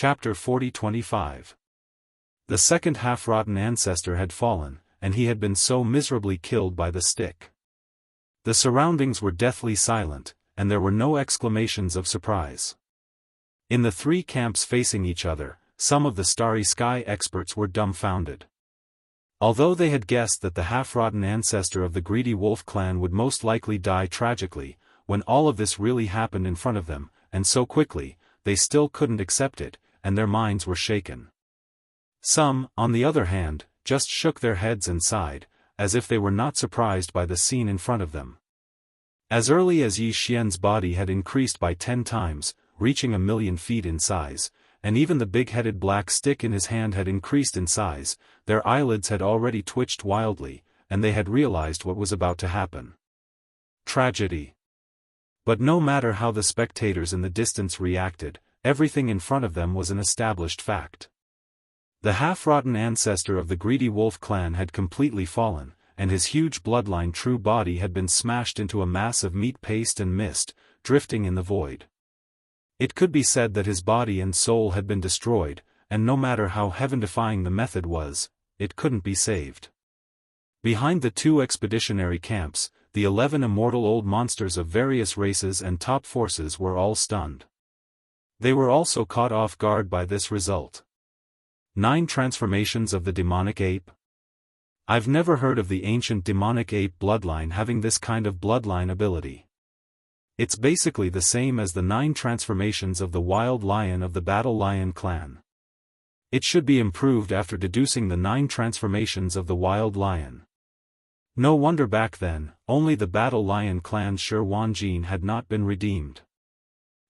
Chapter 40-25. The second half-rotten ancestor had fallen, and he had been so miserably killed by the stick. The surroundings were deathly silent, and there were no exclamations of surprise. In the three camps facing each other, some of the starry sky experts were dumbfounded. Although they had guessed that the half-rotten ancestor of the greedy wolf clan would most likely die tragically, when all of this really happened in front of them, and so quickly, they still couldn't accept it, and their minds were shaken. Some, on the other hand, just shook their heads and sighed, as if they were not surprised by the scene in front of them. As early as Yi Xian's body had increased by 10 times, reaching 1,000,000 feet in size, and even the big-headed black stick in his hand had increased in size, their eyelids had already twitched wildly, and they had realized what was about to happen. Tragedy. But no matter how the spectators in the distance reacted, everything in front of them was an established fact. The half-rotten ancestor of the greedy wolf clan had completely fallen, and his huge bloodline true body had been smashed into a mass of meat paste and mist, drifting in the void. It could be said that his body and soul had been destroyed, and no matter how heaven-defying the method was, it couldn't be saved. Behind the two expeditionary camps, the 11 immortal old monsters of various races and top forces were all stunned. They were also caught off guard by this result. 9 transformations of the demonic ape? I've never heard of the ancient demonic ape bloodline having this kind of bloodline ability. It's basically the same as the 9 transformations of the wild lion of the Battle Lion clan. It should be improved after deducing the 9 transformations of the wild lion. No wonder back then, only the Battle Lion clan's Shi Wanjin had not been redeemed.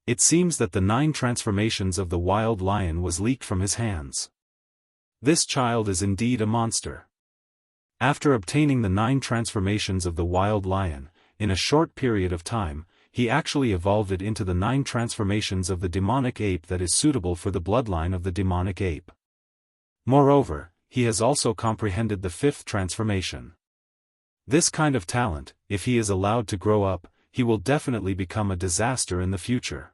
It seems that the 9 transformations of the wild lion was leaked from his hands. This child is indeed a monster. After obtaining the 9 transformations of the wild lion, in a short period of time, he actually evolved it into the 9 transformations of the demonic ape that is suitable for the bloodline of the demonic ape. Moreover, he has also comprehended the 5th transformation. This kind of talent, if he is allowed to grow up, he will definitely become a disaster in the future.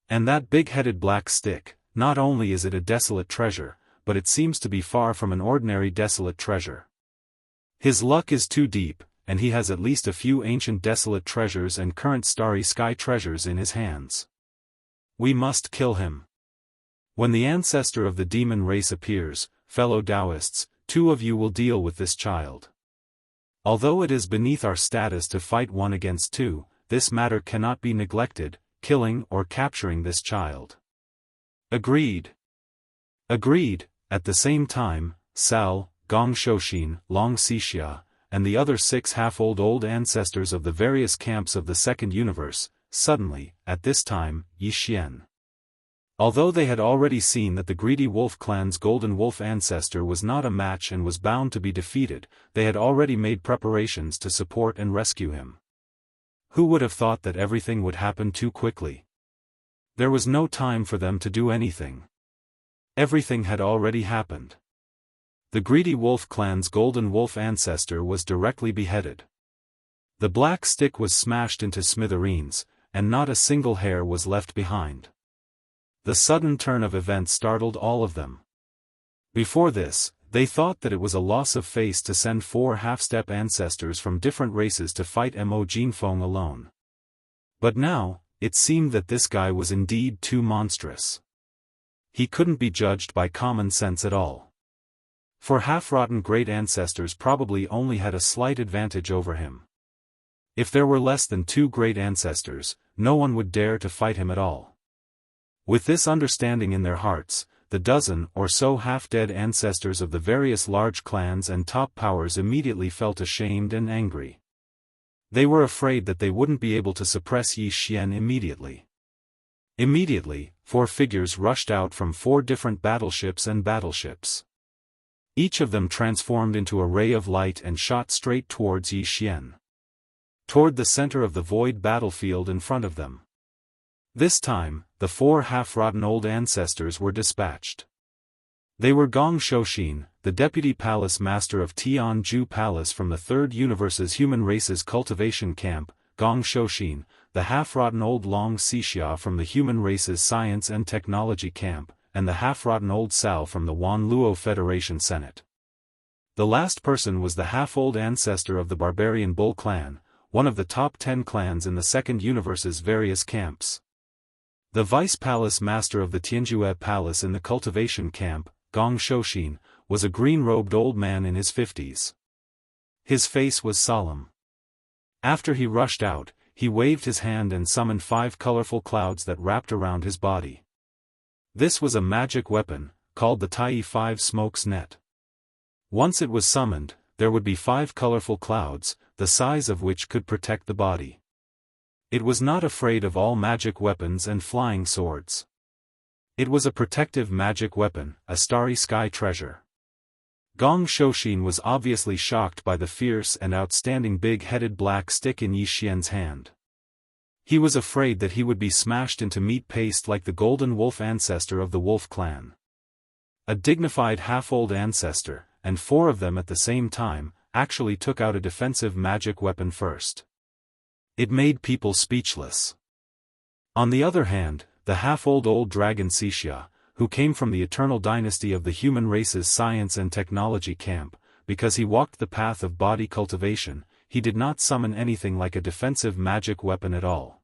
And that big-headed black stick, not only is it a desolate treasure, but it seems to be far from an ordinary desolate treasure. His luck is too deep, and he has at least a few ancient desolate treasures and current starry sky treasures in his hands. We must kill him. When the ancestor of the demon race appears, fellow Daoists, 2 of you will deal with this child. Although it is beneath our status to fight 1 against 2, this matter cannot be neglected, killing or capturing this child. Agreed. Agreed. At the same time, Sal, Gong Shouxin, Long Xixia, and the other 6 half-old ancestors of the various camps of the second universe, suddenly, at this time, Yi Xian. Although they had already seen that the greedy wolf clan's golden wolf ancestor was not a match and was bound to be defeated, they had already made preparations to support and rescue him. Who would have thought that everything would happen too quickly? There was no time for them to do anything. Everything had already happened. The greedy wolf clan's golden wolf ancestor was directly beheaded. The black stick was smashed into smithereens, and not a single hair was left behind. The sudden turn of events startled all of them. Before this, they thought that it was a loss of face to send 4 half-step ancestors from different races to fight Mo Jinfeng alone. But now, it seemed that this guy was indeed too monstrous. He couldn't be judged by common sense at all. For half-rotten great ancestors probably only had a slight advantage over him. If there were less than 2 great ancestors, no one would dare to fight him at all. With this understanding in their hearts, the dozen or so half-dead ancestors of the various large clans and top powers immediately felt ashamed and angry. They were afraid that they wouldn't be able to suppress Yi Xian immediately. Immediately, 4 figures rushed out from 4 different battleships. Each of them transformed into a ray of light and shot straight towards Yi Xian. Toward the center of the void battlefield in front of them. This time, the 4 half-rotten old ancestors were dispatched. They were Gong Shouxin, the deputy palace master of Tianju Palace from the Third Universe's human race's cultivation camp, Gong Shouxin, the half-rotten old Long Xixia from the human race's science and technology camp, and the half-rotten old Sal from the Wanluo Federation Senate. The last person was the half-old ancestor of the barbarian Bull clan, one of the top 10 clans in the Second Universe's various camps. The vice palace master of the Tianjue Palace in the Cultivation camp, Gong Shouxin, was a green-robed old man in his 50s. His face was solemn. After he rushed out, he waved his hand and summoned 5 colorful clouds that wrapped around his body. This was a magic weapon, called the Tai 5 Smoke's Net. Once it was summoned, there would be 5 colorful clouds, the size of which could protect the body. It was not afraid of all magic weapons and flying swords. It was a protective magic weapon, a starry sky treasure. Gong Shouxin was obviously shocked by the fierce and outstanding big-headed black stick in Yi Xian's hand. He was afraid that he would be smashed into meat paste like the Golden Wolf ancestor of the Wolf clan. A dignified half-old ancestor, and 4 of them at the same time, actually took out a defensive magic weapon first. It made people speechless. On the other hand, the half-old old dragon Xixia, who came from the eternal dynasty of the human race's science and technology camp, because he walked the path of body cultivation, he did not summon anything like a defensive magic weapon at all.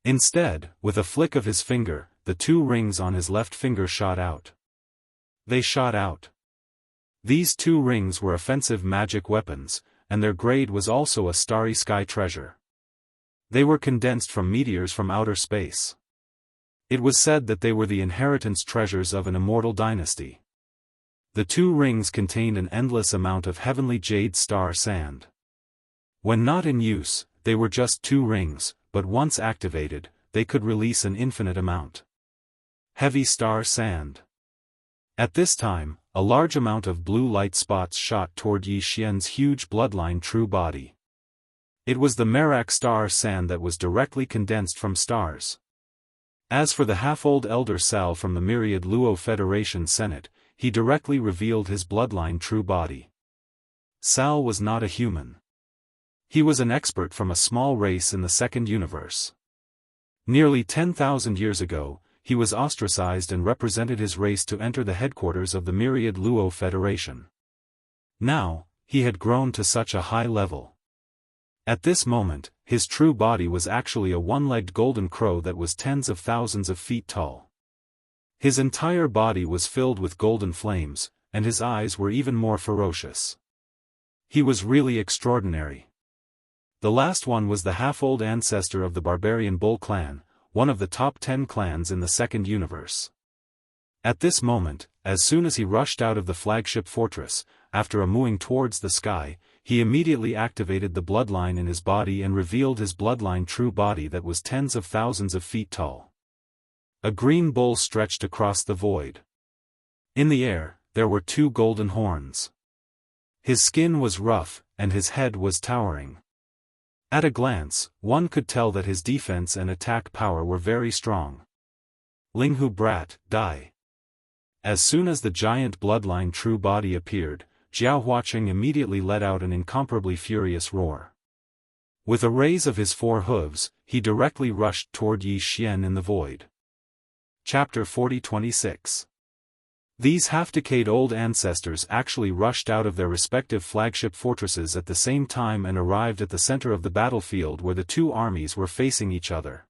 Instead, with a flick of his finger, the 2 rings on his left finger shot out. They shot out. These 2 rings were offensive magic weapons, and their grade was also a starry sky treasure. They were condensed from meteors from outer space. It was said that they were the inheritance treasures of an immortal dynasty. The 2 rings contained an endless amount of heavenly jade star sand. When not in use, they were just 2 rings, but once activated, they could release an infinite amount. Heavy star sand. At this time, a large amount of blue light spots shot toward Yi Xian's huge bloodline true body. It was the Merak star sand that was directly condensed from stars. As for the half-old elder Sal from the myriad Luo Federation Senate, he directly revealed his bloodline true body. Sal was not a human. He was an expert from a small race in the Second Universe. Nearly 10,000 years ago, he was ostracized and represented his race to enter the headquarters of the myriad Luo Federation. Now, he had grown to such a high level. At this moment, his true body was actually a one-legged golden crow that was tens of thousands of feet tall. His entire body was filled with golden flames, and his eyes were even more ferocious. He was really extraordinary. The last one was the half-old ancestor of the barbarian Bull clan, one of the top 10 clans in the Second Universe. At this moment, as soon as he rushed out of the flagship fortress, after mooing towards the sky, he immediately activated the bloodline in his body and revealed his bloodline true body that was tens of thousands of feet tall. A green bull stretched across the void. In the air, there were 2 golden horns. His skin was rough, and his head was towering. At a glance, one could tell that his defense and attack power were very strong. Linghu brat, die. As soon as the giant bloodline true body appeared, Jiao Huaqing immediately let out an incomparably furious roar. With a raise of his 4 hooves, he directly rushed toward Yi Xian in the void. Chapter 40-26. These half-decayed old ancestors actually rushed out of their respective flagship fortresses at the same time and arrived at the center of the battlefield where the 2 armies were facing each other.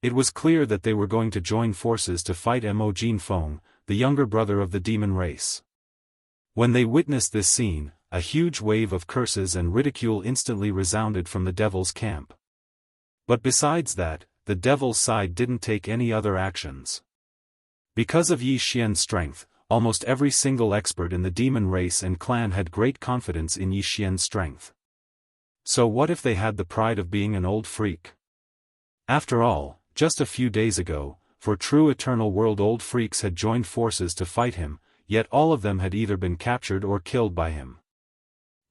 It was clear that they were going to join forces to fight Mo Jinfeng, the younger brother of the demon race. When they witnessed this scene, a huge wave of curses and ridicule instantly resounded from the devil's camp. But besides that, the devil's side didn't take any other actions. Because of Yi Xian's strength, almost every single expert in the demon race and clan had great confidence in Yi Xian's strength. So what if they had the pride of being an old freak? After all, just a few days ago, 4 true eternal world old freaks had joined forces to fight him, yet all of them had either been captured or killed by him.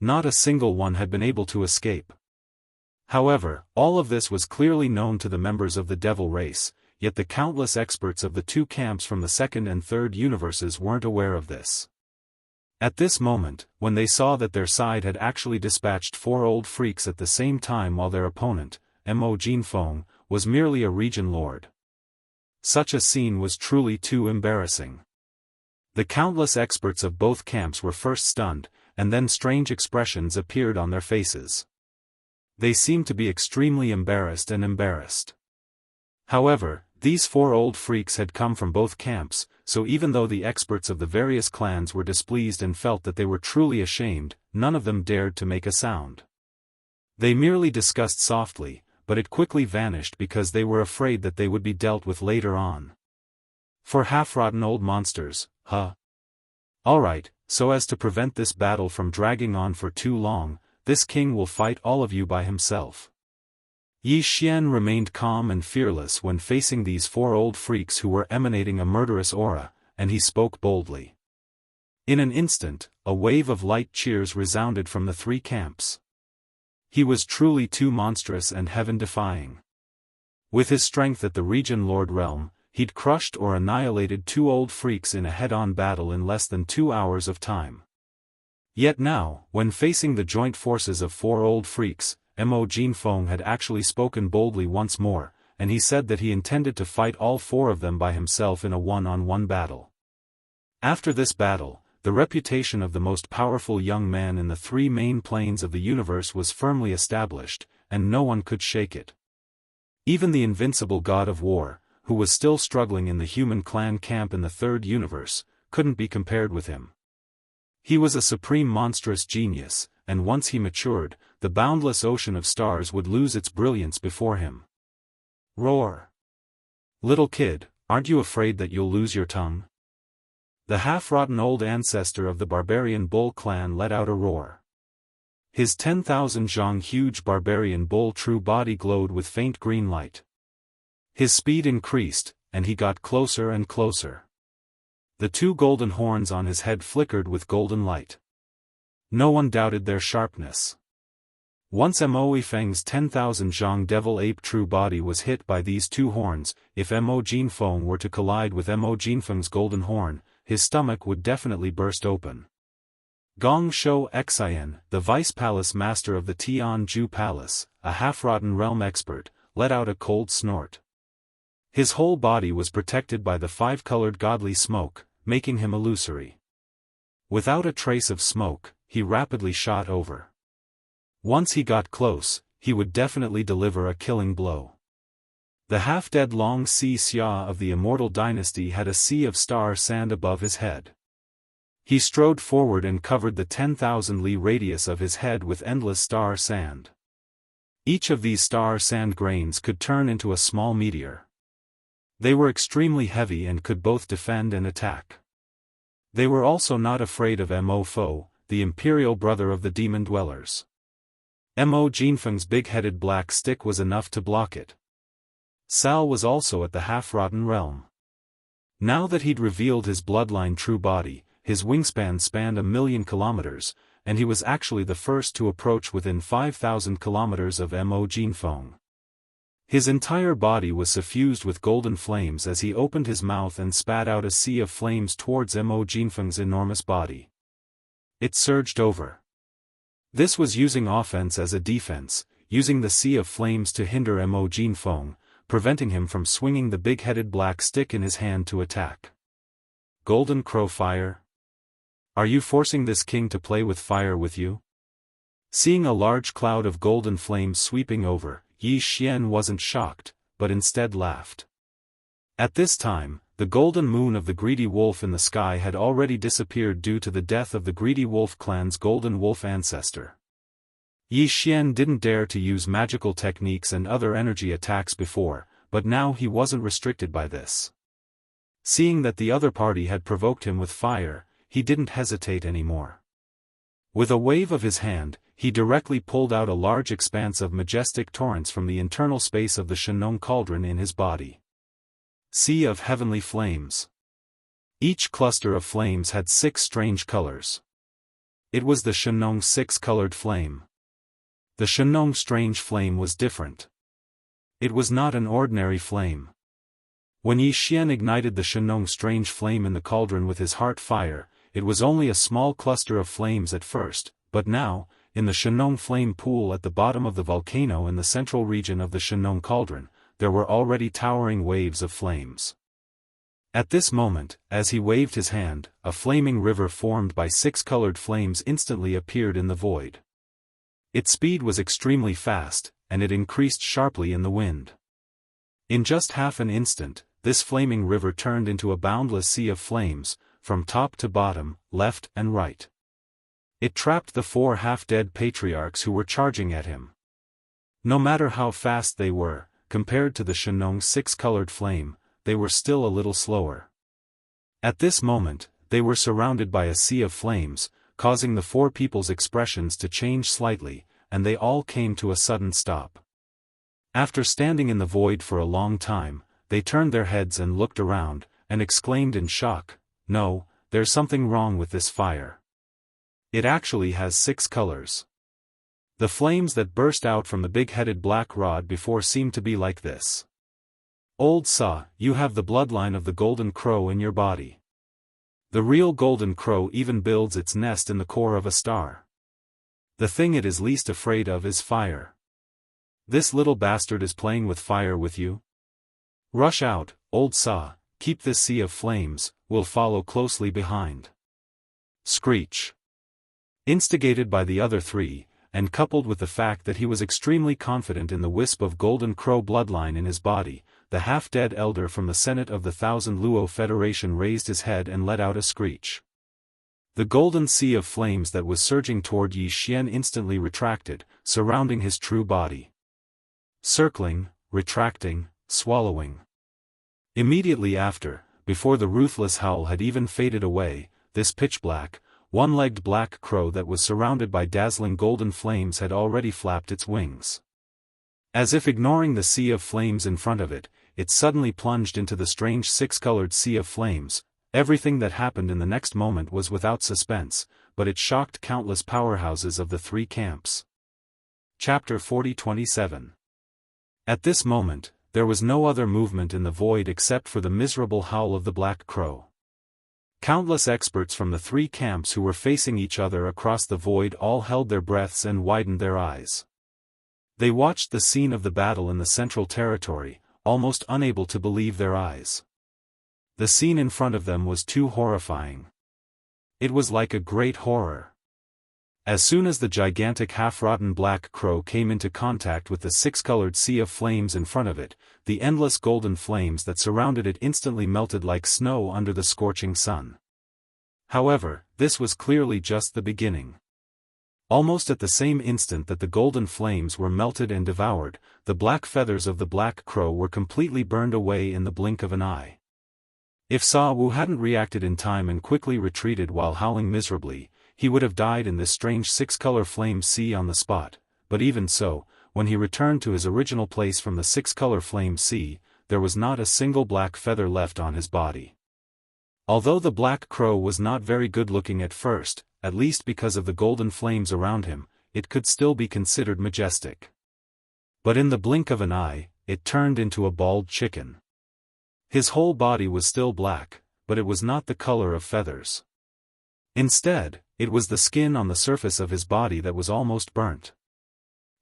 Not a single one had been able to escape. However, all of this was clearly known to the members of the devil race, yet the countless experts of the 2 camps from the second and third universes weren't aware of this. At this moment, when they saw that their side had actually dispatched 4 old freaks at the same time while their opponent, Mo Jinfeng, was merely a region lord. such a scene was truly too embarrassing. The countless experts of both camps were first stunned, and then strange expressions appeared on their faces. They seemed to be extremely embarrassed. However, these four old freaks had come from both camps, so even though the experts of the various clans were displeased and felt that they were truly ashamed, none of them dared to make a sound. They merely discussed softly, but it quickly vanished because they were afraid that they would be dealt with later on. For half-rotten old monsters, huh? Alright, so as to prevent this battle from dragging on for too long, this king will fight all of you by himself. Yi Xian remained calm and fearless when facing these four old freaks who were emanating a murderous aura, and he spoke boldly. In an instant, a wave of light cheers resounded from the three camps. He was truly too monstrous and heaven-defying. With his strength at the Region Lord realm, he'd crushed or annihilated two old freaks in a head-on battle in less than 2 hours of time. Yet now, when facing the joint forces of four old freaks, Mo Jinfeng had actually spoken boldly once more, and he said that he intended to fight all four of them by himself in a one-on-one battle. After this battle, the reputation of the most powerful young man in the three main planes of the universe was firmly established, and no one could shake it. Even the invincible god of war, who was still struggling in the human clan camp in the third universe, couldn't be compared with him. He was a supreme monstrous genius, and once he matured, the boundless ocean of stars would lose its brilliance before him. Roar! Little kid, aren't you afraid that you'll lose your tongue? The half-rotten old ancestor of the barbarian bull clan let out a roar. His 10,000 zhang huge barbarian bull true body glowed with faint green light. His speed increased, and he got closer and closer. The two golden horns on his head flickered with golden light. No one doubted their sharpness. Once Mo Yifeng's 10,000 zhang devil ape true body was hit by these two horns, if Mo Jinfeng were to collide with Mo Jinfeng's golden horn, his stomach would definitely burst open. Gong Shou Xian, the vice palace master of the Tianju Palace, a half-rotten realm expert, let out a cold snort. His whole body was protected by the five-colored godly smoke, making him illusory. Without a trace of smoke, he rapidly shot over. Once he got close, he would definitely deliver a killing blow. The half-dead Long Xia of the Immortal dynasty had a sea of star sand above his head. He strode forward and covered the 10,000 li radius of his head with endless star sand. Each of these star sand grains could turn into a small meteor. They were extremely heavy and could both defend and attack. They were also not afraid of Mo Fo, the imperial brother of the demon dwellers. Mo Jinfeng's big-headed black stick was enough to block it. Sal was also at the half-rotten realm. Now that he'd revealed his bloodline true body, his wingspan spanned 1,000,000 kilometers, and he was actually the first to approach within 5,000 kilometers of Mo Jinfeng. His entire body was suffused with golden flames as he opened his mouth and spat out a sea of flames towards Mo Jinfeng's enormous body. It surged over. This was using offense as a defense, using the sea of flames to hinder Mo Jinfeng, preventing him from swinging the big-headed black stick in his hand to attack. Golden Crow Fire? Are you forcing this king to play with fire with you? Seeing a large cloud of golden flames sweeping over, Yi Xian wasn't shocked, but instead laughed. At this time, the golden moon of the greedy wolf in the sky had already disappeared due to the death of the greedy wolf clan's golden wolf ancestor. Yi Xian didn't dare to use magical techniques and other energy attacks before, but now he wasn't restricted by this. Seeing that the other party had provoked him with fire, he didn't hesitate anymore. With a wave of his hand, he directly pulled out a large expanse of majestic torrents from the internal space of the Shenong cauldron in his body. Sea of heavenly flames. Each cluster of flames had 6 strange colors. It was the Shenong 6-colored flame. The Shenong strange flame was different. It was not an ordinary flame. When Yi Xian ignited the Shenong strange flame in the cauldron with his heart fire, it was only a small cluster of flames at first, but now, in the Shenong flame pool at the bottom of the volcano in the central region of the Shenong cauldron, there were already towering waves of flames. At this moment, as he waved his hand, a flaming river formed by 6 colored flames instantly appeared in the void. Its speed was extremely fast, and it increased sharply in the wind. In just half an instant, this flaming river turned into a boundless sea of flames, from top to bottom, left and right. It trapped the 4 half-dead patriarchs who were charging at him. No matter how fast they were, compared to the Shenong's 6-colored flame, they were still a little slower. At this moment, they were surrounded by a sea of flames, causing the 4 people's expressions to change slightly, and they all came to a sudden stop. After standing in the void for a long time, they turned their heads and looked around, and exclaimed in shock, "No, there's something wrong with this fire. It actually has 6 colors. The flames that burst out from the big-headed black rod before seemed to be like this. Old Sa, you have the bloodline of the golden crow in your body. The real golden crow even builds its nest in the core of a star. The thing it is least afraid of is fire. This little bastard is playing with fire with you? Rush out, Old Sa, keep this sea of flames, we'll follow closely behind." Screech. Instigated by the other 3, and coupled with the fact that he was extremely confident in the wisp of golden crow bloodline in his body, the half-dead elder from the Senate of the Thousand Luo Federation raised his head and let out a screech. The golden sea of flames that was surging toward Yi Xian instantly retracted, surrounding his true body. Circling, retracting, swallowing. Immediately after, before the ruthless howl had even faded away, this pitch-black, one-legged black crow that was surrounded by dazzling golden flames had already flapped its wings. As if ignoring the sea of flames in front of it, it suddenly plunged into the strange 6-colored sea of flames. Everything that happened in the next moment was without suspense, but it shocked countless powerhouses of the 3 camps. Chapter 40-27. At this moment, there was no other movement in the void except for the miserable howl of the black crow. Countless experts from the 3 camps who were facing each other across the void all held their breaths and widened their eyes. They watched the scene of the battle in the Central Territory, almost unable to believe their eyes. The scene in front of them was too horrifying. It was like a great horror. As soon as the gigantic half-rotten black crow came into contact with the 6-colored sea of flames in front of it, the endless golden flames that surrounded it instantly melted like snow under the scorching sun. However, this was clearly just the beginning. Almost at the same instant that the golden flames were melted and devoured, the black feathers of the black crow were completely burned away in the blink of an eye. If Sa Wu hadn't reacted in time and quickly retreated while howling miserably, he would have died in this strange 6-color flame sea on the spot, but even so, when he returned to his original place from the 6-color flame sea, there was not a single black feather left on his body. Although the black crow was not very good-looking at first, at least because of the golden flames around him, it could still be considered majestic. But in the blink of an eye, it turned into a bald chicken. His whole body was still black, but it was not the color of feathers. Instead, it was the skin on the surface of his body that was almost burnt.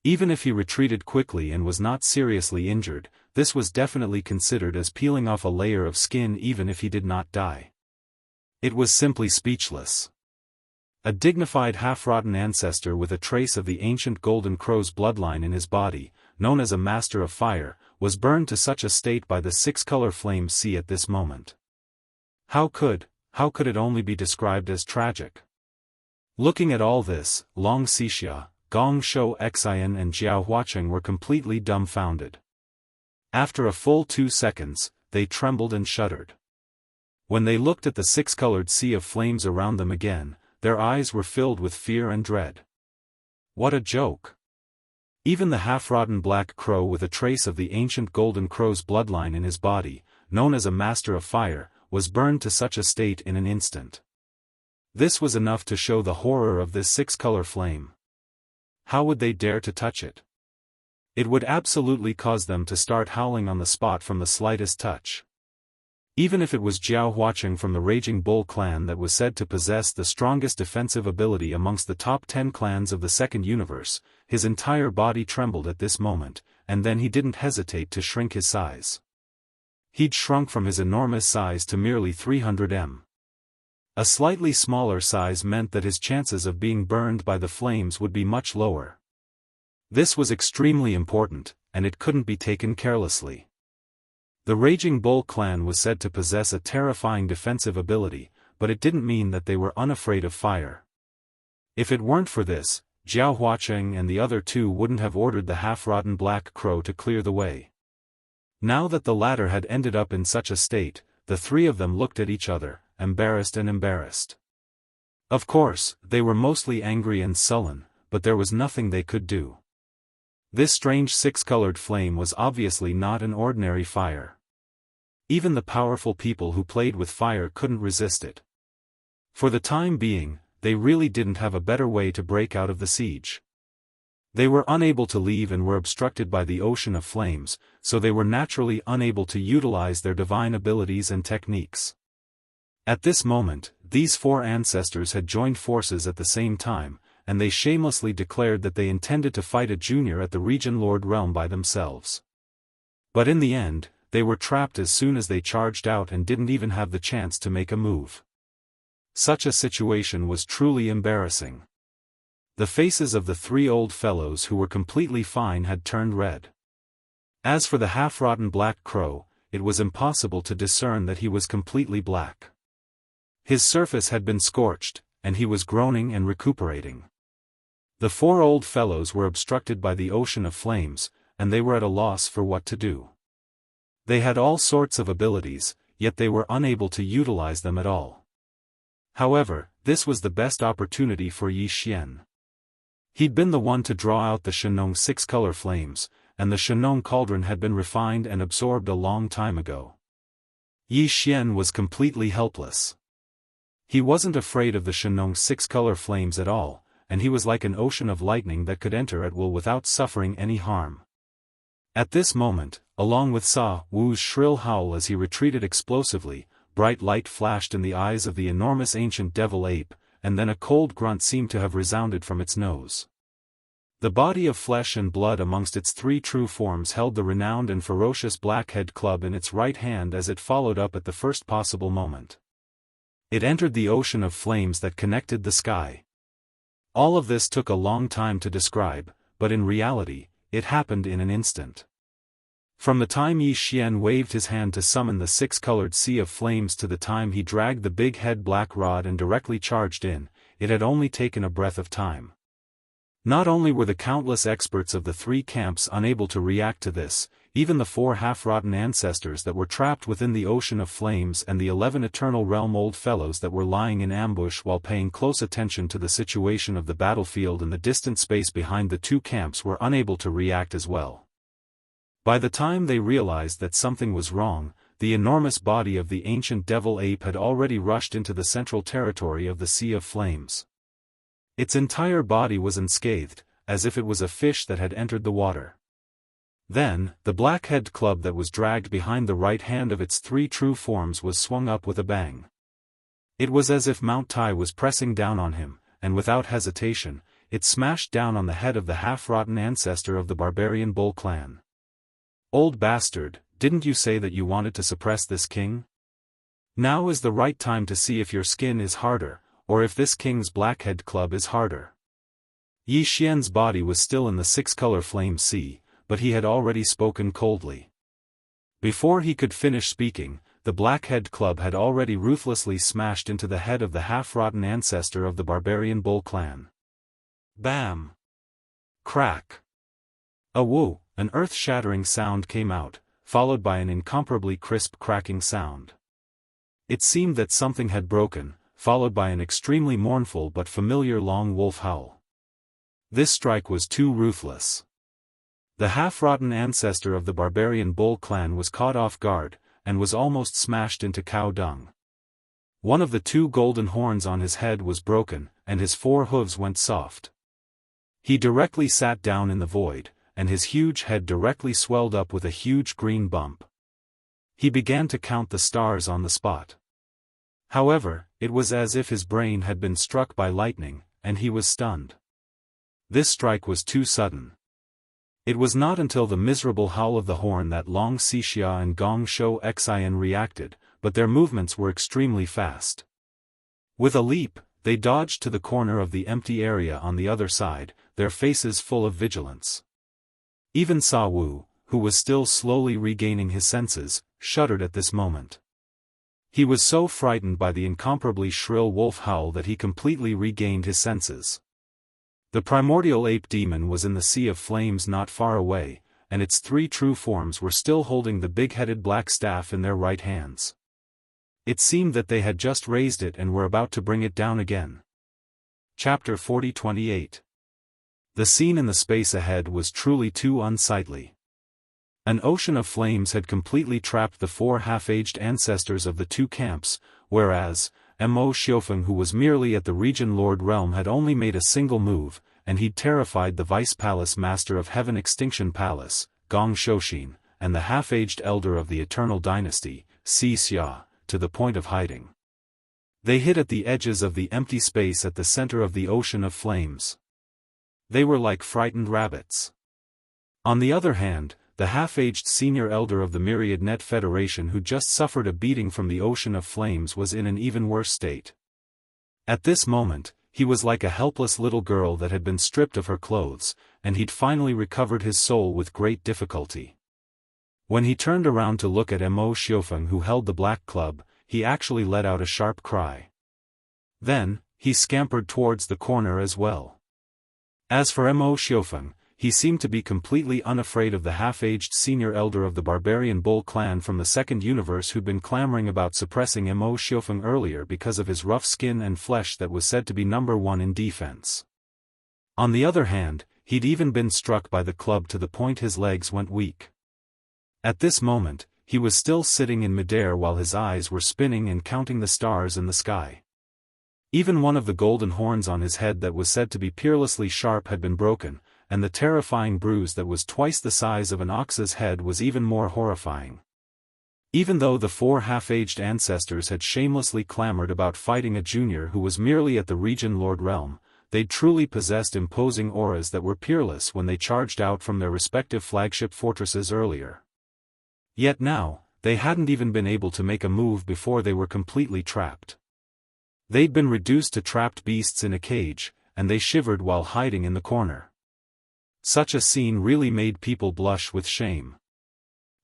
Even if he retreated quickly and was not seriously injured, this was definitely considered as peeling off a layer of skin even if he did not die. It was simply speechless. A dignified half-rotten ancestor with a trace of the ancient golden crow's bloodline in his body, known as a master of fire, was burned to such a state by the 6-color flame sea at this moment. How could it only be described as tragic? Looking at all this, Long Xixia, Gong Shou Xian and Jiao Huacheng were completely dumbfounded. After a full 2 seconds, they trembled and shuddered. When they looked at the 6-colored sea of flames around them again, their eyes were filled with fear and dread. What a joke! Even the half-rotten black crow with a trace of the ancient golden crow's bloodline in his body, known as a master of fire, was burned to such a state in an instant. This was enough to show the horror of this 6-color flame. How would they dare to touch it? It would absolutely cause them to start howling on the spot from the slightest touch. Even if it was Jiao Huacheng from the Raging Bull clan that was said to possess the strongest defensive ability amongst the top 10 clans of the Second Universe, his entire body trembled at this moment, and then he didn't hesitate to shrink his size. He'd shrunk from his enormous size to merely 300 m. A slightly smaller size meant that his chances of being burned by the flames would be much lower. This was extremely important, and it couldn't be taken carelessly. The Raging Bull clan was said to possess a terrifying defensive ability, but it didn't mean that they were unafraid of fire. If it weren't for this, Jiao Huacheng and the other two wouldn't have ordered the half-rotten black crow to clear the way. Now that the latter had ended up in such a state, the three of them looked at each other, embarrassed and embarrassed. Of course, they were mostly angry and sullen, but there was nothing they could do. This strange six-colored flame was obviously not an ordinary fire. Even the powerful people who played with fire couldn't resist it. For the time being, they really didn't have a better way to break out of the siege. They were unable to leave and were obstructed by the ocean of flames, so they were naturally unable to utilize their divine abilities and techniques. At this moment, these four ancestors had joined forces at the same time, and they shamelessly declared that they intended to fight a junior at the Region Lord realm by themselves. But in the end, they were trapped as soon as they charged out and didn't even have the chance to make a move. Such a situation was truly embarrassing. The faces of the three old fellows who were completely fine had turned red. As for the half-rotten black crow, it was impossible to discern that he was completely black. His surface had been scorched, and he was groaning and recuperating. The four old fellows were obstructed by the ocean of flames, and they were at a loss for what to do. They had all sorts of abilities, yet they were unable to utilize them at all. However, this was the best opportunity for Yi Xian. He'd been the one to draw out the Shenong six-color flames, and the Shenong cauldron had been refined and absorbed a long time ago. Yi Xian was completely helpless. He wasn't afraid of the Shenong six-color flames at all, and he was like an ocean of lightning that could enter at will without suffering any harm. At this moment, along with Sa Wu's shrill howl as he retreated explosively, bright light flashed in the eyes of the enormous ancient devil ape, and then a cold grunt seemed to have resounded from its nose. The body of flesh and blood amongst its three true forms held the renowned and ferocious black-head club in its right hand as it followed up at the first possible moment. It entered the ocean of flames that connected the sky. All of this took a long time to describe, but in reality, it happened in an instant. From the time Yi Xian waved his hand to summon the six-colored sea of flames to the time he dragged the big head black rod and directly charged in, it had only taken a breath of time. Not only were the countless experts of the three camps unable to react to this, even the four half-rotten ancestors that were trapped within the ocean of flames and the 11 Eternal Realm old fellows that were lying in ambush while paying close attention to the situation of the battlefield and the distant space behind the two camps were unable to react as well. By the time they realized that something was wrong, the enormous body of the ancient devil ape had already rushed into the central territory of the Sea of Flames. Its entire body was unscathed, as if it was a fish that had entered the water. Then, the black-head club that was dragged behind the right hand of its three true forms was swung up with a bang. It was as if Mount Tai was pressing down on him, and without hesitation, it smashed down on the head of the half-rotten ancestor of the barbarian bull clan. "Old bastard, didn't you say that you wanted to suppress this king? Now is the right time to see if your skin is harder, or if this king's blackhead club is harder." Yi Xian's body was still in the six-color flame sea, but he had already spoken coldly. Before he could finish speaking, the blackhead club had already ruthlessly smashed into the head of the half-rotten ancestor of the barbarian bull clan. Bam! Crack! A woo! An earth-shattering sound came out, followed by an incomparably crisp cracking sound. It seemed that something had broken, followed by an extremely mournful but familiar long wolf howl. This strike was too ruthless. The half-rotten ancestor of the barbarian bull clan was caught off guard, and was almost smashed into cow dung. One of the two golden horns on his head was broken, and his four hooves went soft. He directly sat down in the void, and his huge head directly swelled up with a huge green bump. He began to count the stars on the spot. However, it was as if his brain had been struck by lightning, and he was stunned. This strike was too sudden. It was not until the miserable howl of the horn that Long Xixia and Gong Shou Xian reacted, but their movements were extremely fast. With a leap, they dodged to the corner of the empty area on the other side, their faces full of vigilance. Even Sa Wu, who was still slowly regaining his senses, shuddered at this moment. He was so frightened by the incomparably shrill wolf howl that he completely regained his senses. The primordial ape demon was in the sea of flames not far away, and its three true forms were still holding the big-headed black staff in their right hands. It seemed that they had just raised it and were about to bring it down again. Chapter 40-28. The scene in the space ahead was truly too unsightly. An ocean of flames had completely trapped the four half-aged ancestors of the two camps, whereas, Mo Xiufeng, who was merely at the Region Lord realm, had only made a single move, and he'd terrified the Vice Palace Master of Heaven Extinction Palace, Gong Shouxin, and the half-aged elder of the Eternal Dynasty, Si Xia, to the point of hiding. They hid at the edges of the empty space at the center of the ocean of flames. They were like frightened rabbits. On the other hand, the half-aged senior elder of the Myriad Net Federation, who just suffered a beating from the ocean of flames, was in an even worse state. At this moment, he was like a helpless little girl that had been stripped of her clothes, and he'd finally recovered his soul with great difficulty. When he turned around to look at Mo Xiufeng, who held the black club, he actually let out a sharp cry. Then, he scampered towards the corner as well. As for Mo Xiufeng, he seemed to be completely unafraid of the half-aged senior elder of the barbarian bull clan from the second universe, who'd been clamoring about suppressing Mo Xiufeng earlier because of his rough skin and flesh that was said to be number one in defense. On the other hand, he'd even been struck by the club to the point his legs went weak. At this moment, he was still sitting in midair while his eyes were spinning and counting the stars in the sky. Even one of the golden horns on his head that was said to be peerlessly sharp had been broken, and the terrifying bruise that was twice the size of an ox's head was even more horrifying. Even though the four half-aged ancestors had shamelessly clamored about fighting a junior who was merely at the Region Lord realm, they'd truly possessed imposing auras that were peerless when they charged out from their respective flagship fortresses earlier. Yet now, they hadn't even been able to make a move before they were completely trapped. They'd been reduced to trapped beasts in a cage, and they shivered while hiding in the corner. Such a scene really made people blush with shame.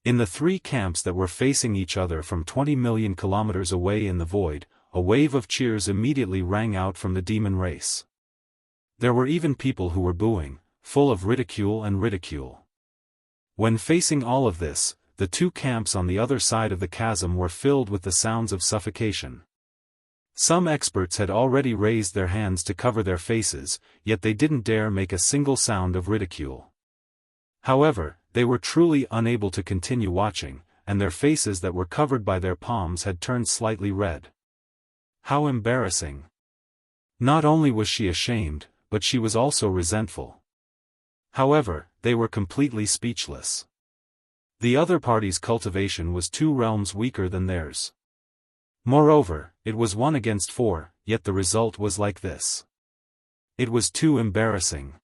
In the three camps that were facing each other from 20 million kilometers away in the void, a wave of cheers immediately rang out from the demon race. There were even people who were booing, full of ridicule and ridicule. When facing all of this, the two camps on the other side of the chasm were filled with the sounds of suffocation. Some experts had already raised their hands to cover their faces, yet they didn't dare make a single sound of ridicule. However, they were truly unable to continue watching, and their faces that were covered by their palms had turned slightly red. How embarrassing! Not only was she ashamed, but she was also resentful. However, they were completely speechless. The other party's cultivation was 2 realms weaker than theirs. Moreover, it was 1 against 4, yet the result was like this. It was too embarrassing.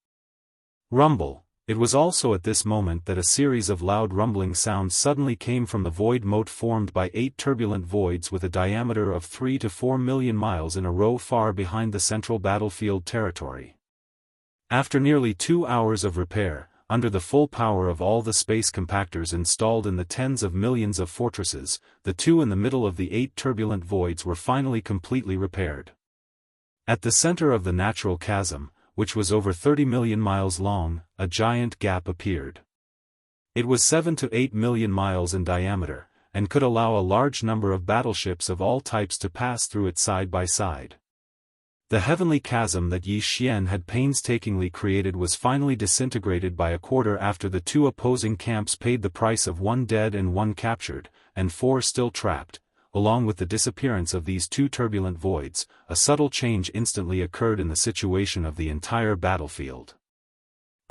Rumble. It was also at this moment that a series of loud rumbling sounds suddenly came from the void moat formed by 8 turbulent voids with a diameter of 3 to 4 million miles in a row far behind the central battlefield territory. After nearly 2 hours of repair, under the full power of all the space compactors installed in the tens of millions of fortresses, the 2 in the middle of the 8 turbulent voids were finally completely repaired. At the center of the natural chasm, which was over 30 million miles long, a giant gap appeared. It was 7 to 8 million miles in diameter, and could allow a large number of battleships of all types to pass through it side by side. The heavenly chasm that Yi Xian had painstakingly created was finally disintegrated by a quarter after the 2 opposing camps paid the price of 1 dead and 1 captured, and 4 still trapped. Along with the disappearance of these 2 turbulent voids, a subtle change instantly occurred in the situation of the entire battlefield.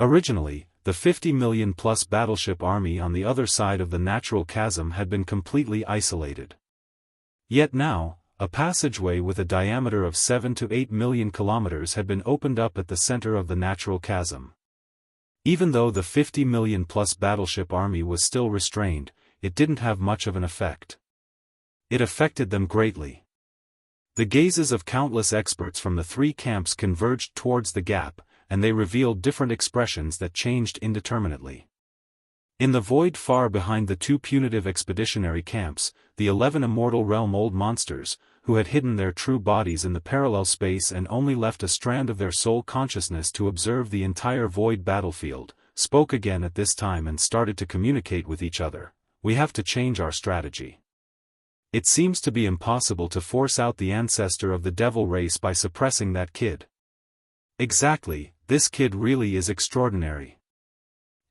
Originally, the 50 million-plus battleship army on the other side of the natural chasm had been completely isolated. Yet now, a passageway with a diameter of 7 to 8 million kilometers had been opened up at the center of the natural chasm. Even though the 50 million-plus battleship army was still restrained, it didn't have much of an effect. It affected them greatly. The gazes of countless experts from the three camps converged towards the gap, and they revealed different expressions that changed indeterminately. In the void far behind the two punitive expeditionary camps, the 11 immortal realm-old monsters, who had hidden their true bodies in the parallel space and only left a strand of their soul consciousness to observe the entire void battlefield, spoke again at this time and started to communicate with each other. We have to change our strategy. It seems to be impossible to force out the ancestor of the devil race by suppressing that kid. Exactly, this kid really is extraordinary.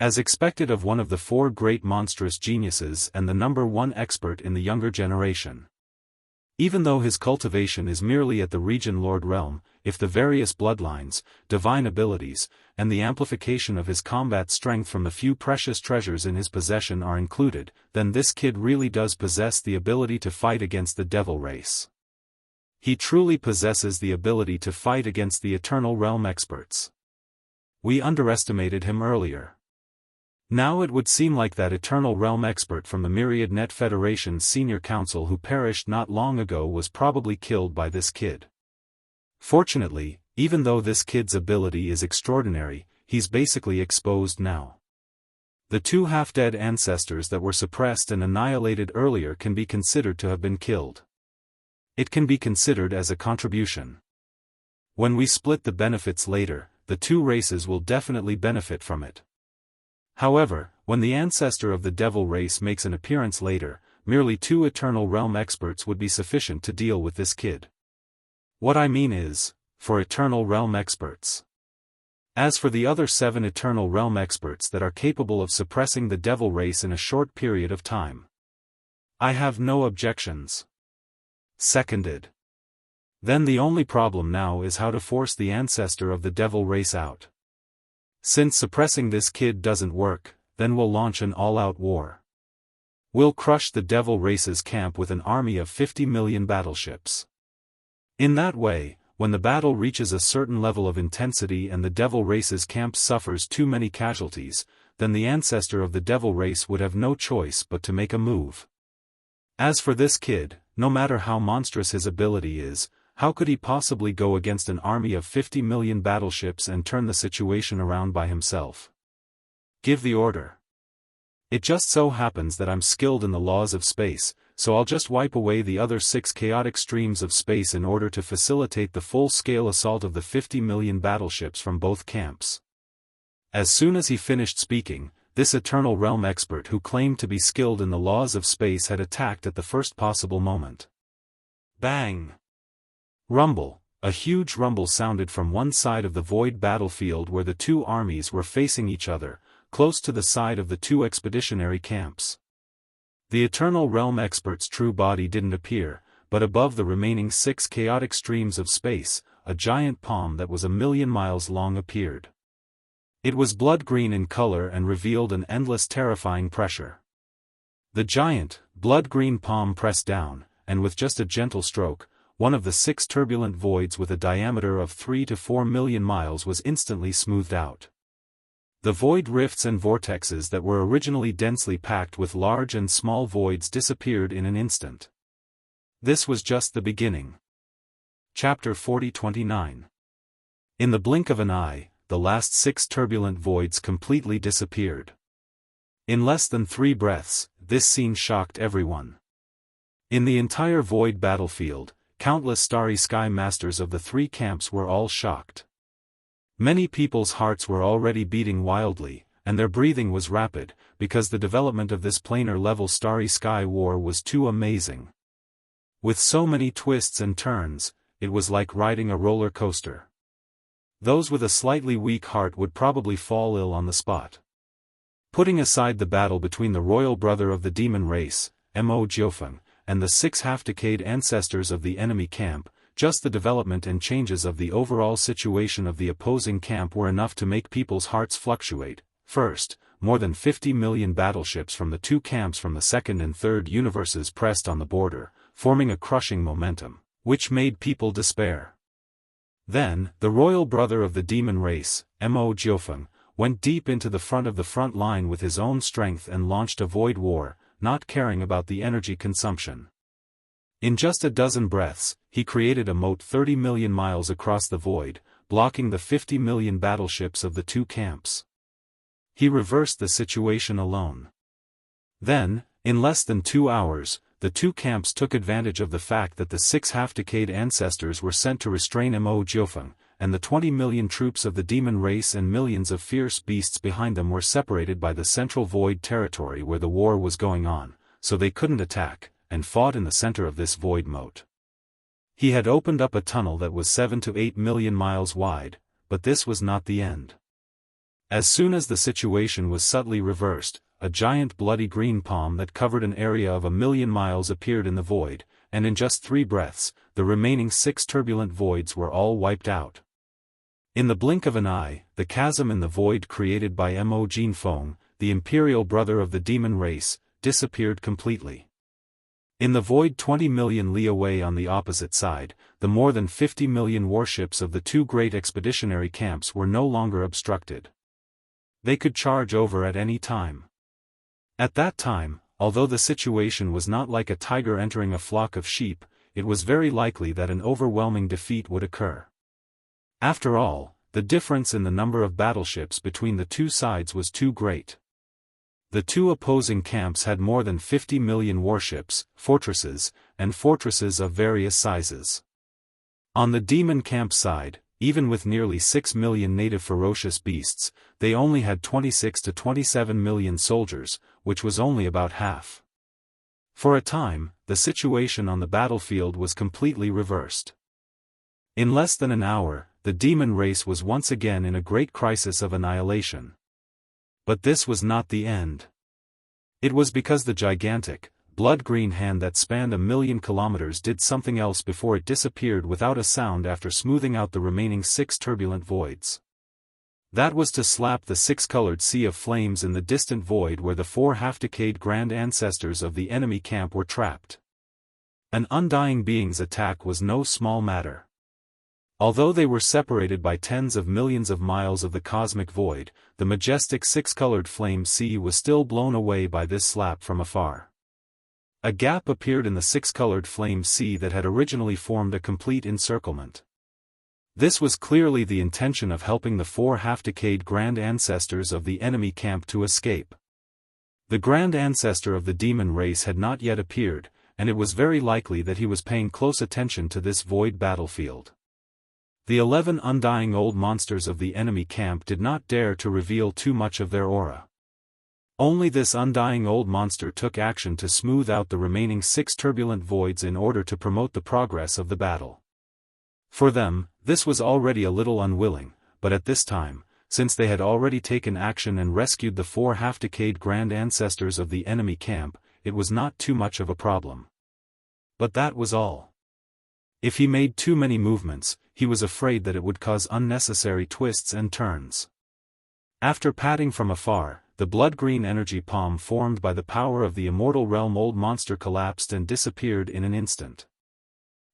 As expected of one of the four great monstrous geniuses and the #1 expert in the younger generation. Even though his cultivation is merely at the Region Lord realm, if the various bloodlines, divine abilities, and the amplification of his combat strength from the few precious treasures in his possession are included, then this kid really does possess the ability to fight against the devil race. He truly possesses the ability to fight against the Eternal Realm experts. We underestimated him earlier. Now it would seem like that Eternal Realm expert from the Myriad Net Federation's senior council who perished not long ago was probably killed by this kid. Fortunately, even though this kid's ability is extraordinary, he's basically exposed now. The two half-dead ancestors that were suppressed and annihilated earlier can be considered to have been killed. It can be considered as a contribution. When we split the benefits later, the two races will definitely benefit from it. However, when the ancestor of the devil race makes an appearance later, merely 2 Eternal Realm experts would be sufficient to deal with this kid. What I mean is, for Eternal Realm experts. As for the other 7 Eternal Realm experts that are capable of suppressing the devil race in a short period of time, I have no objections. Seconded. Then the only problem now is how to force the ancestor of the devil race out. Since suppressing this kid doesn't work, then we'll launch an all-out war. We'll crush the devil race's camp with an army of 50 million battleships. In that way, when the battle reaches a certain level of intensity and the devil race's camp suffers too many casualties, then the ancestor of the devil race would have no choice but to make a move. As for this kid, no matter how monstrous his ability is, how could he possibly go against an army of 50 million battleships and turn the situation around by himself? Give the order. It just so happens that I'm skilled in the laws of space, so I'll just wipe away the other 6 chaotic streams of space in order to facilitate the full-scale assault of the 50 million battleships from both camps. As soon as he finished speaking, this Eternal Realm expert who claimed to be skilled in the laws of space had attacked at the first possible moment. Bang! Rumble. A huge rumble sounded from one side of the void battlefield where the two armies were facing each other, close to the side of the 2 expeditionary camps. The Eternal Realm expert's true body didn't appear, but above the remaining 6 chaotic streams of space, a giant palm that was 1,000,000 miles long appeared. It was blood-green in color and revealed an endless terrifying pressure. The giant, blood-green palm pressed down, and with just a gentle stroke, one of the 6 turbulent voids with a diameter of 3 to 4 million miles was instantly smoothed out. The void rifts and vortexes that were originally densely packed with large and small voids disappeared in an instant. This was just the beginning. Chapter 40-29. In the blink of an eye, the last 6 turbulent voids completely disappeared. In less than 3 breaths, this scene shocked everyone. In the entire void battlefield, countless starry sky masters of the 3 camps were all shocked. Many people's hearts were already beating wildly, and their breathing was rapid, because the development of this planar-level starry sky war was too amazing. With so many twists and turns, it was like riding a roller coaster. Those with a slightly weak heart would probably fall ill on the spot. Putting aside the battle between the royal brother of the demon race, Mo Jiofeng, and the 6 half-decayed ancestors of the enemy camp, just the development and changes of the overall situation of the opposing camp were enough to make people's hearts fluctuate. First, more than 50 million battleships from the 2 camps from the 2nd and 3rd universes pressed on the border, forming a crushing momentum, which made people despair. Then, the royal brother of the demon race, Mo Jiofeng, went deep into the front line with his own strength and launched a void war, not caring about the energy consumption. In just a dozen breaths, he created a moat 30 million miles across the void, blocking the 50 million battleships of the two camps. He reversed the situation alone. Then, in less than 2 hours, the two camps took advantage of the fact that the 6 half-decayed ancestors were sent to restrain Mo Jiufeng, and the 20 million troops of the demon race and millions of fierce beasts behind them were separated by the central void territory where the war was going on, so they couldn't attack, and fought in the center of this void moat. He had opened up a tunnel that was 7 to 8 million miles wide, but this was not the end. As soon as the situation was subtly reversed, a giant bloody green palm that covered an area of 1 million miles appeared in the void, and in just 3 breaths, the remaining 6 turbulent voids were all wiped out. In the blink of an eye, the chasm in the void created by Mo Jinfeng, the imperial brother of the demon race, disappeared completely. In the void 20 million li away on the opposite side, the more than 50 million warships of the two great expeditionary camps were no longer obstructed. They could charge over at any time. At that time, although the situation was not like a tiger entering a flock of sheep, it was very likely that an overwhelming defeat would occur. After all, the difference in the number of battleships between the two sides was too great. The two opposing camps had more than 50 million warships, fortresses, and fortresses of various sizes. On the demon camp side, even with nearly 6 million native ferocious beasts, they only had 26 to 27 million soldiers, which was only about half. For a time, the situation on the battlefield was completely reversed. In less than an hour, the demon race was once again in a great crisis of annihilation. But this was not the end. It was because the gigantic, blood-green hand that spanned 1 million kilometers did something else before it disappeared without a sound after smoothing out the remaining 6 turbulent voids. That was to slap the 6-colored sea of flames in the distant void where the 4 half-decayed grand ancestors of the enemy camp were trapped. An undying being's attack was no small matter. Although they were separated by tens of millions of miles of the cosmic void, the majestic 6-colored flame sea was still blown away by this slap from afar. A gap appeared in the 6-colored flame sea that had originally formed a complete encirclement. This was clearly the intention of helping the 4 half-decayed grand ancestors of the enemy camp to escape. The grand ancestor of the demon race had not yet appeared, and it was very likely that he was paying close attention to this void battlefield. The 11 undying old monsters of the enemy camp did not dare to reveal too much of their aura. Only this undying old monster took action to smooth out the remaining 6 turbulent voids in order to promote the progress of the battle. For them, this was already a little unwilling, but at this time, since they had already taken action and rescued the 4 half-decayed grand ancestors of the enemy camp, it was not too much of a problem. But that was all. If he made too many movements, he was afraid that it would cause unnecessary twists and turns. After patting from afar, the blood-green energy palm formed by the power of the immortal realm old monster collapsed and disappeared in an instant.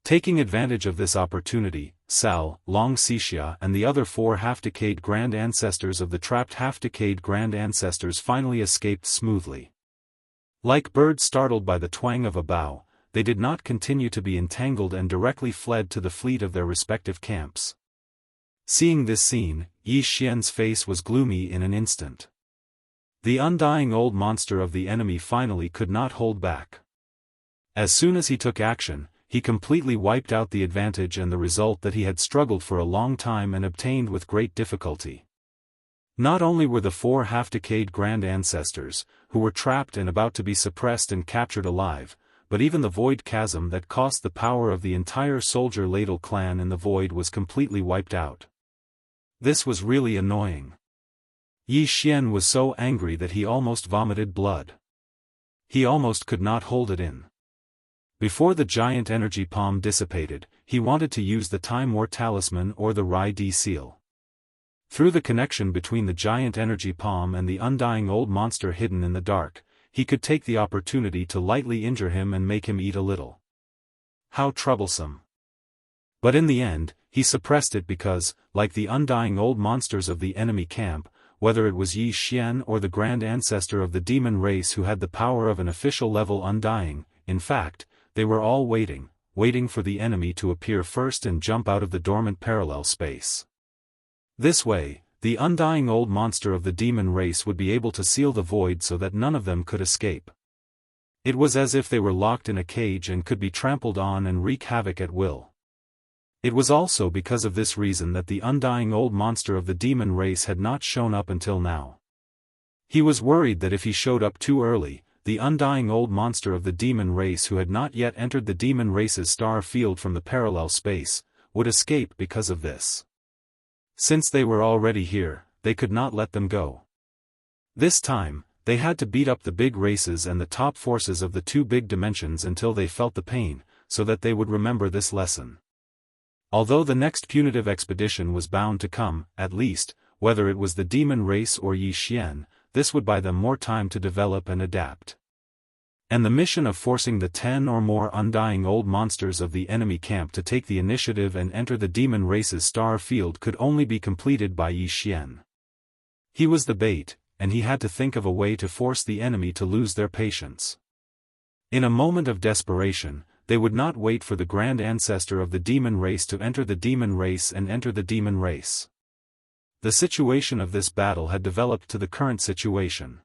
Taking advantage of this opportunity, Sal, Long Xixia and the other 4 half-decayed grand ancestors of the trapped half-decayed grand ancestors finally escaped smoothly. Like birds startled by the twang of a bow, they did not continue to be entangled and directly fled to the fleet of their respective camps. Seeing this scene, Yi Xian's face was gloomy in an instant. The undying old monster of the enemy finally could not hold back. As soon as he took action, he completely wiped out the advantage and the result that he had struggled for a long time and obtained with great difficulty. Not only were the 4 half-decayed grand ancestors, who were trapped and about to be suppressed and captured alive, but even the void chasm that cost the power of the entire soldier ladle clan in the void was completely wiped out. This was really annoying. Yi Xian was so angry that he almost vomited blood. He almost could not hold it in. Before the giant energy palm dissipated, he wanted to use the Time War Talisman or the Rai Di seal. Through the connection between the giant energy palm and the undying old monster hidden in the dark, he could take the opportunity to lightly injure him and make him eat a little. How troublesome. But in the end, he suppressed it because, like the undying old monsters of the enemy camp, whether it was Yi Xian or the grand ancestor of the demon race who had the power of an official level undying. In fact, they were all waiting for the enemy to appear first and jump out of the dormant parallel space. This way, the undying old monster of the demon race would be able to seal the void so that none of them could escape. It was as if they were locked in a cage and could be trampled on and wreak havoc at will. It was also because of this reason that the undying old monster of the demon race had not shown up until now. He was worried that if he showed up too early, the undying old monster of the demon race who had not yet entered the demon race's star field from the parallel space, would escape because of this. Since they were already here, they could not let them go. This time, they had to beat up the big races and the top forces of the two big dimensions until they felt the pain, so that they would remember this lesson. Although the next punitive expedition was bound to come, at least, whether it was the demon race or Yi Xian, this would buy them more time to develop and adapt. And the mission of forcing the 10 or more undying old monsters of the enemy camp to take the initiative and enter the demon race's star field could only be completed by Yi Xian. He was the bait, and he had to think of a way to force the enemy to lose their patience. In a moment of desperation, they would not wait for the grand ancestor of the demon race to enter the demon race and enter the demon race. The situation of this battle had developed to the current situation.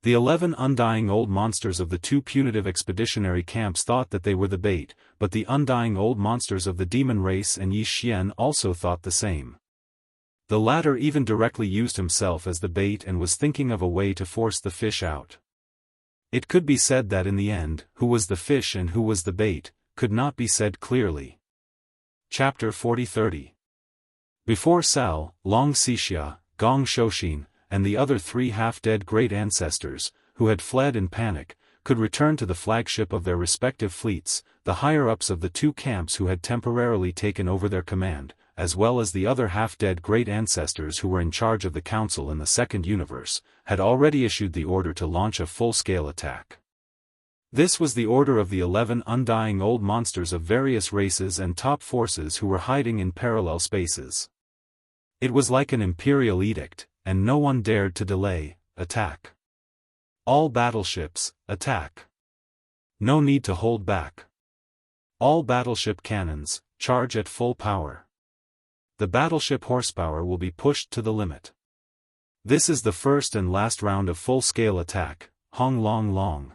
The 11 undying old monsters of the two punitive expeditionary camps thought that they were the bait, but the undying old monsters of the demon race and Yi Xian also thought the same. The latter even directly used himself as the bait and was thinking of a way to force the fish out. It could be said that in the end, who was the fish and who was the bait, could not be said clearly. Chapter 40-30. Before Sao, Long Xixia, Gong Shouxin, and the other 3 half-dead great ancestors, who had fled in panic, could return to the flagship of their respective fleets, the higher-ups of the two camps who had temporarily taken over their command, as well as the other half-dead great ancestors who were in charge of the council in the second universe, had already issued the order to launch a full-scale attack. This was the order of the 11 undying old monsters of various races and top forces who were hiding in parallel spaces. It was like an imperial edict, and no one dared to delay. Attack. All battleships, attack. No need to hold back. All battleship cannons, charge at full power. The battleship horsepower will be pushed to the limit. This is the first and last round of full-scale attack. Hong long long.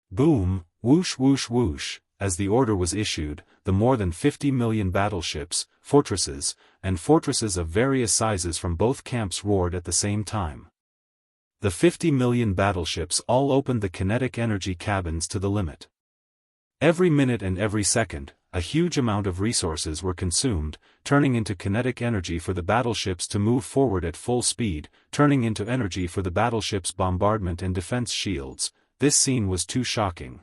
Boom, whoosh whoosh whoosh, as the order was issued, the more than 50 million battleships, fortresses, and fortresses of various sizes from both camps roared at the same time. The 50 million battleships all opened the kinetic energy cabins to the limit. Every minute and every second, a huge amount of resources were consumed, turning into kinetic energy for the battleships to move forward at full speed, turning into energy for the battleships' bombardment and defense shields. This scene was too shocking.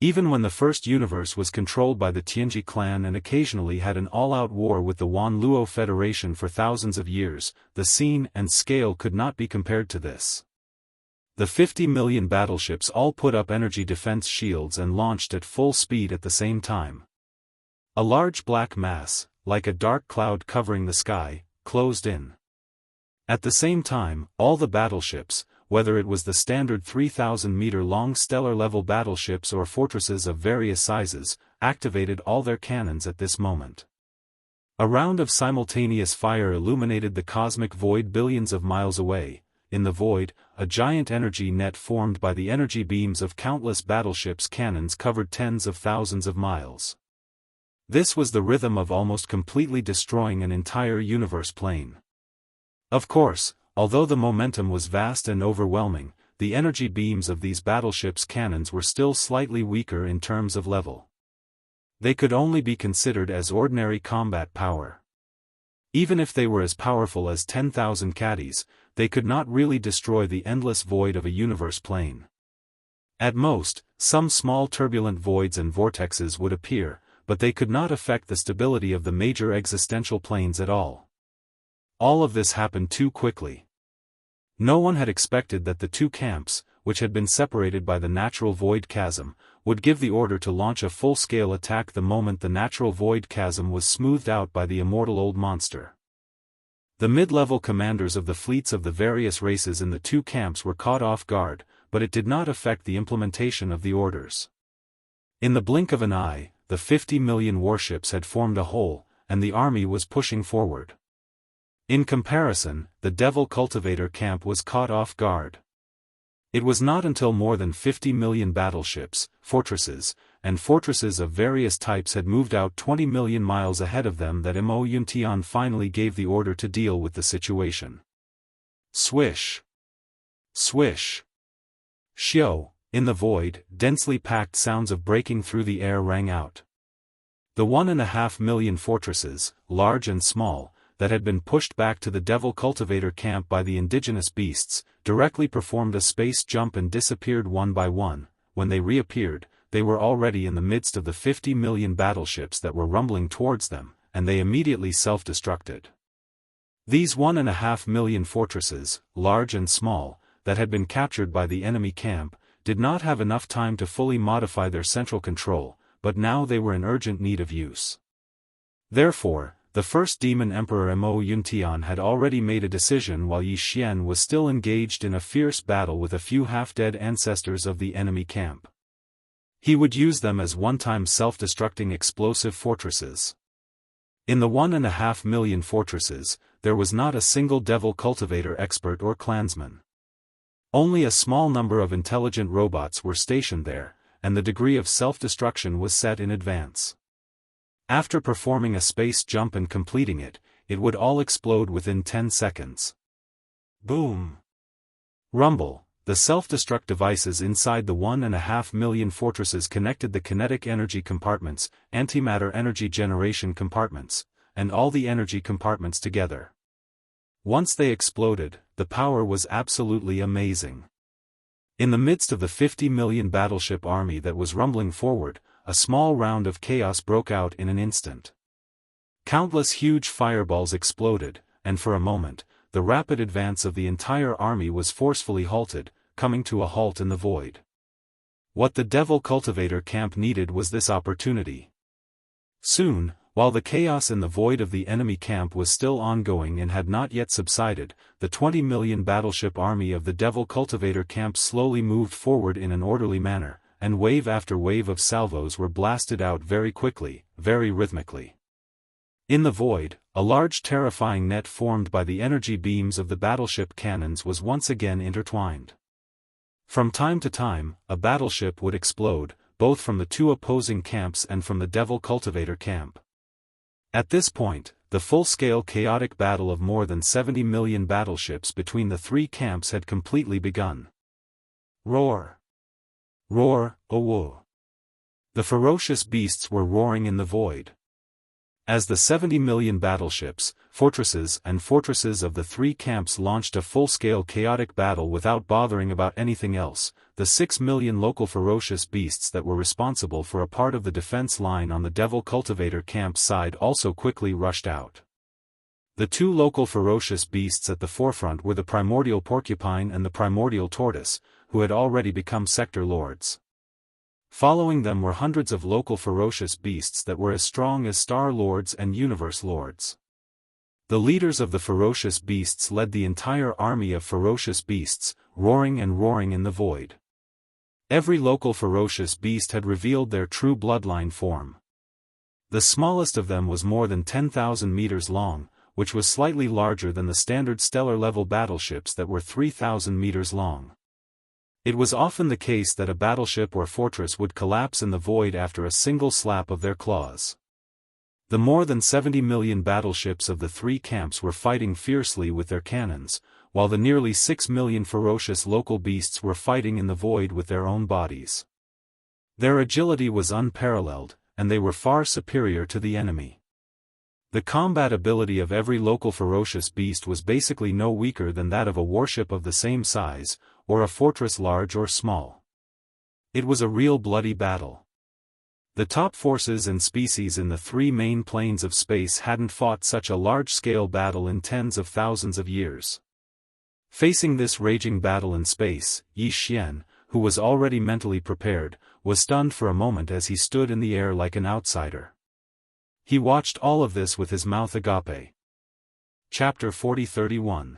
Even when the first universe was controlled by the Tianji clan and occasionally had an all-out war with the Wan Luo Federation for thousands of years, the scene and scale could not be compared to this. The 50 million battleships all put up energy defense shields and launched at full speed at the same time. A large black mass, like a dark cloud covering the sky, closed in. At the same time, all the battleships, whether it was the standard 3,000-meter-long stellar-level battleships or fortresses of various sizes, activated all their cannons at this moment. A round of simultaneous fire illuminated the cosmic void billions of miles away. In the void, a giant energy net formed by the energy beams of countless battleships' cannons covered tens of thousands of miles. This was the rhythm of almost completely destroying an entire universe plane. Of course, although the momentum was vast and overwhelming, the energy beams of these battleships' cannons were still slightly weaker in terms of level. They could only be considered as ordinary combat power. Even if they were as powerful as 10,000 caddies, they could not really destroy the endless void of a universe plane. At most, some small turbulent voids and vortexes would appear, but they could not affect the stability of the major existential planes at all. All of this happened too quickly. No one had expected that the two camps, which had been separated by the natural void chasm, would give the order to launch a full-scale attack the moment the natural void chasm was smoothed out by the immortal old monster. The mid-level commanders of the fleets of the various races in the two camps were caught off guard, but it did not affect the implementation of the orders. In the blink of an eye, the 50 million warships had formed a whole, and the army was pushing forward. In comparison, the Devil Cultivator camp was caught off guard. It was not until more than 50 million battleships, fortresses, and fortresses of various types had moved out 20 million miles ahead of them that Immortal finally gave the order to deal with the situation. Swish! Swish! Xiao! In the void, densely packed sounds of breaking through the air rang out. The 1.5 million fortresses, large and small, that had been pushed back to the Devil Cultivator camp by the indigenous beasts, directly performed a space jump and disappeared one by one. When they reappeared, they were already in the midst of the 50 million battleships that were rumbling towards them, and they immediately self-destructed. These 1.5 million fortresses, large and small, that had been captured by the enemy camp, did not have enough time to fully modify their central control, but now they were in urgent need of use. Therefore, the first Demon Emperor Immortal had already made a decision while Yi Xian was still engaged in a fierce battle with a few half-dead ancestors of the enemy camp. He would use them as one-time self-destructing explosive fortresses. In the 1.5 million fortresses, there was not a single Devil Cultivator expert or clansman. Only a small number of intelligent robots were stationed there, and the degree of self-destruction was set in advance. After performing a space jump and completing it, it would all explode within 10 seconds. Boom! Rumble! The self-destruct devices inside the 1.5 million fortresses connected the kinetic energy compartments, antimatter energy generation compartments, and all the energy compartments together. Once they exploded, the power was absolutely amazing. In the midst of the 50 million battleship army that was rumbling forward, a small round of chaos broke out in an instant. Countless huge fireballs exploded, and for a moment, the rapid advance of the entire army was forcefully halted, coming to a halt in the void. What the Devil Cultivator camp needed was this opportunity. Soon, while the chaos in the void of the enemy camp was still ongoing and had not yet subsided, the 20 million battleship army of the Devil Cultivator camp slowly moved forward in an orderly manner, and wave after wave of salvos were blasted out very quickly, very rhythmically. In the void, a large terrifying net formed by the energy beams of the battleship cannons was once again intertwined. From time to time, a battleship would explode, both from the two opposing camps and from the Devil Cultivator camp. At this point, the full-scale chaotic battle of more than 70 million battleships between the three camps had completely begun. Roar! Roar, oh whoa! The ferocious beasts were roaring in the void. As the 70 million battleships, fortresses of the three camps launched a full-scale chaotic battle without bothering about anything else, the 6 million local ferocious beasts that were responsible for a part of the defense line on the Devil Cultivator camp side also quickly rushed out. The two local ferocious beasts at the forefront were the primordial porcupine and the primordial tortoise, who had already become sector lords. Following them were hundreds of local ferocious beasts that were as strong as star lords and universe lords. The leaders of the ferocious beasts led the entire army of ferocious beasts, roaring and roaring in the void. Every local ferocious beast had revealed their true bloodline form. The smallest of them was more than 10,000 meters long, which was slightly larger than the standard stellar-level battleships that were 3,000 meters long. It was often the case that a battleship or fortress would collapse in the void after a single slap of their claws. The more than 70 million battleships of the three camps were fighting fiercely with their cannons, while the nearly 6 million ferocious local beasts were fighting in the void with their own bodies. Their agility was unparalleled, and they were far superior to the enemy. The combat ability of every local ferocious beast was basically no weaker than that of a warship of the same size, or a fortress large or small. It was a real bloody battle. The top forces and species in the three main planes of space hadn't fought such a large-scale battle in tens of thousands of years. Facing this raging battle in space, Yi Xian, who was already mentally prepared, was stunned for a moment as he stood in the air like an outsider. He watched all of this with his mouth agape. Chapter 40-31.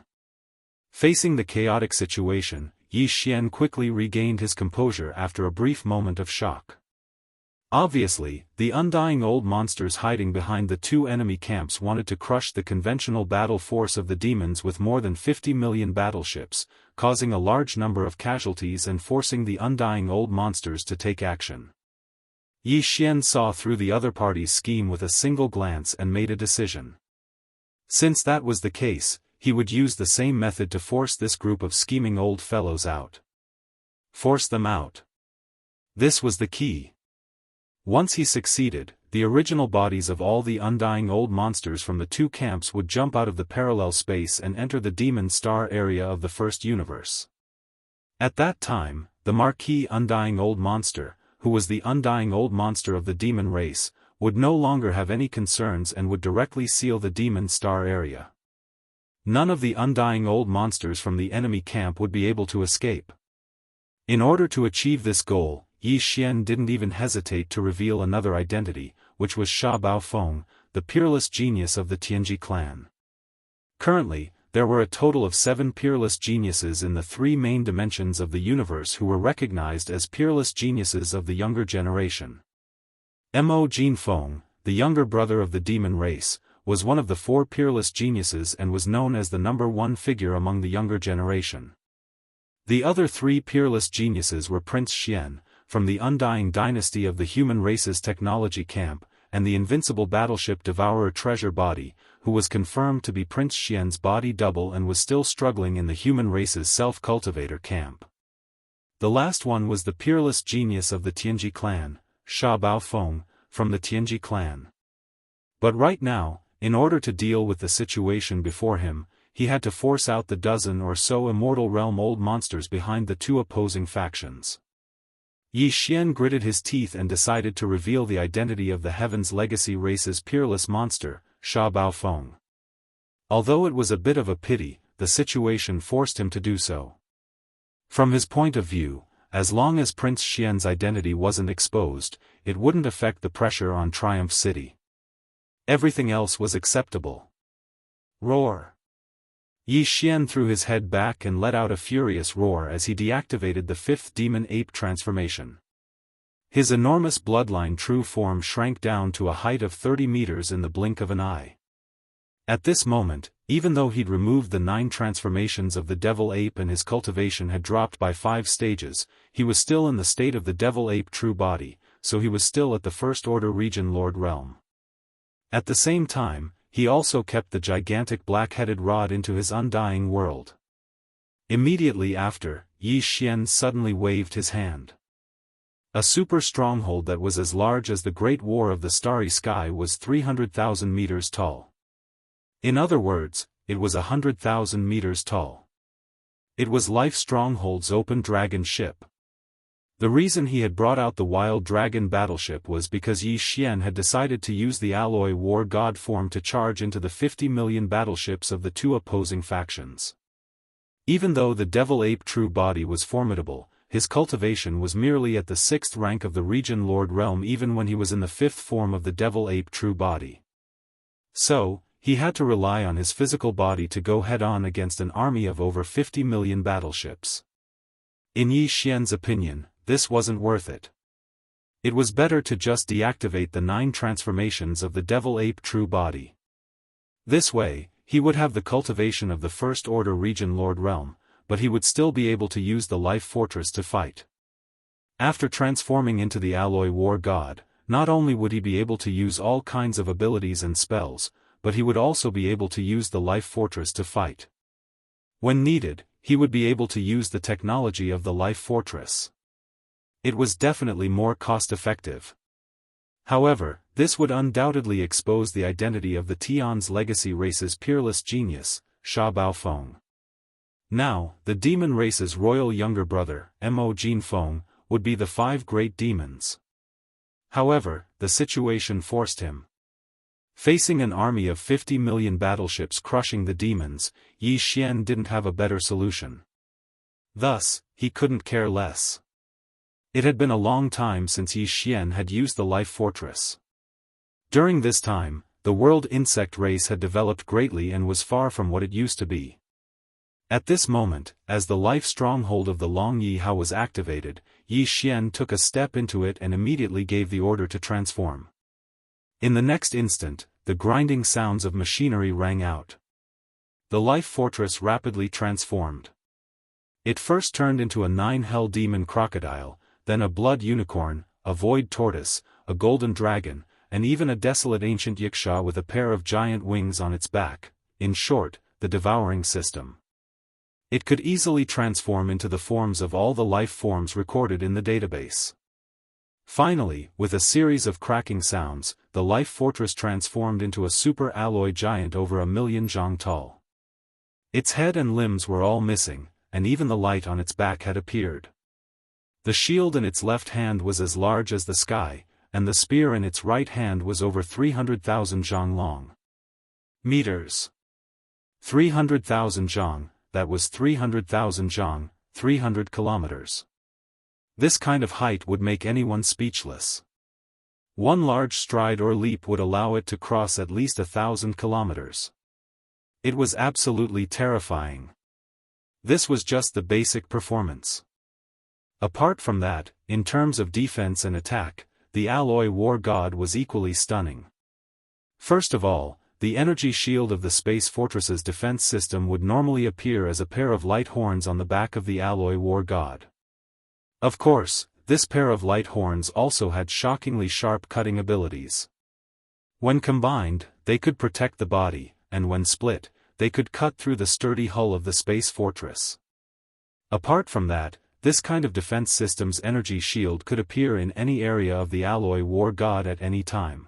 Facing the chaotic situation, Yi Xian quickly regained his composure after a brief moment of shock. Obviously, the undying old monsters hiding behind the two enemy camps wanted to crush the conventional battle force of the demons with more than 50 million battleships, causing a large number of casualties and forcing the undying old monsters to take action. Yi Xian saw through the other party's scheme with a single glance and made a decision. Since that was the case, he would use the same method to force this group of scheming old fellows out. Force them out. This was the key. Once he succeeded, the original bodies of all the undying old monsters from the two camps would jump out of the parallel space and enter the demon star area of the first universe. At that time, the marquee undying old monster, who was the undying old monster of the demon race, would no longer have any concerns and would directly seal the demon star area. None of the undying old monsters from the enemy camp would be able to escape. In order to achieve this goal, Yi Xian didn't even hesitate to reveal another identity, which was Sha Baofeng, the peerless genius of the Tianji clan. Currently, there were a total of 7 peerless geniuses in the 3 main dimensions of the universe who were recognized as peerless geniuses of the younger generation. Mo Jinfeng, the younger brother of the demon race, was one of the 4 peerless geniuses and was known as the #1 figure among the younger generation. The other 3 peerless geniuses were Prince Xian, from the undying dynasty of the human race's technology camp, and the invincible battleship Devourer treasure body, who was confirmed to be Prince Xian's body double and was still struggling in the human race's self-cultivator camp. The last one was the peerless genius of the Tianji clan, Sha Baofeng, from the Tianji clan. But right now, in order to deal with the situation before him, he had to force out the dozen or so immortal realm old monsters behind the 2 opposing factions. Yi Xian gritted his teeth and decided to reveal the identity of the Heaven's Legacy race's peerless monster, Sha Baofeng. Although it was a bit of a pity, the situation forced him to do so. From his point of view, as long as Prince Xian's identity wasn't exposed, it wouldn't affect the pressure on Triumph City. Everything else was acceptable. Roar! Yi Xian threw his head back and let out a furious roar as he deactivated the 5th demon ape transformation. His enormous bloodline true form shrank down to a height of 30 meters in the blink of an eye. At this moment, even though he'd removed the 9 transformations of the devil ape and his cultivation had dropped by 5 stages, he was still in the state of the devil ape true body, so he was still at the First Order Region Lord realm. At the same time, he also kept the gigantic black-headed rod into his undying world. Immediately after, Yi Xian suddenly waved his hand. A super stronghold that was as large as the Great War of the Starry Sky was 300,000 meters tall. In other words, it was 100,000 meters tall. It was Life Stronghold's open dragon ship. The reason he had brought out the Wild Dragon battleship was because Yi Xian had decided to use the alloy war god form to charge into the 50 million battleships of the 2 opposing factions. Even though the Devil Ape true body was formidable, his cultivation was merely at the 6th rank of the Region Lord realm even when he was in the 5th form of the Devil Ape true body. So, he had to rely on his physical body to go head-on against an army of over 50 million battleships. In Yi Xian's opinion, this wasn't worth it. It was better to just deactivate the 9 transformations of the Devil Ape true body. This way, he would have the cultivation of the First Order Region Lord realm, but he would still be able to use the Life Fortress to fight. After transforming into the alloy war god, not only would he be able to use all kinds of abilities and spells, but he would also be able to use the Life Fortress to fight. When needed, he would be able to use the technology of the Life Fortress. It was definitely more cost-effective. However, this would undoubtedly expose the identity of the Tian's Legacy race's peerless genius, Sha Baofeng. Now, the demon race's royal younger brother, Mo Jinfeng, would be the 5 great demons. However, the situation forced him. Facing an army of 50 million battleships crushing the demons, Yi Xian didn't have a better solution. Thus, he couldn't care less. It had been a long time since Yi Xian had used the Life Fortress. During this time, the world insect race had developed greatly and was far from what it used to be. At this moment, as the life stronghold of the Long Yi Hao was activated, Yi Xian took a step into it and immediately gave the order to transform. In the next instant, the grinding sounds of machinery rang out. The life fortress rapidly transformed. It first turned into a 9-hell demon crocodile, then a blood unicorn, a void tortoise, a golden dragon, and even a desolate ancient yiksha with a pair of giant wings on its back, in short, the devouring system. It could easily transform into the forms of all the life forms recorded in the database. Finally, with a series of cracking sounds, the life fortress transformed into a super alloy giant over 1,000,000 zhang tall. Its head and limbs were all missing, and even the light on its back had appeared. The shield in its left hand was as large as the sky, and the spear in its right hand was over 300,000 zhang long. Meters. 300,000 zhang, that was 300,000 zhang, 300 kilometers. This kind of height would make anyone speechless. One large stride or leap would allow it to cross at least 1,000 kilometers. It was absolutely terrifying. This was just the basic performance. Apart from that, in terms of defense and attack, the alloy war god was equally stunning. First of all, the energy shield of the space fortress's defense system would normally appear as a pair of light horns on the back of the alloy war god. Of course, this pair of light horns also had shockingly sharp cutting abilities. When combined, they could protect the body, and when split, they could cut through the sturdy hull of the space fortress. Apart from that, this kind of defense system's energy shield could appear in any area of the alloy war god at any time.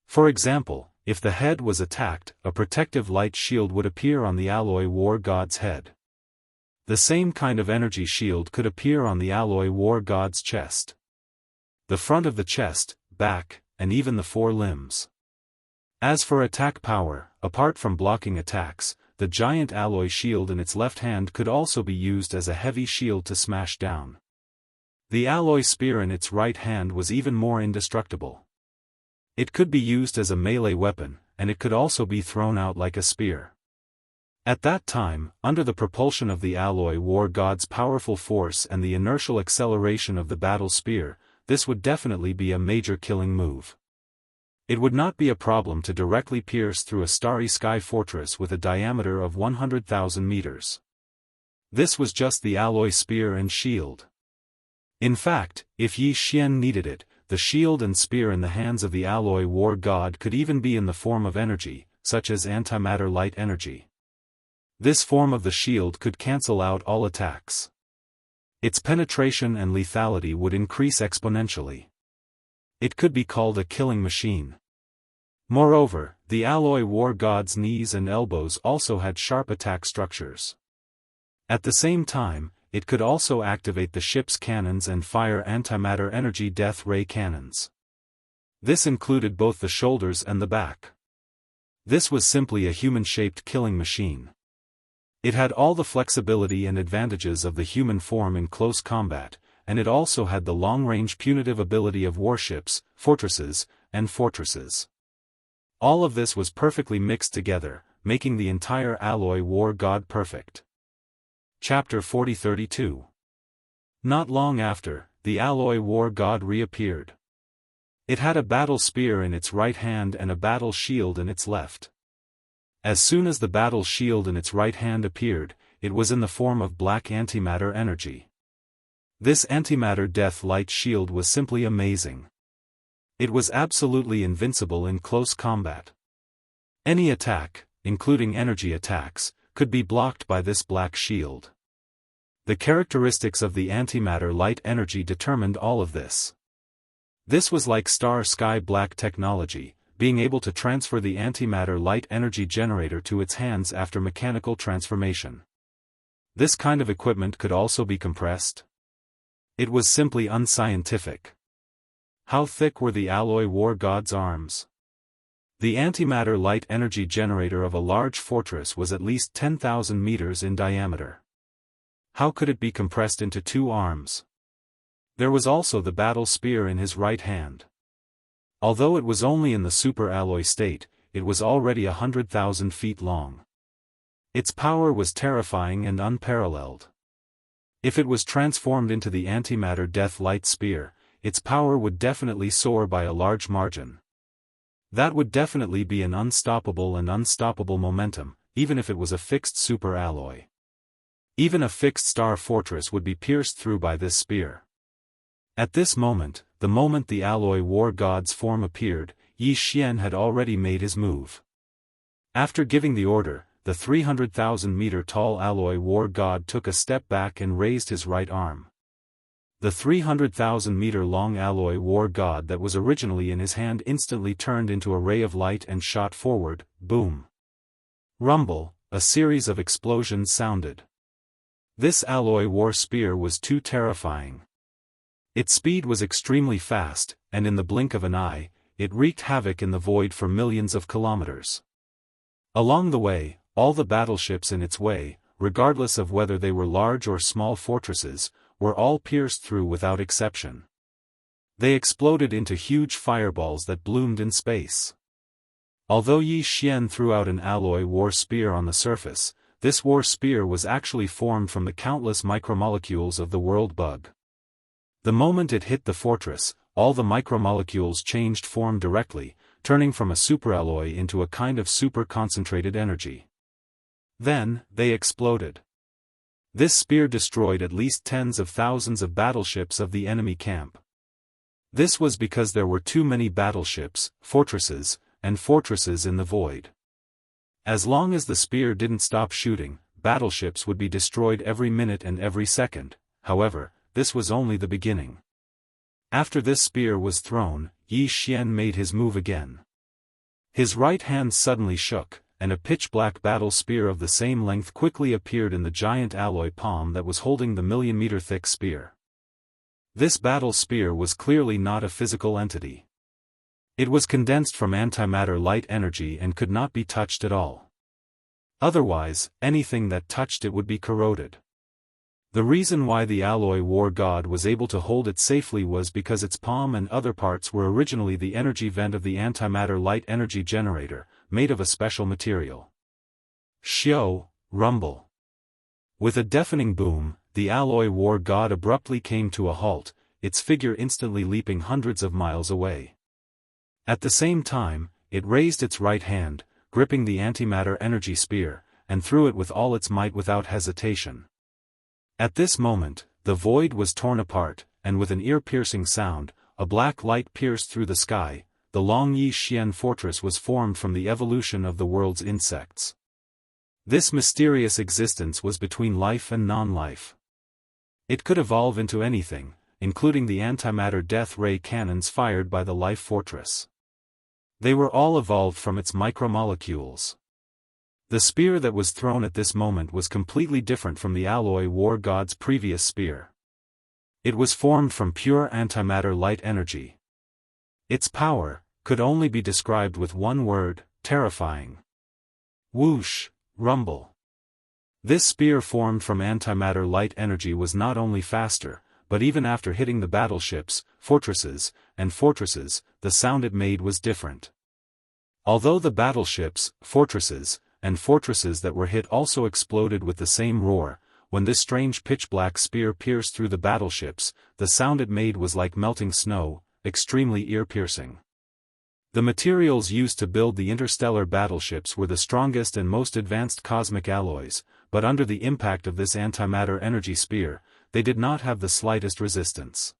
For example, if the head was attacked, a protective light shield would appear on the alloy war god's head. The same kind of energy shield could appear on the alloy war god's chest, the front of the chest, back, and even the 4 limbs. As for attack power, apart from blocking attacks, the giant alloy shield in its left hand could also be used as a heavy shield to smash down. The alloy spear in its right hand was even more indestructible. It could be used as a melee weapon, and it could also be thrown out like a spear. At that time, under the propulsion of the alloy war god's powerful force and the inertial acceleration of the battle spear, this would definitely be a major killing move. It would not be a problem to directly pierce through a starry sky fortress with a diameter of 100,000 meters. This was just the alloy spear and shield. In fact, if Yi Xian needed it, the shield and spear in the hands of the alloy war god could even be in the form of energy, such as antimatter light energy. This form of the shield could cancel out all attacks. Its penetration and lethality would increase exponentially. It could be called a killing machine. Moreover, the alloy war god's knees and elbows also had sharp attack structures. At the same time, it could also activate the ship's cannons and fire antimatter energy death ray cannons. This included both the shoulders and the back. This was simply a human-shaped killing machine. It had all the flexibility and advantages of the human form in close combat, and it also had the long-range punitive ability of warships, fortresses, and fortresses. All of this was perfectly mixed together, making the entire alloy war god perfect. Chapter 40-32. Not long after, the alloy war god reappeared. It had a battle spear in its right hand and a battle shield in its left. As soon as the battle shield in its right hand appeared, it was in the form of black antimatter energy. This antimatter death light shield was simply amazing. It was absolutely invincible in close combat. Any attack, including energy attacks, could be blocked by this black shield. The characteristics of the antimatter light energy determined all of this. This was like star-sky black technology, being able to transfer the antimatter light energy generator to its hands after mechanical transformation. This kind of equipment could also be compressed. It was simply unscientific. How thick were the alloy war god's arms? The antimatter light energy generator of a large fortress was at least 10,000 meters in diameter. How could it be compressed into 2 arms? There was also the battle spear in his right hand. Although it was only in the super-alloy state, it was already 100,000 feet long. Its power was terrifying and unparalleled. If it was transformed into the antimatter death light spear, its power would definitely soar by a large margin. That would definitely be an unstoppable momentum, even if it was a fixed super-alloy. Even a fixed star fortress would be pierced through by this spear. At this moment, the moment the alloy war god's form appeared, Yi Xian had already made his move. After giving the order, the 300,000-meter-tall alloy war god took a step back and raised his right arm. The 300,000-meter-long alloy war god that was originally in his hand instantly turned into a ray of light and shot forward. Boom! Rumble, a series of explosions sounded. This alloy war spear was too terrifying. Its speed was extremely fast, and in the blink of an eye, it wreaked havoc in the void for millions of kilometers. Along the way, all the battleships in its way, regardless of whether they were large or small fortresses, were all pierced through without exception. They exploded into huge fireballs that bloomed in space. Although Yi Xian threw out an alloy war spear on the surface, this war spear was actually formed from the countless micromolecules of the world bug. The moment it hit the fortress, all the micromolecules changed form directly, turning from a superalloy into a kind of super-concentrated energy. Then, they exploded. This spear destroyed at least tens of thousands of battleships of the enemy camp. This was because there were too many battleships, fortresses in the void. As long as the spear didn't stop shooting, battleships would be destroyed every minute and every second. However, this was only the beginning. After this spear was thrown, Yi Xian made his move again. His right hand suddenly shook, and a pitch-black battle spear of the same length quickly appeared in the giant alloy palm that was holding the million-meter-thick spear. This battle spear was clearly not a physical entity. It was condensed from antimatter light energy and could not be touched at all. Otherwise, anything that touched it would be corroded. The reason why the alloy war god was able to hold it safely was because its palm and other parts were originally the energy vent of the antimatter light energy generator, made of a special material. Xiao, rumble. With a deafening boom, the alloy war god abruptly came to a halt, its figure instantly leaping hundreds of miles away. At the same time, it raised its right hand, gripping the antimatter energy spear, and threw it with all its might without hesitation. At this moment, the void was torn apart, and with an ear-piercing sound, a black light pierced through the sky. The long Yi Xian fortress was formed from the evolution of the world's insects. This mysterious existence was between life and non-life. It could evolve into anything, including the antimatter death ray cannons fired by the life fortress. They were all evolved from its micromolecules. The spear that was thrown at this moment was completely different from the alloy war god's previous spear. It was formed from pure antimatter light energy. Its power could only be described with one word: terrifying. Whoosh, rumble. This spear formed from antimatter light energy was not only faster, but even after hitting the battleships, fortresses, the sound it made was different. Although the battleships, fortresses that were hit also exploded with the same roar, when this strange pitch-black spear pierced through the battleships, the sound it made was like melting snow, extremely ear-piercing. The materials used to build the interstellar battleships were the strongest and most advanced cosmic alloys, but under the impact of this antimatter energy spear, they did not have the slightest resistance.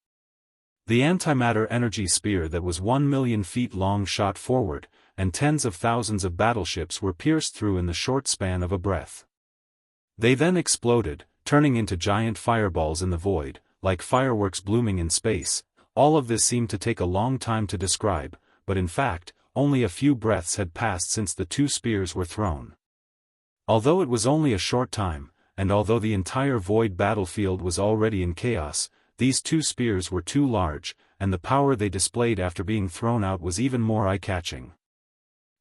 The antimatter energy spear that was 1 million feet long shot forward, and tens of thousands of battleships were pierced through in the short span of a breath. They then exploded, turning into giant fireballs in the void, like fireworks blooming in space. All of this seemed to take a long time to describe, but in fact, only a few breaths had passed since the two spears were thrown. Although it was only a short time, and although the entire void battlefield was already in chaos, these two spears were too large, and the power they displayed after being thrown out was even more eye-catching.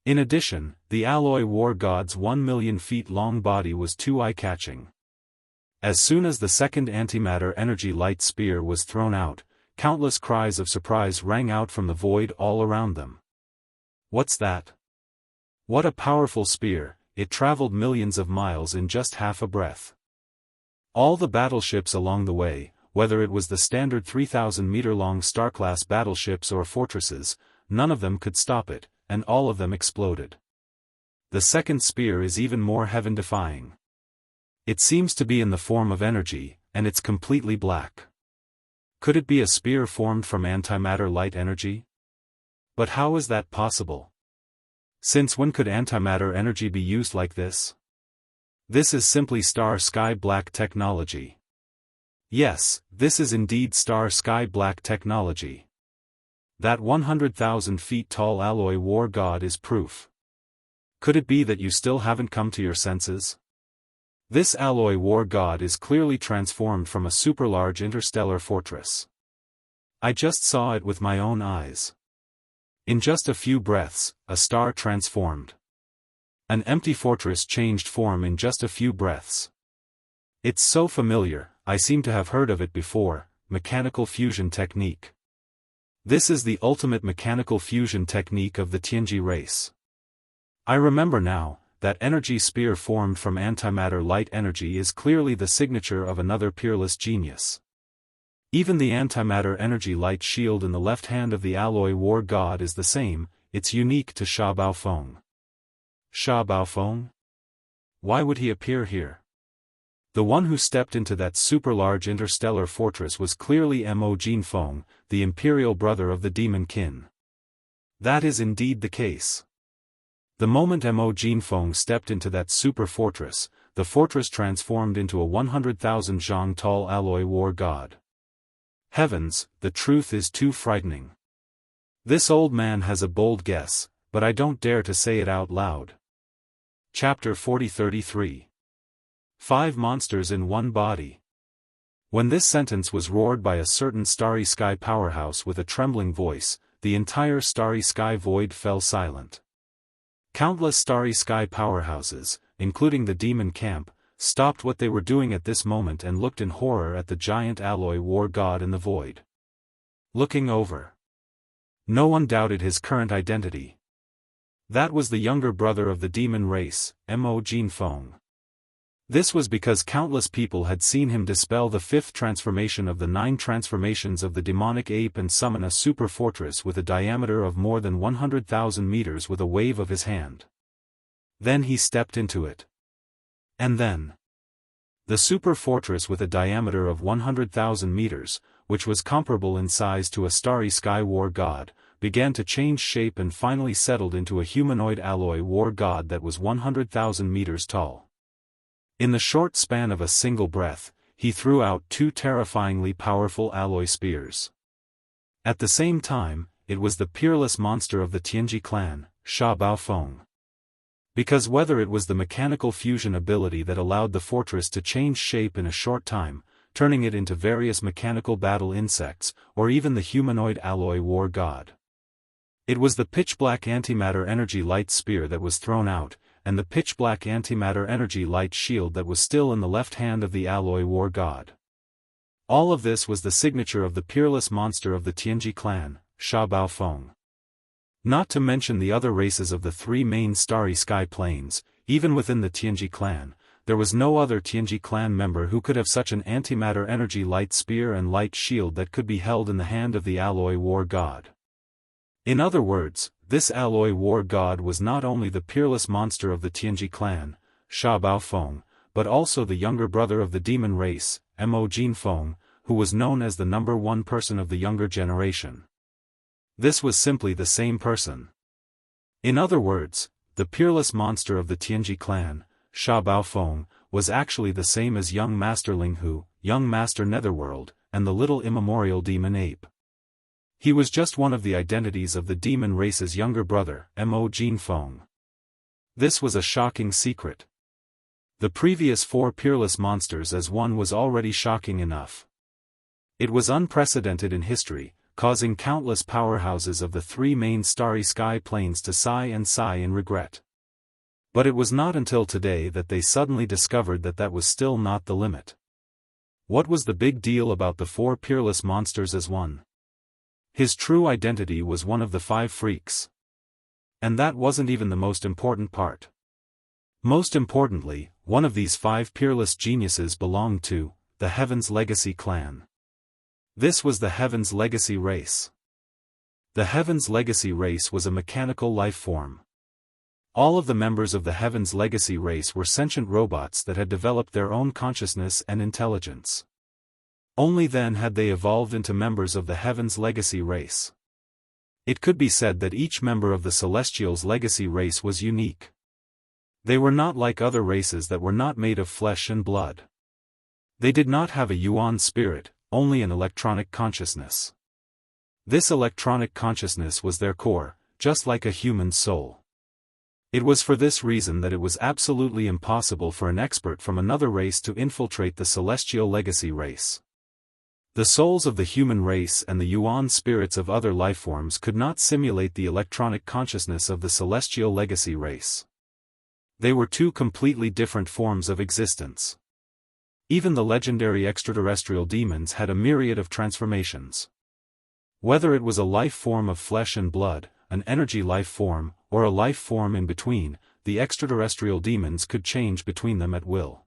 In addition, the alloy war god's 1 million feet long body was too eye-catching. As soon as the second antimatter energy light spear was thrown out, countless cries of surprise rang out from the void all around them. What's that? What a powerful spear, it traveled millions of miles in just half a breath. All the battleships along the way, whether it was the standard 3,000-meter-long star-class battleships or fortresses, none of them could stop it, and all of them exploded. The second spear is even more heaven-defying. It seems to be in the form of energy, and it's completely black. Could it be a spear formed from antimatter light energy? But how is that possible? Since when could antimatter energy be used like this? This is simply star-sky black technology. Yes, this is indeed star-sky black technology. That 100,000 feet tall alloy war god is proof. Could it be that you still haven't come to your senses? This alloy war god is clearly transformed from a super-large interstellar fortress. I just saw it with my own eyes. In just a few breaths, a star transformed. An empty fortress changed form in just a few breaths. It's so familiar, I seem to have heard of it before, mechanical fusion technique. This is the ultimate mechanical fusion technique of the Tianji race. I remember now, that energy spear formed from antimatter light energy is clearly the signature of another peerless genius. Even the antimatter energy light shield in the left hand of the alloy war god is the same, it's unique to Sha Baofeng. Sha Baofeng? Why would he appear here? The one who stepped into that super-large interstellar fortress was clearly Mo Jinfeng, the imperial brother of the demon kin. That is indeed the case. The moment Mo Jinfeng stepped into that super fortress, the fortress transformed into a 100,000 zhang tall alloy war god. Heavens, the truth is too frightening. This old man has a bold guess, but I don't dare to say it out loud. Chapter 40-33. 5 monsters in one body. When this sentence was roared by a certain starry sky powerhouse with a trembling voice, the entire starry sky void fell silent. Countless starry sky powerhouses, including the demon camp, stopped what they were doing at this moment and looked in horror at the giant alloy war god in the void. Looking over. No one doubted his current identity. That was the younger brother of the demon race, Mo Jinfeng. This was because countless people had seen him dispel the 5th transformation of the 9 transformations of the demonic ape and summon a super fortress with a diameter of more than 100,000 meters with a wave of his hand. Then he stepped into it. And then, the super fortress with a diameter of 100,000 meters, which was comparable in size to a starry sky war god, began to change shape and finally settled into a humanoid alloy war god that was 100,000 meters tall. In the short span of a single breath, he threw out 2 terrifyingly powerful alloy spears. At the same time, it was the peerless monster of the Tianji clan, Sha Baofeng. Because whether it was the mechanical fusion ability that allowed the fortress to change shape in a short time, turning it into various mechanical battle insects, or even the humanoid alloy war god. It was the pitch-black antimatter energy light spear that was thrown out, and the pitch-black antimatter energy light shield that was still in the left hand of the alloy war god. All of this was the signature of the peerless monster of the Tianji clan, Sha Baofeng. Not to mention the other races of the 3 main starry sky planes, even within the Tianji clan, there was no other Tianji clan member who could have such an antimatter energy light spear and light shield that could be held in the hand of the alloy war god. In other words, this alloy war god was not only the peerless monster of the Tianji clan, Sha Baofeng, but also the younger brother of the demon race, Mo Jinfeng, who was known as the number 1 person of the younger generation. This was simply the same person. In other words, the peerless monster of the Tianji clan, Sha Baofeng, was actually the same as young Master Linghu, young Master Netherworld, and the little immemorial demon ape. He was just one of the identities of the demon race's younger brother, Mo Jinfeng. This was a shocking secret. The previous 4 peerless monsters as one was already shocking enough. It was unprecedented in history, causing countless powerhouses of the 3 main starry sky planes to sigh in regret. But it was not until today that they suddenly discovered that that was still not the limit. What was the big deal about the 4 peerless monsters as one? His true identity was one of the 5 freaks. And that wasn't even the most important part. Most importantly, one of these 5 peerless geniuses belonged to the Heaven's Legacy clan. This was the Heaven's Legacy race. The Heaven's Legacy race was a mechanical life form. All of the members of the Heaven's Legacy race were sentient robots that had developed their own consciousness and intelligence. Only then had they evolved into members of the Heaven's Legacy race. It could be said that each member of the Celestials' Legacy race was unique. They were not like other races that were not made of flesh and blood. They did not have a yuan spirit, only an electronic consciousness. This electronic consciousness was their core, just like a human soul. It was for this reason that it was absolutely impossible for an expert from another race to infiltrate the Celestial Legacy race. The souls of the human race and the yuan spirits of other lifeforms could not simulate the electronic consciousness of the Celestial Legacy race. They were 2 completely different forms of existence. Even the legendary extraterrestrial demons had a myriad of transformations. Whether it was a life form of flesh and blood, an energy life form, or a life form in between, the extraterrestrial demons could change between them at will.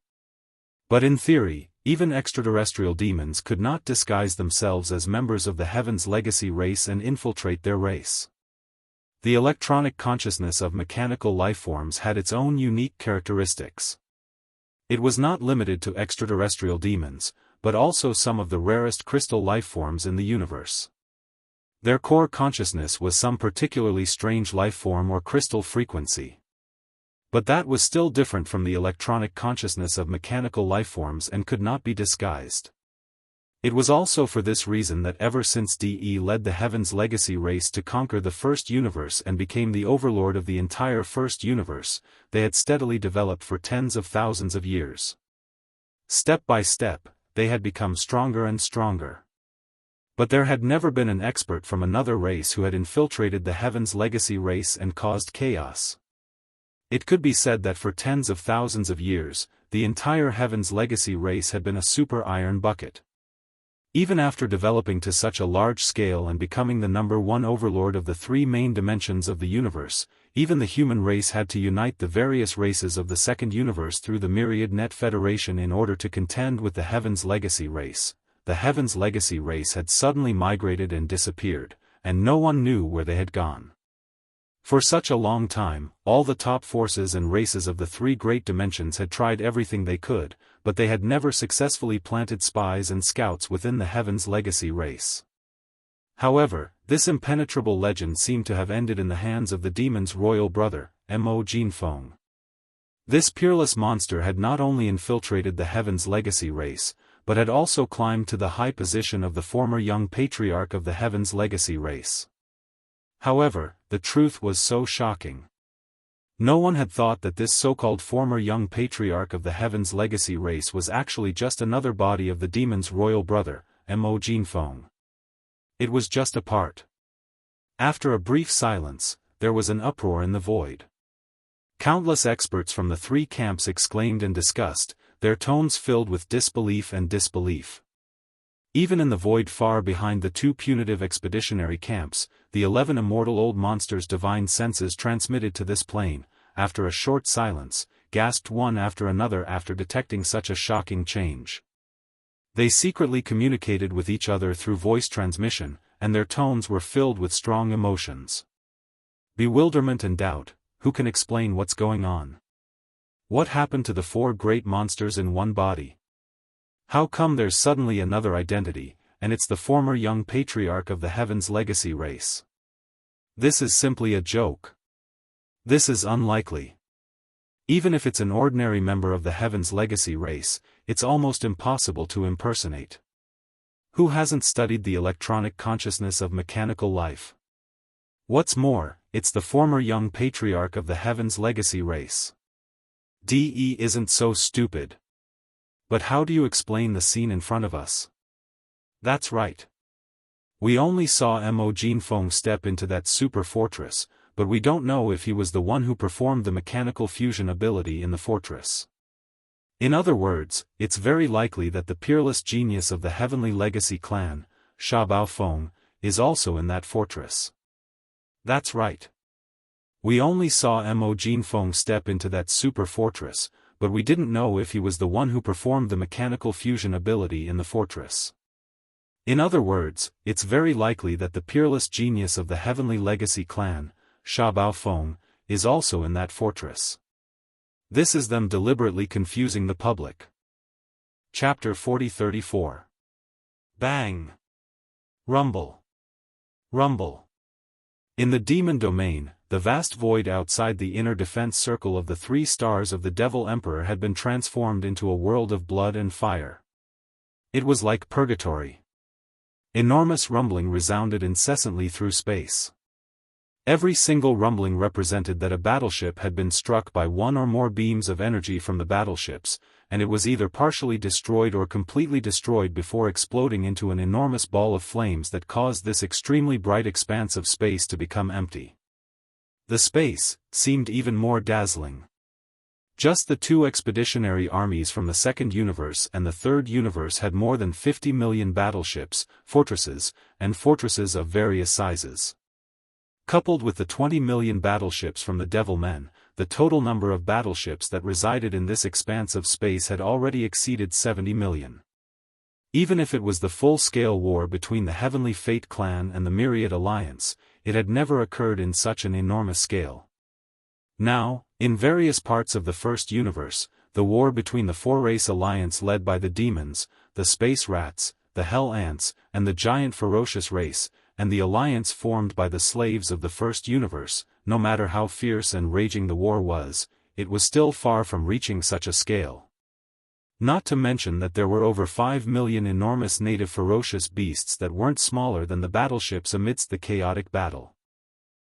But in theory, even extraterrestrial demons could not disguise themselves as members of the Heaven's Legacy race and infiltrate their race. The electronic consciousness of mechanical lifeforms had its own unique characteristics. It was not limited to extraterrestrial demons, but also some of the rarest crystal lifeforms in the universe. Their core consciousness was some particularly strange lifeform or crystal frequency. But that was still different from the electronic consciousness of mechanical lifeforms and could not be disguised. It was also for this reason that ever since DE led the Heaven's Legacy race to conquer the First Universe and became the overlord of the entire First Universe, they had steadily developed for tens of thousands of years. Step by step, they had become stronger and stronger. But there had never been an expert from another race who had infiltrated the Heaven's Legacy race and caused chaos. It could be said that for tens of thousands of years, the entire Heaven's Legacy race had been a super iron bucket. Even after developing to such a large scale and becoming the number 1 overlord of the 3 main dimensions of the universe, even the human race had to unite the various races of the second universe through the Myriad Net Federation in order to contend with the Heaven's Legacy race. The Heaven's Legacy race had suddenly migrated and disappeared, and no one knew where they had gone. For such a long time, all the top forces and races of the 3 great dimensions had tried everything they could, but they had never successfully planted spies and scouts within the Heaven's Legacy race. However, this impenetrable legend seemed to have ended in the hands of the demon's royal brother, Mo Jinfeng. This peerless monster had not only infiltrated the Heaven's Legacy race, but had also climbed to the high position of the former young patriarch of the Heaven's Legacy race. However, the truth was so shocking. No one had thought that this so-called former young patriarch of the Heaven's Legacy race was actually just another body of the demon's royal brother, Mo Jinfeng. It was just a part. After a brief silence, there was an uproar in the void. Countless experts from the 3 camps exclaimed in disgust, their tones filled with disbelief and disbelief. Even in the void far behind the 2 punitive expeditionary camps, the 11 immortal old monsters' divine senses transmitted to this plane, after a short silence, gasped one after another after detecting such a shocking change. They secretly communicated with each other through voice transmission, and their tones were filled with strong emotions. Bewilderment and doubt. Who can explain what's going on? What happened to the 4 great monsters in one body? How come there's suddenly another identity, and it's the former young patriarch of the Heaven's Legacy race? This is simply a joke. This is unlikely. Even if it's an ordinary member of the Heaven's Legacy race, it's almost impossible to impersonate. Who hasn't studied the electronic consciousness of mechanical life? What's more, it's the former young patriarch of the Heaven's Legacy race. DE isn't so stupid. But how do you explain the scene in front of us? That's right. We only saw Mo Jinfeng step into that super fortress, but we don't know if he was the one who performed the mechanical fusion ability in the fortress. In other words, it's very likely that the peerless genius of the Heavenly Legacy clan, Sha Baofeng, is also in that fortress. That's right. We only saw Mo Jinfeng step into that super fortress, but we didn't know if he was the one who performed the mechanical fusion ability in the fortress. In other words, it's very likely that the peerless genius of the Heavenly Legacy clan, Sha Baofeng, is also in that fortress. This is them deliberately confusing the public. Chapter 40-34. Bang! Rumble! Rumble! In the demon domain, the vast void outside the inner defense circle of the 3 stars of the Devil Emperor had been transformed into a world of blood and fire. It was like purgatory. Enormous rumbling resounded incessantly through space. Every single rumbling represented that a battleship had been struck by one or more beams of energy from the battleships, and it was either partially destroyed or completely destroyed before exploding into an enormous ball of flames that caused this extremely bright expanse of space to become empty. The space seemed even more dazzling. Just the 2 expeditionary armies from the Second Universe and the Third Universe had more than 50 million battleships, fortresses, and fortresses of various sizes. Coupled with the 20 million battleships from the Devil Men, the total number of battleships that resided in this expanse of space had already exceeded 70 million. Even if it was the full-scale war between the Heavenly Fate clan and the Myriad Alliance, it had never occurred in such an enormous scale. Now, in various parts of the First Universe, the war between the 4-race alliance led by the demons, the space rats, the hell ants, and the giant ferocious race, and the alliance formed by the slaves of the First Universe, no matter how fierce and raging the war was, it was still far from reaching such a scale. Not to mention that there were over 5 million enormous native ferocious beasts that weren't smaller than the battleships amidst the chaotic battle.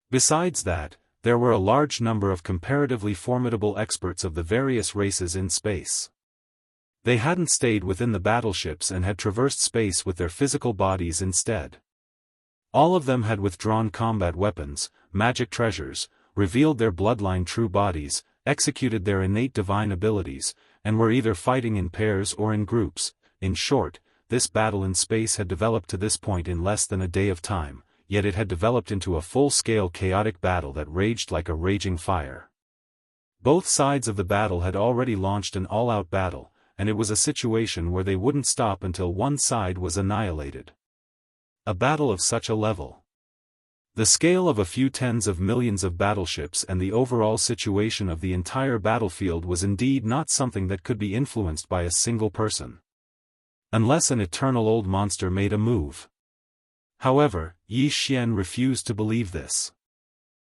Besides that, there were a large number of comparatively formidable experts of the various races in space. They hadn't stayed within the battleships and had traversed space with their physical bodies instead. All of them had withdrawn combat weapons, magic treasures, revealed their bloodline true bodies, executed their innate divine abilities, and were either fighting in pairs or in groups. In short, this battle in space had developed to this point in less than a day of time, yet it had developed into a full-scale chaotic battle that raged like a raging fire. Both sides of the battle had already launched an all-out battle, and it was a situation where they wouldn't stop until one side was annihilated. A battle of such a level. The scale of a few tens of millions of battleships and the overall situation of the entire battlefield was indeed not something that could be influenced by a single person. Unless an eternal old monster made a move. However, Yi Xian refused to believe this.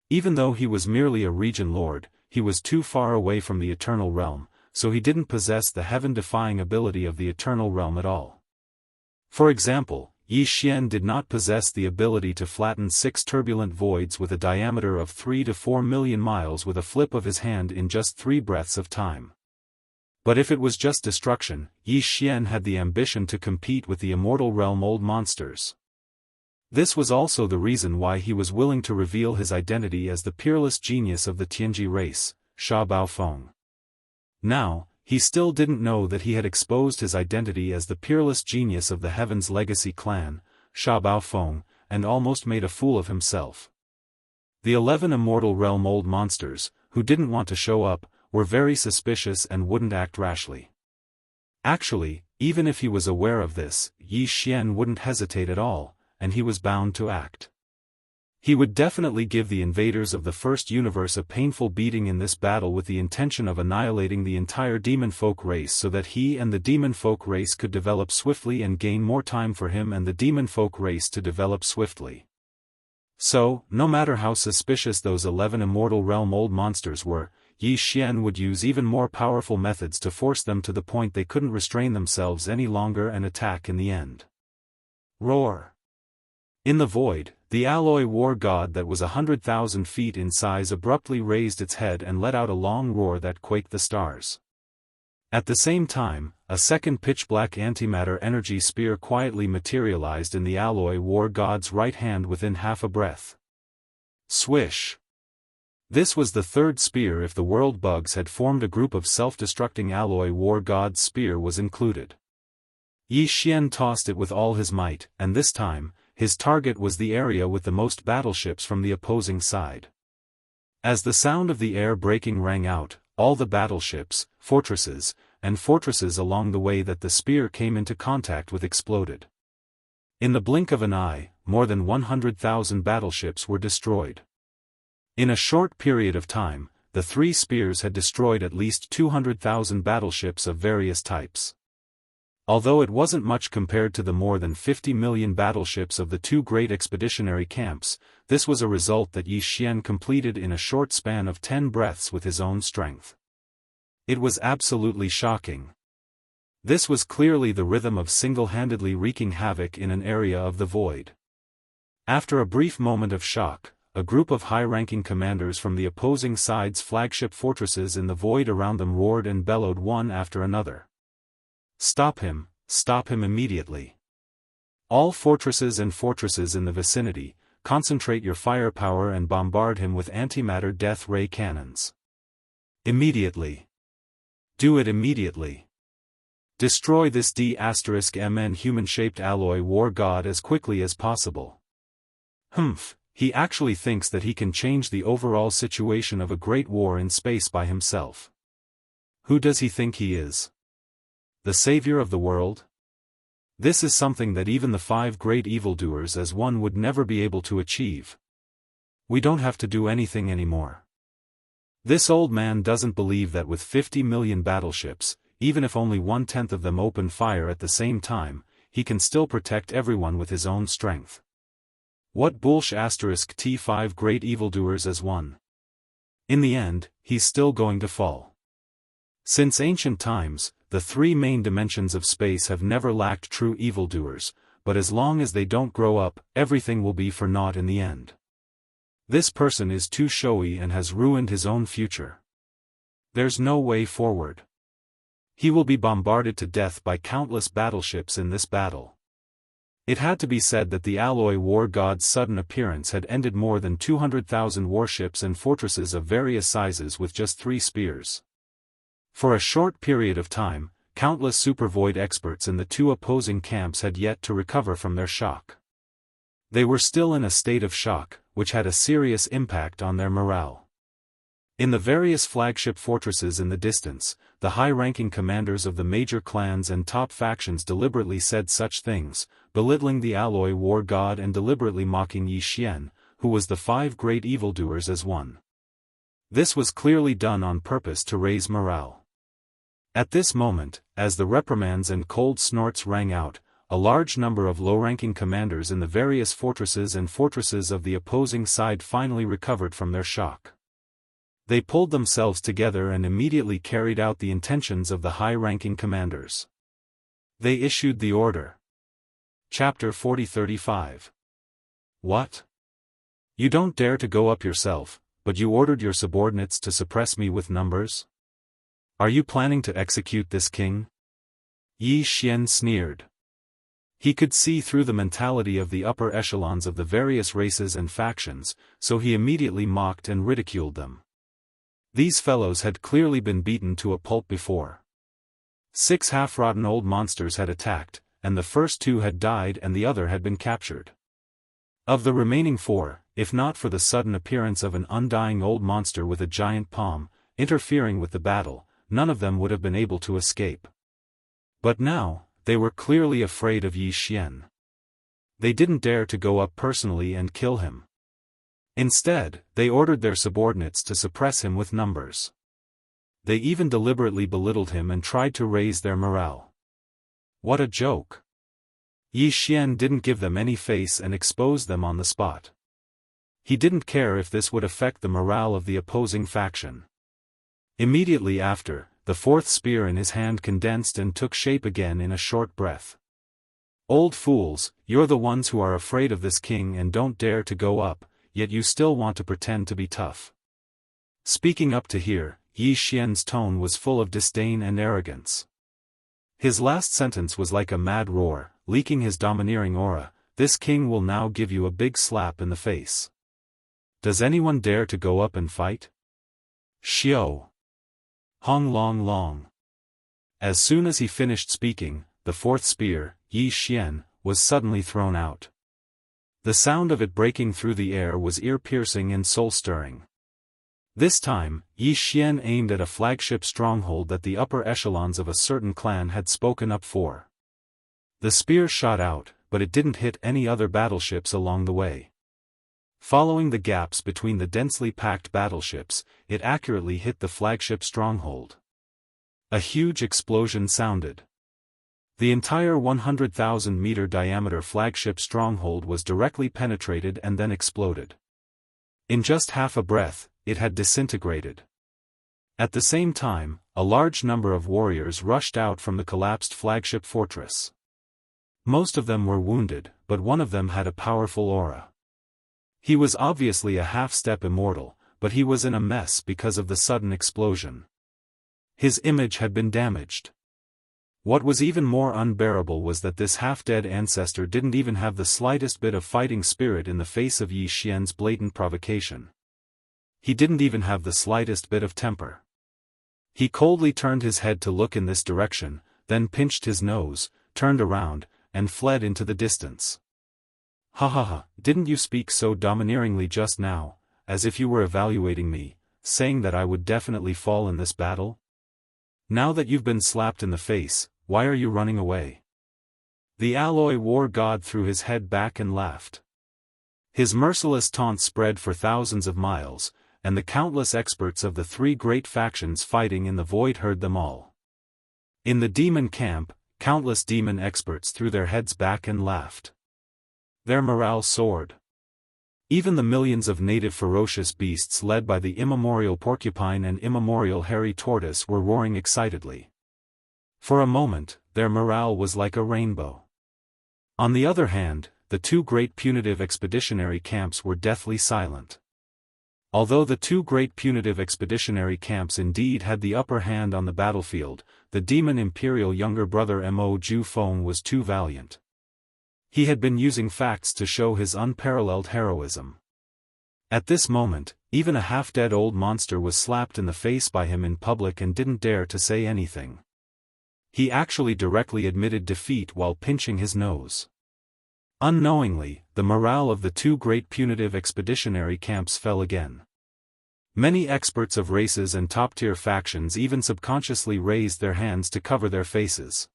Even though he was merely a region lord, he was too far away from the eternal realm, so he didn't possess the heaven-defying ability of the eternal realm at all. For example, Yi Xian did not possess the ability to flatten 6 turbulent voids with a diameter of 3 to 4 million miles with a flip of his hand in just 3 breaths of time. But if it was just destruction, Yi Xian had the ambition to compete with the immortal realm old monsters. This was also the reason why he was willing to reveal his identity as the peerless genius of the Tianji race, Sha Baofeng. Now, he still didn't know that he had exposed his identity as the peerless genius of the Heaven's Legacy clan, Sha Baofeng, and almost made a fool of himself. The 11 immortal realm old monsters, who didn't want to show up, were very suspicious and wouldn't act rashly. Actually, even if he was aware of this, Yi Xian wouldn't hesitate at all, and he was bound to act. He would definitely give the invaders of the First Universe a painful beating in this battle with the intention of annihilating the entire demon folk race so that he and the demon folk race could develop swiftly and gain more time for him and the demon folk race to develop swiftly. So, no matter how suspicious those 11 immortal realm old monsters were, Yi Xian would use even more powerful methods to force them to the point they couldn't restrain themselves any longer and attack in the end. Roar! In the void, the alloy war god that was 100,000 feet in size abruptly raised its head and let out a long roar that quaked the stars. At the same time, a second pitch-black antimatter energy spear quietly materialized in the alloy war god's right hand within half a breath. Swish! This was the third spear if the world bugs had formed a group of self-destructing alloy war gods. Spear was included. Yi Xian tossed it with all his might, and this time, his target was the area with the most battleships from the opposing side. As the sound of the air breaking rang out, all the battleships, fortresses, and fortresses along the way that the spear came into contact with exploded. In the blink of an eye, more than 100,000 battleships were destroyed. In a short period of time, the three spears had destroyed at least 200,000 battleships of various types. Although it wasn't much compared to the more than 50 million battleships of the two great expeditionary camps, this was a result that Yi Xian completed in a short span of 10 breaths with his own strength. It was absolutely shocking. This was clearly the rhythm of single-handedly wreaking havoc in an area of the void. After a brief moment of shock, a group of high-ranking commanders from the opposing side's flagship fortresses in the void around them roared and bellowed one after another. Stop him immediately. All fortresses in the vicinity, concentrate your firepower and bombard him with antimatter death ray cannons. Immediately. Do it immediately. Destroy this D*MN human-shaped alloy war god as quickly as possible. He actually thinks that he can change the overall situation of a great war in space by himself. Who does he think he is? The savior of the world? This is something that even the 5 great evildoers as one would never be able to achieve. We don't have to do anything anymore. This old man doesn't believe that with 50 million battleships, even if only 1/10 of them open fire at the same time, he can still protect everyone with his own strength. What bullsh**. T5 great evildoers as one. In the end, he's still going to fall. Since ancient times, the 3 main dimensions of space have never lacked true evildoers, but as long as they don't grow up, everything will be for naught in the end. This person is too showy and has ruined his own future. There's no way forward. He will be bombarded to death by countless battleships in this battle. It had to be said that the alloy war god's sudden appearance had ended more than 200,000 warships and fortresses of various sizes with just 3 spears. For a short period of time, countless supervoid experts in the 2 opposing camps had yet to recover from their shock. They were still in a state of shock, which had a serious impact on their morale. In the various flagship fortresses in the distance, the high-ranking commanders of the major clans and top factions deliberately said such things, belittling the alloy war god and deliberately mocking Yi Xian, who was the 5 great evildoers as one. This was clearly done on purpose to raise morale. At this moment, as the reprimands and cold snorts rang out, a large number of low-ranking commanders in the various fortresses of the opposing side finally recovered from their shock. They pulled themselves together and immediately carried out the intentions of the high-ranking commanders. They issued the order. Chapter 40-35. What? You don't dare to go up yourself, but you ordered your subordinates to suppress me with numbers? Are you planning to execute this king? Yi Xian sneered. He could see through the mentality of the upper echelons of the various races and factions, so he immediately mocked and ridiculed them. These fellows had clearly been beaten to a pulp before. 6 half-rotten old monsters had attacked, and the first 2 had died and the other had been captured. Of the remaining 4, if not for the sudden appearance of an undying old monster with a giant palm, interfering with the battle, none of them would have been able to escape. But now, they were clearly afraid of Yi Xian. They didn't dare to go up personally and kill him. Instead, they ordered their subordinates to suppress him with numbers. They even deliberately belittled him and tried to raise their morale. What a joke. Yi Xian didn't give them any face and exposed them on the spot. He didn't care if this would affect the morale of the opposing faction. Immediately after, the 4th spear in his hand condensed and took shape again in a short breath. Old fools, you're the ones who are afraid of this king and don't dare to go up, yet you still want to pretend to be tough. Speaking up to here, Yi Xian's tone was full of disdain and arrogance. His last sentence was like a mad roar, leaking his domineering aura. This king will now give you a big slap in the face. Does anyone dare to go up and fight? Xiao. Hong Long Long. As soon as he finished speaking, the fourth spear, Yi Xian, was suddenly thrown out. The sound of it breaking through the air was ear-piercing and soul-stirring. This time, Yi Xian aimed at a flagship stronghold that the upper echelons of a certain clan had spoken up for. The spear shot out, but it didn't hit any other battleships along the way. Following the gaps between the densely packed battleships, it accurately hit the flagship stronghold. A huge explosion sounded. The entire 100,000-meter diameter flagship stronghold was directly penetrated and then exploded. In just half a breath, it had disintegrated. At the same time, a large number of warriors rushed out from the collapsed flagship fortress. Most of them were wounded, but one of them had a powerful aura. He was obviously a half-step immortal, but he was in a mess because of the sudden explosion. His image had been damaged. What was even more unbearable was that this half-dead ancestor didn't even have the slightest bit of fighting spirit in the face of Yi Xian's blatant provocation. He didn't even have the slightest bit of temper. He coldly turned his head to look in this direction, then pinched his nose, turned around, and fled into the distance. Ha ha ha, didn't you speak so domineeringly just now, as if you were evaluating me, saying that I would definitely fall in this battle? Now that you've been slapped in the face, why are you running away? The alloy war god threw his head back and laughed. His merciless taunt spread for thousands of miles, and the countless experts of the three great factions fighting in the void heard them all. In the demon camp, countless demon experts threw their heads back and laughed. Their morale soared. Even the millions of native ferocious beasts led by the immemorial porcupine and immemorial hairy tortoise were roaring excitedly. For a moment, their morale was like a rainbow. On the other hand, the two great punitive expeditionary camps were deathly silent. Although the two great punitive expeditionary camps indeed had the upper hand on the battlefield, the demon imperial younger brother Mo Ju Feng was too valiant. He had been using facts to show his unparalleled heroism. At this moment, even a half-dead old monster was slapped in the face by him in public and didn't dare to say anything. He actually directly admitted defeat while pinching his nose. Unknowingly, the morale of the two great punitive expeditionary camps fell again. Many experts of races and top-tier factions even subconsciously raised their hands to cover their faces.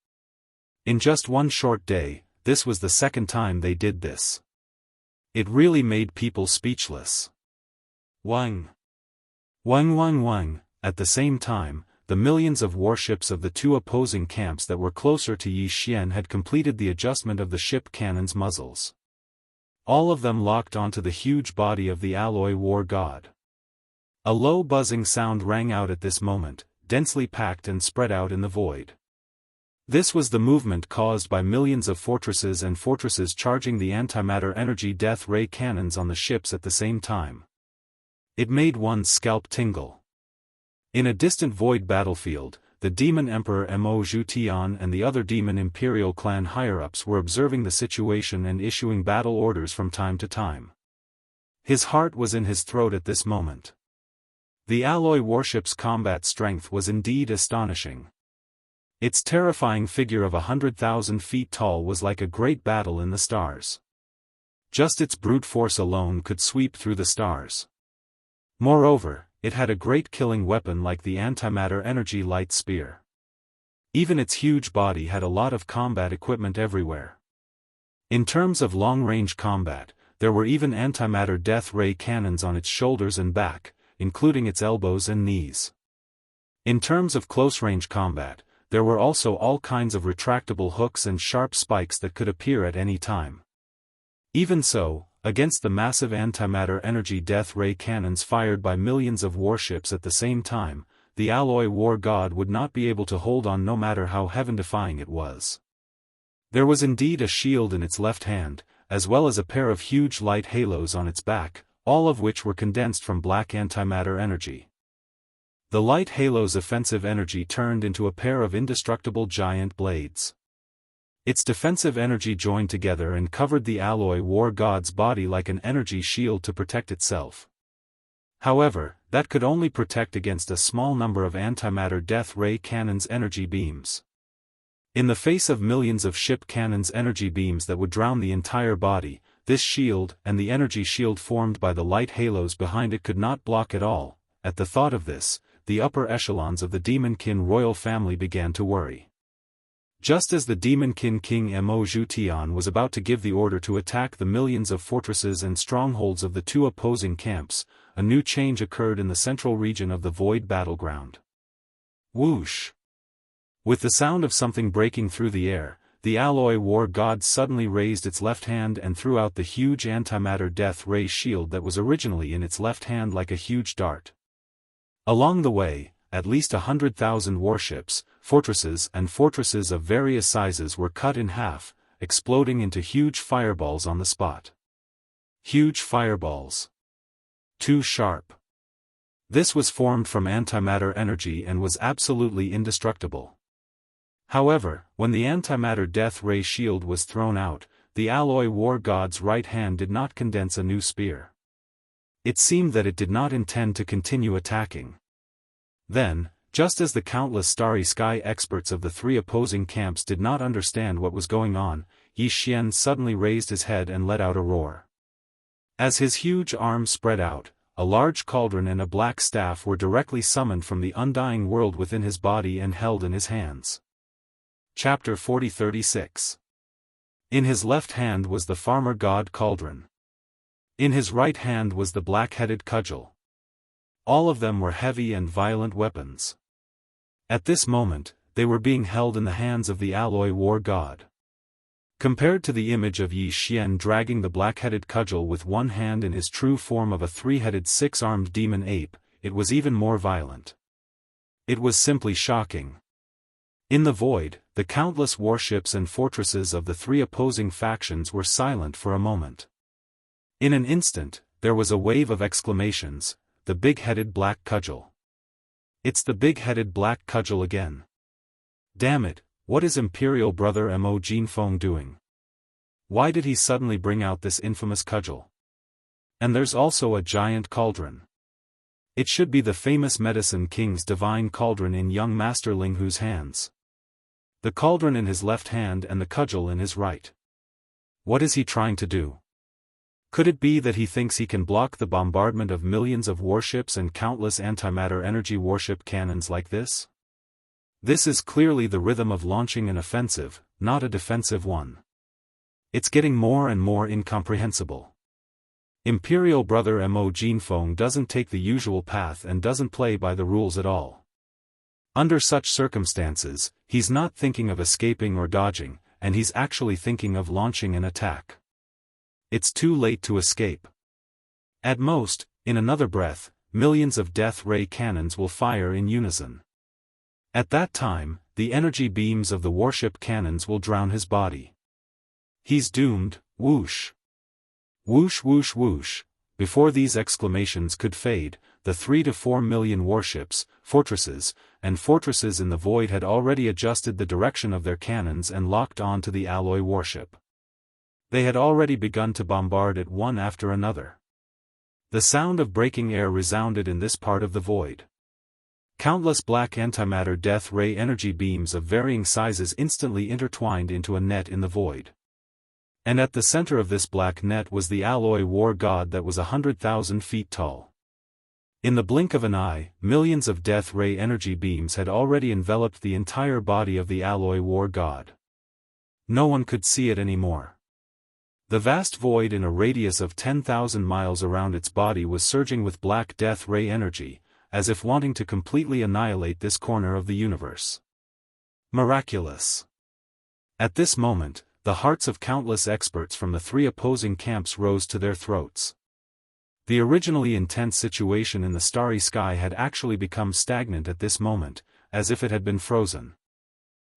In just one short day, this was the second time they did this. It really made people speechless. Wang! Wang wang wang! At the same time, the millions of warships of the two opposing camps that were closer to Yi Xian had completed the adjustment of the ship cannons' muzzles. All of them locked onto the huge body of the alloy war god. A low buzzing sound rang out at this moment, densely packed and spread out in the void. This was the movement caused by millions of fortresses and fortresses charging the antimatter energy death ray cannons on the ships at the same time. It made one's scalp tingle. In a distant void battlefield, the demon emperor Mo Ju Tian and the other demon imperial clan higher-ups were observing the situation and issuing battle orders from time to time. His heart was in his throat at this moment. The alloy warship's combat strength was indeed astonishing. Its terrifying figure of 100,000 feet tall was like a great battle in the stars. Just its brute force alone could sweep through the stars. Moreover, it had a great killing weapon like the antimatter energy light spear. Even its huge body had a lot of combat equipment everywhere. In terms of long-range combat, there were even antimatter death ray cannons on its shoulders and back, including its elbows and knees. In terms of close-range combat, there were also all kinds of retractable hooks and sharp spikes that could appear at any time. Even so, against the massive antimatter energy death ray cannons fired by millions of warships at the same time, the alloy war god would not be able to hold on no matter how heaven-defying it was. There was indeed a shield in its left hand, as well as a pair of huge light halos on its back, all of which were condensed from black antimatter energy. The light halo's offensive energy turned into a pair of indestructible giant blades. Its defensive energy joined together and covered the alloy war god's body like an energy shield to protect itself. However, that could only protect against a small number of antimatter death ray cannons' energy beams. In the face of millions of ship cannons' energy beams that would drown the entire body, this shield and the energy shield formed by the light halos behind it could not block at all. At the thought of this, the upper echelons of the Demonkin royal family began to worry. Just as the Demonkin king Mo Zhutian was about to give the order to attack the millions of fortresses and strongholds of the two opposing camps, a new change occurred in the central region of the void battleground. Whoosh! With the sound of something breaking through the air, the alloy war god suddenly raised its left hand and threw out the huge antimatter death ray shield that was originally in its left hand like a huge dart. Along the way, at least 100,000 warships, fortresses of various sizes were cut in half, exploding into huge fireballs on the spot. Huge fireballs. Too sharp. This was formed from antimatter energy and was absolutely indestructible. However, when the antimatter death ray shield was thrown out, the alloy war god's right hand did not condense a new spear. It seemed that it did not intend to continue attacking. Then, just as the countless starry sky experts of the three opposing camps did not understand what was going on, Yi Xian suddenly raised his head and let out a roar. As his huge arms spread out, a large cauldron and a black staff were directly summoned from the undying world within his body and held in his hands. Chapter 40-36. In his left hand was the farmer god cauldron. In his right hand was the black-headed cudgel. All of them were heavy and violent weapons. At this moment, they were being held in the hands of the alloy war god. Compared to the image of Yi Xian dragging the black-headed cudgel with one hand in his true form of a three-headed six-armed demon ape, it was even more violent. It was simply shocking. In the void, the countless warships and fortresses of the three opposing factions were silent for a moment. In an instant, there was a wave of exclamations. The big-headed black cudgel. It's the big-headed black cudgel again. Damn it, what is Imperial Brother Mo Jinfeng doing? Why did he suddenly bring out this infamous cudgel? And there's also a giant cauldron. It should be the famous Medicine King's divine cauldron in young Master Linghu's hands. The cauldron in his left hand and the cudgel in his right. What is he trying to do? Could it be that he thinks he can block the bombardment of millions of warships and countless antimatter energy warship cannons like this? This is clearly the rhythm of launching an offensive, not a defensive one. It's getting more and more incomprehensible. Imperial Brother Mo Jinfeng doesn't take the usual path and doesn't play by the rules at all. Under such circumstances, he's not thinking of escaping or dodging, and he's actually thinking of launching an attack. It's too late to escape. At most, in another breath, millions of death ray cannons will fire in unison. At that time, the energy beams of the warship cannons will drown his body. He's doomed. Whoosh! Whoosh whoosh whoosh! Before these exclamations could fade, the 3 to 4 million warships, fortresses in the void had already adjusted the direction of their cannons and locked on to the alloy warship. They had already begun to bombard it one after another. The sound of breaking air resounded in this part of the void. Countless black antimatter death ray energy beams of varying sizes instantly intertwined into a net in the void. And at the center of this black net was the alloy war god that was 100,000 feet tall. In the blink of an eye, millions of death ray energy beams had already enveloped the entire body of the alloy war god. No one could see it anymore. The vast void in a radius of 10,000 miles around its body was surging with black death ray energy, as if wanting to completely annihilate this corner of the universe. Miraculous! At this moment, the hearts of countless experts from the three opposing camps rose to their throats. The originally intense situation in the starry sky had actually become stagnant at this moment, as if it had been frozen.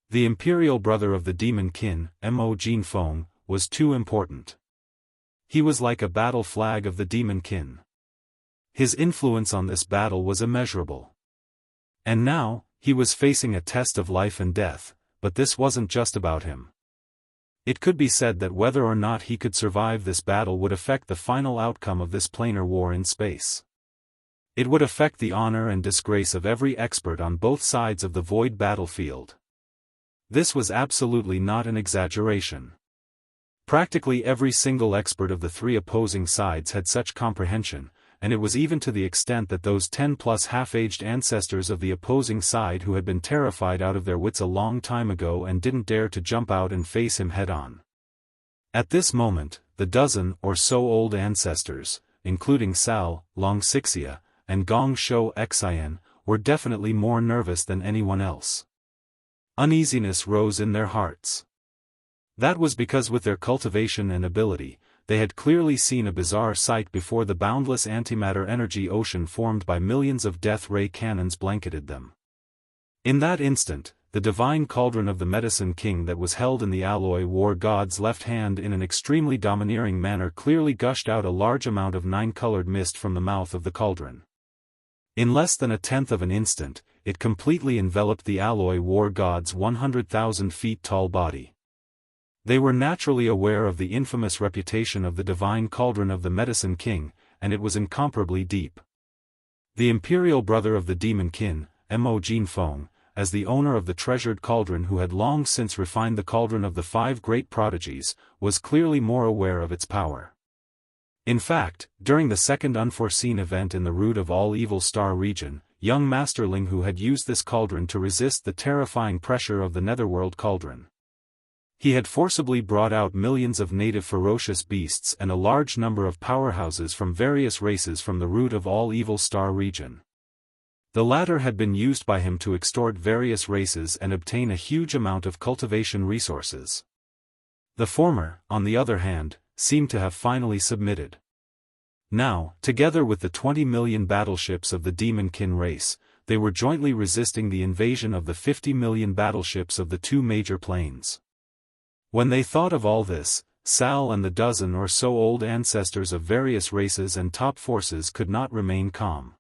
The imperial brother of the demon kin, Mo Jinfeng, was too important. He was like a battle flag of the demon kin. His influence on this battle was immeasurable. And now, he was facing a test of life and death, but this wasn't just about him. It could be said that whether or not he could survive this battle would affect the final outcome of this planar war in space. It would affect the honor and disgrace of every expert on both sides of the void battlefield. This was absolutely not an exaggeration. Practically every single expert of the three opposing sides had such comprehension, and it was even to the extent that those 10-plus half-aged ancestors of the opposing side who had been terrified out of their wits a long time ago and didn't dare to jump out and face him head-on. At this moment, the dozen or so old ancestors, including Sal, Long Xixia, and Gong Shou Xian, were definitely more nervous than anyone else. Uneasiness rose in their hearts. That was because with their cultivation and ability, they had clearly seen a bizarre sight before the boundless antimatter energy ocean formed by millions of death ray cannons blanketed them. In that instant, the divine cauldron of the Medicine King that was held in the alloy war god's left hand in an extremely domineering manner clearly gushed out a large amount of nine-colored mist from the mouth of the cauldron. In less than a tenth of an instant, it completely enveloped the alloy war god's 100,000 feet tall body. They were naturally aware of the infamous reputation of the divine cauldron of the Medicine King, and it was incomparably deep. The imperial brother of the demon kin, Mo Jinfeng, as the owner of the treasured cauldron who had long since refined the cauldron of the five great prodigies, was clearly more aware of its power. In fact, during the second unforeseen event in the root of all evil star region, young Master Ling Hu had used this cauldron to resist the terrifying pressure of the netherworld cauldron. He had forcibly brought out millions of native ferocious beasts and a large number of powerhouses from various races from the root of all evil star region. The latter had been used by him to extort various races and obtain a huge amount of cultivation resources. The former, on the other hand, seemed to have finally submitted. Now, together with the 20 million battleships of the Demon-kin race, they were jointly resisting the invasion of the 50 million battleships of the two major planes. When they thought of all this, Sal and the dozen or so old ancestors of various races and top forces could not remain calm.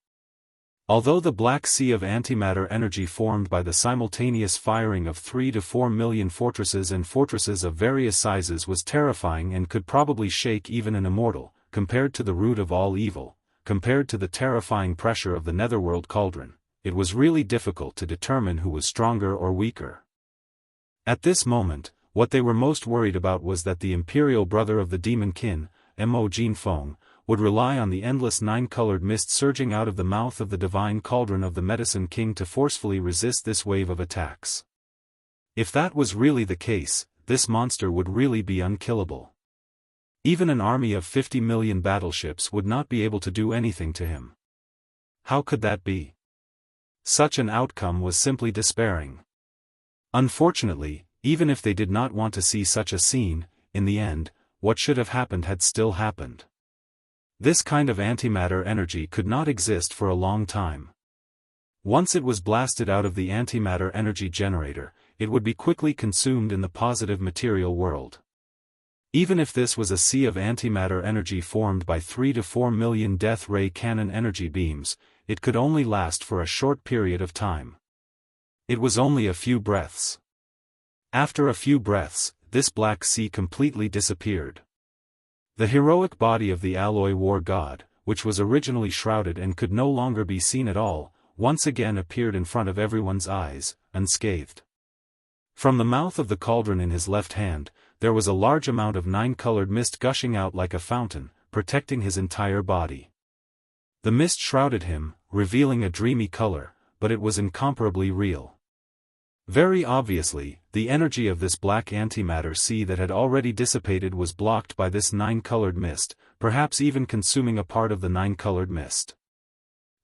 Although the black sea of antimatter energy formed by the simultaneous firing of 3 to 4 million fortresses and fortresses of various sizes was terrifying and could probably shake even an immortal, compared to the root of all evil, compared to the terrifying pressure of the netherworld cauldron, it was really difficult to determine who was stronger or weaker. At this moment, what they were most worried about was that the imperial brother of the demon kin, Mo Jinfeng, would rely on the endless nine-colored mist surging out of the mouth of the divine cauldron of the Medicine King to forcefully resist this wave of attacks. If that was really the case, this monster would really be unkillable. Even an army of 50 million battleships would not be able to do anything to him. How could that be? Such an outcome was simply despairing. Unfortunately, even if they did not want to see such a scene, in the end, what should have happened had still happened. This kind of antimatter energy could not exist for a long time. Once it was blasted out of the antimatter energy generator, it would be quickly consumed in the positive material world. Even if this was a sea of antimatter energy formed by 3 to 4 million death ray cannon energy beams, it could only last for a short period of time. It was only a few breaths. After a few breaths, this black sea completely disappeared. The heroic body of the alloy war god, which was originally shrouded and could no longer be seen at all, once again appeared in front of everyone's eyes, unscathed. From the mouth of the cauldron in his left hand, there was a large amount of nine-colored mist gushing out like a fountain, protecting his entire body. The mist shrouded him, revealing a dreamy color, but it was incomparably real. Very obviously, the energy of this black antimatter sea that had already dissipated was blocked by this nine-colored mist, perhaps even consuming a part of the nine-colored mist.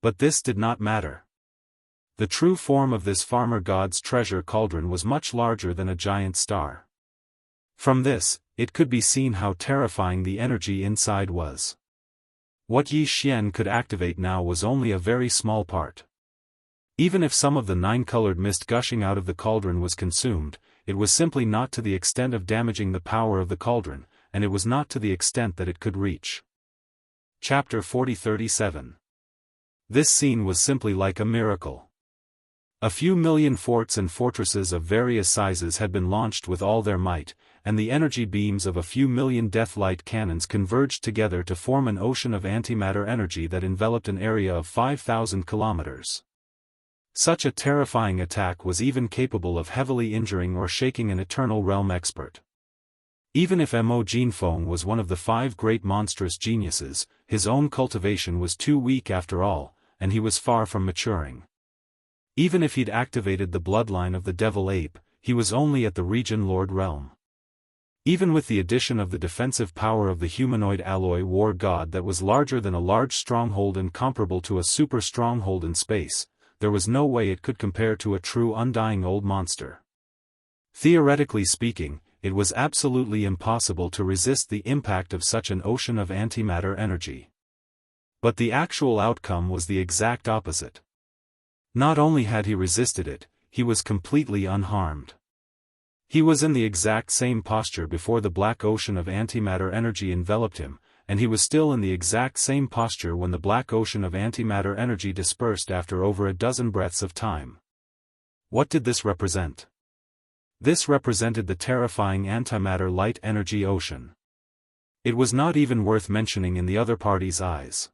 But this did not matter. The true form of this farmer god's treasure cauldron was much larger than a giant star. From this, it could be seen how terrifying the energy inside was. What Yi Xian could activate now was only a very small part. Even if some of the nine-colored mist gushing out of the cauldron was consumed, it was simply not to the extent of damaging the power of the cauldron, and it was not to the extent that it could reach. Chapter 40-37. This scene was simply like a miracle. A few million forts and fortresses of various sizes had been launched with all their might, and the energy beams of a few million death-light cannons converged together to form an ocean of antimatter energy that enveloped an area of 5,000 kilometers. Such a terrifying attack was even capable of heavily injuring or shaking an Eternal Realm expert. Even if Mo Jinfeng was one of the 5 great monstrous geniuses, his own cultivation was too weak after all, and he was far from maturing. Even if he'd activated the bloodline of the Devil Ape, he was only at the Region Lord realm. Even with the addition of the defensive power of the humanoid alloy war god that was larger than a large stronghold and comparable to a super stronghold in space, there was no way it could compare to a true undying old monster. Theoretically speaking, it was absolutely impossible to resist the impact of such an ocean of antimatter energy. But the actual outcome was the exact opposite. Not only had he resisted it, he was completely unharmed. He was in the exact same posture before the black ocean of antimatter energy enveloped him, and he was still in the exact same posture when the black ocean of antimatter energy dispersed after over a dozen breaths of time. What did this represent? This represented the terrifying antimatter light energy ocean. It was not even worth mentioning in the other party's eyes.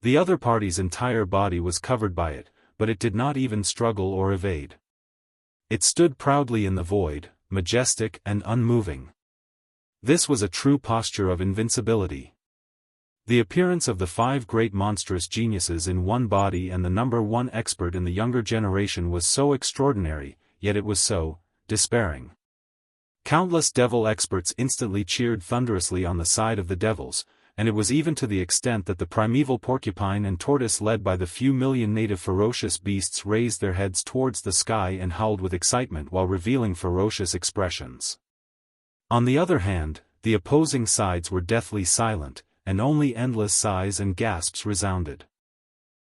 The other party's entire body was covered by it, but it did not even struggle or evade. It stood proudly in the void, majestic and unmoving. This was a true posture of invincibility. The appearance of the 5 great monstrous geniuses in one body and the number 1 expert in the younger generation was so extraordinary, yet it was so despairing. Countless devil experts instantly cheered thunderously on the side of the devils, and it was even to the extent that the primeval porcupine and tortoise led by the few million native ferocious beasts raised their heads towards the sky and howled with excitement while revealing ferocious expressions. On the other hand, the opposing sides were deathly silent, and only endless sighs and gasps resounded.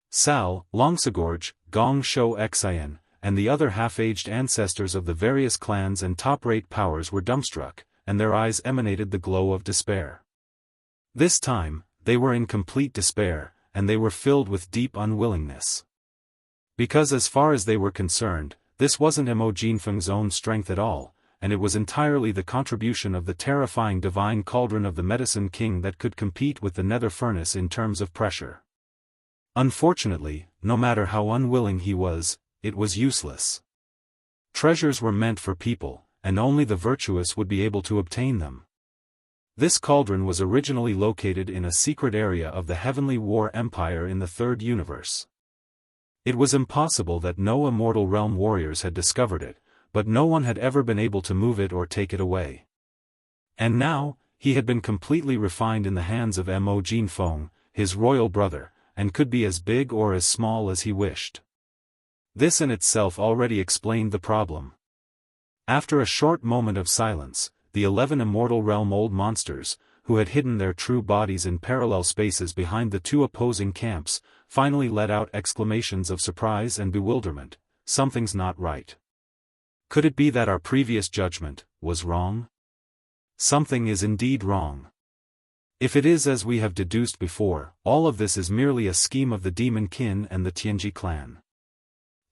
Sal, Longsagorge, Gong Shou Xian, and the other half-aged ancestors of the various clans and top-rate powers were dumbstruck, and their eyes emanated the glow of despair. This time, they were in complete despair, and they were filled with deep unwillingness. Because as far as they were concerned, this wasn't Mo Jinfeng's own strength at all, and it was entirely the contribution of the terrifying divine cauldron of the Medicine King that could compete with the nether furnace in terms of pressure. Unfortunately, no matter how unwilling he was, it was useless. Treasures were meant for people, and only the virtuous would be able to obtain them. This cauldron was originally located in a secret area of the Heavenly War Empire in the Third Universe. It was impossible that no Immortal Realm warriors had discovered it, but no one had ever been able to move it or take it away. And now, he had been completely refined in the hands of Mo Jinfeng, his royal brother, and could be as big or as small as he wished. This in itself already explained the problem. After a short moment of silence, the 11 Immortal Realm old monsters, who had hidden their true bodies in parallel spaces behind the 2 opposing camps, finally let out exclamations of surprise and bewilderment. Something's not right. Could it be that our previous judgment was wrong? Something is indeed wrong. If it is as we have deduced before, all of this is merely a scheme of the Demon Kin and the Tianji clan.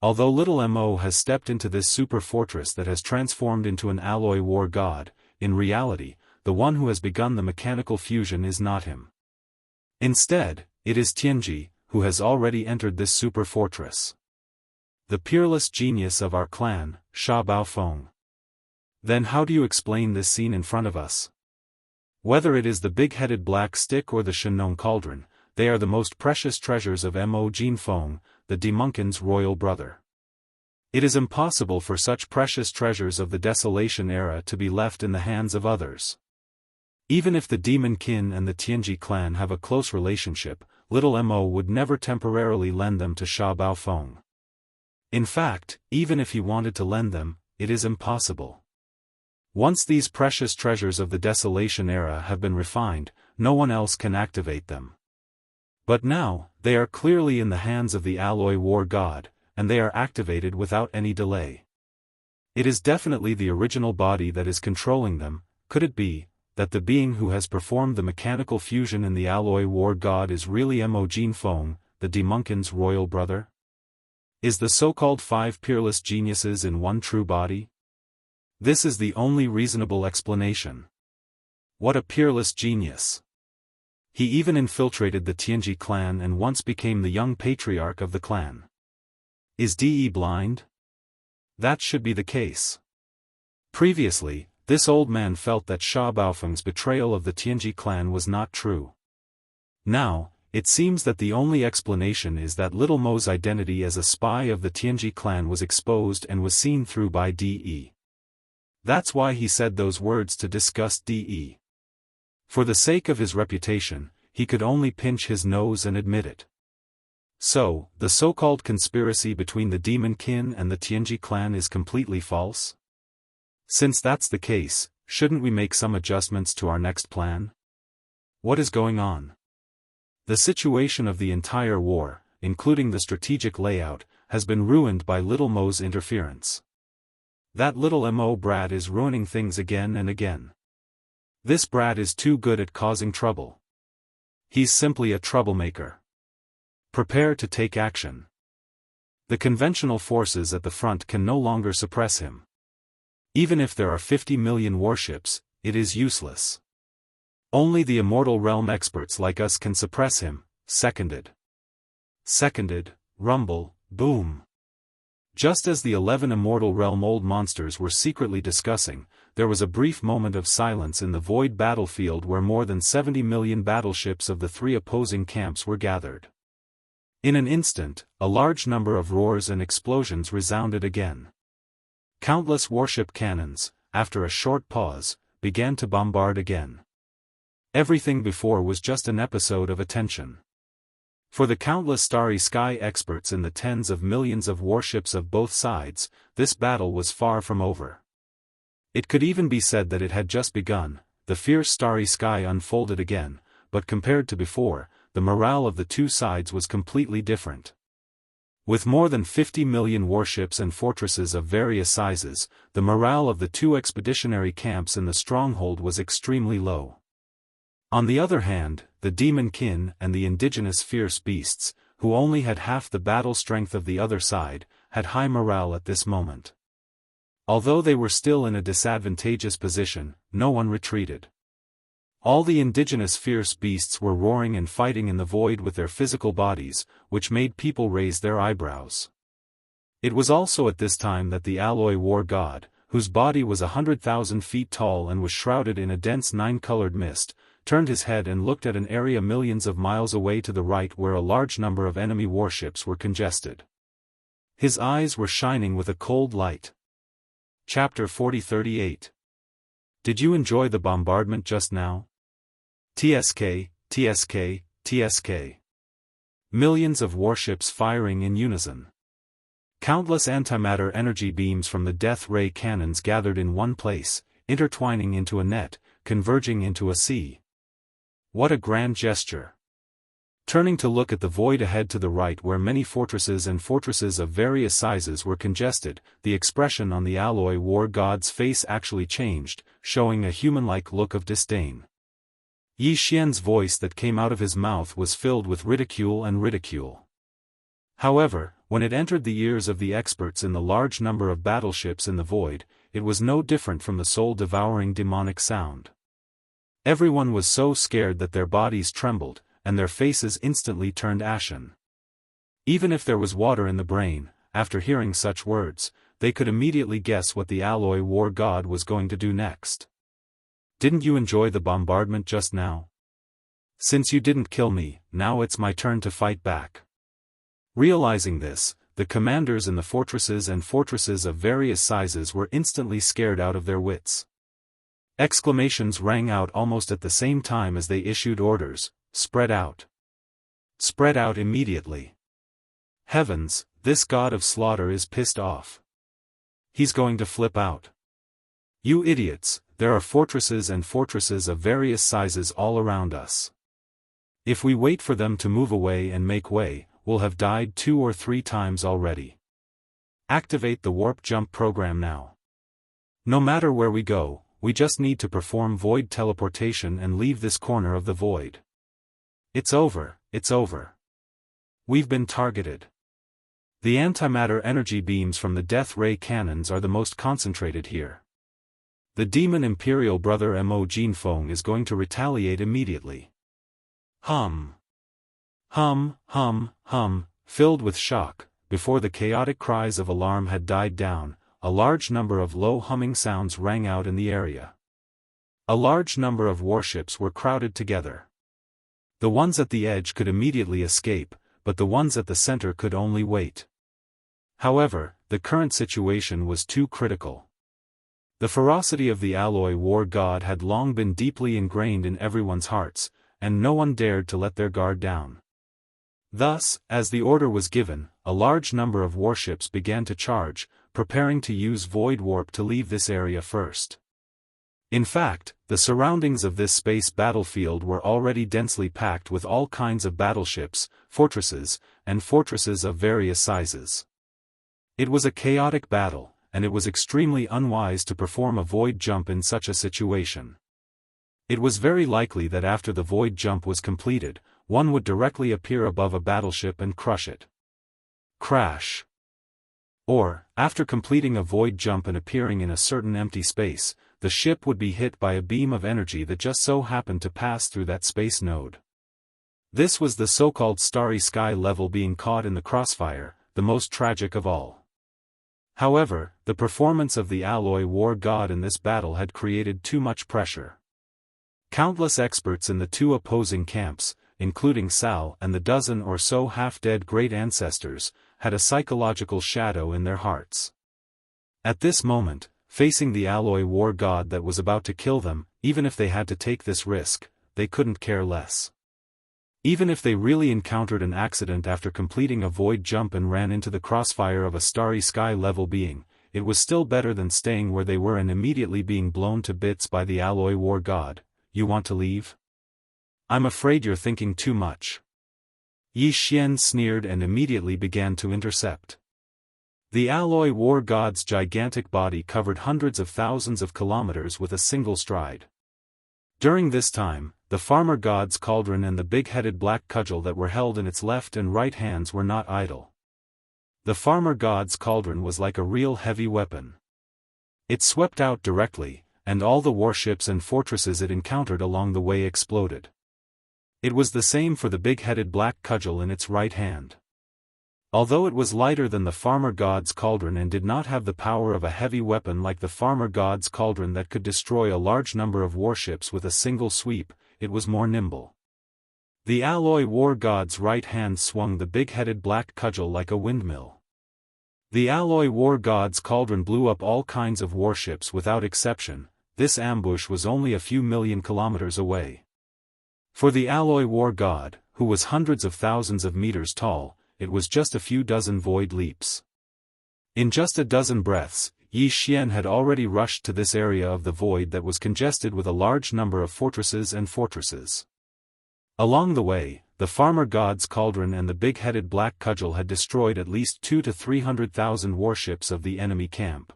Although little Mo has stepped into this super fortress that has transformed into an alloy war god, in reality, the one who has begun the mechanical fusion is not him. Instead, it is Tianji, who has already entered this super fortress. The peerless genius of our clan, Sha Baofeng. Then how do you explain this scene in front of us? Whether it is the big-headed black stick or the Shenong cauldron, they are the most precious treasures of Mo Jinfeng, the Demonkin's royal brother. It is impossible for such precious treasures of the Desolation era to be left in the hands of others. Even if the Demon Kin and the Tianji clan have a close relationship, little Mo would never temporarily lend them to Sha Baofeng. In fact, even if he wanted to lend them, it is impossible. Once these precious treasures of the Desolation era have been refined, no one else can activate them. But now, they are clearly in the hands of the alloy war god, and they are activated without any delay. It is definitely the original body that is controlling them. Could it be that the being who has performed the mechanical fusion in the alloy war god is really Mo Jinfeng, the Demonkin's royal brother? Is the so-called 5 peerless geniuses in one true body? This is the only reasonable explanation. What a peerless genius! He even infiltrated the Tianji clan and once became the young patriarch of the clan. Is De blind? That should be the case. Previously, this old man felt that Sha Baofeng's betrayal of the Tianji clan was not true. Now, it seems that the only explanation is that Little Mo's identity as a spy of the Tianji clan was exposed and was seen through by De. That's why he said those words to disgust De. For the sake of his reputation, he could only pinch his nose and admit it. So, the so-called conspiracy between the Demon Kin and the Tianji clan is completely false? Since that's the case, shouldn't we make some adjustments to our next plan? What is going on? The situation of the entire war, including the strategic layout, has been ruined by Little Mo's interference. That little Mo brat is ruining things again and again. This brat is too good at causing trouble. He's simply a troublemaker. Prepare to take action. The conventional forces at the front can no longer suppress him. Even if there are 50 million warships, it is useless. Only the immortal realm experts like us can suppress him. Seconded. Seconded, rumble, boom. Just as the 11 immortal realm old monsters were secretly discussing, there was a brief moment of silence in the void battlefield where more than 70 million battleships of the 3 opposing camps were gathered. In an instant, a large number of roars and explosions resounded again. Countless warship cannons, after a short pause, began to bombard again. Everything before was just an episode of attention. For the countless starry sky experts in the tens of millions of warships of both sides, this battle was far from over. It could even be said that it had just begun. The fierce starry sky unfolded again, but compared to before, the morale of the two sides was completely different. With more than 50 million warships and fortresses of various sizes, the morale of the two expeditionary camps in the stronghold was extremely low. On the other hand, the Demon Kin and the indigenous fierce beasts, who only had half the battle strength of the other side, had high morale at this moment. Although they were still in a disadvantageous position, no one retreated. All the indigenous fierce beasts were roaring and fighting in the void with their physical bodies, which made people raise their eyebrows. It was also at this time that the alloy war god, whose body was 100,000 feet tall and was shrouded in a dense 9-colored mist, turned his head and looked at an area millions of miles away to the right where a large number of enemy warships were congested. His eyes were shining with a cold light. Chapter 40-38. Did you enjoy the bombardment just now? TSK, TSK, TSK. Millions of warships firing in unison. Countless antimatter energy beams from the death ray cannons gathered in one place, intertwining into a net, converging into a sea. What a grand gesture! Turning to look at the void ahead to the right where many fortresses and fortresses of various sizes were congested, the expression on the alloy war god's face actually changed, showing a human-like look of disdain. Yi Xian's voice that came out of his mouth was filled with ridicule and ridicule. However, when it entered the ears of the experts in the large number of battleships in the void, it was no different from the soul-devouring demonic sound. Everyone was so scared that their bodies trembled, and their faces instantly turned ashen. Even if there was water in the brain, after hearing such words, they could immediately guess what the alloy war god was going to do next. Didn't you enjoy the bombardment just now? Since you didn't kill me, now it's my turn to fight back. Realizing this, the commanders in the fortresses and fortresses of various sizes were instantly scared out of their wits. Exclamations rang out almost at the same time as they issued orders, "Spread out! Spread out immediately! Heavens, this god of slaughter is pissed off. He's going to flip out. You idiots, there are fortresses and fortresses of various sizes all around us. If we wait for them to move away and make way, we'll have died 2 or 3 times already. Activate the warp jump program now. No matter where we go, we just need to perform void teleportation and leave this corner of the void. It's over, it's over. We've been targeted. The antimatter energy beams from the death ray cannons are the most concentrated here. The demon imperial brother Mo Jinfeng is going to retaliate immediately. Hum. Hum, hum, hum, filled with shock, before the chaotic cries of alarm had died down, a large number of low humming sounds rang out in the area. A large number of warships were crowded together. The ones at the edge could immediately escape, but the ones at the center could only wait. However, the current situation was too critical. The ferocity of the alloy war god had long been deeply ingrained in everyone's hearts, and no one dared to let their guard down. Thus, as the order was given, a large number of warships began to charge, preparing to use void warp to leave this area first. In fact, the surroundings of this space battlefield were already densely packed with all kinds of battleships, fortresses, and fortresses of various sizes. It was a chaotic battle, and it was extremely unwise to perform a void jump in such a situation. It was very likely that after the void jump was completed, one would directly appear above a battleship and crush it. Crash. Or, after completing a void jump and appearing in a certain empty space, the ship would be hit by a beam of energy that just so happened to pass through that space node. This was the so-called starry sky level being caught in the crossfire, the most tragic of all. However, the performance of the alloy war god in this battle had created too much pressure. Countless experts in the two opposing camps, including Sal and the dozen or so half-dead great ancestors, had a psychological shadow in their hearts. At this moment, facing the alloy war god that was about to kill them, even if they had to take this risk, they couldn't care less. Even if they really encountered an accident after completing a void jump and ran into the crossfire of a starry sky level being, it was still better than staying where they were and immediately being blown to bits by the alloy war god. You want to leave? I'm afraid you're thinking too much. Yi Xian sneered and immediately began to intercept. The alloy war god's gigantic body covered hundreds of thousands of kilometers with a single stride. During this time, the farmer god's cauldron and the big-headed black cudgel that were held in its left and right hands were not idle. The farmer god's cauldron was like a real heavy weapon. It swept out directly, and all the warships and fortresses it encountered along the way exploded. It was the same for the big-headed black cudgel in its right hand. Although it was lighter than the farmer god's cauldron and did not have the power of a heavy weapon like the farmer god's cauldron that could destroy a large number of warships with a single sweep, it was more nimble. The alloy war god's right hand swung the big-headed black cudgel like a windmill. The alloy war god's cauldron blew up all kinds of warships without exception. This ambush was only a few million kilometers away. For the alloy war god, who was hundreds of thousands of meters tall, it was just a few dozen void leaps. In just a dozen breaths, Yi Xian had already rushed to this area of the void that was congested with a large number of fortresses and fortresses. Along the way, the farmer god's cauldron and the big-headed black cudgel had destroyed at least 200,000 to 300,000 warships of the enemy camp.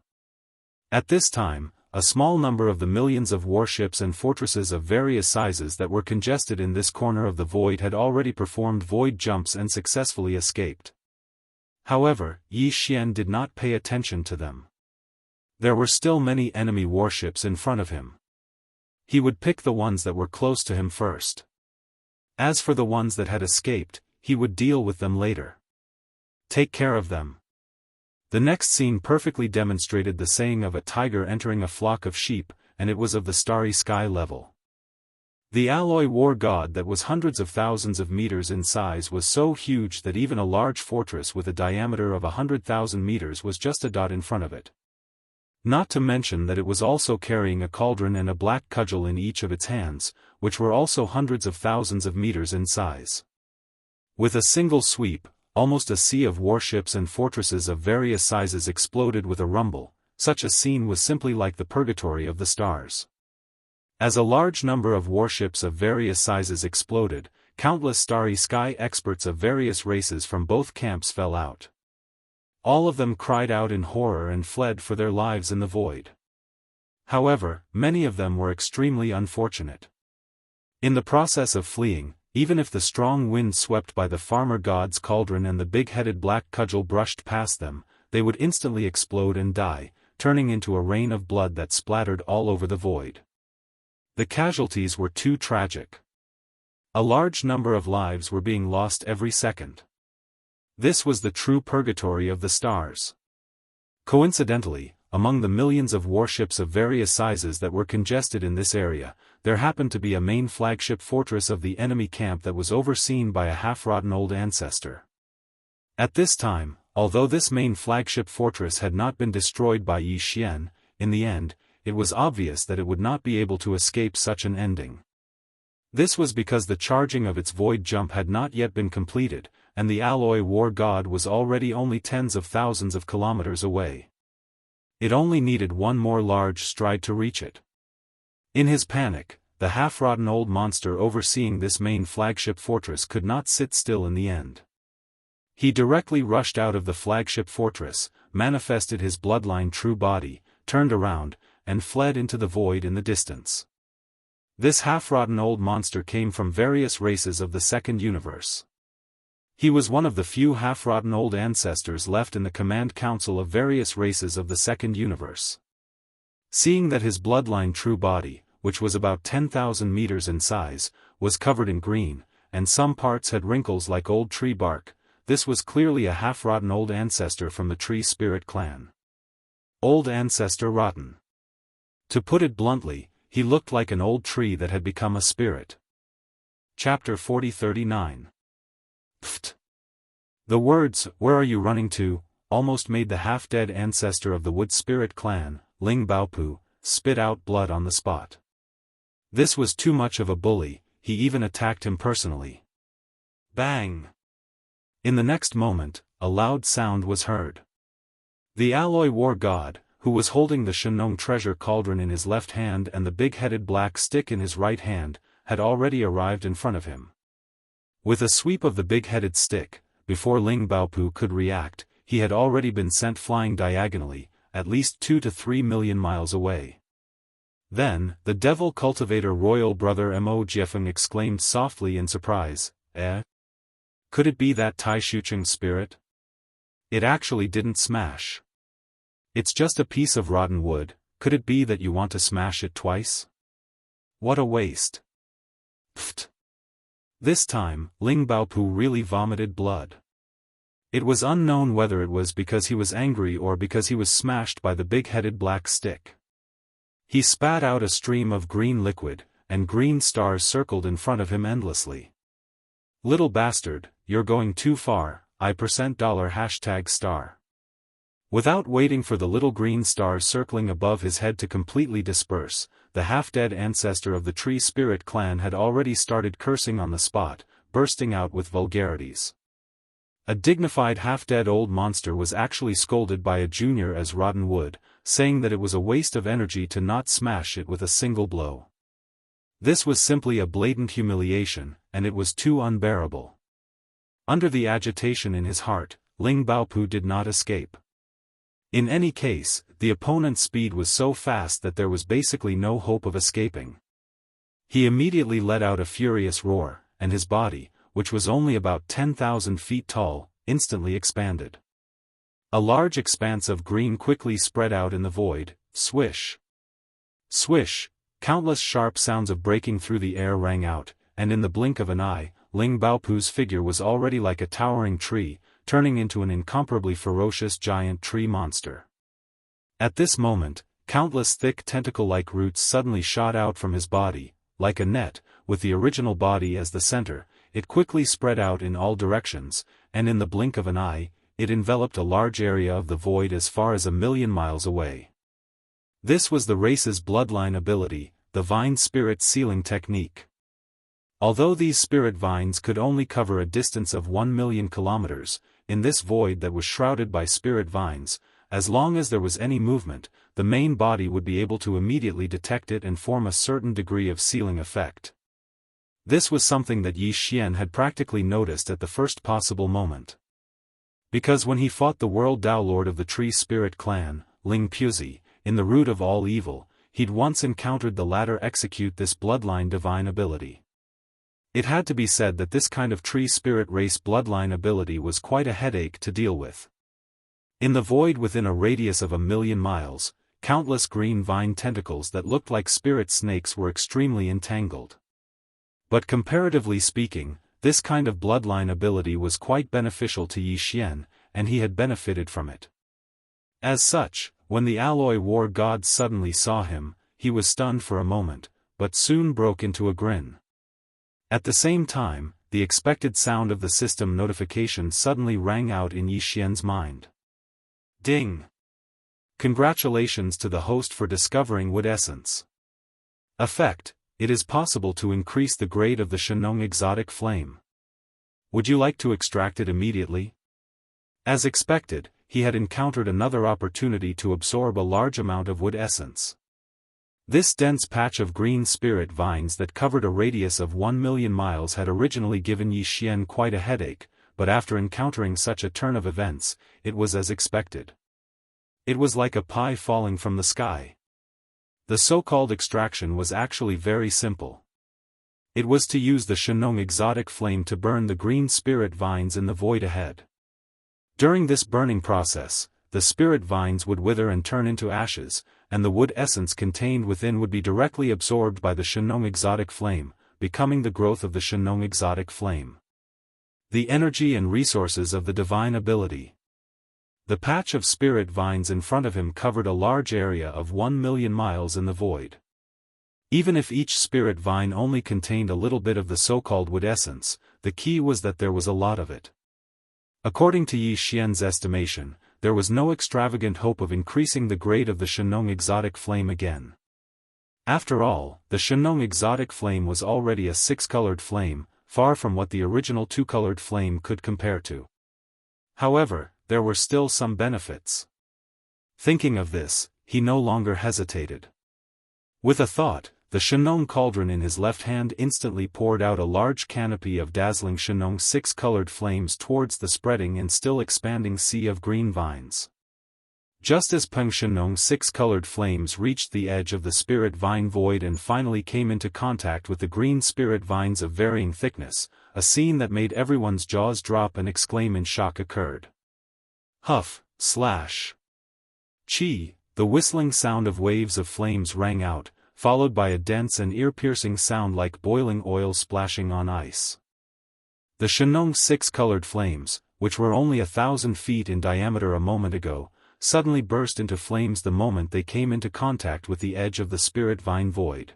At this time, a small number of the millions of warships and fortresses of various sizes that were congested in this corner of the void had already performed void jumps and successfully escaped. However, Yi Xian did not pay attention to them. There were still many enemy warships in front of him. He would pick the ones that were close to him first. As for the ones that had escaped, he would deal with them later. Take care of them. The next scene perfectly demonstrated the saying of a tiger entering a flock of sheep, and it was of the starry sky level. The alloy war god that was hundreds of thousands of meters in size was so huge that even a large fortress with a diameter of 100,000 meters was just a dot in front of it. Not to mention that it was also carrying a cauldron and a black cudgel in each of its hands, which were also hundreds of thousands of meters in size. With a single sweep, almost a sea of warships and fortresses of various sizes exploded with a rumble. Such a scene was simply like the purgatory of the stars. As a large number of warships of various sizes exploded, countless starry sky experts of various races from both camps fell out. All of them cried out in horror and fled for their lives in the void. However, many of them were extremely unfortunate. In the process of fleeing, Even if the strong wind swept by the farmer god's cauldron and the big-headed black cudgel brushed past them, they would instantly explode and die, turning into a rain of blood that splattered all over the void. The casualties were too tragic. A large number of lives were being lost every second. This was the true purgatory of the stars. Coincidentally, among the millions of warships of various sizes that were congested in this area, there happened to be a main flagship fortress of the enemy camp that was overseen by a half-rotten old ancestor. At this time, although this main flagship fortress had not been destroyed by Yi Xian, in the end, it was obvious that it would not be able to escape such an ending. This was because the charging of its void jump had not yet been completed, and the alloy war god was already only tens of thousands of kilometers away. It only needed one more large stride to reach it. In his panic, the half-rotten old monster overseeing this main flagship fortress could not sit still in the end. He directly rushed out of the flagship fortress, manifested his bloodline true body, turned around, and fled into the void in the distance. This half-rotten old monster came from various races of the second universe. He was one of the few half-rotten old ancestors left in the command council of various races of the second universe. Seeing that his bloodline true body, which was about 10,000 meters in size, was covered in green, and some parts had wrinkles like old tree bark, this was clearly a half-rotten old ancestor from the Tree Spirit clan. Old ancestor rotten. To put it bluntly, he looked like an old tree that had become a spirit. Chapter 4039. Pfft. The words, "Where are you running to?" almost made the half-dead ancestor of the Wood Spirit clan, Ling Baopu, spit out blood on the spot. This was too much of a bully, he even attacked him personally. Bang! In the next moment, a loud sound was heard. The alloy war god, who was holding the Shenong treasure cauldron in his left hand and the big-headed black stick in his right hand, had already arrived in front of him. With a sweep of the big-headed stick, before Ling Baopu could react, he had already been sent flying diagonally, at least 2 to 3 million miles away. Then, the devil cultivator royal brother Mo Jiefeng exclaimed softly in surprise, "Eh? Could it be that Tai Shucheng spirit? It actually didn't smash. It's just a piece of rotten wood, could it be that you want to smash it twice? What a waste." Pfft. This time, Ling Baopu really vomited blood. It was unknown whether it was because he was angry or because he was smashed by the big-headed black stick. He spat out a stream of green liquid, and green stars circled in front of him endlessly. "Little bastard, you're going too far, $$. Without waiting for the little green stars circling above his head to completely disperse, the half-dead ancestor of the Tree Spirit clan had already started cursing on the spot, bursting out with vulgarities. A dignified half-dead old monster was actually scolded by a junior as rotten wood, saying that it was a waste of energy to not smash it with a single blow. This was simply a blatant humiliation, and it was too unbearable. Under the agitation in his heart, Ling Baopu did not escape. In any case, the opponent's speed was so fast that there was basically no hope of escaping. He immediately let out a furious roar, and his body, which was only about 10,000 feet tall, instantly expanded. A large expanse of green quickly spread out in the void, swish. Swish, countless sharp sounds of breaking through the air rang out, and in the blink of an eye, Ling Baopu's figure was already like a towering tree, turning into an incomparably ferocious giant tree monster. At this moment, countless thick tentacle-like roots suddenly shot out from his body, like a net, with the original body as the center. It quickly spread out in all directions, and in the blink of an eye, it enveloped a large area of the void as far as 1,000,000 miles away. This was the race's bloodline ability, the vine spirit sealing technique. Although these spirit vines could only cover a distance of 1,000,000 kilometers, in this void that was shrouded by spirit vines, as long as there was any movement, the main body would be able to immediately detect it and form a certain degree of sealing effect. This was something that Yi Xian had practically noticed at the first possible moment. Because when he fought the World Dao Lord of the Tree Spirit clan, Ling Puzi, in the root of all evil, he'd once encountered the latter execute this bloodline divine ability. It had to be said that this kind of tree spirit race bloodline ability was quite a headache to deal with. In the void within a radius of 1,000,000 miles, countless green vine tentacles that looked like spirit snakes were extremely entangled. But comparatively speaking, this kind of bloodline ability was quite beneficial to Yi Xian, and he had benefited from it. As such, when the alloy war god suddenly saw him, he was stunned for a moment, but soon broke into a grin. At the same time, the expected sound of the system notification suddenly rang out in Yi Xian's mind. Ding! Congratulations to the host for discovering wood essence. Effect: it is possible to increase the grade of the Shenong exotic flame. Would you like to extract it immediately? As expected, he had encountered another opportunity to absorb a large amount of wood essence. This dense patch of green spirit vines that covered a radius of 1,000,000 miles had originally given Yi Xian quite a headache, but after encountering such a turn of events, it was as expected. It was like a pie falling from the sky. The so-called extraction was actually very simple. It was to use the Shenong exotic flame to burn the green spirit vines in the void ahead. During this burning process, the spirit vines would wither and turn into ashes, and the wood essence contained within would be directly absorbed by the Shenong exotic flame, becoming the growth of the Shenong exotic flame. The energy and resources of the divine ability. The patch of spirit vines in front of him covered a large area of 1,000,000 miles in the void. Even if each spirit vine only contained a little bit of the so-called wood essence, the key was that there was a lot of it. According to Yi Xian's estimation, there was no extravagant hope of increasing the grade of the Shenong exotic flame again. After all, the Shenong exotic flame was already a 6-colored flame, far from what the original 2-colored flame could compare to. However, there were still some benefits. Thinking of this, he no longer hesitated. With a thought, the Shenong cauldron in his left hand instantly poured out a large canopy of dazzling Shenong 6-colored flames towards the spreading and still expanding sea of green vines. Just as Peng Shenong 6-colored flames reached the edge of the spirit vine void and finally came into contact with the green spirit vines of varying thickness, a scene that made everyone's jaws drop and exclaim in shock occurred. Huff, slash. Chi, the whistling sound of waves of flames rang out, followed by a dense and ear-piercing sound like boiling oil splashing on ice. The Shenong 6-colored flames, which were only 1,000 feet in diameter a moment ago, suddenly burst into flames the moment they came into contact with the edge of the spirit vine void.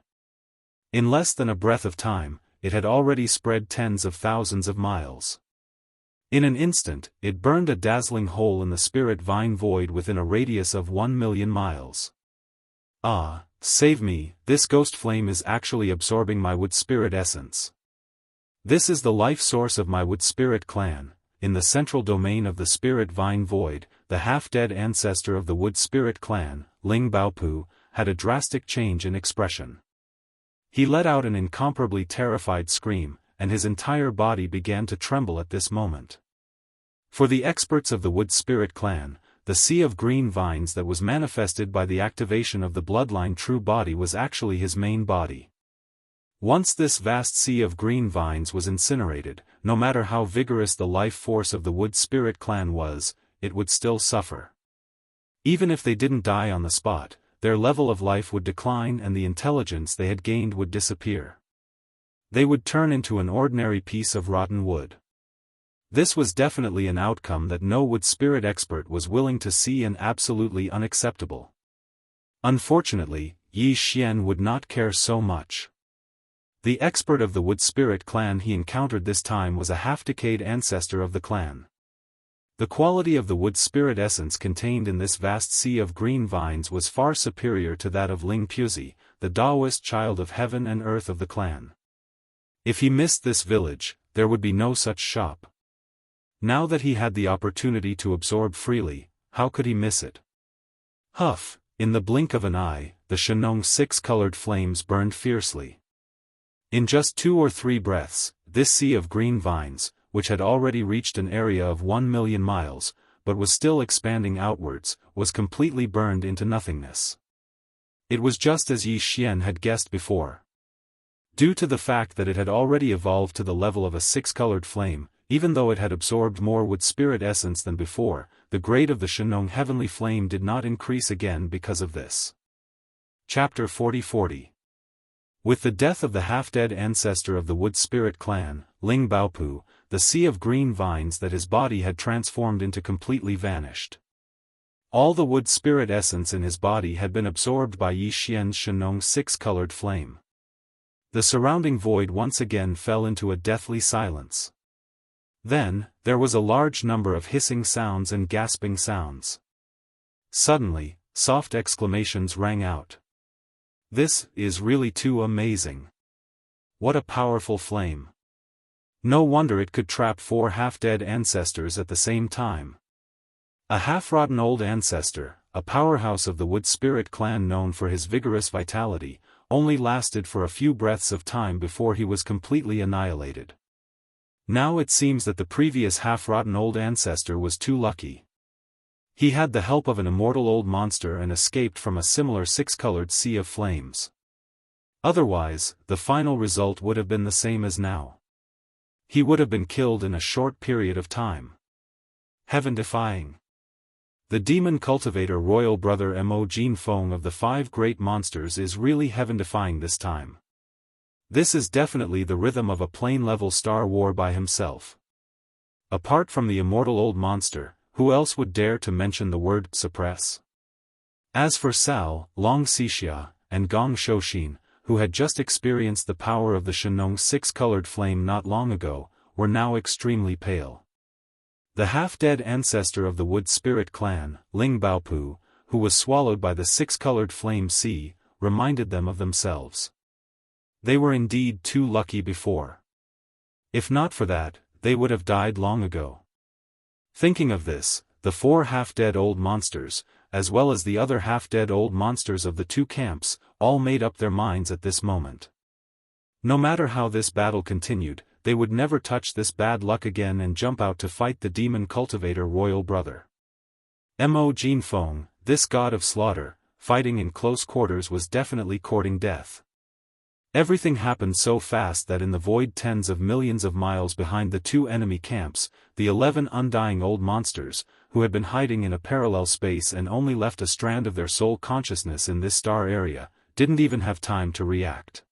In less than a breath of time, it had already spread tens of thousands of miles. In an instant, it burned a dazzling hole in the spirit vine void within a radius of 1,000,000 miles. Ah, save me, this ghost flame is actually absorbing my wood spirit essence. This is the life source of my wood spirit clan. In the central domain of the spirit vine void, the half-dead ancestor of the wood spirit clan, Ling Baopu, had a drastic change in expression. He let out an incomparably terrified scream, and his entire body began to tremble at this moment. For the experts of the wood spirit clan, the sea of green vines that was manifested by the activation of the bloodline true body was actually his main body. Once this vast sea of green vines was incinerated, no matter how vigorous the life force of the wood spirit clan was, it would still suffer. Even if they didn't die on the spot, their level of life would decline and the intelligence they had gained would disappear. They would turn into an ordinary piece of rotten wood. This was definitely an outcome that no wood spirit expert was willing to see and absolutely unacceptable. Unfortunately, Yi Xian would not care so much. The expert of the wood spirit clan he encountered this time was a half-decayed ancestor of the clan. The quality of the wood spirit essence contained in this vast sea of green vines was far superior to that of Ling Puzi, the Daoist child of heaven and earth of the clan. If he missed this village, there would be no such shop. Now that he had the opportunity to absorb freely, how could he miss it? Huff, in the blink of an eye, the Shenong 6-colored flames burned fiercely. In just 2 or 3 breaths, this sea of green vines, which had already reached an area of 1,000,000 miles, but was still expanding outwards, was completely burned into nothingness. It was just as Yi Xian had guessed before. Due to the fact that it had already evolved to the level of a six-colored flame, even though it had absorbed more wood spirit essence than before, the grade of the Shenong heavenly flame did not increase again because of this. Chapter 40. With the death of the half-dead ancestor of the wood spirit clan, Ling Baopu, the sea of green vines that his body had transformed into completely vanished. All the wood spirit essence in his body had been absorbed by Yi Xian's Shenong six-colored flame. The surrounding void once again fell into a deathly silence. Then, there was a large number of hissing sounds and gasping sounds. Suddenly, soft exclamations rang out. "This is really too amazing. What a powerful flame. No wonder it could trap 4 half-dead ancestors at the same time." A half-rotten old ancestor, a powerhouse of the wood spirit clan known for his vigorous vitality, only lasted for a few breaths of time before he was completely annihilated. Now it seems that the previous half-rotten old ancestor was too lucky. He had the help of an immortal old monster and escaped from a similar six-colored sea of flames. Otherwise, the final result would have been the same as now. He would have been killed in a short period of time. Heaven-defying. The demon cultivator royal brother Mo Jinfeng of the 5 great monsters is really heaven-defying this time. This is definitely the rhythm of a plane-level Star War by himself. Apart from the immortal old monster, who else would dare to mention the word suppress? As for Sao, Long Xixia, and Gong Shouxin, who had just experienced the power of the Shenong six-colored flame not long ago, were now extremely pale. The half-dead ancestor of the wood spirit clan, Ling Baopu, who was swallowed by the six-colored flame sea, reminded them of themselves. They were indeed too lucky before. If not for that, they would have died long ago. Thinking of this, the 4 half-dead old monsters, as well as the other half-dead old monsters of the 2 camps, all made up their minds at this moment. No matter how this battle continued, they would never touch this bad luck again and jump out to fight the demon cultivator royal brother. Mo Jinfeng, this god of slaughter, fighting in close quarters was definitely courting death. Everything happened so fast that in the void tens of millions of miles behind the 2 enemy camps, the 11 undying old monsters, who had been hiding in a parallel space and only left a strand of their soul consciousness in this star area, didn't even have time to react.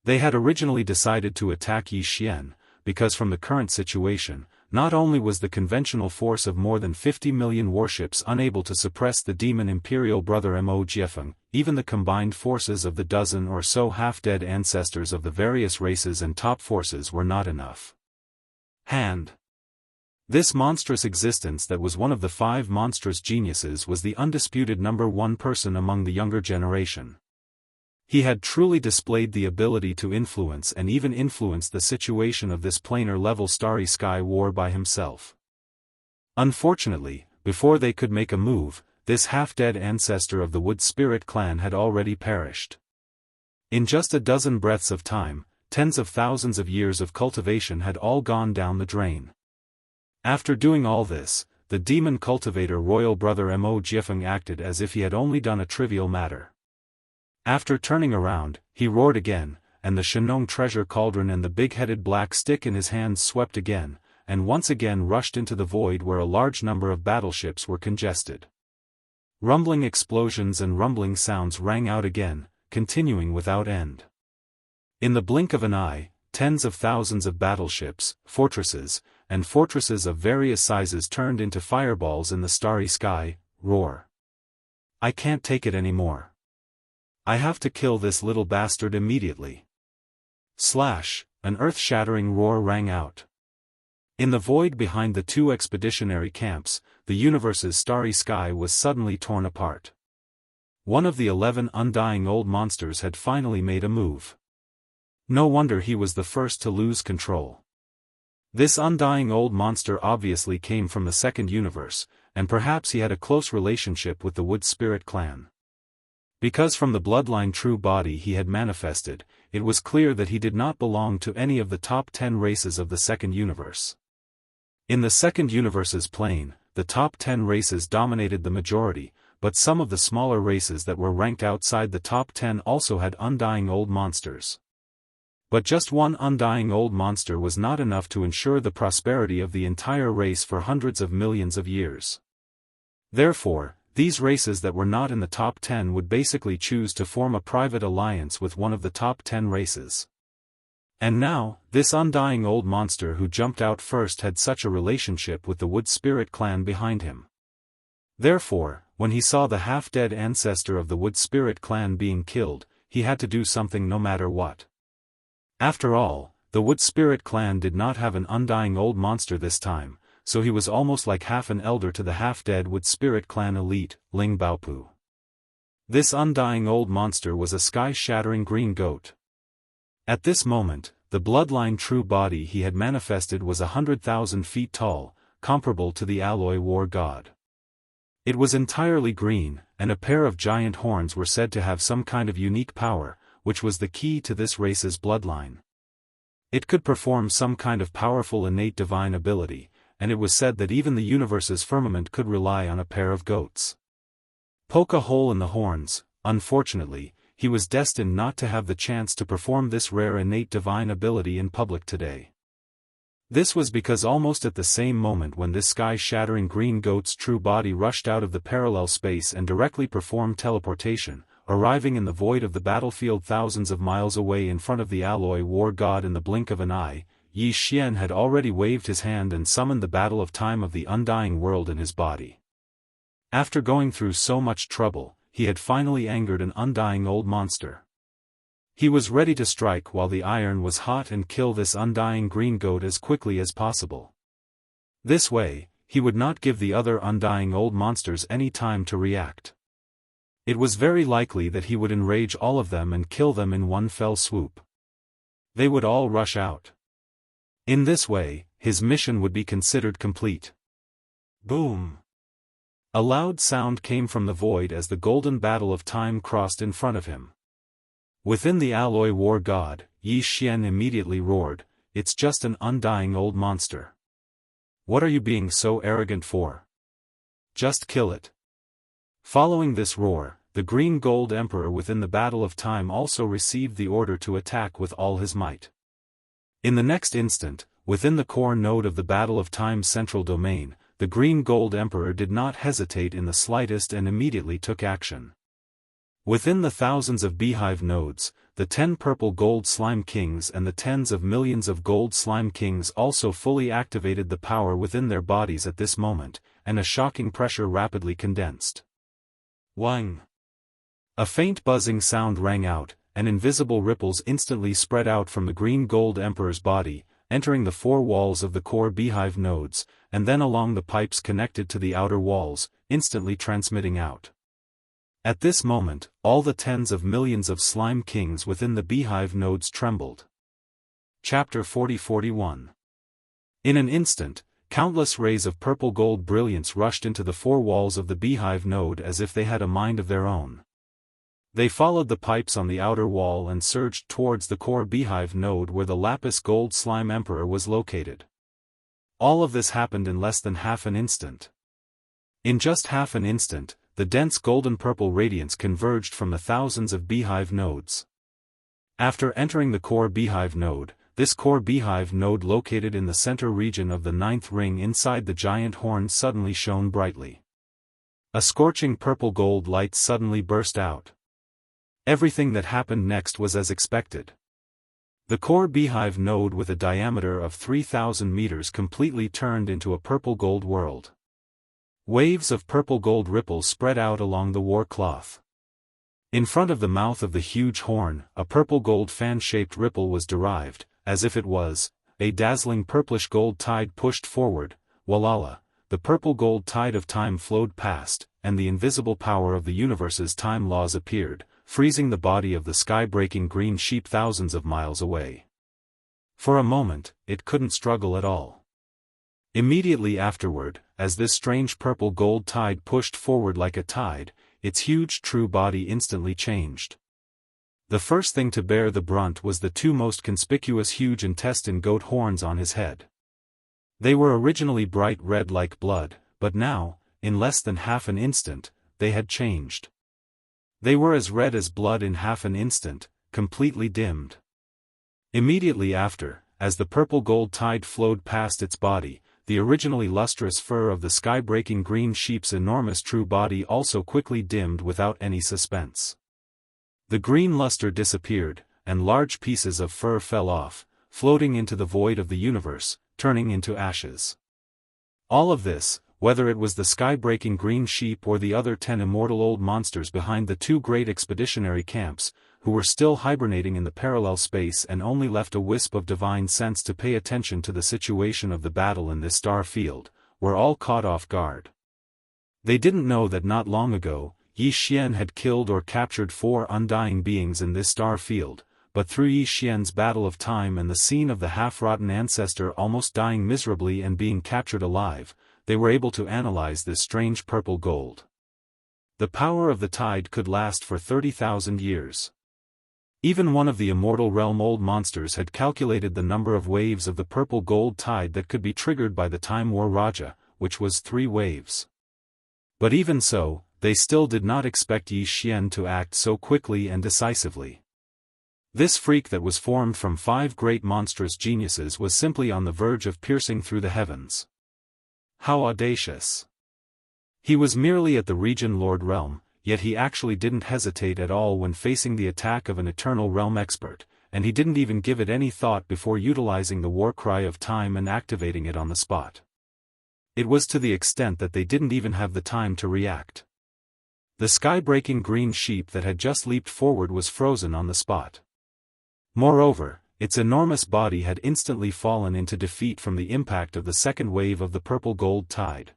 They had originally decided to attack Yi Xian, because from the current situation, not only was the conventional force of more than 50 million warships unable to suppress the demon imperial brother Mo Jiefeng, even the combined forces of the dozen or so half-dead ancestors of the various races and top forces were not enough. This monstrous existence that was one of the 5 monstrous geniuses was the undisputed number 1 person among the younger generation. He had truly displayed the ability to influence and even influence the situation of this planar-level starry sky war by himself. Unfortunately, before they could make a move, this half-dead ancestor of the wood spirit clan had already perished. In just a dozen breaths of time, tens of thousands of years of cultivation had all gone down the drain. After doing all this, the demon cultivator royal brother Mo Jiefeng acted as if he had only done a trivial matter. After turning around, he roared again, and the Shenong treasure cauldron and the big-headed black stick in his hands swept again, and once again rushed into the void where a large number of battleships were congested. Rumbling explosions and rumbling sounds rang out again, continuing without end. In the blink of an eye, tens of thousands of battleships, fortresses, and fortresses of various sizes turned into fireballs in the starry sky. Roar. I can't take it anymore. I have to kill this little bastard immediately. Slash, an earth-shattering roar rang out. In the void behind the 2 expeditionary camps, the universe's starry sky was suddenly torn apart. One of the 11 undying old monsters had finally made a move. No wonder he was the first to lose control. This undying old monster obviously came from the second universe, and perhaps he had a close relationship with the Wood Spirit clan. Because from the bloodline true body he had manifested, it was clear that he did not belong to any of the top 10 races of the second universe. In the second universe's plane, the top 10 races dominated the majority, but some of the smaller races that were ranked outside the top 10 also had undying old monsters. But just one undying old monster was not enough to ensure the prosperity of the entire race for hundreds of millions of years. Therefore, these races that were not in the top 10 would basically choose to form a private alliance with one of the top 10 races. And now, this undying old monster who jumped out first had such a relationship with the Wood Spirit clan behind him. Therefore, when he saw the half-dead ancestor of the Wood Spirit clan being killed, he had to do something no matter what. After all, the Wood Spirit clan did not have an undying old monster this time, so he was almost like half an elder to the half-dead Wood Spirit clan elite, Ling Baopu. This undying old monster was a sky-shattering green goat. At this moment, the bloodline true body he had manifested was 100,000 feet tall, comparable to the alloy war god. It was entirely green, and a pair of giant horns were said to have some kind of unique power, which was the key to this race's bloodline. It could perform some kind of powerful innate divine ability, and it was said that even the universe's firmament could rely on a pair of goats. Poke a hole in the horns. Unfortunately, he was destined not to have the chance to perform this rare innate divine ability in public today. This was because almost at the same moment when this sky-shattering green goat's true body rushed out of the parallel space and directly performed teleportation, arriving in the void of the battlefield thousands of miles away in front of the alloy war god in the blink of an eye, Yi Xian had already waved his hand and summoned the battle of time of the undying world in his body. After going through so much trouble, he had finally angered an undying old monster. He was ready to strike while the iron was hot and kill this undying green goat as quickly as possible. This way, he would not give the other undying old monsters any time to react. It was very likely that he would enrage all of them and kill them in one fell swoop. They would all rush out. In this way, his mission would be considered complete. Boom! A loud sound came from the void as the golden battle of time crossed in front of him. Within the alloy war god, Yi Xian immediately roared, "It's just an undying old monster. What are you being so arrogant for? Just kill it." Following this roar, the Green Gold Emperor within the Battle of Time also received the order to attack with all his might. In the next instant, within the core node of the Battle of Time's central domain, the Green Gold Emperor did not hesitate in the slightest and immediately took action. Within the thousands of beehive nodes, the 10 purple gold slime kings and the tens of millions of gold slime kings also fully activated the power within their bodies at this moment, and a shocking pressure rapidly condensed. Wang! A faint buzzing sound rang out, and invisible ripples instantly spread out from the Green Gold Emperor's body, entering the 4 walls of the core beehive nodes, and then along the pipes connected to the outer walls, instantly transmitting out. At this moment, all the tens of millions of slime kings within the beehive nodes trembled. Chapter 40-41. In an instant, countless rays of purple-gold brilliance rushed into the 4 walls of the beehive node as if they had a mind of their own. They followed the pipes on the outer wall and surged towards the core beehive node where the lapis gold slime emperor was located. All of this happened in less than half an instant. In just half an instant, the dense golden-purple radiance converged from the thousands of beehive nodes. After entering the core beehive node, this core beehive node located in the center region of the 9th ring inside the giant horn suddenly shone brightly. A scorching purple-gold light suddenly burst out. Everything that happened next was as expected. The core beehive node with a diameter of 3,000 meters completely turned into a purple-gold world. Waves of purple-gold ripples spread out along the war cloth. In front of the mouth of the huge horn, a purple-gold fan-shaped ripple was derived, as if it was a dazzling purplish-gold tide pushed forward. Walala, the purple-gold tide of time flowed past, and the invisible power of the universe's time laws appeared, freezing the body of the sky-breaking green sheep thousands of miles away. For a moment, it couldn't struggle at all. Immediately afterward, as this strange purple-gold tide pushed forward like a tide, its huge true body instantly changed. The first thing to bear the brunt was the 2 most conspicuous huge intestine goat horns on his head. They were originally bright red like blood, but now, in less than half an instant, they had changed. They were as red as blood in half an instant, completely dimmed. Immediately after, as the purple-gold tide flowed past its body, the originally lustrous fur of the sky-breaking green sheep's enormous true body also quickly dimmed without any suspense. The green luster disappeared, and large pieces of fur fell off, floating into the void of the universe, turning into ashes. All of this, whether it was the sky-breaking green sheep or the other 10 immortal old monsters behind the 2 great expeditionary camps, who were still hibernating in the parallel space and only left a wisp of divine sense to pay attention to the situation of the battle in this star field, were all caught off guard. They didn't know that not long ago, Yi Xian had killed or captured 4 undying beings in this star field, but through Yi Xian's battle of time and the scene of the half-rotten ancestor almost dying miserably and being captured alive, they were able to analyze this strange purple gold. The power of the tide could last for 30,000 years. Even one of the immortal realm old monsters had calculated the number of waves of the purple gold tide that could be triggered by the Time War Raja, which was 3 waves. But even so, they still did not expect Yi Xian to act so quickly and decisively. This freak that was formed from 5 great monstrous geniuses was simply on the verge of piercing through the heavens. How audacious! He was merely at the region Lord Realm, yet he actually didn't hesitate at all when facing the attack of an Eternal Realm expert, and he didn't even give it any thought before utilizing the war cry of time and activating it on the spot. It was to the extent that they didn't even have the time to react. The sky-breaking green sheep that had just leaped forward was frozen on the spot. Moreover, its enormous body had instantly fallen into defeat from the impact of the second wave of the purple gold tide.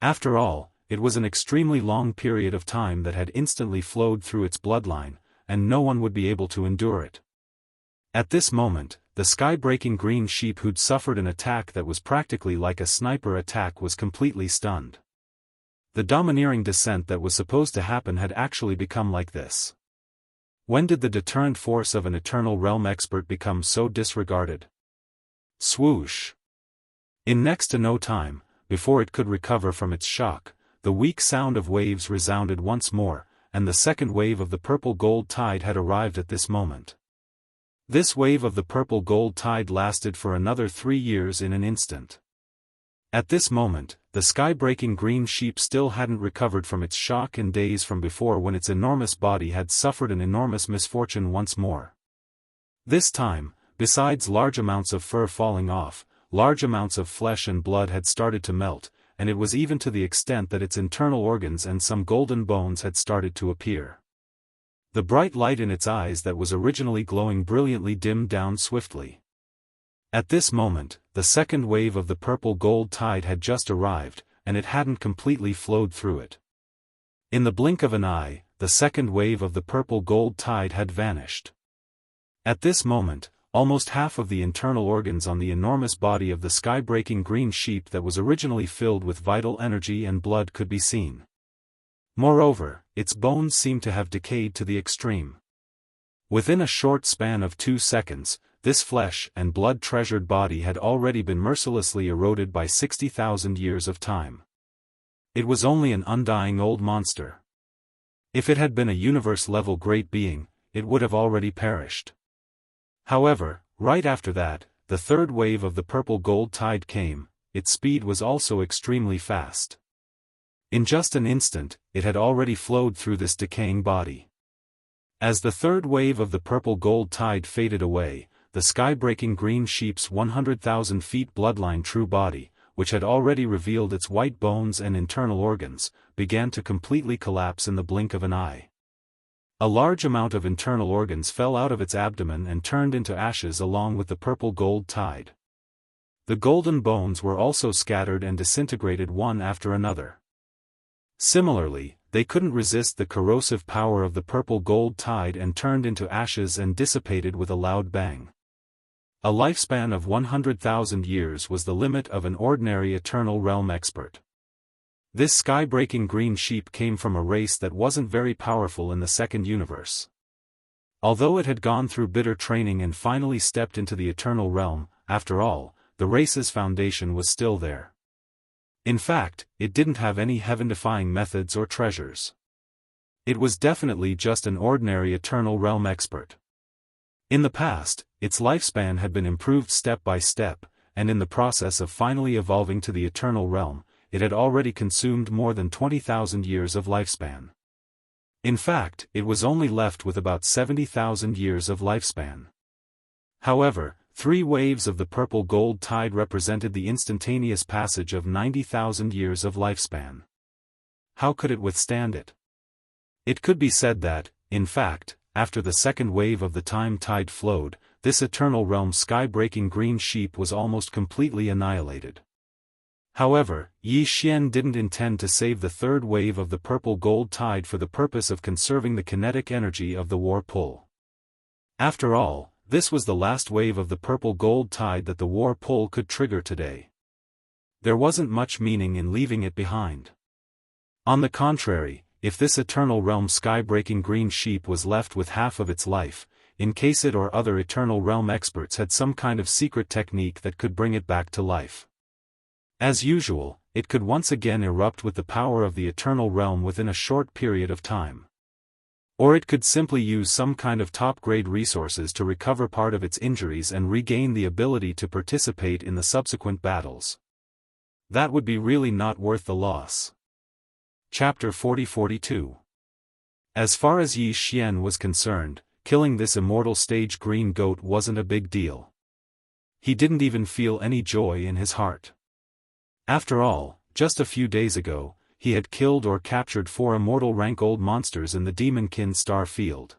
After all, it was an extremely long period of time that had instantly flowed through its bloodline, and no one would be able to endure it. At this moment, the sky-breaking green sheep who'd suffered an attack that was practically like a sniper attack was completely stunned. The domineering descent that was supposed to happen had actually become like this. When did the deterrent force of an Eternal Realm expert become so disregarded? Swoosh! In next to no time, before it could recover from its shock, the weak sound of waves resounded once more, and the second wave of the purple gold tide had arrived at this moment. This wave of the purple gold tide lasted for another 3 years in an instant. At this moment, the sky-breaking green sheep still hadn't recovered from its shock and daze from before when its enormous body had suffered an enormous misfortune once more. This time, besides large amounts of fur falling off, large amounts of flesh and blood had started to melt, and it was even to the extent that its internal organs and some golden bones had started to appear. The bright light in its eyes that was originally glowing brilliantly dimmed down swiftly. At this moment, the second wave of the purple gold tide had just arrived, and it hadn't completely flowed through it. In the blink of an eye, the second wave of the purple gold tide had vanished. At this moment, almost half of the internal organs on the enormous body of the sky-breaking green sheep that was originally filled with vital energy and blood could be seen. Moreover, its bones seemed to have decayed to the extreme. Within a short span of 2 seconds, this flesh and blood-treasured body had already been mercilessly eroded by 60,000 years of time. It was only an undying old monster. If it had been a universe-level great being, it would have already perished. However, right after that, the third wave of the purple gold tide came. Its speed was also extremely fast. In just an instant, it had already flowed through this decaying body. As the third wave of the purple gold tide faded away, the sky-breaking green sheep's 100,000 feet bloodline true body, which had already revealed its white bones and internal organs, began to completely collapse in the blink of an eye. A large amount of internal organs fell out of its abdomen and turned into ashes along with the purple gold tide. The golden bones were also scattered and disintegrated one after another. Similarly, they couldn't resist the corrosive power of the purple gold tide and turned into ashes and dissipated with a loud bang. A lifespan of 100,000 years was the limit of an ordinary Eternal Realm expert. This sky-breaking green sheep came from a race that wasn't very powerful in the second universe. Although it had gone through bitter training and finally stepped into the Eternal Realm, after all, the race's foundation was still there. In fact, it didn't have any heaven-defying methods or treasures. It was definitely just an ordinary Eternal Realm expert. In the past, its lifespan had been improved step by step, and in the process of finally evolving to the eternal realm, it had already consumed more than 20,000 years of lifespan. In fact, it was only left with about 70,000 years of lifespan. However, 3 waves of the purple gold tide represented the instantaneous passage of 90,000 years of lifespan. How could it withstand it? It could be said that, in fact, after the second wave of the time tide flowed, this eternal realm sky-breaking green sheep was almost completely annihilated. However, Yi Xian didn't intend to save the third wave of the purple gold tide for the purpose of conserving the kinetic energy of the war pull. After all, this was the last wave of the purple gold tide that the war pull could trigger today. There wasn't much meaning in leaving it behind. On the contrary, if this eternal realm sky-breaking green sheep was left with half of its life, in case it or other eternal realm experts had some kind of secret technique that could bring it back to life. As usual, it could once again erupt with the power of the eternal realm within a short period of time. Or it could simply use some kind of top-grade resources to recover part of its injuries and regain the ability to participate in the subsequent battles. That would be really not worth the loss. Chapter 40-42. As far as Yi Xian was concerned, killing this immortal stage green goat wasn't a big deal. He didn't even feel any joy in his heart. After all, just a few days ago, he had killed or captured 4 immortal rank old monsters in the Demonkin star field.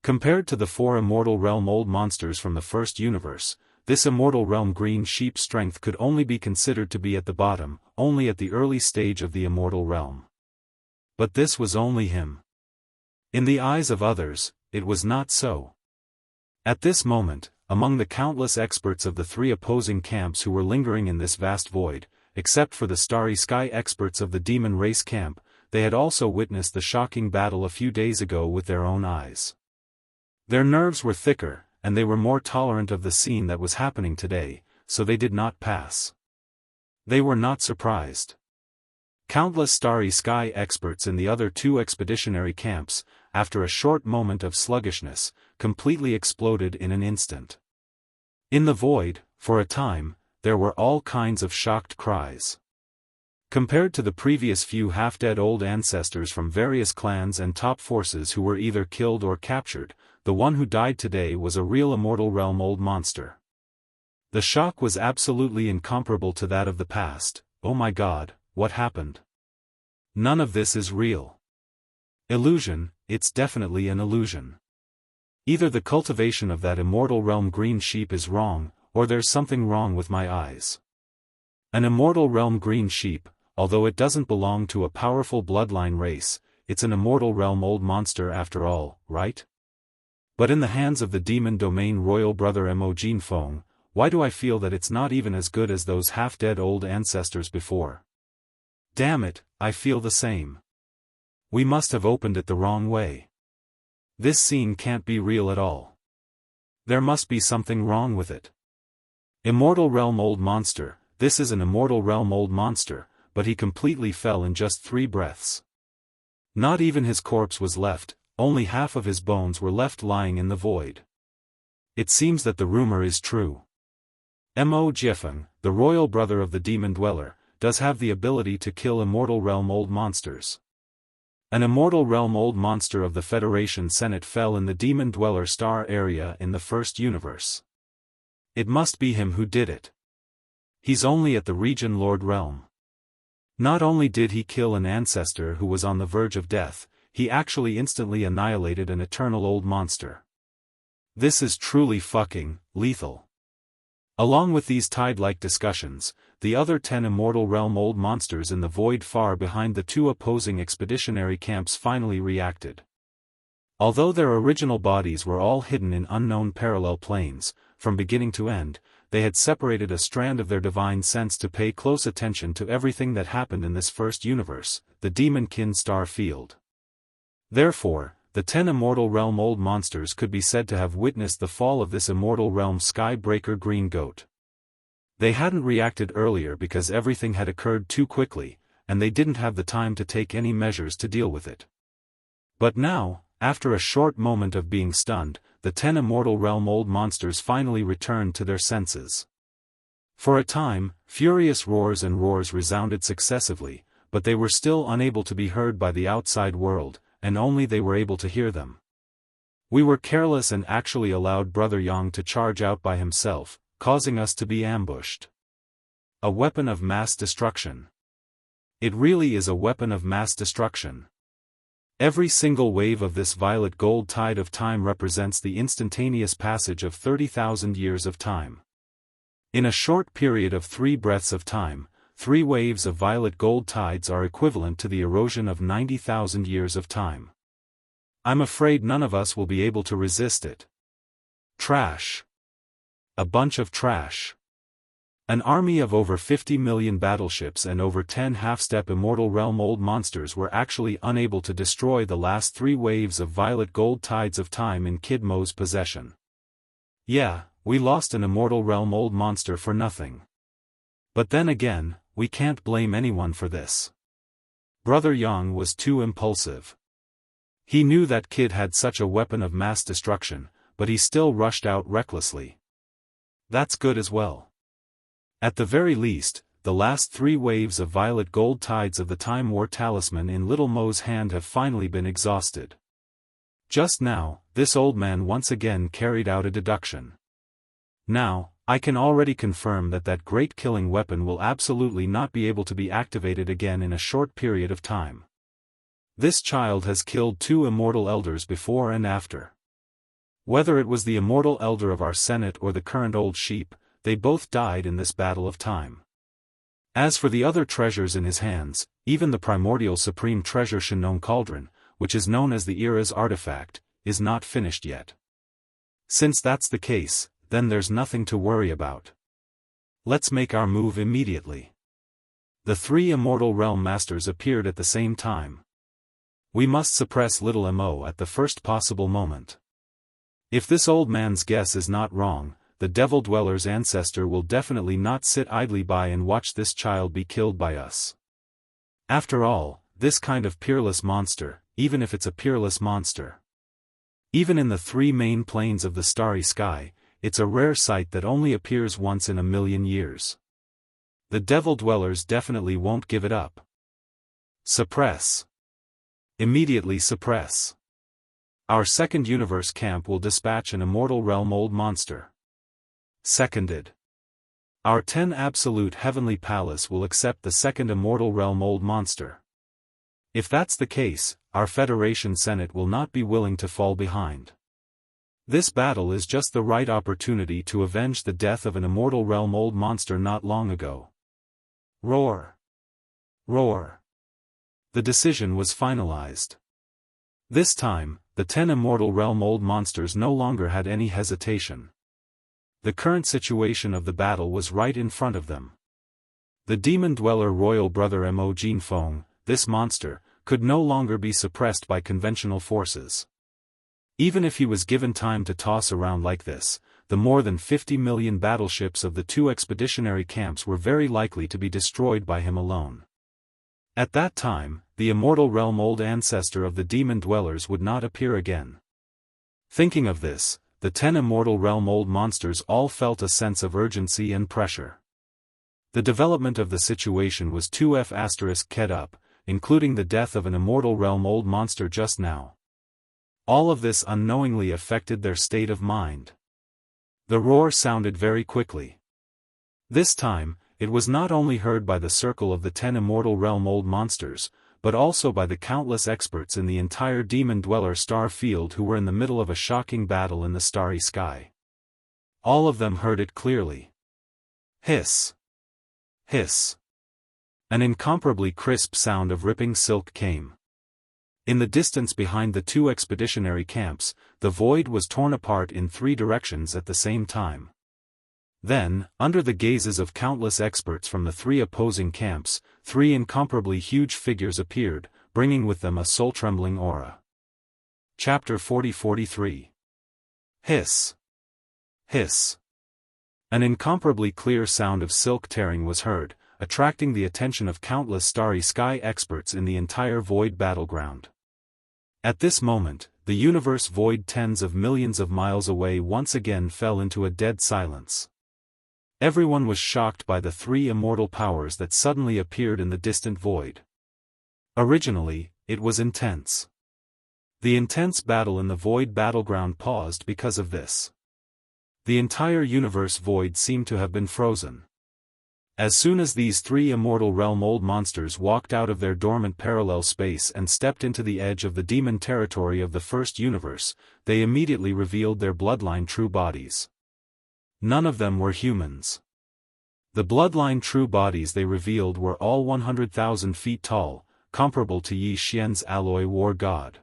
Compared to the 4 immortal realm old monsters from the first universe, this immortal realm green sheep strength could only be considered to be at the bottom, only at the early stage of the immortal realm. But this was only him. In the eyes of others, it was not so. At this moment, among the countless experts of the 3 opposing camps who were lingering in this vast void, except for the starry sky experts of the demon race camp, they had also witnessed the shocking battle a few days ago with their own eyes. Their nerves were thicker, and they were more tolerant of the scene that was happening today, so they did not pass. They were not surprised. Countless starry sky experts in the other 2 expeditionary camps, after a short moment of sluggishness, completely exploded in an instant. In the void, for a time, there were all kinds of shocked cries. Compared to the previous few half-dead old ancestors from various clans and top forces who were either killed or captured, the one who died today was a real immortal realm old monster. The shock was absolutely incomparable to that of the past. Oh my god, what happened? None of this is real. Illusion, it's definitely an illusion. Either the cultivation of that immortal realm green sheep is wrong, or there's something wrong with my eyes. An immortal realm green sheep, although it doesn't belong to a powerful bloodline race, it's an immortal realm old monster after all, right? But in the hands of the demon domain royal brother Mo Jinfeng, why do I feel that it's not even as good as those half-dead old ancestors before? Damn it, I feel the same. We must have opened it the wrong way. This scene can't be real at all. There must be something wrong with it. Immortal realm old monster, this is an immortal realm old monster, but he completely fell in just 3 breaths. Not even his corpse was left, only half of his bones were left lying in the void. It seems that the rumor is true. Mo Jinfeng, the royal brother of the demon dweller, does have the ability to kill immortal realm old monsters. An immortal realm old monster of the Federation Senate fell in the demon dweller star area in the first universe. It must be him who did it. He's only at the region Lord realm. Not only did he kill an ancestor who was on the verge of death, he actually instantly annihilated an eternal old monster. This is truly fucking lethal. Along with these tide-like discussions, the other 10 immortal realm old monsters in the void far behind the 2 opposing expeditionary camps finally reacted. Although their original bodies were all hidden in unknown parallel planes, from beginning to end, they had separated a strand of their divine sense to pay close attention to everything that happened in this first universe, the Demonkin star field. Therefore, the 10 immortal realm old monsters could be said to have witnessed the fall of this immortal realm skybreaker green goat. They hadn't reacted earlier because everything had occurred too quickly, and they didn't have the time to take any measures to deal with it. But now, after a short moment of being stunned, the 10 Immortal Realm Old monsters finally returned to their senses. For a time, furious roars and roars resounded successively, but they were still unable to be heard by the outside world, and only they were able to hear them. We were careless and actually allowed Brother Yang to charge out by himself, causing us to be ambushed. A weapon of mass destruction. It really is a weapon of mass destruction. Every single wave of this violet gold tide of time represents the instantaneous passage of 30,000 years of time. In a short period of 3 breaths of time, 3 waves of violet gold tides are equivalent to the erosion of 90,000 years of time. I'm afraid none of us will be able to resist it. Trash. A bunch of trash. An army of over 50 million battleships and over 10 half-step Immortal Realm Old monsters were actually unable to destroy the last 3 waves of violet gold tides of time in Kid Mo's possession. Yeah, we lost an Immortal Realm Old monster for nothing. But then again, we can't blame anyone for this. Brother Yang was too impulsive. He knew that Kid had such a weapon of mass destruction, but he still rushed out recklessly. That's good as well. At the very least, the last 3 waves of violet gold tides of the Time War talisman in Little Mo's hand have finally been exhausted. Just now, this old man once again carried out a deduction. Now, I can already confirm that that great killing weapon will absolutely not be able to be activated again in a short period of time. This child has killed 2 immortal elders before and after. Whether it was the immortal elder of our Senate or the current old sheep, they both died in this battle of time. As for the other treasures in his hands, even the primordial supreme treasure Shinnon Cauldron, which is known as the era's artifact, is not finished yet. Since that's the case, then there's nothing to worry about. Let's make our move immediately. The 3 Immortal Realm Masters appeared at the same time. We must suppress Little Mo at the first possible moment. If this old man's guess is not wrong, the Devil Dweller's ancestor will definitely not sit idly by and watch this child be killed by us. After all, this kind of peerless monster, even if it's a peerless monster. Even in the 3 main planes of the starry sky, it's a rare sight that only appears once in a million years. The Devil Dwellers definitely won't give it up. Suppress. Immediately suppress. Our second universe camp will dispatch an Immortal Realm Old monster. Seconded. Our 10 Absolute Heavenly Palace will accept the second Immortal Realm Old monster. If that's the case, our Federation Senate will not be willing to fall behind. This battle is just the right opportunity to avenge the death of an Immortal Realm Old monster not long ago. Roar. Roar. The decision was finalized. This time, the 10 Immortal Realm Old monsters no longer had any hesitation. The current situation of the battle was right in front of them. The Demon Dweller Royal Brother Mo Jinfeng, this monster, could no longer be suppressed by conventional forces. Even if he was given time to toss around like this, the more than 50 million battleships of the 2 expeditionary camps were very likely to be destroyed by him alone. At that time, the Immortal Realm Old ancestor of the Demon Dwellers would not appear again. Thinking of this, the 10 Immortal Realm Old monsters all felt a sense of urgency and pressure. The development of the situation was 2F***ed up, including the death of an Immortal Realm Old monster just now. All of this unknowingly affected their state of mind. The roar sounded very quickly. This time, it was not only heard by the circle of the 10 Immortal Realm Old monsters, but also by the countless experts in the entire Demon Dweller star field who were in the middle of a shocking battle in the starry sky. All of them heard it clearly. Hiss. Hiss. An incomparably crisp sound of ripping silk came. In the distance behind the 2 expeditionary camps, the void was torn apart in 3 directions at the same time. Then, under the gazes of countless experts from the 3 opposing camps, 3 incomparably huge figures appeared, bringing with them a soul-trembling aura. Chapter 40-43. Hiss. Hiss. An incomparably clear sound of silk tearing was heard, attracting the attention of countless starry sky experts in the entire void battleground. At this moment, the universe void tens of millions of miles away once again fell into a dead silence. Everyone was shocked by the three immortal powers that suddenly appeared in the distant void. Originally, it was intense. The intense battle in the void battleground paused because of this. The entire universe void seemed to have been frozen. As soon as these three immortal realm old monsters walked out of their dormant parallel space and stepped into the edge of the demon territory of the first universe, they immediately revealed their bloodline true bodies. None of them were humans. The bloodline true bodies they revealed were all 100,000 feet tall, comparable to Yi Xian's alloy war god.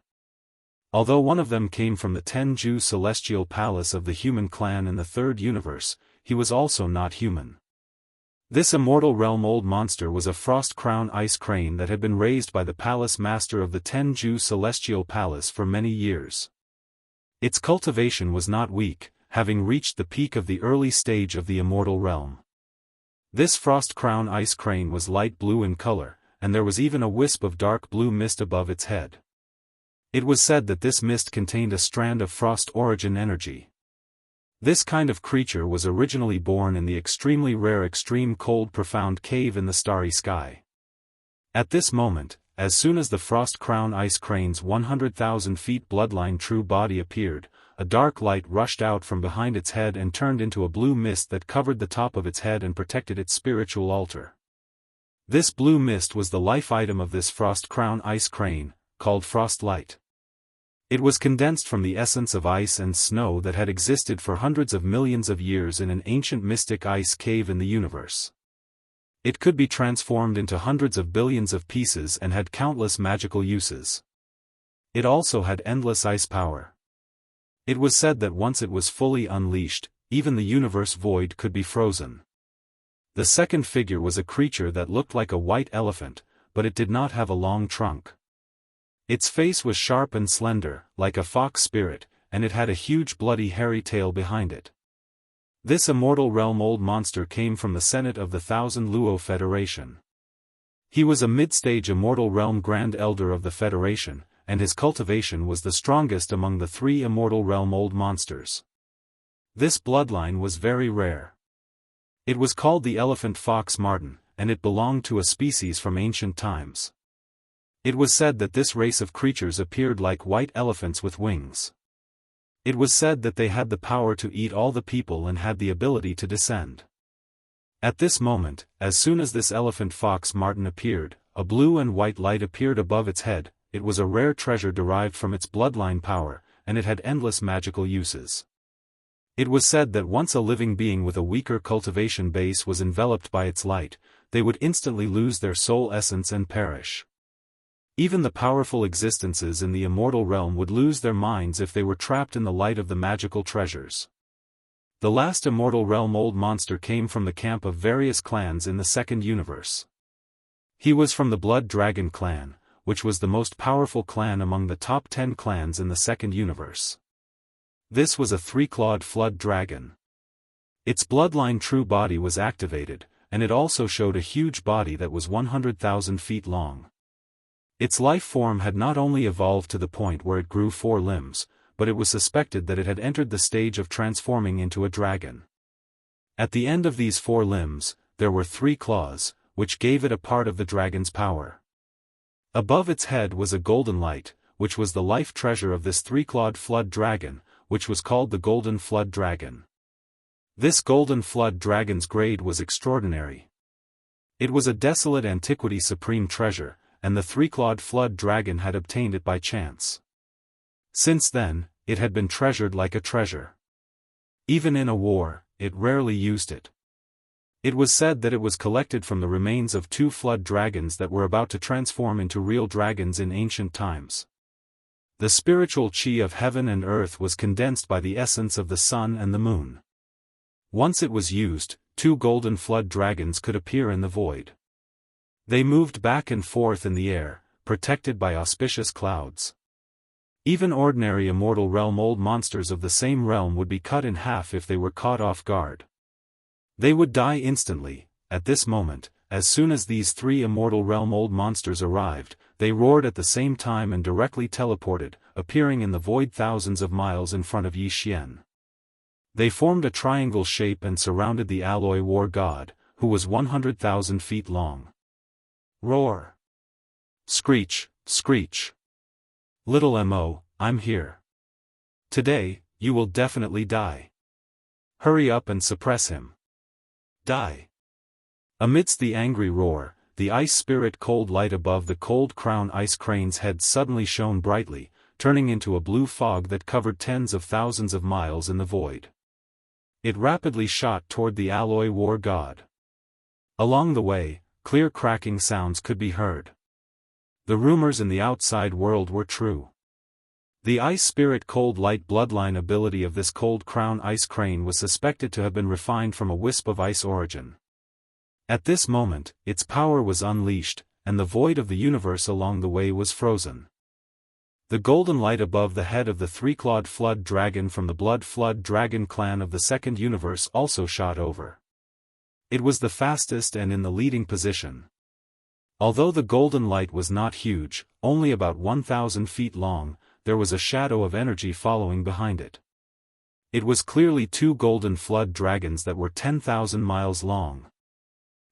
Although one of them came from the Jianghu celestial palace of the human clan in the third universe, he was also not human. This immortal realm old monster was a frost crown ice crane that had been raised by the palace master of the Jianghu celestial palace for many years. Its cultivation was not weak, having reached the peak of the early stage of the immortal realm. This frost crown ice crane was light blue in color, and there was even a wisp of dark blue mist above its head. It was said that this mist contained a strand of frost origin energy. This kind of creature was originally born in the extremely rare extreme cold profound cave in the starry sky. At this moment, as soon as the frost crown ice crane's 100,000 feet bloodline true body appeared, a dark light rushed out from behind its head and turned into a blue mist that covered the top of its head and protected its spiritual altar. This blue mist was the life item of this frost crown ice crane, called frost light. It was condensed from the essence of ice and snow that had existed for hundreds of millions of years in an ancient mystic ice cave in the universe. It could be transformed into hundreds of billions of pieces and had countless magical uses. It also had endless ice power. It was said that once it was fully unleashed, even the universe void could be frozen. The second figure was a creature that looked like a white elephant, but it did not have a long trunk. Its face was sharp and slender, like a fox spirit, and it had a huge bloody hairy tail behind it. This immortal realm old monster came from the Senate of the Thousand Luo Federation. He was a mid-stage immortal realm grand elder of the Federation, and his cultivation was the strongest among the three immortal realm old monsters. This bloodline was very rare. It was called the elephant fox marten, and it belonged to a species from ancient times. It was said that this race of creatures appeared like white elephants with wings. It was said that they had the power to eat all the people and had the ability to descend. At this moment, as soon as this elephant fox marten appeared, a blue and white light appeared above its head. It was a rare treasure derived from its bloodline power, and it had endless magical uses. It was said that once a living being with a weaker cultivation base was enveloped by its light, they would instantly lose their soul essence and perish. Even the powerful existences in the immortal realm would lose their minds if they were trapped in the light of the magical treasures. The last immortal realm old monster came from the camp of various clans in the second universe. He was from the Blood Dragon clan, which was the most powerful clan among the top 10 clans in the second universe. This was a three-clawed flood dragon. Its bloodline true body was activated, and it also showed a huge body that was 100,000 feet long. Its life form had not only evolved to the point where it grew 4 limbs, but it was suspected that it had entered the stage of transforming into a dragon. At the end of these 4 limbs, there were 3 claws, which gave it a part of the dragon's power. Above its head was a golden light, which was the life treasure of this 3-clawed flood dragon, which was called the Golden Flood Dragon. This Golden Flood Dragon's grade was extraordinary. It was a desolate antiquity supreme treasure, and the 3-clawed flood dragon had obtained it by chance. Since then, it had been treasured like a treasure. Even in a war, it rarely used it. It was said that it was collected from the remains of 2 flood dragons that were about to transform into real dragons in ancient times. The spiritual chi of heaven and earth was condensed by the essence of the sun and the moon. Once it was used, 2 golden flood dragons could appear in the void. They moved back and forth in the air, protected by auspicious clouds. Even ordinary immortal realm old monsters of the same realm would be cut in half if they were caught off guard. They would die instantly. At this moment, as soon as these 3 immortal realm old monsters arrived, they roared at the same time and directly teleported, appearing in the void thousands of miles in front of Yi Xian. They formed a triangle shape and surrounded the alloy war god, who was 100,000 feet long. Roar! Screech, screech! Little Mo, I'm here. Today, you will definitely die. Hurry up and suppress him. Die! Amidst the angry roar, the ice spirit cold light above the cold crown ice crane's head suddenly shone brightly, turning into a blue fog that covered tens of thousands of miles in the void. It rapidly shot toward the alloy war god. Along the way, clear cracking sounds could be heard. The rumors in the outside world were true. The ice spirit cold light bloodline ability of this cold crown ice crane was suspected to have been refined from a wisp of ice origin. At this moment, its power was unleashed, and the void of the universe along the way was frozen. The golden light above the head of the three-clawed flood dragon from the Blood Flood Dragon clan of the Second Universe also shot over. It was the fastest and in the leading position. Although the golden light was not huge, only about 1,000 feet long, there was a shadow of energy following behind it. It was clearly two golden flood dragons that were 10,000 miles long.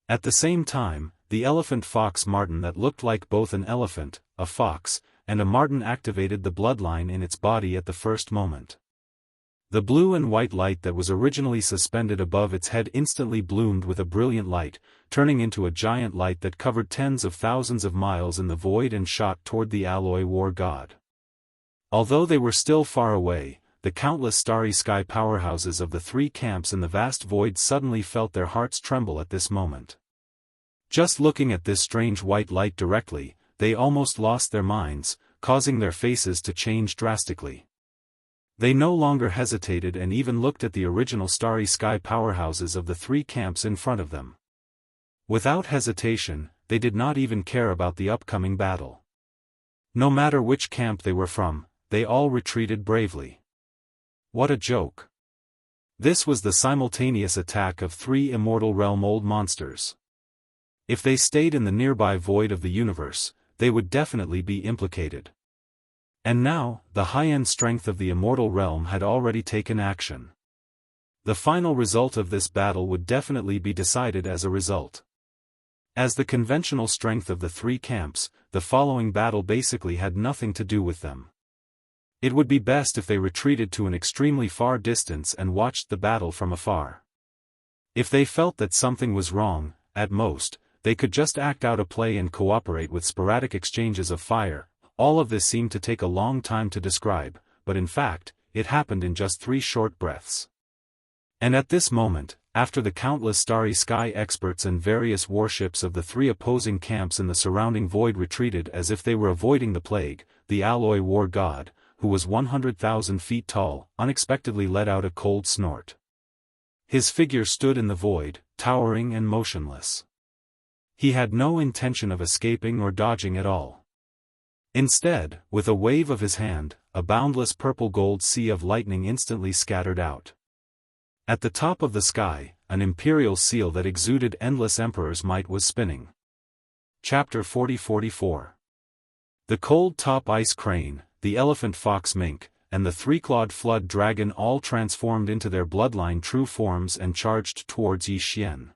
At the same time, the elephant fox marten that looked like both an elephant, a fox, and a marten activated the bloodline in its body at the first moment. The blue and white light that was originally suspended above its head instantly bloomed with a brilliant light, turning into a giant light that covered tens of thousands of miles in the void and shot toward the alloy war god. Although they were still far away, the countless starry sky powerhouses of the three camps in the vast void suddenly felt their hearts tremble at this moment. Just looking at this strange white light directly, they almost lost their minds, causing their faces to change drastically. They no longer hesitated and even looked at the original starry sky powerhouses of the three camps in front of them. Without hesitation, they did not even care about the upcoming battle. No matter which camp they were from, they all retreated bravely. What a joke! This was the simultaneous attack of three immortal realm-old monsters. If they stayed in the nearby void of the universe, they would definitely be implicated. And now, the high-end strength of the immortal realm had already taken action. The final result of this battle would definitely be decided as a result. As the conventional strength of the three camps, the following battle basically had nothing to do with them. It would be best if they retreated to an extremely far distance and watched the battle from afar. If they felt that something was wrong, at most, they could just act out a play and cooperate with sporadic exchanges of fire. All of this seemed to take a long time to describe, but in fact, it happened in just 3 short breaths. And at this moment, after the countless starry sky experts and various warships of the 3 opposing camps in the surrounding void retreated as if they were avoiding the plague, the alloy war god, who was 100,000 feet tall, unexpectedly let out a cold snort. His figure stood in the void, towering and motionless. He had no intention of escaping or dodging at all. Instead, with a wave of his hand, a boundless purple-gold sea of lightning instantly scattered out. At the top of the sky, an imperial seal that exuded endless emperor's might was spinning. Chapter 40-44. The cold top ice crane, the elephant fox mink, and the 3-clawed flood dragon all transformed into their bloodline true forms and charged towards Yi Xian.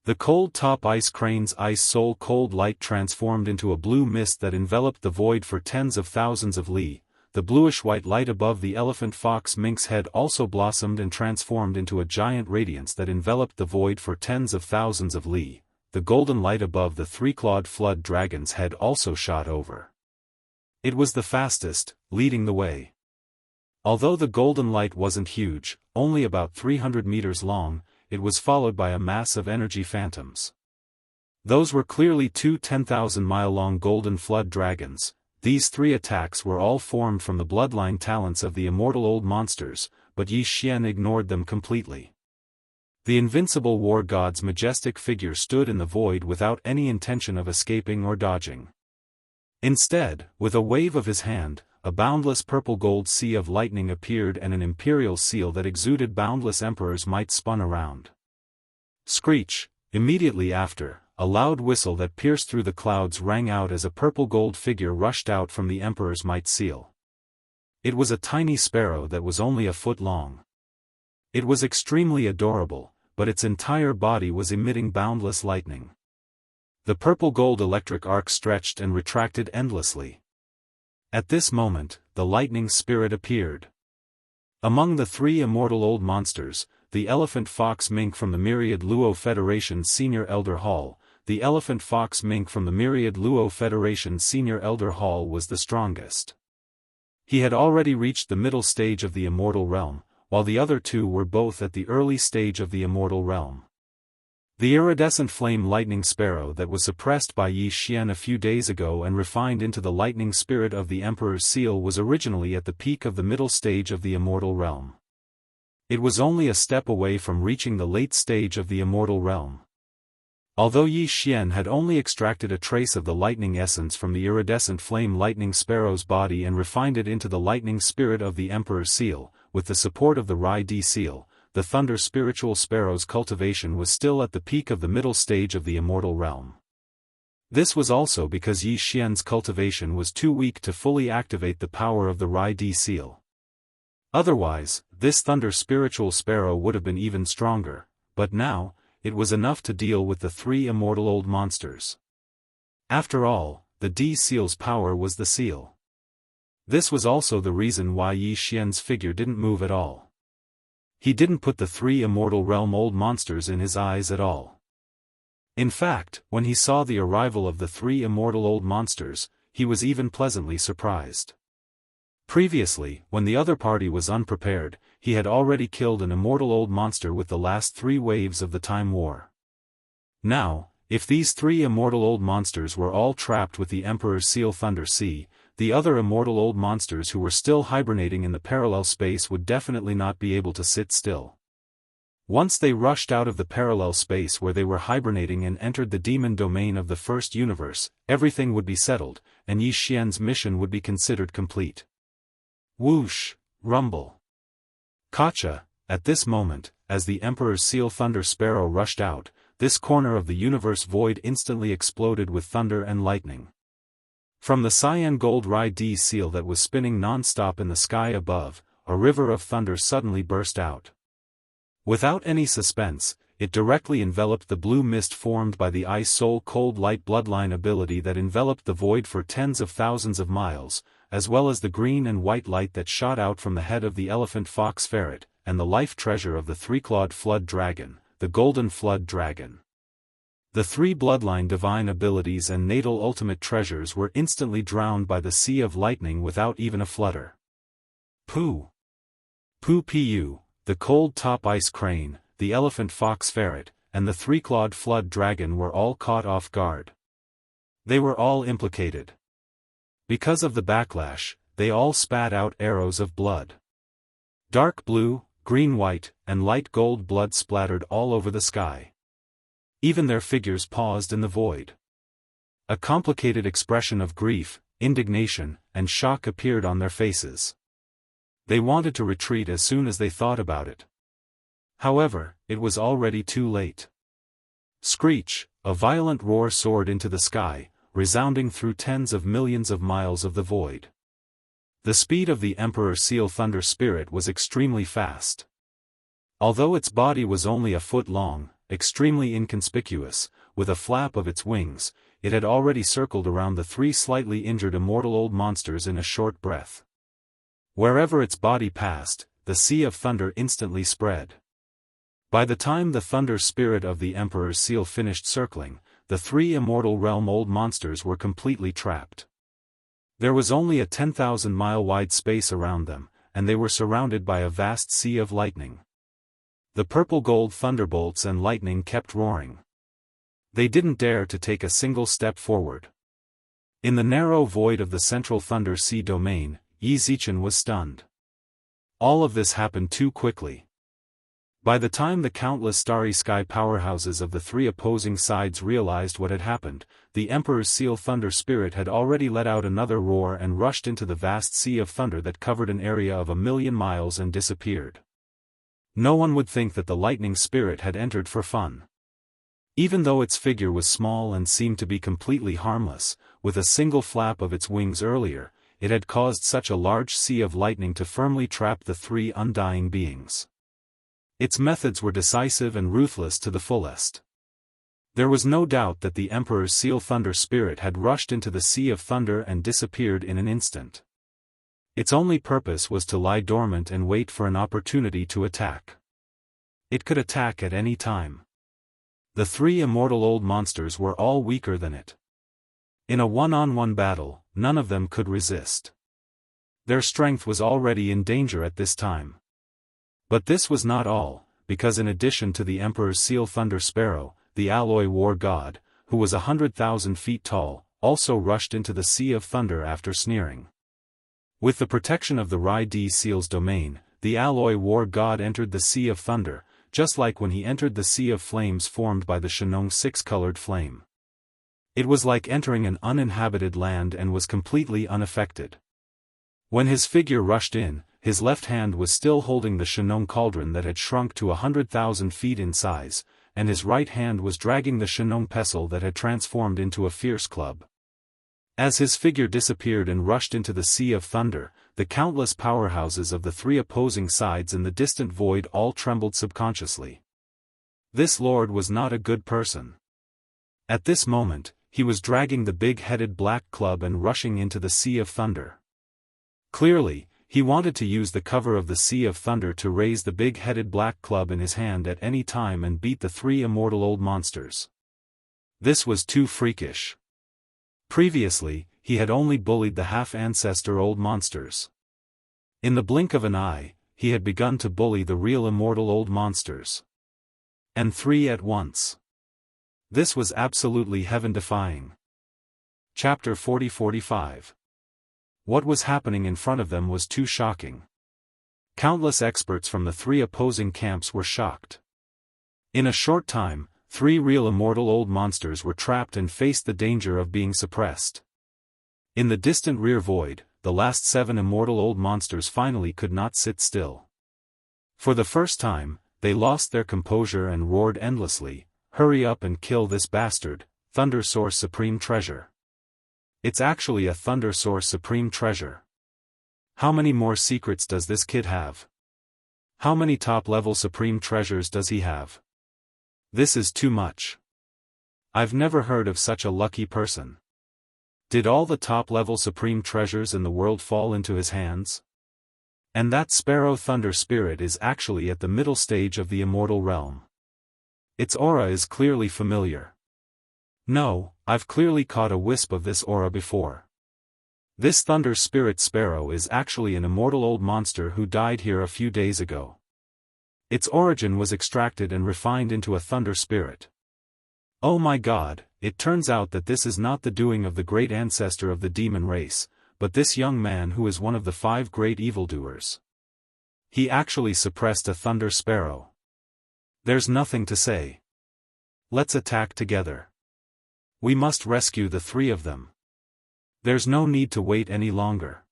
The cold top ice crane's ice soul cold light transformed into a blue mist that enveloped the void for tens of thousands of li. The bluish-white light above the elephant fox mink's head also blossomed and transformed into a giant radiance that enveloped the void for tens of thousands of li. The golden light above the 3-clawed flood dragon's head also shot over. It was the fastest, leading the way. Although the golden light wasn't huge, only about 300 meters long, it was followed by a mass of energy phantoms. Those were clearly 2 10,000-mile-long golden flood dragons. These 3 attacks were all formed from the bloodline talents of the immortal old monsters, but Yi Xian ignored them completely. The invincible war god's majestic figure stood in the void without any intention of escaping or dodging. Instead, with a wave of his hand, a boundless purple-gold sea of lightning appeared and an imperial seal that exuded boundless emperor's might spun around. Screech! Immediately after, a loud whistle that pierced through the clouds rang out as a purple-gold figure rushed out from the Emperor's might seal. It was a tiny sparrow that was only a foot long. It was extremely adorable, but its entire body was emitting boundless lightning. The purple-gold electric arc stretched and retracted endlessly. At this moment, the lightning spirit appeared. Among the three immortal old monsters, the elephant fox mink from the Myriad Luo Federation's Senior Elder Hall, the elephant fox mink from the Myriad Luo Federation's Senior Elder Hall was the strongest. He had already reached the middle stage of the immortal realm, while the other two were both at the early stage of the immortal realm. The iridescent flame lightning sparrow that was suppressed by Yi Xian a few days ago and refined into the lightning spirit of the Emperor's seal was originally at the peak of the middle stage of the immortal realm. It was only a step away from reaching the late stage of the immortal realm. Although Yi Xian had only extracted a trace of the lightning essence from the iridescent flame lightning sparrow's body and refined it into the lightning spirit of the Emperor's seal, with the support of the Rai Di seal, the thunder spiritual sparrow's cultivation was still at the peak of the middle stage of the immortal realm. This was also because Yi Xian's cultivation was too weak to fully activate the power of the Rai Di seal. Otherwise, this thunder spiritual sparrow would have been even stronger, but now, it was enough to deal with the three immortal old monsters. After all, the Di seal's power was the seal. This was also the reason why Yi Xian's figure didn't move at all. He didn't put the three immortal realm old monsters in his eyes at all. In fact, when he saw the arrival of the three immortal old monsters, he was even pleasantly surprised. Previously, when the other party was unprepared, he had already killed an immortal old monster with the last three waves of the Time War. Now, if these three immortal old monsters were all trapped with the Emperor's seal Thunder Sea, the other immortal old monsters who were still hibernating in the parallel space would definitely not be able to sit still. Once they rushed out of the parallel space where they were hibernating and entered the demon domain of the first universe, everything would be settled, and Yi Xian's mission would be considered complete. Whoosh, rumble. Kacha, at this moment, as the Emperor's seal Thunder Sparrow rushed out, this corner of the universe void instantly exploded with thunder and lightning. From the cyan gold Rai Di seal that was spinning non-stop in the sky above, a river of thunder suddenly burst out. Without any suspense, it directly enveloped the blue mist formed by the Ice Soul Cold Light bloodline ability that enveloped the void for tens of thousands of miles, as well as the green and white light that shot out from the head of the elephant fox ferret, and the life treasure of the three-clawed flood dragon, the golden flood dragon. The three bloodline divine abilities and natal ultimate treasures were instantly drowned by the sea of lightning without even a flutter. Pooh! Pooh Pu, the cold top ice crane, the elephant fox ferret, and the three-clawed flood dragon were all caught off guard. They were all implicated. Because of the backlash, they all spat out arrows of blood. Dark blue, green-white, and light gold blood splattered all over the sky. Even their figures paused in the void. A complicated expression of grief, indignation, and shock appeared on their faces. They wanted to retreat as soon as they thought about it. However, it was already too late. Screech, a violent roar soared into the sky, resounding through tens of millions of miles of the void. The speed of the Emperor's seal Thunder Spirit was extremely fast. Although its body was only a foot long, extremely inconspicuous, with a flap of its wings, it had already circled around the three slightly injured immortal old monsters in a short breath. Wherever its body passed, the sea of thunder instantly spread. By the time the thunder spirit of the Emperor's seal finished circling, the three immortal realm old monsters were completely trapped. There was only a 10,000-mile wide space around them, and they were surrounded by a vast sea of lightning. The purple-gold thunderbolts and lightning kept roaring. They didn't dare to take a single step forward. In the narrow void of the central Thunder Sea domain, Yi Zichen was stunned. All of this happened too quickly. By the time the countless starry sky powerhouses of the three opposing sides realized what had happened, the Emperor's seal Thunder Spirit had already let out another roar and rushed into the vast sea of thunder that covered an area of 1,000,000 miles and disappeared. No one would think that the lightning spirit had entered for fun. Even though its figure was small and seemed to be completely harmless, with a single flap of its wings earlier, it had caused such a large sea of lightning to firmly trap the three undying beings. Its methods were decisive and ruthless to the fullest. There was no doubt that the Emperor's seal thunder spirit had rushed into the sea of thunder and disappeared in an instant. Its only purpose was to lie dormant and wait for an opportunity to attack. It could attack at any time. The three immortal old monsters were all weaker than it. In a one-on-one battle, none of them could resist. Their strength was already in danger at this time. But this was not all, because in addition to the Emperor's seal thunder sparrow, the alloy war god, who was 100,000 feet tall, also rushed into the sea of thunder after sneering. With the protection of the Rai-D seal's domain, the alloy war god entered the sea of thunder, just like when he entered the sea of flames formed by the Shenong six-colored flame. It was like entering an uninhabited land and was completely unaffected. When his figure rushed in, his left hand was still holding the Shenong cauldron that had shrunk to 100,000 feet in size, and his right hand was dragging the Shenong pestle that had transformed into a fierce club. As his figure disappeared and rushed into the sea of thunder, the countless powerhouses of the three opposing sides in the distant void all trembled subconsciously. This lord was not a good person. At this moment, he was dragging the big-headed black club and rushing into the sea of thunder. Clearly, he wanted to use the cover of the sea of thunder to raise the big-headed black club in his hand at any time and beat the three immortal old monsters. This was too freakish. Previously, he had only bullied the half-ancestor old monsters. In the blink of an eye, he had begun to bully the real immortal old monsters. And three at once. This was absolutely heaven-defying. Chapter 40-45. What was happening in front of them was too shocking. Countless experts from the three opposing camps were shocked. In a short time, three real immortal old monsters were trapped and faced the danger of being suppressed. In the distant rear void, the last 7 immortal old monsters finally could not sit still. For the first time, they lost their composure and roared endlessly, "Hurry up and kill this bastard, Thunder Source Supreme Treasure. It's actually a Thunder Source Supreme Treasure. How many more secrets does this kid have? How many top-level Supreme Treasures does he have? This is too much. I've never heard of such a lucky person. Did all the top-level Supreme Treasures in the world fall into his hands? And that Sparrow Thunder Spirit is actually at the middle stage of the immortal realm. Its aura is clearly familiar. No, I've clearly caught a wisp of this aura before. This Thunder Spirit Sparrow is actually an immortal old monster who died here a few days ago. Its origin was extracted and refined into a Thunder Spirit. Oh my God, it turns out that this is not the doing of the great ancestor of the demon race, but this young man who is one of the 5 great evildoers. He actually suppressed a Thunder Sparrow. There's nothing to say. Let's attack together. We must rescue the 3 of them. There's no need to wait any longer.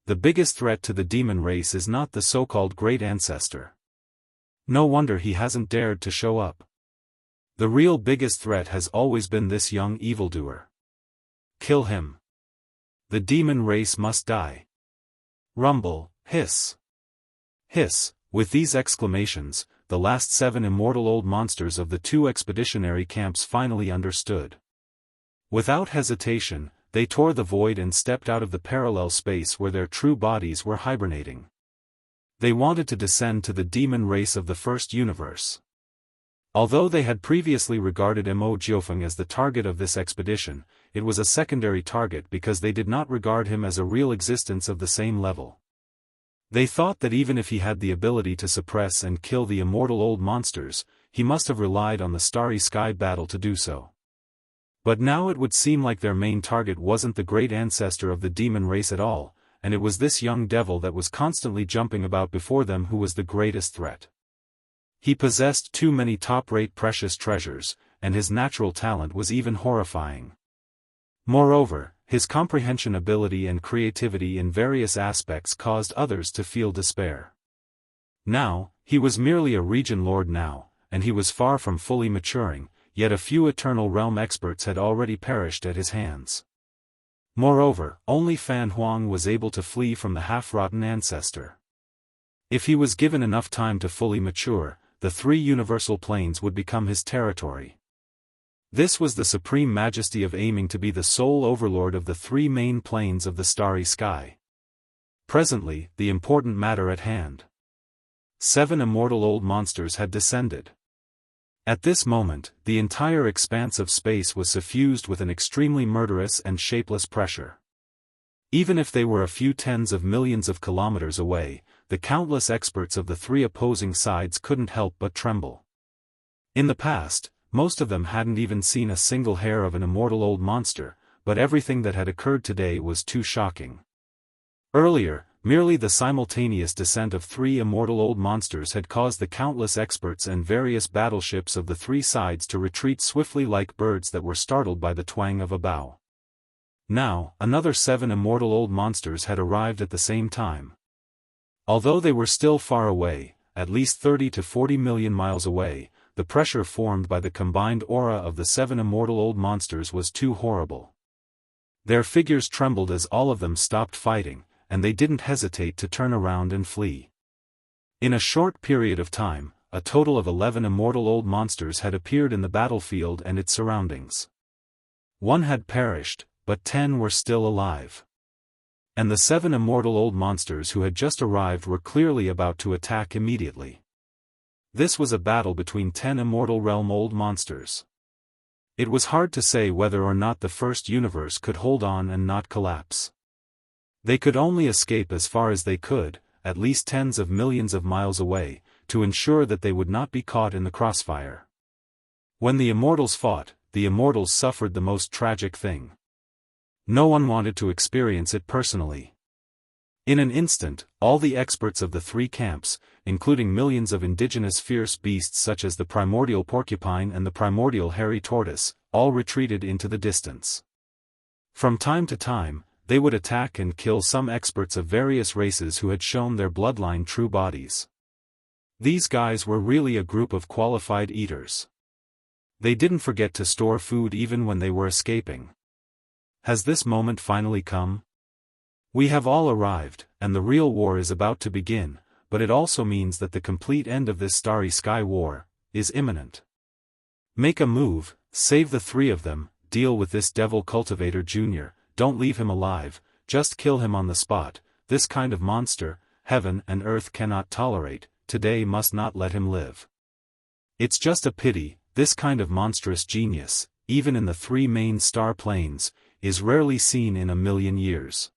The biggest threat to the demon race is not the so-called great ancestor. No wonder he hasn't dared to show up. The real biggest threat has always been this young evildoer. Kill him. The demon race must die. Rumble, hiss. Hiss. With these exclamations, the last 7 immortal old monsters of the 2 expeditionary camps finally understood. Without hesitation, they tore the void and stepped out of the parallel space where their true bodies were hibernating. They wanted to descend to the demon race of the first universe. Although they had previously regarded Mo Jiufeng as the target of this expedition, it was a secondary target because they did not regard him as a real existence of the same level. They thought that even if he had the ability to suppress and kill the immortal old monsters, he must have relied on the Starry Sky battle to do so. But now it would seem like their main target wasn't the great ancestor of the demon race at all, and it was this young devil that was constantly jumping about before them who was the greatest threat. He possessed too many top-rate precious treasures, and his natural talent was even horrifying. Moreover, his comprehension ability and creativity in various aspects caused others to feel despair. Now, he was merely a region lord now, and he was far from fully maturing, yet a few Eternal Realm experts had already perished at his hands. Moreover, only Fan Huang was able to flee from the half-rotten ancestor. If he was given enough time to fully mature, the three universal planes would become his territory. This was the supreme majesty of aiming to be the sole overlord of the three main planes of the starry sky. Presently, the important matter at hand. 7 immortal old monsters had descended. At this moment, the entire expanse of space was suffused with an extremely murderous and shapeless pressure. Even if they were a few tens of millions of kilometers away, the countless experts of the three opposing sides couldn't help but tremble. In the past, most of them hadn't even seen a single hair of an immortal old monster, but everything that had occurred today was too shocking. Earlier, merely the simultaneous descent of 3 immortal old monsters had caused the countless experts and various battleships of the three sides to retreat swiftly like birds that were startled by the twang of a bow. Now, another 7 immortal old monsters had arrived at the same time. Although they were still far away, at least 30 to 40 million miles away, the pressure formed by the combined aura of the 7 immortal old monsters was too horrible. Their figures trembled as all of them stopped fighting, and they didn't hesitate to turn around and flee. In a short period of time, a total of 11 immortal old monsters had appeared in the battlefield and its surroundings. 1 had perished, but 10 were still alive. And the 7 immortal old monsters who had just arrived were clearly about to attack immediately. This was a battle between 10 immortal realm old monsters. It was hard to say whether or not the first universe could hold on and not collapse. They could only escape as far as they could, at least tens of millions of miles away, to ensure that they would not be caught in the crossfire. When the immortals fought, the immortals suffered the most tragic thing. No one wanted to experience it personally. In an instant, all the experts of the three camps, including millions of indigenous fierce beasts such as the primordial porcupine and the primordial hairy tortoise, all retreated into the distance. From time to time, they would attack and kill some experts of various races who had shown their bloodline true bodies. These guys were really a group of qualified eaters. They didn't forget to store food even when they were escaping. Has this moment finally come? We have all arrived, and the real war is about to begin, but it also means that the complete end of this starry sky war is imminent. Make a move, save the 3 of them, deal with this devil cultivator Jr., don't leave him alive, just kill him on the spot. This kind of monster, heaven and earth cannot tolerate, today must not let him live. It's just a pity, this kind of monstrous genius, even in the 3 main star planes, is rarely seen in a million years.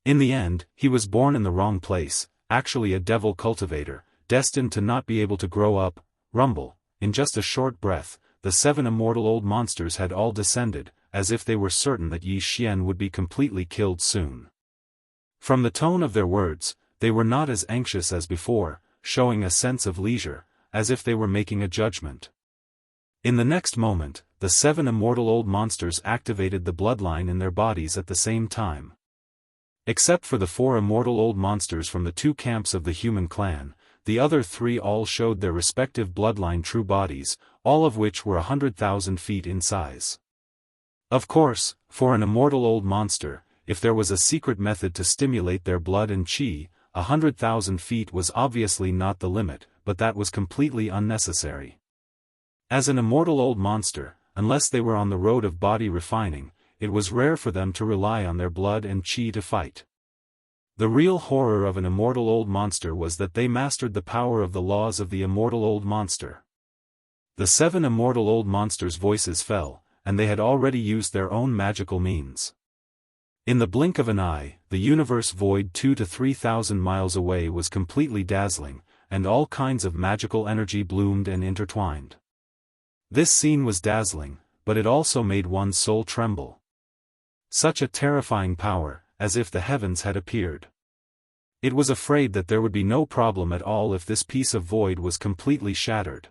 In the end, he was born in the wrong place, actually a devil cultivator, destined to not be able to grow up. Rumble. In just a short breath, the 7 immortal old monsters had all descended, as if they were certain that Yi Xian would be completely killed soon. From the tone of their words, they were not as anxious as before, showing a sense of leisure, as if they were making a judgment. In the next moment, the 7 immortal old monsters activated the bloodline in their bodies at the same time. Except for the 4 immortal old monsters from the 2 camps of the human clan, the other 3 all showed their respective bloodline true bodies, all of which were 100,000 feet in size. Of course, for an immortal old monster, if there was a secret method to stimulate their blood and chi, 100,000 feet was obviously not the limit, but that was completely unnecessary. As an immortal old monster, unless they were on the road of body refining, it was rare for them to rely on their blood and chi to fight. The real horror of an immortal old monster was that they mastered the power of the laws of the immortal old monster. The 7 immortal old monsters' voices fell, and they had already used their own magical means. In the blink of an eye, the universe void 2 to 3,000 miles away was completely dazzling, and all kinds of magical energy bloomed and intertwined. This scene was dazzling, but it also made one's soul tremble. Such a terrifying power, as if the heavens had appeared. It was afraid that there would be no problem at all if this piece of void was completely shattered.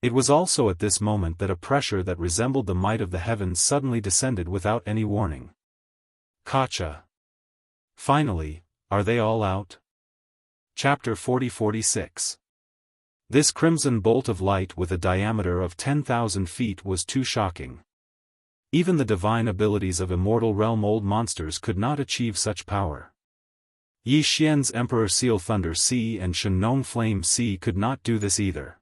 It was also at this moment that a pressure that resembled the might of the heavens suddenly descended without any warning. Gotcha. Finally, are they all out? Chapter 40-46. This crimson bolt of light with a diameter of 10,000 feet was too shocking. Even the divine abilities of Immortal Realm old monsters could not achieve such power. Yi Xian's Emperor Seal Thunder Sea and Shenong Flame Sea could not do this either.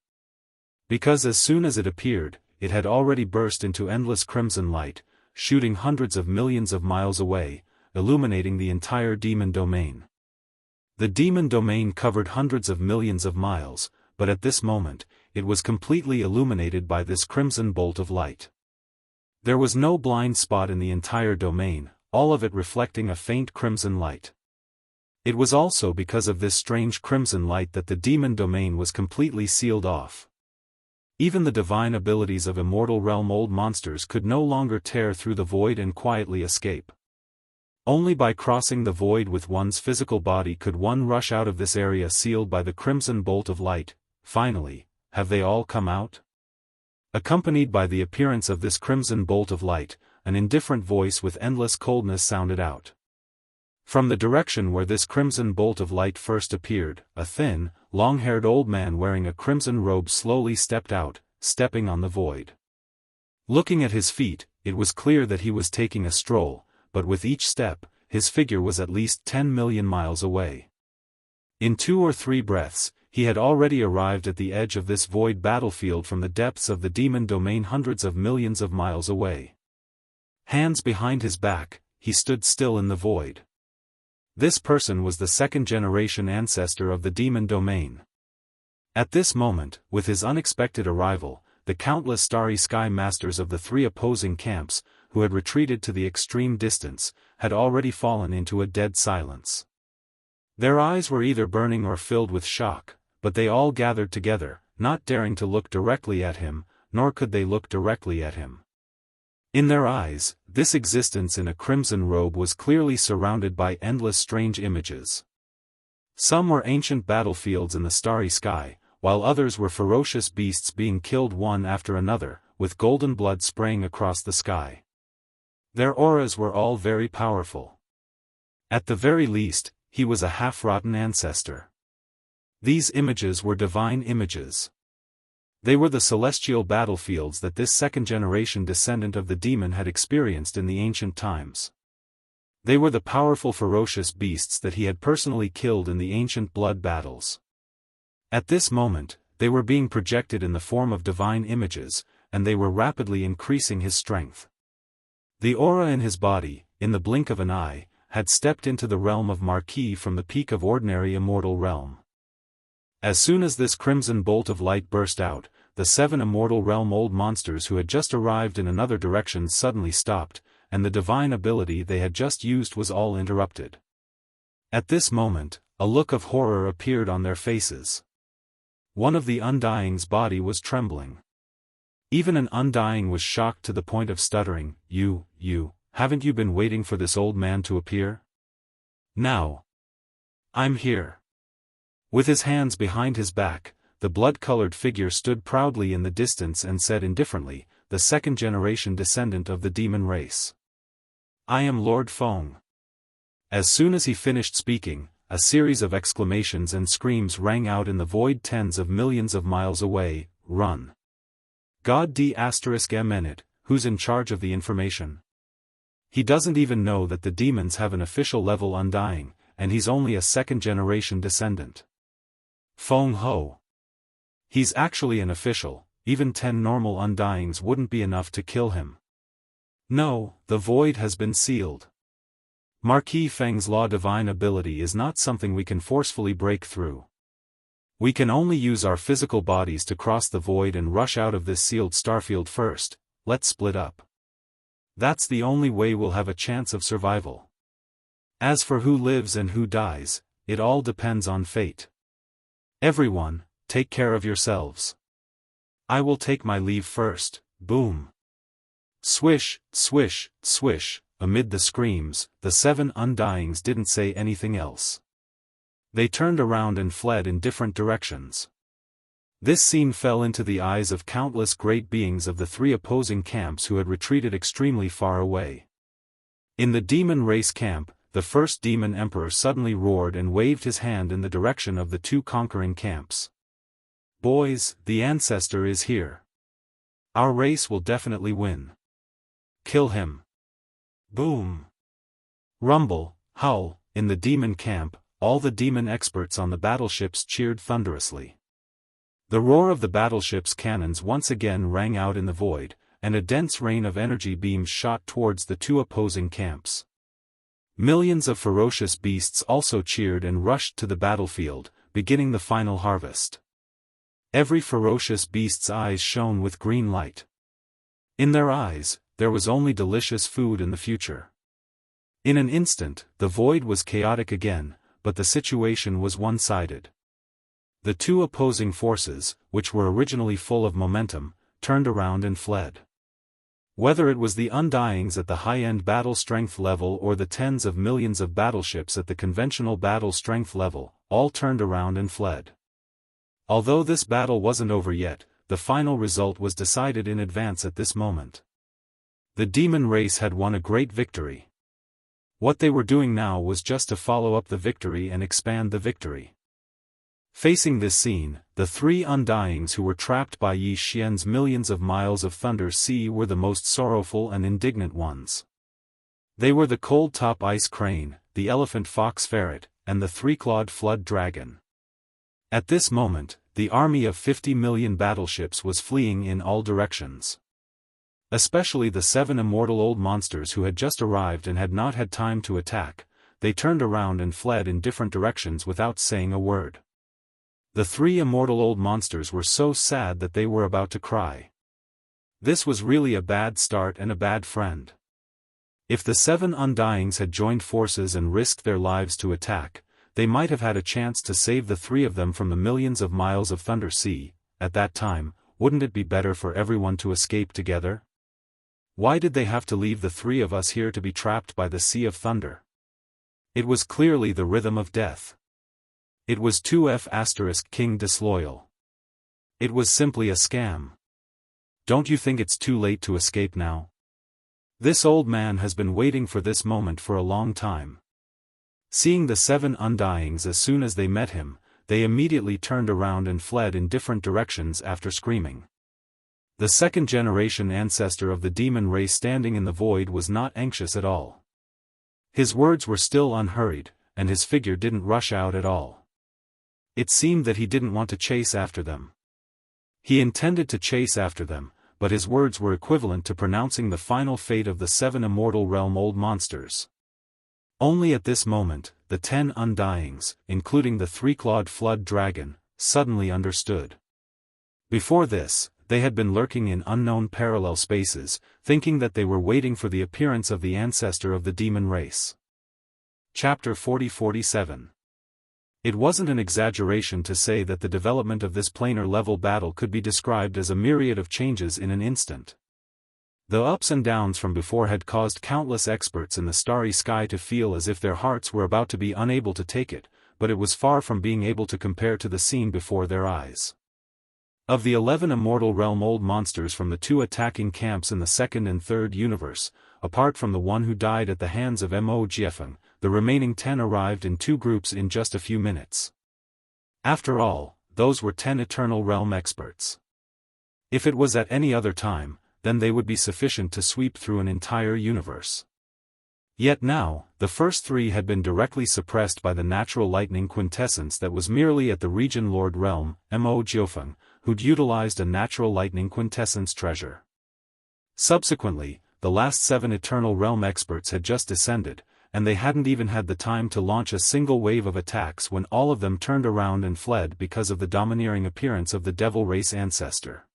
Because as soon as it appeared, it had already burst into endless crimson light, shooting hundreds of millions of miles away, illuminating the entire demon domain. The demon domain covered hundreds of millions of miles, but at this moment, it was completely illuminated by this crimson bolt of light. There was no blind spot in the entire domain, all of it reflecting a faint crimson light. It was also because of this strange crimson light that the demon domain was completely sealed off. Even the divine abilities of Immortal Realm old monsters could no longer tear through the void and quietly escape. Only by crossing the void with one's physical body could one rush out of this area sealed by the crimson bolt of light. Finally, have they all come out? Accompanied by the appearance of this crimson bolt of light, an indifferent voice with endless coldness sounded out. From the direction where this crimson bolt of light first appeared, a thin, long-haired old man wearing a crimson robe slowly stepped out, stepping on the void. Looking at his feet, it was clear that he was taking a stroll, but with each step, his figure was at least 10 million miles away. In 2 or 3 breaths, he had already arrived at the edge of this void battlefield from the depths of the demon domain hundreds of millions of miles away. Hands behind his back, he stood still in the void. This person was the second-generation ancestor of the demon domain. At this moment, with his unexpected arrival, the countless starry sky masters of the 3 opposing camps, who had retreated to the extreme distance, had already fallen into a dead silence. Their eyes were either burning or filled with shock, but they all gathered together, not daring to look directly at him, nor could they look directly at him. In their eyes, this existence in a crimson robe was clearly surrounded by endless strange images. Some were ancient battlefields in the starry sky, while others were ferocious beasts being killed one after another, with golden blood spraying across the sky. Their auras were all very powerful. At the very least, he was a half-rotten ancestor. These images were divine images. They were the celestial battlefields that this second-generation descendant of the demon had experienced in the ancient times. They were the powerful ferocious beasts that he had personally killed in the ancient blood battles. At this moment, they were being projected in the form of divine images, and they were rapidly increasing his strength. The aura in his body, in the blink of an eye, had stepped into the realm of Marquis from the peak of ordinary immortal realm. As soon as this crimson bolt of light burst out, the 7 Immortal Realm old monsters who had just arrived in another direction suddenly stopped, and the divine ability they had just used was all interrupted. At this moment, a look of horror appeared on their faces. One of the Undying's body was trembling. Even an Undying was shocked to the point of stuttering, haven't you been waiting for this old man to appear? Now. I'm here. With his hands behind his back, the blood-colored figure stood proudly in the distance and said indifferently, the second-generation descendant of the demon race. I am Lord Feng. As soon as he finished speaking, a series of exclamations and screams rang out in the void tens of millions of miles away. Run. God D***Mnet, who's in charge of the information? He doesn't even know that the demons have an official level Undying, and he's only a second-generation descendant. Feng Ho. He's actually an official, even 10 normal Undyings wouldn't be enough to kill him. No, the void has been sealed. Marquis Feng's law divine ability is not something we can forcefully break through. We can only use our physical bodies to cross the void and rush out of this sealed starfield first. Let's split up. That's the only way we'll have a chance of survival. As for who lives and who dies, it all depends on fate. Everyone, take care of yourselves. I will take my leave first. Boom. Swish, swish, swish, amid the screams, the 7 Undyings didn't say anything else. They turned around and fled in different directions. This scene fell into the eyes of countless great beings of the 3 opposing camps who had retreated extremely far away. In the demon race camp, the first demon emperor suddenly roared and waved his hand in the direction of the 2 conquering camps. Boys, the ancestor is here. Our race will definitely win. Kill him. Boom. Rumble, howl, in the demon camp, all the demon experts on the battleships cheered thunderously. The roar of the battleship's cannons once again rang out in the void, and a dense rain of energy beams shot towards the two opposing camps. Millions of ferocious beasts also cheered and rushed to the battlefield, beginning the final harvest. Every ferocious beast's eyes shone with green light. In their eyes, there was only delicious food in the future. In an instant, the void was chaotic again, but the situation was one-sided. The two opposing forces, which were originally full of momentum, turned around and fled. Whether it was the Undyings at the high-end battle strength level or the tens of millions of battleships at the conventional battle strength level, all turned around and fled. Although this battle wasn't over yet, the final result was decided in advance at this moment. The demon race had won a great victory. What they were doing now was just to follow up the victory and expand the victory. Facing this scene, the three Undyings who were trapped by Yi Xian's millions of miles of thunder sea were the most sorrowful and indignant ones. They were the cold-top ice crane, the elephant fox ferret, and the three-clawed flood dragon. At this moment, the army of 50 million battleships was fleeing in all directions. Especially the 7 immortal old monsters who had just arrived and had not had time to attack, they turned around and fled in different directions without saying a word. The 3 immortal old monsters were so sad that they were about to cry. This was really a bad start and a bad friend. If the 7 Undyings had joined forces and risked their lives to attack, they might have had a chance to save the 3 of them from the millions of miles of thunder sea. At that time, wouldn't it be better for everyone to escape together? Why did they have to leave the 3 of us here to be trapped by the sea of thunder? It was clearly the rhythm of death. It was 2F** King disloyal. It was simply a scam. Don't you think it's too late to escape now? This old man has been waiting for this moment for a long time. Seeing the 7 Undyings as soon as they met him, they immediately turned around and fled in different directions after screaming. The second-generation ancestor of the demon race standing in the void was not anxious at all. His words were still unhurried, and his figure didn't rush out at all. It seemed that he didn't want to chase after them. He intended to chase after them, but his words were equivalent to pronouncing the final fate of the 7 immortal realm old monsters. Only at this moment, the 10 Undyings, including the three-clawed flood dragon, suddenly understood. Before this, they had been lurking in unknown parallel spaces, thinking that they were waiting for the appearance of the ancestor of the demon race. Chapter 40-47. It wasn't an exaggeration to say that the development of this planar-level battle could be described as a myriad of changes in an instant. The ups and downs from before had caused countless experts in the starry sky to feel as if their hearts were about to be unable to take it, but it was far from being able to compare to the scene before their eyes. Of the 11 immortal realm old monsters from the 2 attacking camps in the second and third universe, apart from the one who died at the hands of Mo Jiefeng, the remaining 10 arrived in 2 groups in just a few minutes. After all, those were 10 eternal realm experts. If it was at any other time, then they would be sufficient to sweep through an entire universe. Yet now, the first 3 had been directly suppressed by the natural lightning quintessence that was merely at the region lord realm, Mo Jiefeng, who'd utilized a natural lightning quintessence treasure. Subsequently, the last 7 eternal realm experts had just descended, and they hadn't even had the time to launch a single wave of attacks when all of them turned around and fled because of the domineering appearance of the devil race ancestor.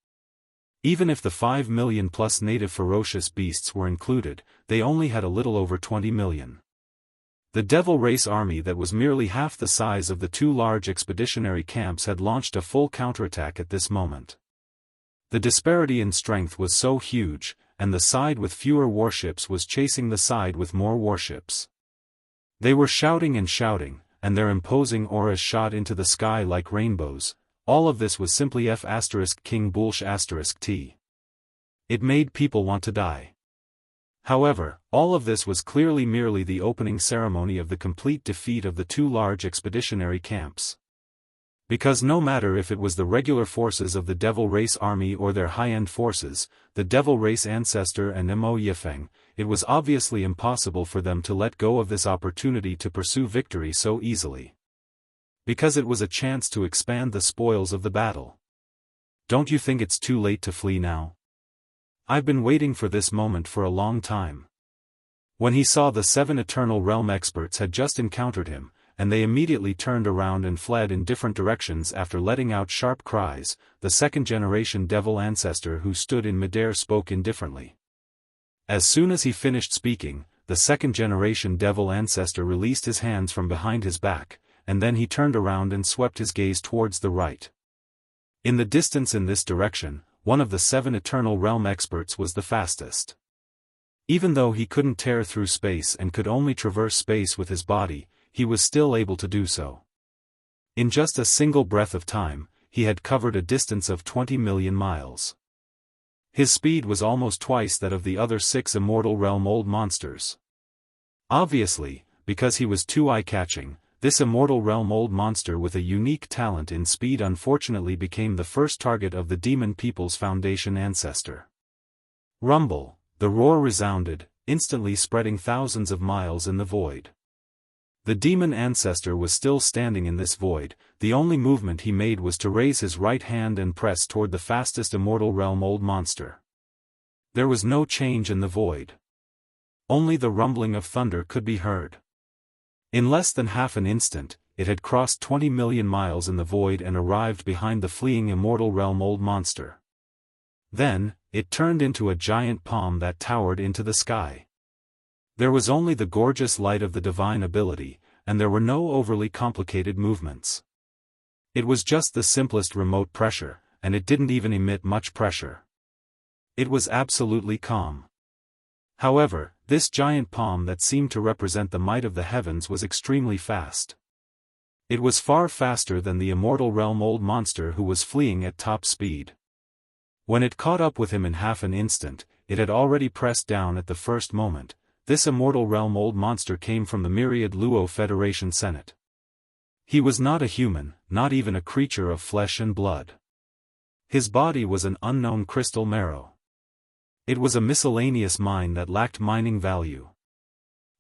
Even if the 5 million plus native ferocious beasts were included, they only had a little over 20 million. The devil race army that was merely half the size of the 2 large expeditionary camps had launched a full counterattack at this moment. The disparity in strength was so huge, and the side with fewer warships was chasing the side with more warships. They were shouting and shouting, and their imposing auras shot into the sky like rainbows. All of this was simply F***King Bullsh** T. It made people want to die. However, all of this was clearly merely the opening ceremony of the complete defeat of the 2 large expeditionary camps. Because no matter if it was the regular forces of the Devil Race army or their high-end forces, the Devil Race ancestor and Mo Yifeng, it was obviously impossible for them to let go of this opportunity to pursue victory so easily. Because it was a chance to expand the spoils of the battle. Don't you think it's too late to flee now? I've been waiting for this moment for a long time. When he saw the 7 Eternal Realm experts had just encountered him, and they immediately turned around and fled in different directions after letting out sharp cries, the second-generation devil ancestor who stood in midair spoke indifferently. As soon as he finished speaking, the second-generation devil ancestor released his hands from behind his back, and then he turned around and swept his gaze towards the right. In the distance in this direction, one of the 7 Eternal Realm experts was the fastest. Even though he couldn't tear through space and could only traverse space with his body, he was still able to do so. In just a single breath of time, he had covered a distance of 20 million miles. His speed was almost twice that of the other 6 Immortal Realm old monsters. Obviously, because he was too eye-catching, this Immortal Realm old monster with a unique talent in speed unfortunately became the first target of the Demon People's Foundation ancestor. Rumble, the roar resounded, instantly spreading thousands of miles in the void. The demon ancestor was still standing in this void, the only movement he made was to raise his right hand and press toward the fastest Immortal Realm old monster. There was no change in the void. Only the rumbling of thunder could be heard. In less than half an instant, it had crossed 20 million miles in the void and arrived behind the fleeing Immortal Realm old monster. Then, it turned into a giant palm that towered into the sky. There was only the gorgeous light of the divine ability, and there were no overly complicated movements. It was just the simplest remote pressure, and it didn't even emit much pressure. It was absolutely calm. However, this giant palm that seemed to represent the might of the heavens was extremely fast. It was far faster than the Immortal Realm old monster who was fleeing at top speed. When it caught up with him in half an instant, it had already pressed down at the first moment. This Immortal Realm old monster came from the myriad Luo Federation Senate. He was not a human, not even a creature of flesh and blood. His body was an unknown crystal marrow. It was a miscellaneous mine that lacked mining value.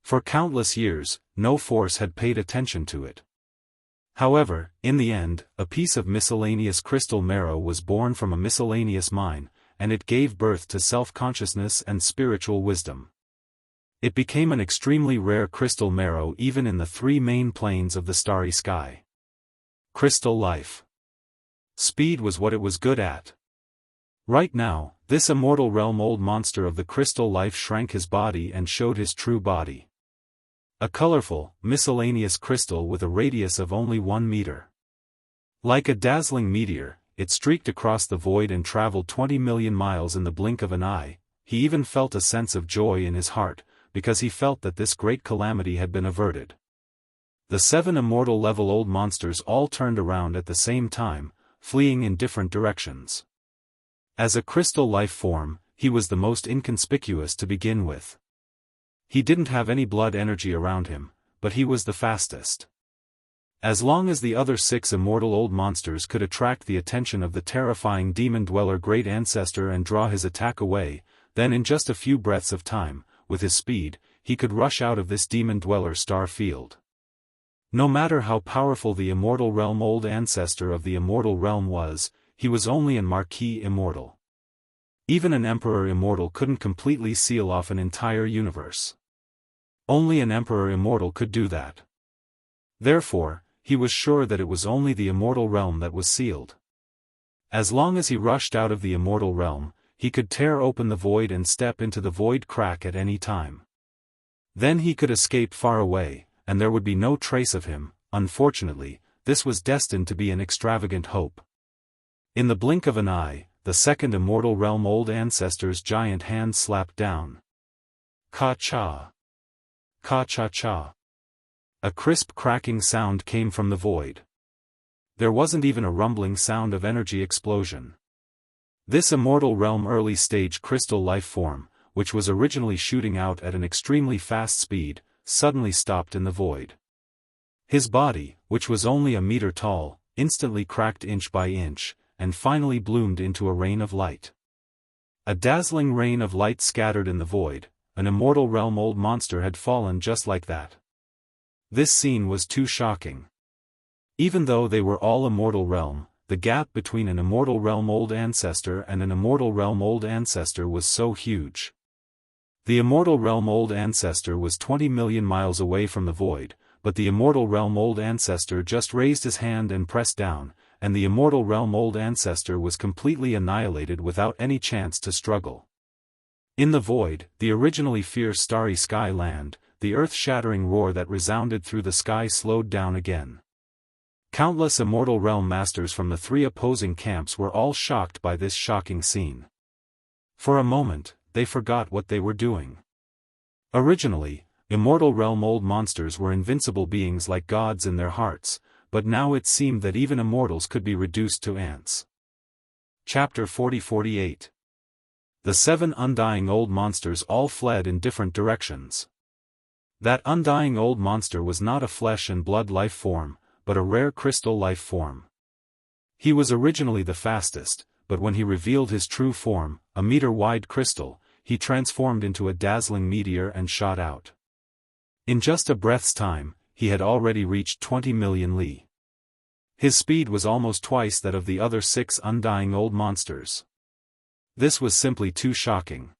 For countless years, no force had paid attention to it. However, in the end, a piece of miscellaneous crystal marrow was born from a miscellaneous mine, and it gave birth to self-consciousness and spiritual wisdom. It became an extremely rare crystal marrow even in the 3 main planes of the starry sky. Crystal life. Speed was what it was good at. Right now, this Immortal Realm old monster of the crystal life shrank his body and showed his true body. A colorful, miscellaneous crystal with a radius of only 1 meter. Like a dazzling meteor, it streaked across the void and traveled 20 million miles in the blink of an eye. He even felt a sense of joy in his heart, because he felt that this great calamity had been averted. The 7 Immortal level old monsters all turned around at the same time, fleeing in different directions. As a crystal life form, he was the most inconspicuous to begin with. He didn't have any blood energy around him, but he was the fastest. As long as the other 6 Immortal old monsters could attract the attention of the terrifying Demon Dweller Great Ancestor and draw his attack away, then in just a few breaths of time, with his speed, he could rush out of this Demon Dweller star field. No matter how powerful the Immortal Realm old ancestor of the Immortal Realm was, he was only an Marquis Immortal. Even an Emperor Immortal couldn't completely seal off an entire universe. Only an Emperor Immortal could do that. Therefore, he was sure that it was only the Immortal Realm that was sealed. As long as he rushed out of the Immortal Realm, he could tear open the void and step into the void crack at any time. Then he could escape far away, and there would be no trace of him. Unfortunately, this was destined to be an extravagant hope. In the blink of an eye, the 2nd Immortal Realm old ancestor's giant hand slapped down. Ka-cha. Ka-cha-cha. A crisp cracking sound came from the void. There wasn't even a rumbling sound of energy explosion. This Immortal Realm early-stage crystal life form, which was originally shooting out at an extremely fast speed, suddenly stopped in the void. His body, which was only a meter tall, instantly cracked inch by inch, and finally bloomed into a rain of light. A dazzling rain of light scattered in the void. An immortal realm old monster had fallen just like that. This scene was too shocking. Even though they were all immortal realm, the gap between an immortal realm old ancestor and an immortal realm old ancestor was so huge. The immortal realm old ancestor was 20 million miles away from the void, but the immortal realm old ancestor just raised his hand and pressed down, and the immortal realm old ancestor was completely annihilated without any chance to struggle. In the void, the originally fierce starry sky land, the earth-shattering roar that resounded through the sky slowed down again. Countless immortal realm masters from the three opposing camps were all shocked by this shocking scene. For a moment, they forgot what they were doing. Originally, immortal realm old monsters were invincible beings like gods in their hearts, but now it seemed that even immortals could be reduced to ants. Chapter 40-48. The 7 undying old monsters all fled in different directions. That undying old monster was not a flesh and blood life form, but a rare crystal life form. He was originally the fastest, but when he revealed his true form, a meter-wide crystal, he transformed into a dazzling meteor and shot out. In just a breath's time, he had already reached 20 million li. His speed was almost twice that of the other 6 undying old monsters. This was simply too shocking.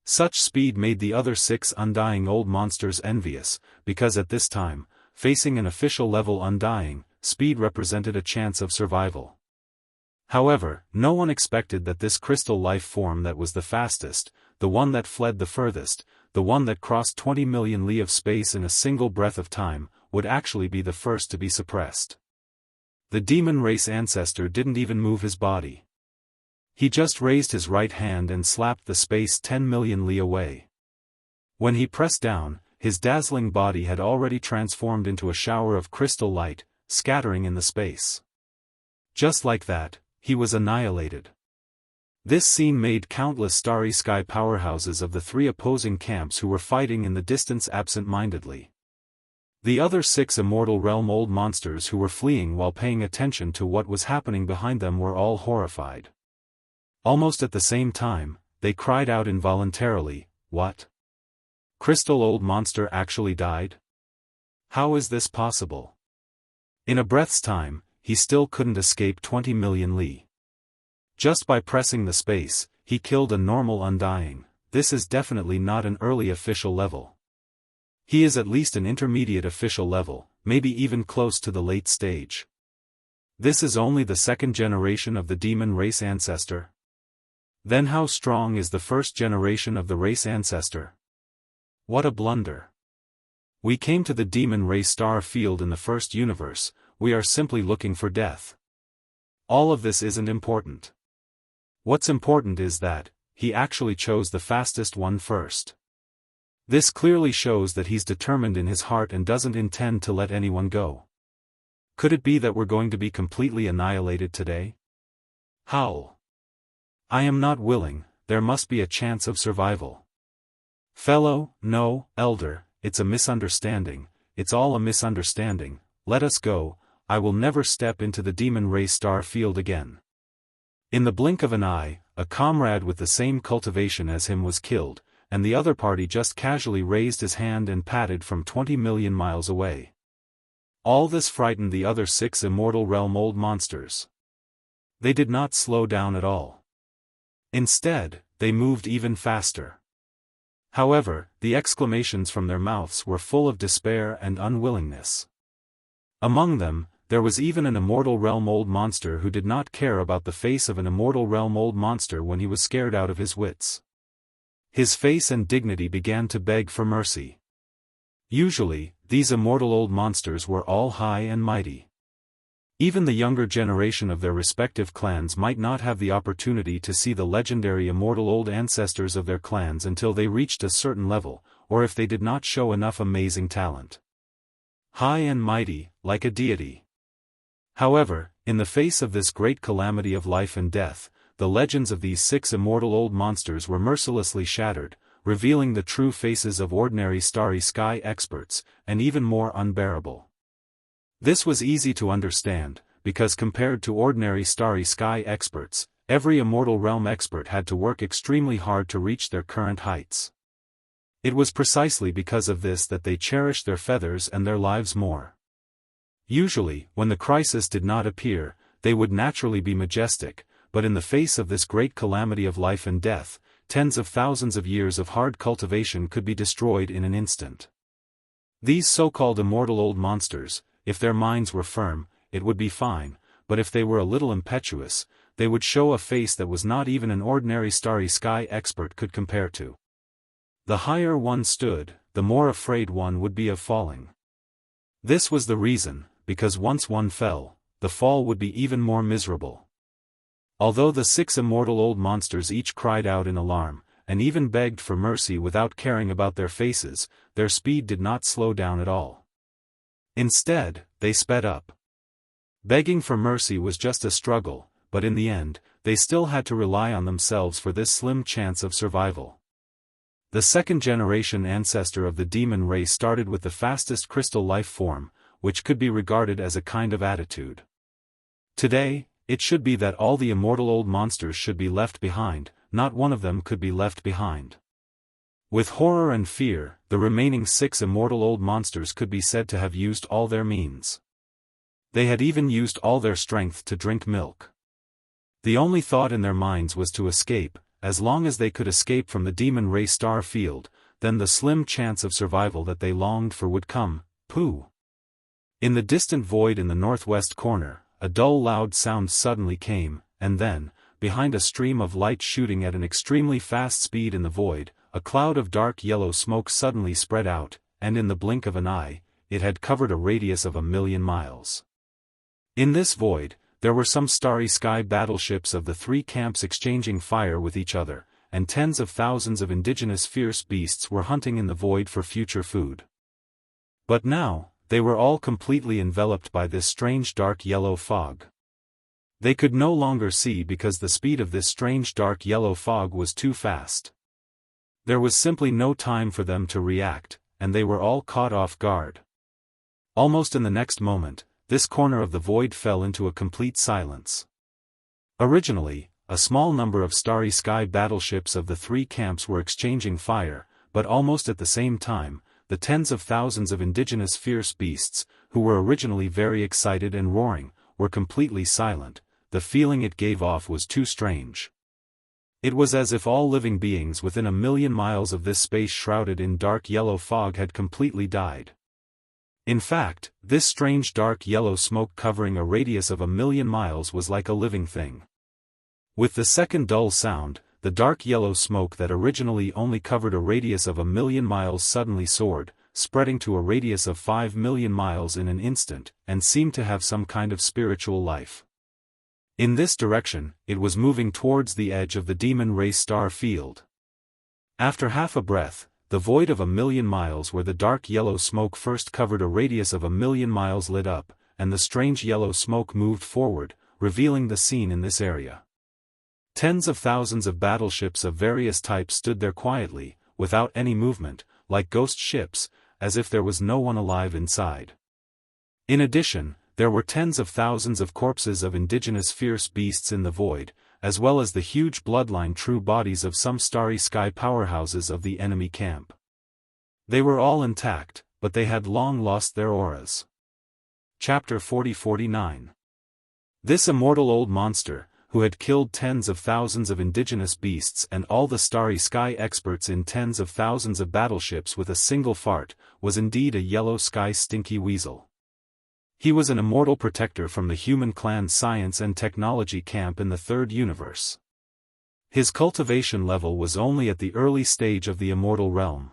Such speed made the other 6 undying old monsters envious, because at this time, facing an official level undying, speed represented a chance of survival. However, no one expected that this crystal life form that was the fastest, the one that fled the furthest, the one that crossed 20 million li of space in a single breath of time, would actually be the first to be suppressed. The demon race ancestor didn't even move his body. He just raised his right hand and slapped the space 10 million li away. When he pressed down, his dazzling body had already transformed into a shower of crystal light, scattering in the space. Just like that, he was annihilated. This scene made countless starry sky powerhouses of the 3 opposing camps who were fighting in the distance absent-mindedly. The other 6 immortal realm old monsters who were fleeing while paying attention to what was happening behind them were all horrified. Almost at the same time, they cried out involuntarily, "What? Crystal old monster actually died? How is this possible?" In a breath's time, he still couldn't escape 20 million li. Just by pressing the space, he killed a normal undying. This is definitely not an early official level. He is at least an intermediate official level, maybe even close to the late stage. This is only the 2nd generation of the demon race ancestor. Then how strong is the 1st generation of the race ancestor? What a blunder. We came to the demon race star field in the first universe, we are simply looking for death. All of this isn't important. What's important is that, he actually chose the fastest one first. This clearly shows that he's determined in his heart and doesn't intend to let anyone go. Could it be that we're going to be completely annihilated today? Howl. I am not willing, there must be a chance of survival. Fellow, no, elder, it's a misunderstanding, it's all a misunderstanding, let us go, I will never step into the demon race star field again. In the blink of an eye, a comrade with the same cultivation as him was killed, and the other party just casually raised his hand and patted from 20 million miles away. All this frightened the other 6 immortal realm old monsters. They did not slow down at all. Instead, they moved even faster. However, the exclamations from their mouths were full of despair and unwillingness. Among them, there was even an immortal realm old monster who did not care about the face of an immortal realm old monster when he was scared out of his wits. His face and dignity began to beg for mercy. Usually, these immortal old monsters were all high and mighty. Even the younger generation of their respective clans might not have the opportunity to see the legendary immortal old ancestors of their clans until they reached a certain level, or if they did not show enough amazing talent. High and mighty, like a deity. However, in the face of this great calamity of life and death, the legends of these 6 immortal old monsters were mercilessly shattered, revealing the true faces of ordinary starry sky experts, and even more unbearable. This was easy to understand, because compared to ordinary starry sky experts, every Immortal Realm expert had to work extremely hard to reach their current heights. It was precisely because of this that they cherished their feathers and their lives more. Usually, when the crisis did not appear, they would naturally be majestic, but in the face of this great calamity of life and death, tens of thousands of years of hard cultivation could be destroyed in an instant. These so-called immortal old monsters, if their minds were firm, it would be fine, but if they were a little impetuous, they would show a face that was not even an ordinary starry sky expert could compare to. The higher one stood, the more afraid one would be of falling. This was the reason, because once one fell, the fall would be even more miserable. Although the 6 immortal old monsters each cried out in alarm, and even begged for mercy without caring about their faces, their speed did not slow down at all. Instead, they sped up. Begging for mercy was just a struggle, but in the end, they still had to rely on themselves for this slim chance of survival. The second-generation ancestor of the demon race started with the fastest crystal life form, which could be regarded as a kind of attitude. Today, it should be that all the immortal old monsters should be left behind, not one of them could be left behind. With horror and fear, the remaining 6 immortal old monsters could be said to have used all their means. They had even used all their strength to drink milk. The only thought in their minds was to escape. As long as they could escape from the demon race star field, then the slim chance of survival that they longed for would come. Pooh! In the distant void in the northwest corner, a dull loud sound suddenly came, and then, behind a stream of light shooting at an extremely fast speed in the void, a cloud of dark yellow smoke suddenly spread out, and in the blink of an eye, it had covered a radius of 1,000,000 miles. In this void, there were some starry sky battleships of the 3 camps exchanging fire with each other, and tens of thousands of indigenous fierce beasts were hunting in the void for future food. But now, they were all completely enveloped by this strange dark yellow fog. They could no longer see because the speed of this strange dark yellow fog was too fast. There was simply no time for them to react, and they were all caught off guard. Almost in the next moment, this corner of the void fell into a complete silence. Originally, a small number of starry sky battleships of the 3 camps were exchanging fire, but almost at the same time, the tens of thousands of indigenous fierce beasts, who were originally very excited and roaring, were completely silent. The feeling it gave off was too strange. It was as if all living beings within 1,000,000 miles of this space shrouded in dark yellow fog had completely died. In fact, this strange dark yellow smoke covering a radius of 1,000,000 miles was like a living thing. With the second dull sound, the dark yellow smoke that originally only covered a radius of 1,000,000 miles suddenly soared, spreading to a radius of 5,000,000 miles in an instant, and seemed to have some kind of spiritual life. In this direction, it was moving towards the edge of the demon race star field. After half a breath, the void of 1,000,000 miles where the dark yellow smoke first covered a radius of 1,000,000 miles lit up, and the strange yellow smoke moved forward, revealing the scene in this area. Tens of thousands of battleships of various types stood there quietly, without any movement, like ghost ships, as if there was no one alive inside. In addition, there were tens of thousands of corpses of indigenous fierce beasts in the void, as well as the huge bloodline true bodies of some starry sky powerhouses of the enemy camp. They were all intact, but they had long lost their auras. Chapter 40-49. This immortal old monster, who had killed tens of thousands of indigenous beasts and all the starry sky experts in tens of thousands of battleships with a single fart, was indeed a yellow sky stinky weasel. He was an immortal protector from the human clan science and technology camp in the 3rd universe. His cultivation level was only at the early stage of the immortal realm.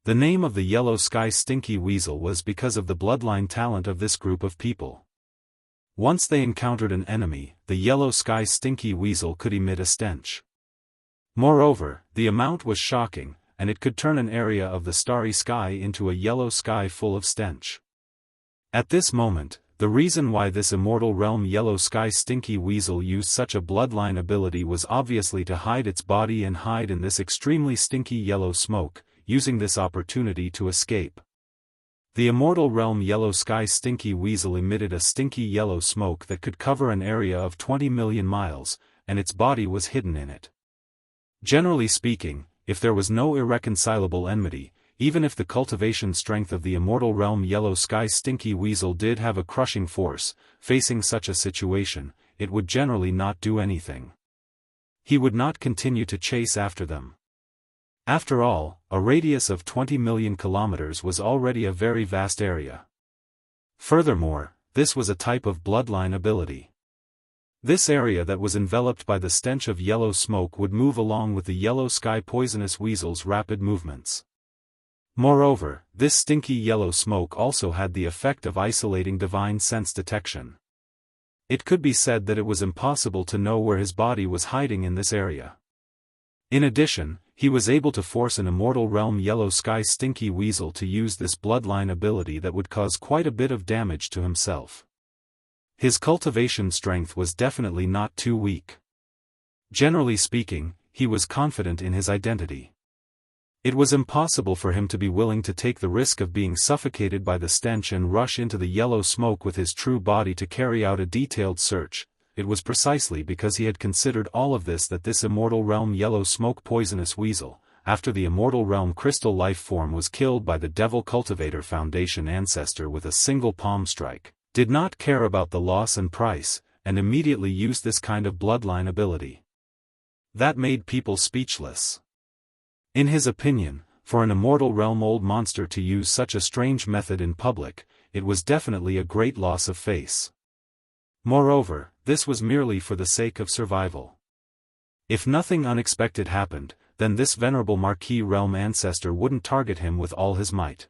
The name of the yellow sky stinky weasel was because of the bloodline talent of this group of people. Once they encountered an enemy, the yellow sky stinky weasel could emit a stench. Moreover, the amount was shocking, and it could turn an area of the starry sky into a yellow sky full of stench. At this moment, the reason why this immortal realm yellow sky stinky weasel used such a bloodline ability was obviously to hide its body and hide in this extremely stinky yellow smoke, using this opportunity to escape. The Immortal Realm Yellow Sky Stinky Weasel emitted a stinky yellow smoke that could cover an area of 20 million miles, and its body was hidden in it. Generally speaking, if there was no irreconcilable enmity, even if the cultivation strength of the Immortal Realm Yellow Sky Stinky Weasel did have a crushing force, facing such a situation, it would generally not do anything. He would not continue to chase after them. After all, a radius of 20 million kilometers was already a very vast area. Furthermore, this was a type of bloodline ability. This area that was enveloped by the stench of yellow smoke would move along with the yellow sky poisonous weasel's rapid movements. Moreover, this stinky yellow smoke also had the effect of isolating divine sense detection. It could be said that it was impossible to know where his body was hiding in this area. In addition, he was able to force an Immortal Realm Yellow Sky Stinky Weasel to use this bloodline ability that would cause quite a bit of damage to himself. His cultivation strength was definitely not too weak. Generally speaking, he was confident in his identity. It was impossible for him to be willing to take the risk of being suffocated by the stench and rush into the yellow smoke with his true body to carry out a detailed search. It was precisely because he had considered all of this that this Immortal Realm Yellow Smoke Poisonous Weasel, after the Immortal Realm Crystal Life Form was killed by the Devil Cultivator Foundation ancestor with a single palm strike, did not care about the loss and price, and immediately used this kind of bloodline ability. That made people speechless. In his opinion, for an Immortal Realm old monster to use such a strange method in public, it was definitely a great loss of face. Moreover, this was merely for the sake of survival. If nothing unexpected happened, then this venerable Marquis Realm ancestor wouldn't target him with all his might.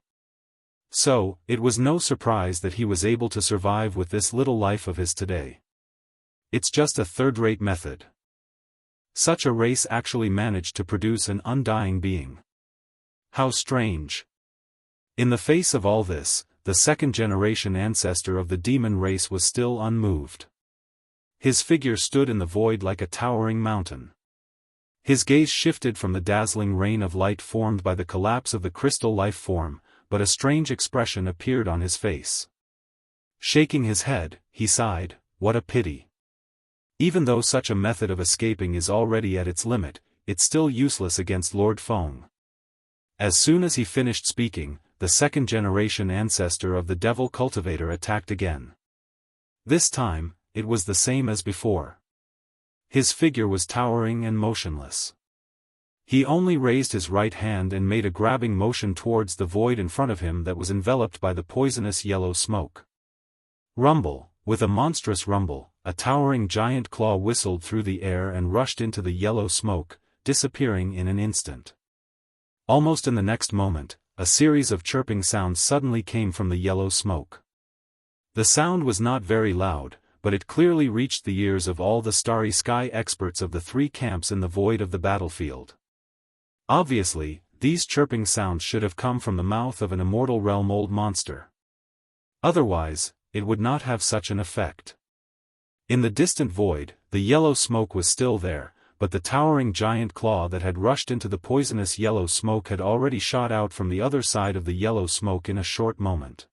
So, it was no surprise that he was able to survive with this little life of his today. It's just a third-rate method. Such a race actually managed to produce an undying being. How strange. In the face of all this, the second-generation ancestor of the demon race was still unmoved. His figure stood in the void like a towering mountain. His gaze shifted from the dazzling rain of light formed by the collapse of the crystal life form, but a strange expression appeared on his face. Shaking his head, he sighed, "What a pity. Even though such a method of escaping is already at its limit, it's still useless against Lord Feng." As soon as he finished speaking, the second-generation ancestor of the Devil Cultivator attacked again. This time, it was the same as before. His figure was towering and motionless. He only raised his right hand and made a grabbing motion towards the void in front of him that was enveloped by the poisonous yellow smoke. Rumble, with a monstrous rumble, a towering giant claw whistled through the air and rushed into the yellow smoke, disappearing in an instant. Almost in the next moment, a series of chirping sounds suddenly came from the yellow smoke. The sound was not very loud, but it clearly reached the ears of all the starry sky experts of the three camps in the void of the battlefield. Obviously, these chirping sounds should have come from the mouth of an Immortal Realm old monster. Otherwise, it would not have such an effect. In the distant void, the yellow smoke was still there, but the towering giant claw that had rushed into the poisonous yellow smoke had already shot out from the other side of the yellow smoke in a short moment.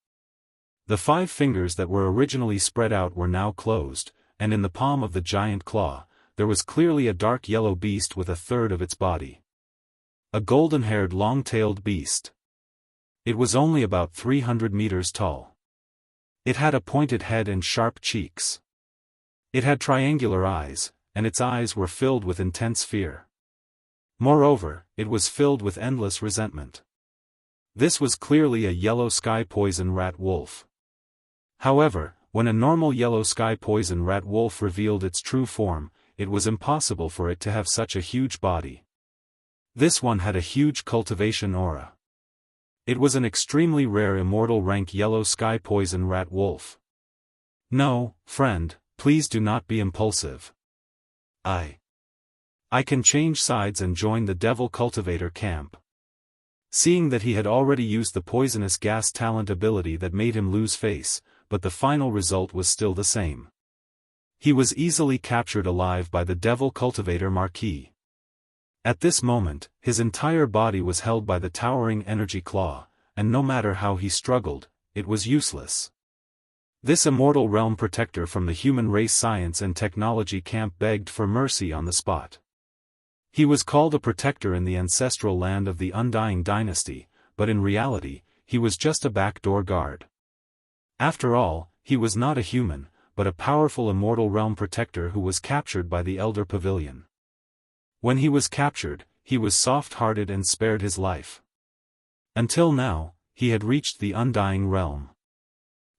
The 5 fingers that were originally spread out were now closed, and in the palm of the giant claw, there was clearly a dark yellow beast with a third of its body. A golden-haired long-tailed beast. It was only about 300 meters tall. It had a pointed head and sharp cheeks. It had triangular eyes, and its eyes were filled with intense fear. Moreover, it was filled with endless resentment. This was clearly a yellow sky poison rat wolf. However, when a normal yellow sky poison rat wolf revealed its true form, it was impossible for it to have such a huge body. This one had a huge cultivation aura. It was an extremely rare immortal rank yellow sky poison rat wolf. No, friend, please do not be impulsive. I can change sides and join the Devil Cultivator camp. Seeing that he had already used the poisonous gas talent ability that made him lose face, but the final result was still the same. He was easily captured alive by the Devil Cultivator Marquis. At this moment, his entire body was held by the towering energy claw, and no matter how he struggled, it was useless. This immortal realm protector from the human race science and technology camp begged for mercy on the spot. He was called a protector in the ancestral land of the Undying dynasty, but in reality, he was just a backdoor guard. After all, he was not a human, but a powerful immortal realm protector who was captured by the Elder Pavilion. When he was captured, he was soft-hearted and spared his life. Until now, he had reached the Undying realm.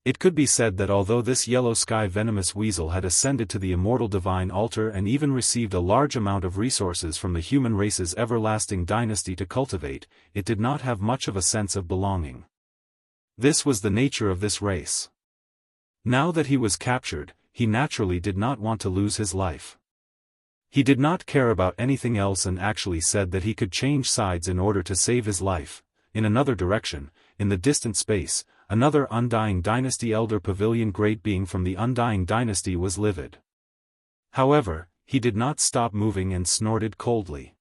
It could be said that although this yellow sky venomous weasel had ascended to the immortal divine altar and even received a large amount of resources from the human race's everlasting dynasty to cultivate, it did not have much of a sense of belonging. This was the nature of this race. Now that he was captured, he naturally did not want to lose his life. He did not care about anything else and actually said that he could change sides in order to save his life. In another direction, in the distant space, another Undying Dynasty Elder Pavilion great being from the Undying Dynasty was livid. However, he did not stop moving and snorted coldly.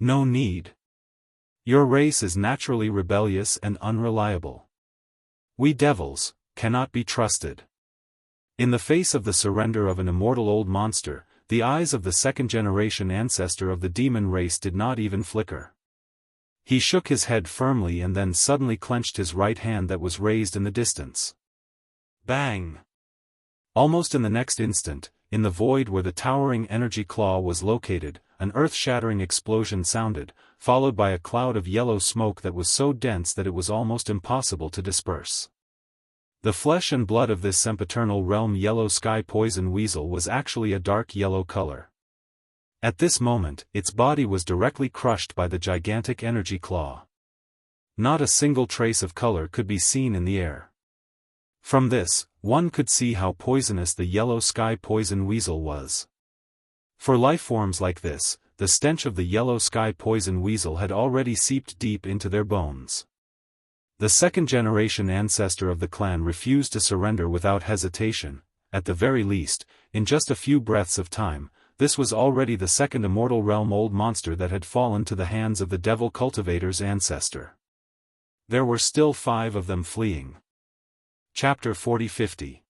No need. Your race is naturally rebellious and unreliable. We devils cannot be trusted. In the face of the surrender of an immortal old monster, the eyes of the second-generation ancestor of the demon race did not even flicker. He shook his head firmly and then suddenly clenched his right hand that was raised in the distance. Bang! Almost in the next instant, in the void where the towering energy claw was located, an earth-shattering explosion sounded, followed by a cloud of yellow smoke that was so dense that it was almost impossible to disperse. The flesh and blood of this sempiternal realm yellow sky poison weasel was actually a dark yellow color. At this moment, its body was directly crushed by the gigantic energy claw. Not a single trace of color could be seen in the air. From this, one could see how poisonous the yellow sky poison weasel was. For lifeforms like this, the stench of the yellow sky poison weasel had already seeped deep into their bones. The second-generation ancestor of the clan refused to surrender without hesitation. At the very least, in just a few breaths of time, this was already the second immortal realm old monster that had fallen to the hands of the devil cultivator's ancestor. There were still 5 of them fleeing. Chapter 40-50.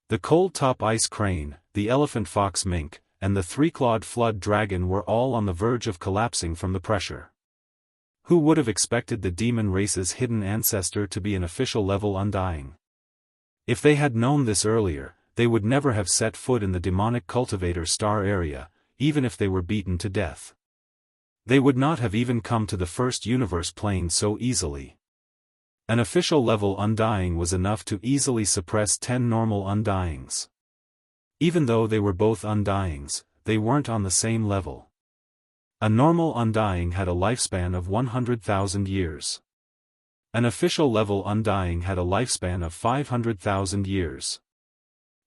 The cold-top ice crane, the elephant fox mink, and the 3-clawed flood dragon were all on the verge of collapsing from the pressure. Who would have expected the demon race's hidden ancestor to be an official level Undying? If they had known this earlier, they would never have set foot in the demonic cultivator star area, even if they were beaten to death. They would not have even come to the first universe plane so easily. An official level Undying was enough to easily suppress 10 normal Undyings. Even though they were both Undyings, they weren't on the same level. A normal Undying had a lifespan of 100,000 years. An official level Undying had a lifespan of 500,000 years.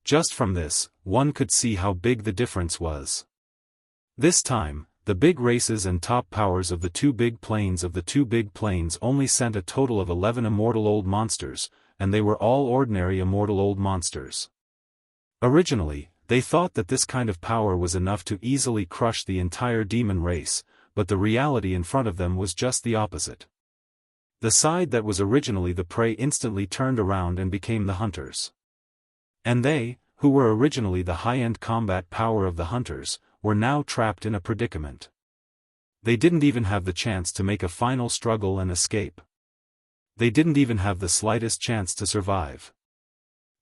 Just from this, one could see how big the difference was. This time, the big races and top powers of the two big planes only sent a total of 11 immortal old monsters, and they were all ordinary immortal old monsters. Originally, they thought that this kind of power was enough to easily crush the entire demon race, but the reality in front of them was just the opposite. The side that was originally the prey instantly turned around and became the hunters. And they, who were originally the high-end combat power of the hunters, were now trapped in a predicament. They didn't even have the chance to make a final struggle and escape. They didn't even have the slightest chance to survive.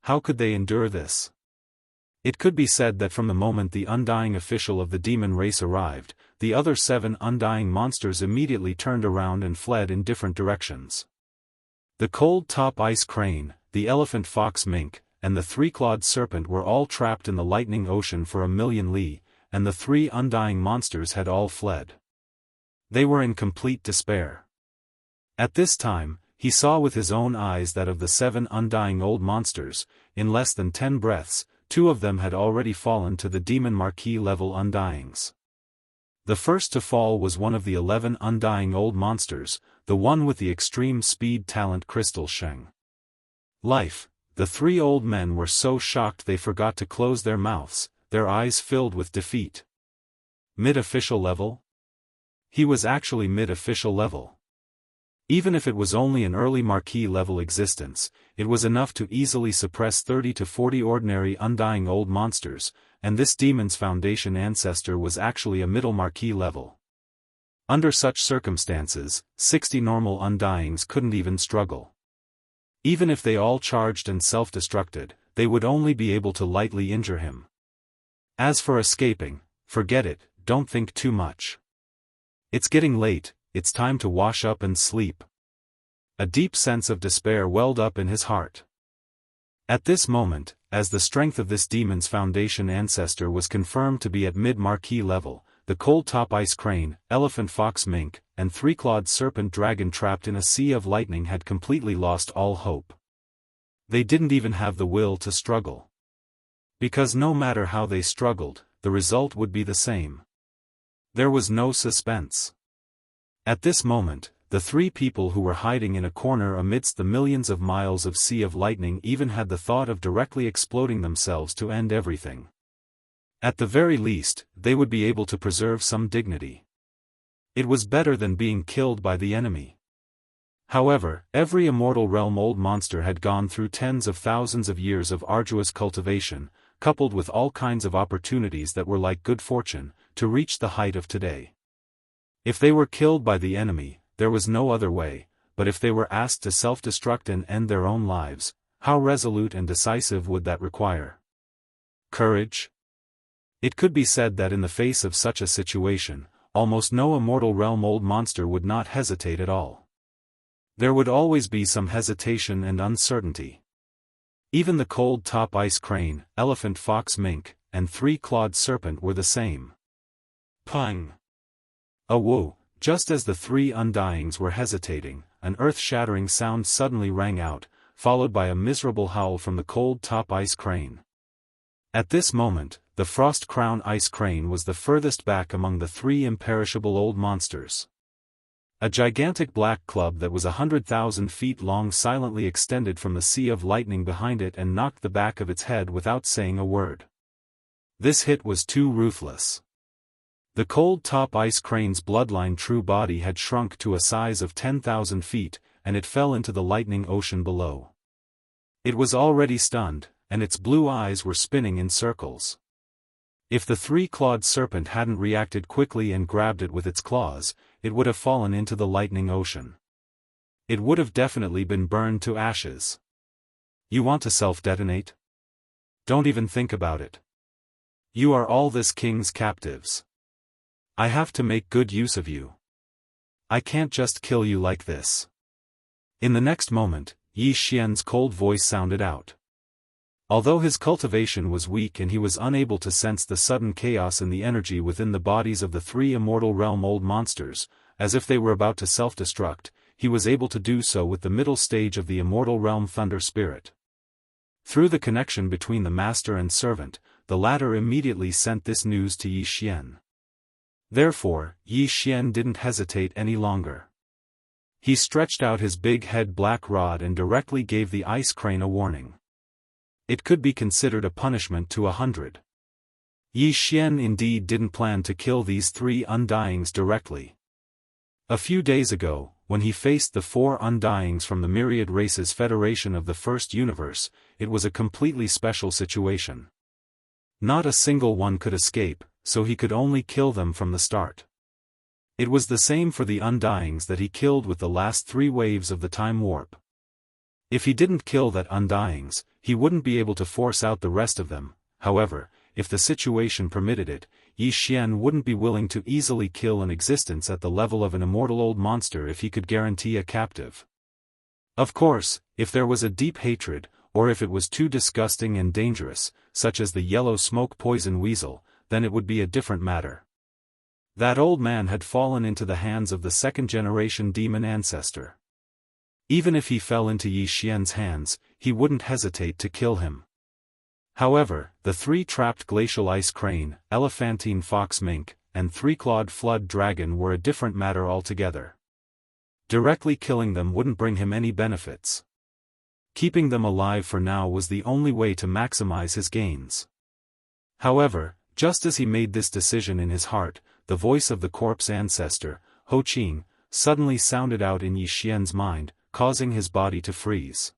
How could they endure this? It could be said that from the moment the Undying official of the demon race arrived, the other 7 Undying monsters immediately turned around and fled in different directions. The cold-top ice crane, the elephant fox mink, and the 3-clawed serpent were all trapped in the lightning ocean for 1,000,000 li, and the 3 Undying monsters had all fled. They were in complete despair. At this time, he saw with his own eyes that of the 7 Undying old monsters, in less than 10 breaths, 2 of them had already fallen to the demon marquis level Undyings. The first to fall was one of the 11 Undying old monsters, the one with the extreme speed talent Crystal Sheng. Life. The 3 old men were so shocked they forgot to close their mouths, their eyes filled with defeat. Mid-official level? He was actually mid-official level. Even if it was only an early marquee-level existence, it was enough to easily suppress 30 to 40 ordinary undying old monsters, and this demon's foundation ancestor was actually a middle marquee level. Under such circumstances, 60 normal undyings couldn't even struggle. Even if they all charged and self-destructed, they would only be able to lightly injure him. As for escaping, forget it, don't think too much. It's getting late, it's time to wash up and sleep. A deep sense of despair welled up in his heart. At this moment, as the strength of this demon's foundation ancestor was confirmed to be at mid-marquee level, the cold-top ice crane, elephant fox mink, and three-clawed serpent dragon trapped in a sea of lightning had completely lost all hope. They didn't even have the will to struggle. Because no matter how they struggled, the result would be the same. There was no suspense. At this moment, the three people who were hiding in a corner amidst the millions of miles of sea of lightning even had the thought of directly exploding themselves to end everything. At the very least, they would be able to preserve some dignity. It was better than being killed by the enemy. However, every immortal realm old monster had gone through tens of thousands of years of arduous cultivation, coupled with all kinds of opportunities that were like good fortune, to reach the height of today. If they were killed by the enemy, there was no other way, but if they were asked to self-destruct and end their own lives, how resolute and decisive would that require? Courage? It could be said that in the face of such a situation, almost no immortal realm old monster would not hesitate at all. There would always be some hesitation and uncertainty. Even the cold-top ice crane, elephant fox mink, and three-clawed serpent were the same. Pung! A whoa! Just as the three undyings were hesitating, an earth-shattering sound suddenly rang out, followed by a miserable howl from the cold-top ice crane. At this moment, the frost crown ice crane was the furthest back among the three imperishable old monsters. A gigantic black club that was 100,000 feet long silently extended from the sea of lightning behind it and knocked the back of its head without saying a word. This hit was too ruthless. The cold-top ice crane's bloodline true body had shrunk to a size of 10,000 feet, and it fell into the lightning ocean below. It was already stunned, and its blue eyes were spinning in circles. If the three-clawed serpent hadn't reacted quickly and grabbed it with its claws, it would have fallen into the lightning ocean. It would have definitely been burned to ashes. You want to self-detonate? Don't even think about it. You are all this king's captives. I have to make good use of you. I can't just kill you like this. In the next moment, Yi Xian's cold voice sounded out. Although his cultivation was weak and he was unable to sense the sudden chaos in the energy within the bodies of the three immortal realm old monsters, as if they were about to self-destruct, he was able to do so with the middle stage of the immortal realm thunder spirit. Through the connection between the master and servant, the latter immediately sent this news to Yi Xian. Therefore, Yi Xian didn't hesitate any longer. He stretched out his big head black rod and directly gave the ice crane a warning. It could be considered a punishment to 100. Yi Xian indeed didn't plan to kill these three undyings directly. A few days ago, when he faced the four undyings from the Myriad Races Federation of the First Universe, it was a completely special situation. Not a single one could escape, so he could only kill them from the start. It was the same for the undyings that he killed with the last three waves of the time warp. If he didn't kill that undyings, he wouldn't be able to force out the rest of them. However, if the situation permitted it, Yi Xian wouldn't be willing to easily kill an existence at the level of an immortal old monster if he could guarantee a captive. Of course, if there was a deep hatred, or if it was too disgusting and dangerous, such as the yellow smoke poison weasel, then it would be a different matter. That old man had fallen into the hands of the second-generation demon ancestor. Even if he fell into Yi Xian's hands, he wouldn't hesitate to kill him. However, the three trapped glacial ice crane, elephantine fox mink, and three-clawed flood dragon were a different matter altogether. Directly killing them wouldn't bring him any benefits. Keeping them alive for now was the only way to maximize his gains. However, just as he made this decision in his heart, the voice of the corpse ancestor, Ho Qing, suddenly sounded out in Yi Xian's mind, causing his body to freeze.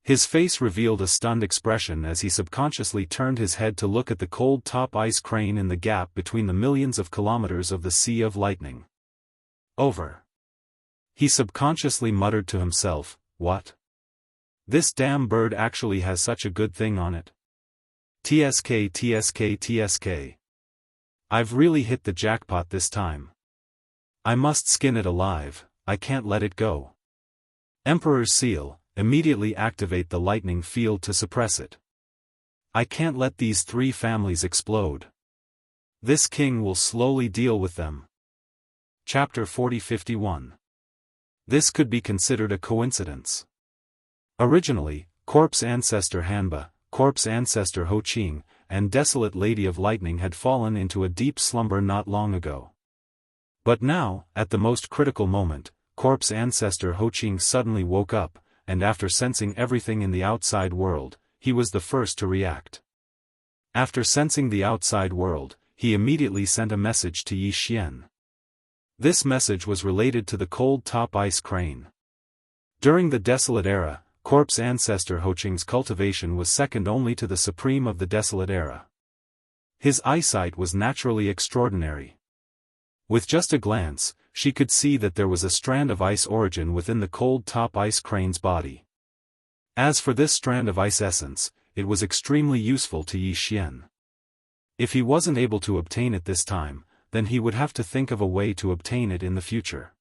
His face revealed a stunned expression as he subconsciously turned his head to look at the cold top ice crane in the gap between the millions of kilometers of the Sea of Lightning. Over. He subconsciously muttered to himself, "What? This damn bird actually has such a good thing on it. TSK TSK TSK. I've really hit the jackpot this time. I must skin it alive, I can't let it go. Emperor's seal, immediately activate the lightning field to suppress it. I can't let these three families explode. This king will slowly deal with them." Chapter 40-51. This could be considered a coincidence. Originally, Corpse Ancestor Hanba, Corpse Ancestor Ho Qing, and Desolate Lady of Lightning had fallen into a deep slumber not long ago. But now, at the most critical moment, Corpse Ancestor Ho Qing suddenly woke up, and after sensing everything in the outside world, he was the first to react. After sensing the outside world, he immediately sent a message to Yi Xian. This message was related to the cold top ice crane. During the Desolate Era, Corpse Ancestor Ho Qing's cultivation was second only to the Supreme of the Desolate Era. His eyesight was naturally extraordinary. With just a glance, she could see that there was a strand of ice origin within the cold top ice crane's body. As for this strand of ice essence, it was extremely useful to Yi Xian. If he wasn't able to obtain it this time, then he would have to think of a way to obtain it in the future.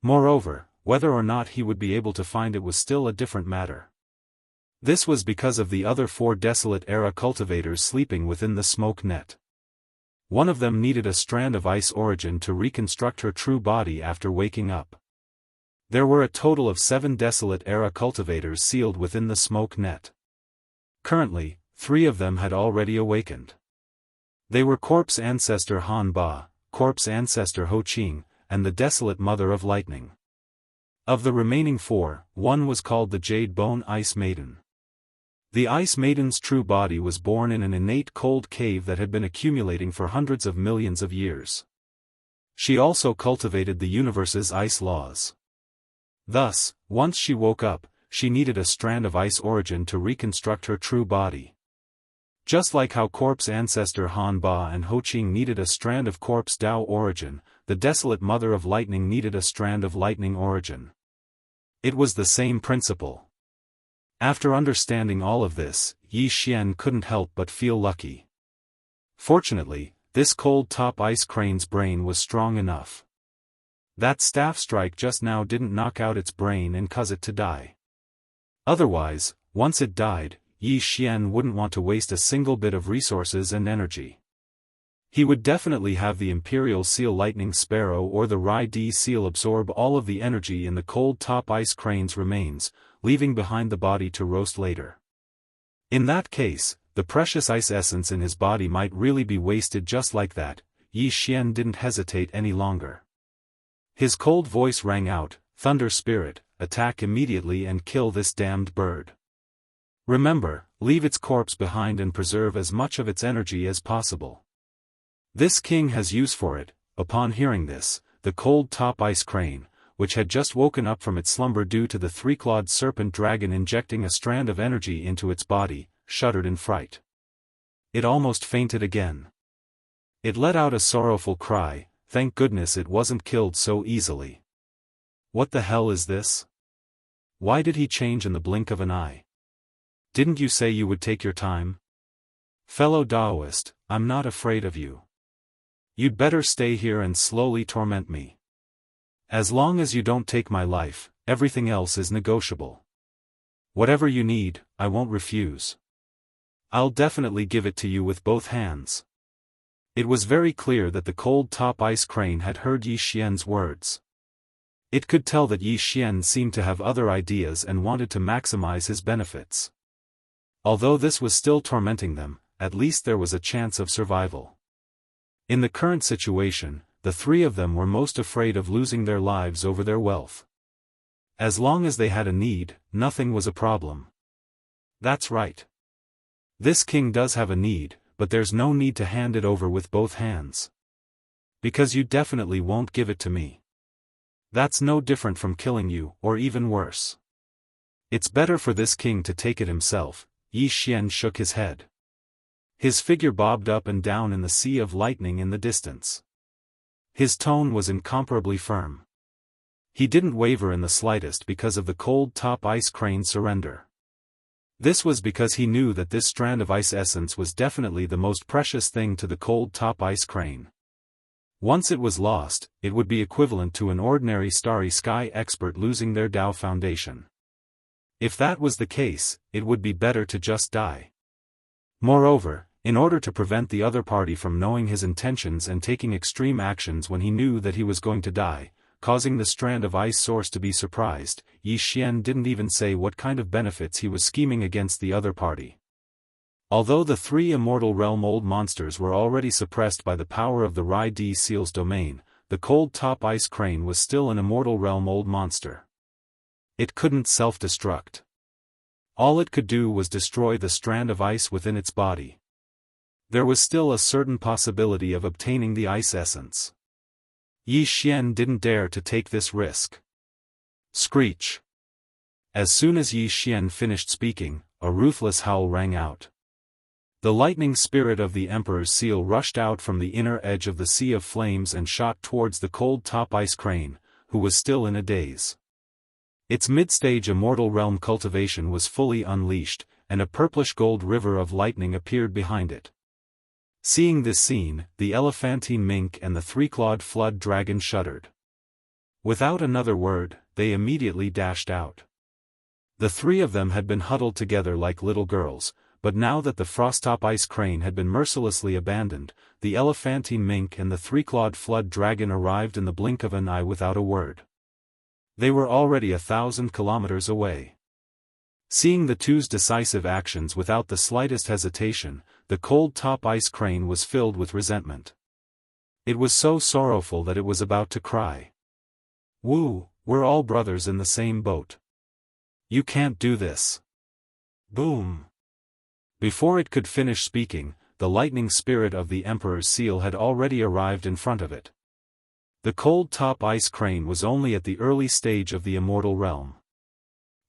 Moreover, whether or not he would be able to find it was still a different matter. This was because of the other 4 Desolate Era cultivators sleeping within the smoke net. One of them needed a strand of ice origin to reconstruct her true body after waking up. There were a total of 7 Desolate Era cultivators sealed within the smoke net. Currently, 3 of them had already awakened. They were Corpse Ancestor Han Ba, Corpse Ancestor Ho Qing, and the Desolate Mother of Lightning. Of the remaining 4, one was called the Jade Bone Ice Maiden. The Ice Maiden's true body was born in an innate cold cave that had been accumulating for hundreds of millions of years. She also cultivated the universe's ice laws. Thus, once she woke up, she needed a strand of ice origin to reconstruct her true body. Just like how Corpse Ancestor Han Ba and Ho Qing needed a strand of Corpse Dao origin, the Desolate Mother of Lightning needed a strand of lightning origin. It was the same principle. After understanding all of this, Yi Xian couldn't help but feel lucky. Fortunately, this cold top ice crane's brain was strong enough. That staff strike just now didn't knock out its brain and cause it to die. Otherwise, once it died, Yi Xian wouldn't want to waste a single bit of resources and energy. He would definitely have the Imperial Seal Lightning Sparrow or the Rai D Seal absorb all of the energy in the cold top ice crane's remains, leaving behind the body to roast later. In that case, the precious ice essence in his body might really be wasted just like that. Yi Xian didn't hesitate any longer. His cold voice rang out, "Thunder Spirit, attack immediately and kill this damned bird. Remember, leave its corpse behind and preserve as much of its energy as possible." This king has use for it. Upon hearing this, the cold top ice crane, which had just woken up from its slumber due to the 3-clawed serpent dragon injecting a strand of energy into its body, shuddered in fright. It almost fainted again. It let out a sorrowful cry, thank goodness it wasn't killed so easily. What the hell is this? Why did he change in the blink of an eye? Didn't you say you would take your time? Fellow Daoist, I'm not afraid of you. You'd better stay here and slowly torment me. As long as you don't take my life, everything else is negotiable. Whatever you need, I won't refuse. I'll definitely give it to you with both hands. It was very clear that the cold top ice crane had heard Yi Xian's words. It could tell that Yi Xian seemed to have other ideas and wanted to maximize his benefits. Although this was still tormenting them, at least there was a chance of survival. In the current situation, the 3 of them were most afraid of losing their lives over their wealth. As long as they had a need, nothing was a problem. That's right. This king does have a need, but there's no need to hand it over with both hands. Because you definitely won't give it to me. That's no different from killing you, or even worse. It's better for this king to take it himself. Yi Xian shook his head. His figure bobbed up and down in the sea of lightning in the distance. His tone was incomparably firm. He didn't waver in the slightest because of the cold top ice crane's surrender. This was because he knew that this strand of ice essence was definitely the most precious thing to the cold top ice crane. Once it was lost, it would be equivalent to an ordinary starry sky expert losing their Dao foundation. If that was the case, it would be better to just die. Moreover, in order to prevent the other party from knowing his intentions and taking extreme actions when he knew that he was going to die, causing the strand of ice source to be surprised, Yi Xian didn't even say what kind of benefits he was scheming against the other party. Although the 3 Immortal Realm old monsters were already suppressed by the power of the Rai D Seal's domain, the cold top ice crane was still an Immortal Realm old monster. It couldn't self-destruct. All it could do was destroy the strand of ice within its body. There was still a certain possibility of obtaining the ice essence. Yi Xian didn't dare to take this risk. Screech! As soon as Yi Xian finished speaking, a ruthless howl rang out. The lightning spirit of the Emperor's seal rushed out from the inner edge of the sea of flames and shot towards the cold top ice crane, who was still in a daze. Its mid-stage Immortal Realm cultivation was fully unleashed, and a purplish-gold river of lightning appeared behind it. Seeing this scene, the elephantine mink and the 3-clawed flood dragon shuddered. Without another word, they immediately dashed out. The 3 of them had been huddled together like little girls, but now that the frosttop ice crane had been mercilessly abandoned, the elephantine mink and the 3-clawed flood dragon arrived in the blink of an eye without a word. They were already 1,000 kilometers away. Seeing the two's decisive actions without the slightest hesitation, the cold top ice crane was filled with resentment. It was so sorrowful that it was about to cry. "Wu, we're all brothers in the same boat. You can't do this." Boom! Before it could finish speaking, the lightning spirit of the Emperor's seal had already arrived in front of it. The cold top ice crane was only at the early stage of the Immortal Realm.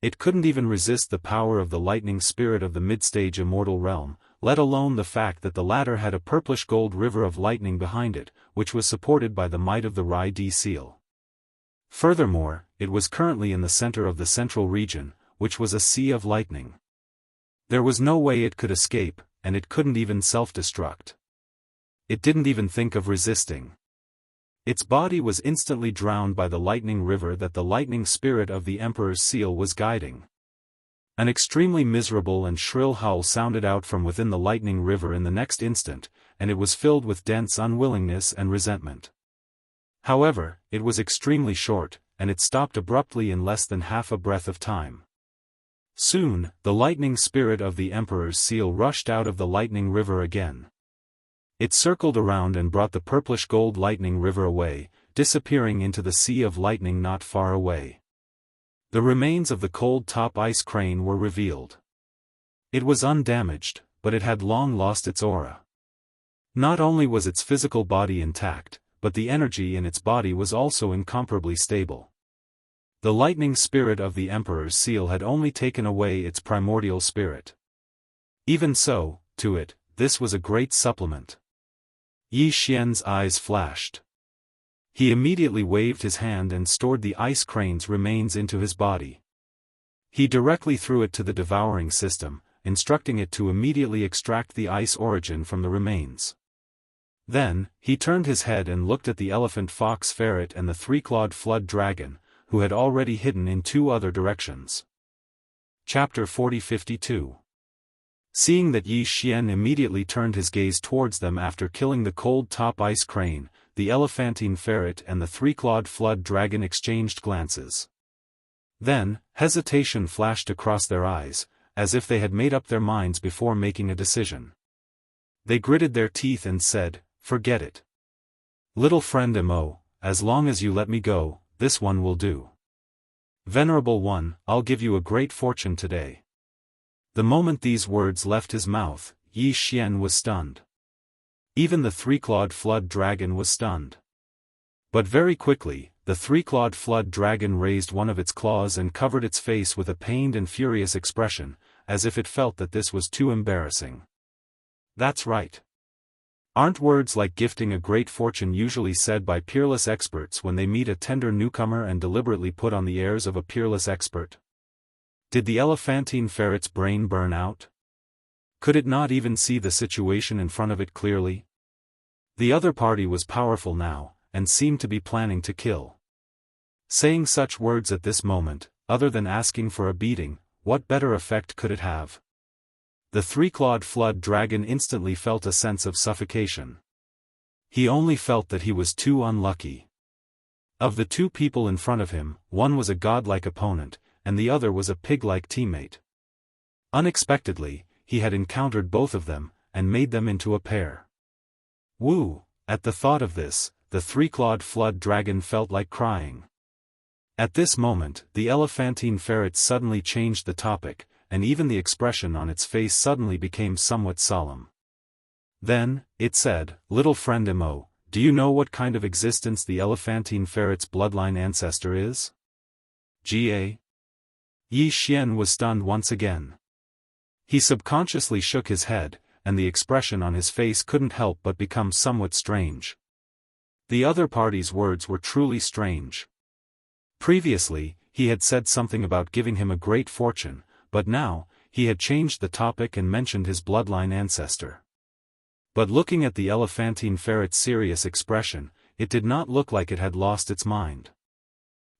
It couldn't even resist the power of the lightning spirit of the mid-stage Immortal Realm, let alone the fact that the latter had a purplish-gold river of lightning behind it, which was supported by the might of the Rai D seal. Furthermore, it was currently in the center of the central region, which was a sea of lightning. There was no way it could escape, and it couldn't even self-destruct. It didn't even think of resisting. Its body was instantly drowned by the lightning river that the lightning spirit of the Emperor's seal was guiding. An extremely miserable and shrill howl sounded out from within the lightning river in the next instant, and it was filled with dense unwillingness and resentment. However, it was extremely short, and it stopped abruptly in less than half a breath of time. Soon, the lightning spirit of the Emperor's seal rushed out of the lightning river again. It circled around and brought the purplish-gold lightning river away, disappearing into the sea of lightning not far away. The remains of the cold top ice crane were revealed. It was undamaged, but it had long lost its aura. Not only was its physical body intact, but the energy in its body was also incomparably stable. The lightning spirit of the Emperor's seal had only taken away its primordial spirit. Even so, to it, this was a great supplement. Yi Xian's eyes flashed. He immediately waved his hand and stored the ice crane's remains into his body. He directly threw it to the devouring system, instructing it to immediately extract the ice origin from the remains. Then, he turned his head and looked at the elephant fox ferret and the 3-clawed flood dragon, who had already hidden in 2 other directions. Chapter 40-52. Seeing that Yi Xian immediately turned his gaze towards them after killing the cold top ice crane, the elephantine ferret and the 3-clawed flood dragon exchanged glances. Then, hesitation flashed across their eyes, as if they had made up their minds before making a decision. They gritted their teeth and said, "Forget it. Little friend Mo, as long as you let me go, this one will do. Venerable one, I'll give you a great fortune today." The moment these words left his mouth, Yi Xian was stunned. Even the 3-clawed flood dragon was stunned. But very quickly, the the three-clawed flood dragon raised one of its claws and covered its face with a pained and furious expression, as if it felt that this was too embarrassing. That's right. Aren't words like gifting a great fortune usually said by peerless experts when they meet a tender newcomer and deliberately put on the airs of a peerless expert? Did the elephantine ferret's brain burn out? Could it not even see the situation in front of it clearly? The other party was powerful now, and seemed to be planning to kill. Saying such words at this moment, other than asking for a beating, what better effect could it have? The three-clawed flood dragon instantly felt a sense of suffocation. He only felt that he was too unlucky. Of the two people in front of him, one was a godlike opponent, and the other was a pig-like teammate. Unexpectedly, he had encountered both of them, and made them into a pair. Woo! At the thought of this, the three-clawed flood dragon felt like crying. At this moment, the elephantine ferret suddenly changed the topic, and even the expression on its face suddenly became somewhat solemn. Then, it said, "Little friend Imo, do you know what kind of existence the elephantine ferret's bloodline ancestor is?" Ga. Yi Xian was stunned once again. He subconsciously shook his head, and the expression on his face couldn't help but become somewhat strange. The other party's words were truly strange. Previously, he had said something about giving him a great fortune, but now, he had changed the topic and mentioned his bloodline ancestor. But looking at the elephantine ferret's serious expression, it did not look like it had lost its mind.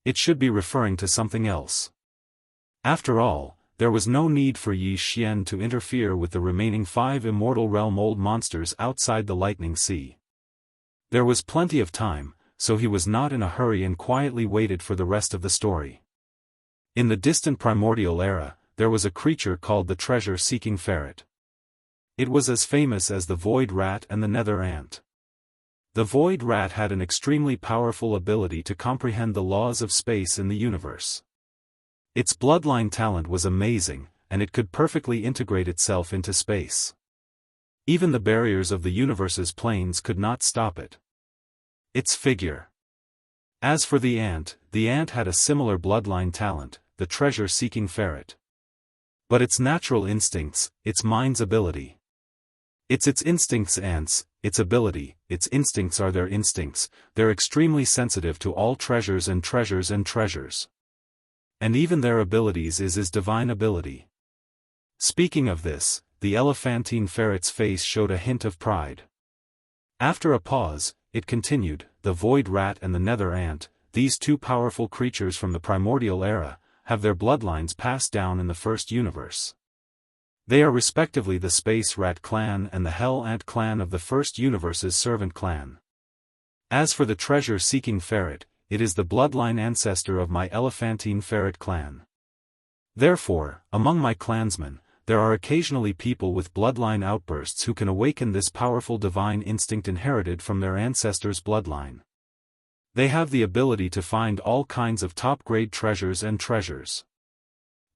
It should be referring to something else. After all, there was no need for Yi Xian to interfere with the remaining 5 immortal realm old monsters outside the lightning sea. There was plenty of time, so he was not in a hurry and quietly waited for the rest of the story. In the distant primordial era, there was a creature called the treasure-seeking ferret. It was as famous as the void rat and the nether ant. The void rat had an extremely powerful ability to comprehend the laws of space in the universe. Its bloodline talent was amazing, and it could perfectly integrate itself into space. Even the barriers of the universe's planes could not stop it. Its figure. As for the ant had a similar bloodline talent, the treasure-seeking ferret. But its natural instincts, its mind's ability. It's its instincts its ability, its instincts are their instincts, they're extremely sensitive to all treasures and treasures and treasures. And even their abilities is divine ability. Speaking of this, the elephantine ferret's face showed a hint of pride. After a pause, it continued, the void rat and the nether ant, these two powerful creatures from the primordial era, have their bloodlines passed down in the first universe. They are respectively the Space Rat clan and the Hell Ant clan of the first universe's servant clan. As for the treasure-seeking ferret, it is the bloodline ancestor of my elephantine ferret clan. Therefore, among my clansmen, there are occasionally people with bloodline outbursts who can awaken this powerful divine instinct inherited from their ancestors' bloodline. They have the ability to find all kinds of top-grade treasures and treasures.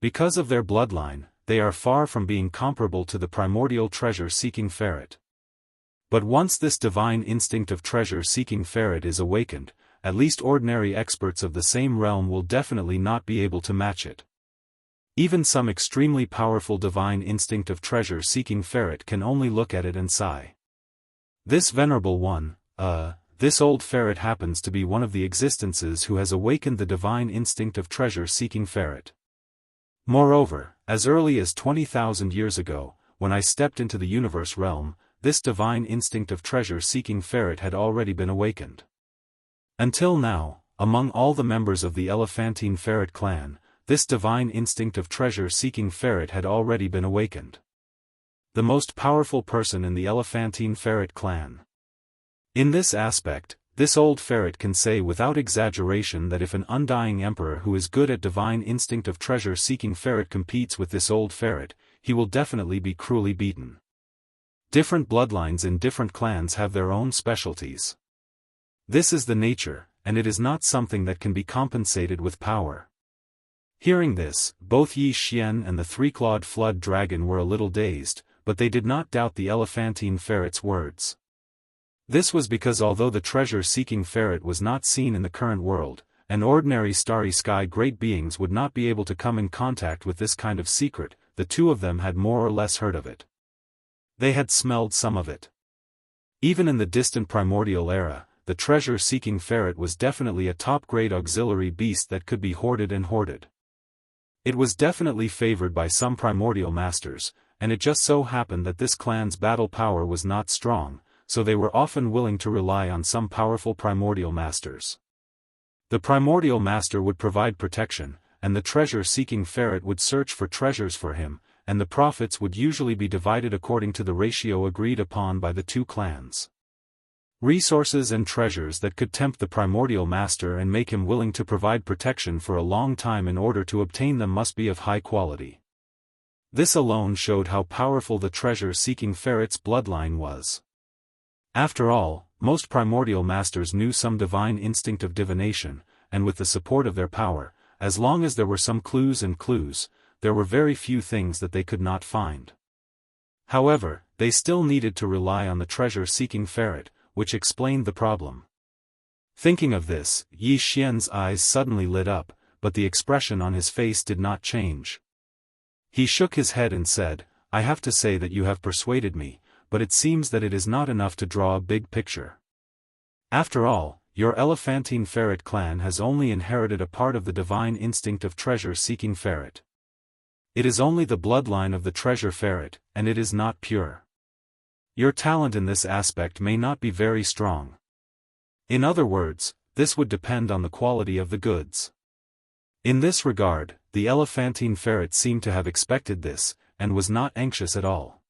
Because of their bloodline, they are far from being comparable to the primordial treasure-seeking ferret. But once this divine instinct of treasure-seeking ferret is awakened, at least ordinary experts of the same realm will definitely not be able to match it. Even some extremely powerful divine instinct of treasure-seeking ferret can only look at it and sigh. This venerable one, this old ferret happens to be one of the existences who has awakened the divine instinct of treasure-seeking ferret. Moreover, as early as 20,000 years ago, when I stepped into the universe realm, this divine instinct of treasure-seeking ferret had already been awakened. Until now, among all the members of the elephantine ferret clan, this divine instinct of treasure-seeking ferret had already been awakened. The most powerful person in the elephantine ferret clan. In this aspect, this old ferret can say without exaggeration that if an undying emperor who is good at divine instinct of treasure-seeking ferret competes with this old ferret, he will definitely be cruelly beaten. Different bloodlines in different clans have their own specialties. This is the nature, and it is not something that can be compensated with power. Hearing this, both Yi Xian and the three-clawed flood dragon were a little dazed, but they did not doubt the elephantine ferret's words. This was because although the treasure-seeking ferret was not seen in the current world, and ordinary starry sky great beings would not be able to come in contact with this kind of secret, the two of them had more or less heard of it. They had smelled some of it. Even in the distant primordial era, the treasure-seeking ferret was definitely a top-grade auxiliary beast that could be hoarded and hoarded. It was definitely favored by some primordial masters, and it just so happened that this clan's battle power was not strong, so they were often willing to rely on some powerful primordial masters. The primordial master would provide protection, and the treasure-seeking ferret would search for treasures for him, and the profits would usually be divided according to the ratio agreed upon by the two clans. Resources and treasures that could tempt the primordial master and make him willing to provide protection for a long time in order to obtain them must be of high quality. This alone showed how powerful the treasure-seeking ferret's bloodline was. After all, most primordial masters knew some divine instinct of divination, and with the support of their power, as long as there were some clues, there were very few things that they could not find. However, they still needed to rely on the treasure-seeking ferret, which explained the problem. Thinking of this, Yi Xian's eyes suddenly lit up, but the expression on his face did not change. He shook his head and said, "I have to say that you have persuaded me, but it seems that it is not enough to draw a big picture. After all, your elephantine ferret clan has only inherited a part of the divine instinct of treasure-seeking ferret. It is only the bloodline of the treasure ferret, and it is not pure. Your talent in this aspect may not be very strong. In other words, this would depend on the quality of the goods." In this regard, the elephantine ferret seemed to have expected this, and was not anxious at all.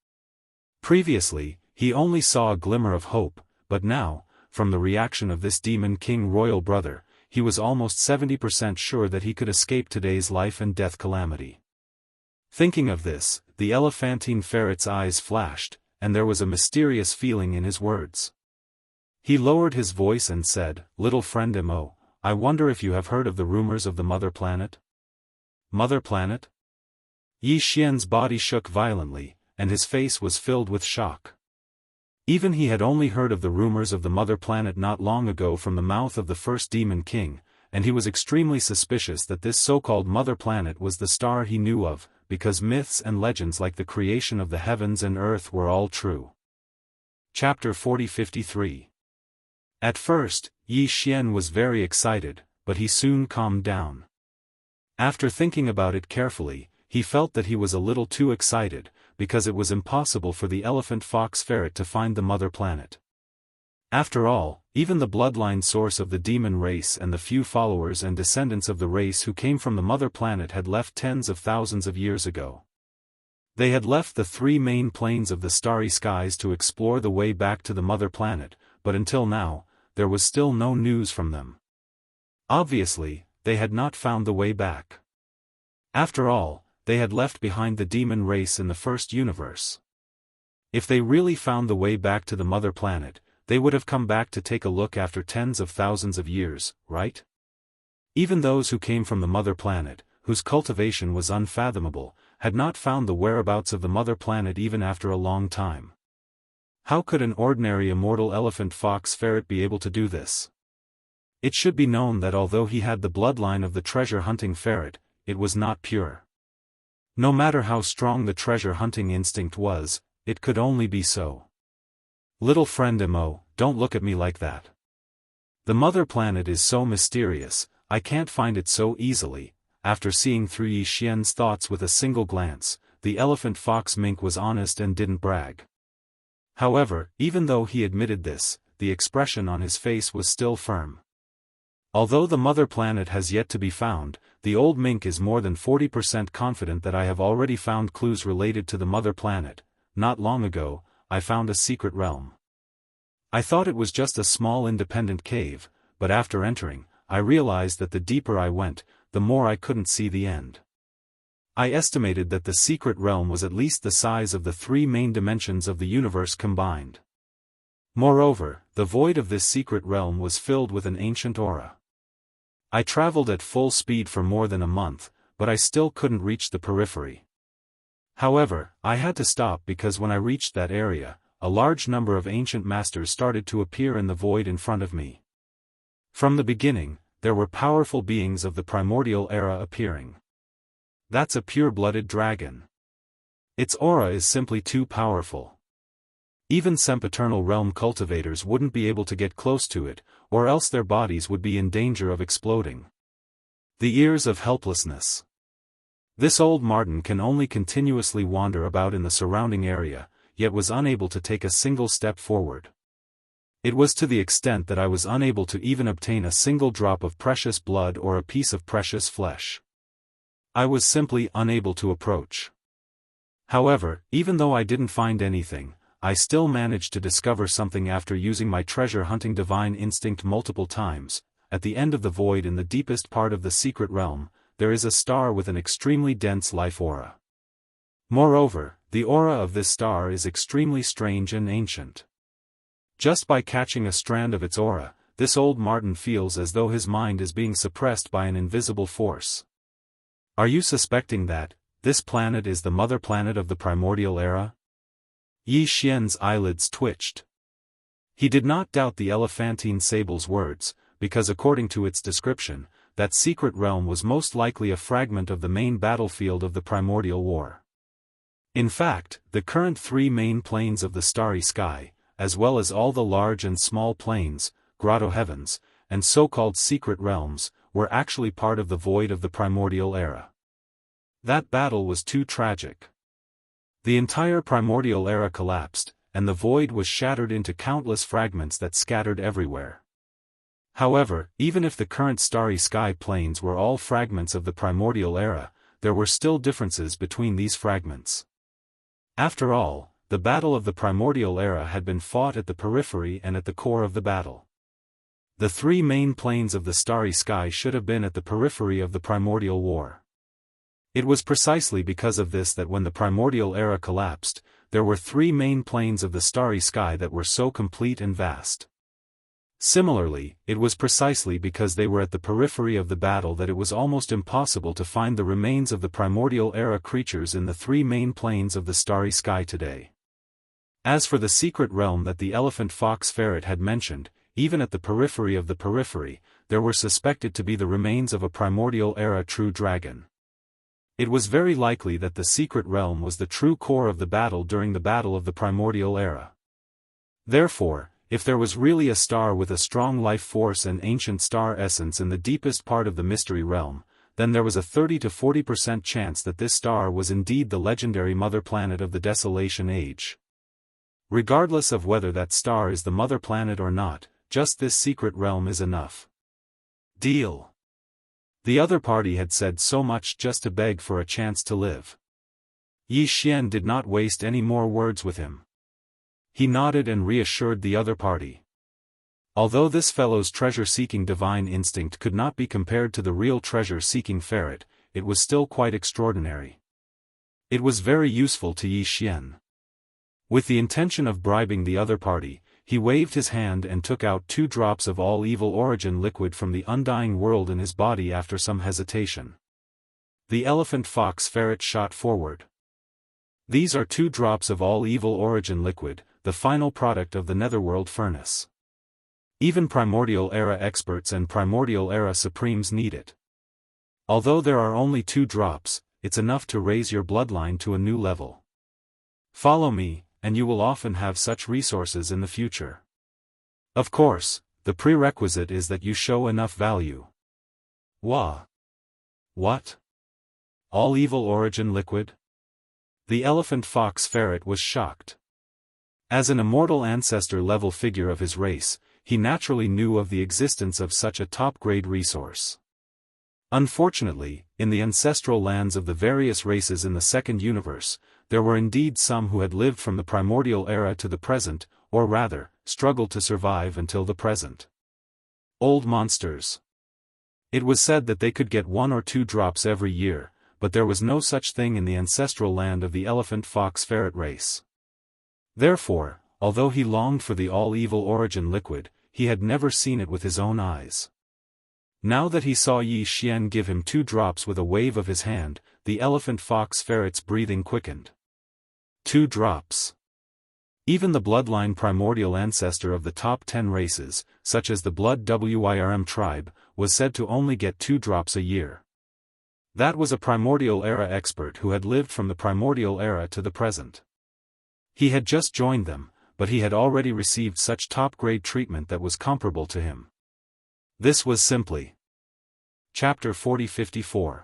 Previously, he only saw a glimmer of hope, but now, from the reaction of this demon king royal brother, he was almost 70% sure that he could escape today's life and death calamity. Thinking of this, the elephantine ferret's eyes flashed, and there was a mysterious feeling in his words. He lowered his voice and said, "Little friend Mo, I wonder if you have heard of the rumors of the Mother Planet?" Mother Planet? Yi Xian's body shook violently, and his face was filled with shock. Even he had only heard of the rumors of the Mother Planet not long ago from the mouth of the first Demon King, and he was extremely suspicious that this so-called Mother Planet was the star he knew of, because myths and legends like the creation of the heavens and earth were all true. Chapter 40-53. At first, Yi Xian was very excited, but he soon calmed down. After thinking about it carefully, he felt that he was a little too excited, because it was impossible for the elephant fox ferret to find the Mother Planet. After all, even the bloodline source of the demon race and the few followers and descendants of the race who came from the Mother Planet had left tens of thousands of years ago. They had left the three main planes of the starry skies to explore the way back to the Mother Planet, but until now, there was still no news from them. Obviously, they had not found the way back. After all, they had left behind the demon race in the first universe. If they really found the way back to the Mother Planet, they would have come back to take a look after tens of thousands of years, right? Even those who came from the Mother Planet, whose cultivation was unfathomable, had not found the whereabouts of the Mother Planet even after a long time. How could an ordinary immortal elephant fox ferret be able to do this? It should be known that although he had the bloodline of the treasure-hunting ferret, it was not pure. No matter how strong the treasure-hunting instinct was, it could only be so. Little friend Mo, don't look at me like that. The Mother Planet is so mysterious, I can't find it so easily. After seeing through Yi Xian's thoughts with a single glance, the elephant fox mink was honest and didn't brag. However, even though he admitted this, the expression on his face was still firm. Although the Mother Planet has yet to be found, the old mink is more than 40% confident that I have already found clues related to the Mother Planet. Not long ago, I found a secret realm. I thought it was just a small independent cave, but after entering, I realized that the deeper I went, the more I couldn't see the end. I estimated that the secret realm was at least the size of the three main dimensions of the universe combined. Moreover, the void of this secret realm was filled with an ancient aura. I traveled at full speed for more than a month, but I still couldn't reach the periphery. However, I had to stop because when I reached that area, a large number of ancient masters started to appear in the void in front of me. From the beginning, there were powerful beings of the primordial era appearing. That's a pure-blooded dragon. Its aura is simply too powerful. Even sempiternal realm cultivators wouldn't be able to get close to it, or else their bodies would be in danger of exploding. The years of helplessness. This old Martin can only continuously wander about in the surrounding area, yet was unable to take a single step forward. It was to the extent that I was unable to even obtain a single drop of precious blood or a piece of precious flesh. I was simply unable to approach. However, even though I didn't find anything, I still managed to discover something after using my treasure-hunting divine instinct multiple times. At the end of the void in the deepest part of the secret realm, there is a star with an extremely dense life aura. Moreover, the aura of this star is extremely strange and ancient. Just by catching a strand of its aura, this old Martin feels as though his mind is being suppressed by an invisible force. Are you suspecting that this planet is the mother planet of the primordial era? Yi Xian's eyelids twitched. He did not doubt the elephantine sable's words, because according to its description, that secret realm was most likely a fragment of the main battlefield of the primordial war. In fact, the current three main planes of the starry sky, as well as all the large and small planes, grotto heavens, and so-called secret realms, were actually part of the void of the primordial era. That battle was too tragic. The entire primordial era collapsed, and the void was shattered into countless fragments that scattered everywhere. However, even if the current starry sky planes were all fragments of the primordial era, there were still differences between these fragments. After all, the battle of the primordial era had been fought at the periphery and at the core of the battle. The three main planes of the starry sky should have been at the periphery of the primordial war. It was precisely because of this that when the primordial era collapsed, there were three main planes of the starry sky that were so complete and vast. Similarly, it was precisely because they were at the periphery of the battle that it was almost impossible to find the remains of the primordial era creatures in the three main planes of the starry sky today. As for the secret realm that the elephant fox ferret had mentioned, even at the periphery of the periphery, there were suspected to be the remains of a primordial era true dragon. It was very likely that the secret realm was the true core of the battle during the battle of the primordial era. Therefore, if there was really a star with a strong life force and ancient star essence in the deepest part of the mystery realm, then there was a 30 to 40% chance that this star was indeed the legendary mother planet of the Desolation Age. Regardless of whether that star is the mother planet or not, just this secret realm is enough. Deal. The other party had said so much just to beg for a chance to live. Yi Xian did not waste any more words with him. He nodded and reassured the other party. Although this fellow's treasure-seeking divine instinct could not be compared to the real treasure-seeking ferret, it was still quite extraordinary. It was very useful to Yi Xian. With the intention of bribing the other party, he waved his hand and took out 2 drops of all evil origin liquid from the undying world in his body after some hesitation. The elephant fox ferret shot forward. These are 2 drops of all evil origin liquid, the final product of the netherworld furnace. Even primordial era experts and primordial era supremes need it. Although there are only 2 drops, it's enough to raise your bloodline to a new level. Follow me, and you will often have such resources in the future. Of course, the prerequisite is that you show enough value. Wah! What? All evil origin liquid? The elephant fox ferret was shocked. As an immortal ancestor-level figure of his race, he naturally knew of the existence of such a top-grade resource. Unfortunately, in the ancestral lands of the various races in the second universe, there were indeed some who had lived from the primordial era to the present, or rather, struggled to survive until the present. Old monsters. It was said that they could get 1 or 2 drops every year, but there was no such thing in the ancestral land of the elephant fox ferret race. Therefore, although he longed for the all-evil origin liquid, he had never seen it with his own eyes. Now that he saw Yi Xian give him 2 drops with a wave of his hand, the elephant fox ferret's breathing quickened. 2 drops. Even the bloodline primordial ancestor of the top 10 races, such as the Blood Wirm tribe, was said to only get 2 drops a year. That was a primordial era expert who had lived from the primordial era to the present. He had just joined them, but he had already received such top-grade treatment that was comparable to him. This was simply. Chapter 40-54.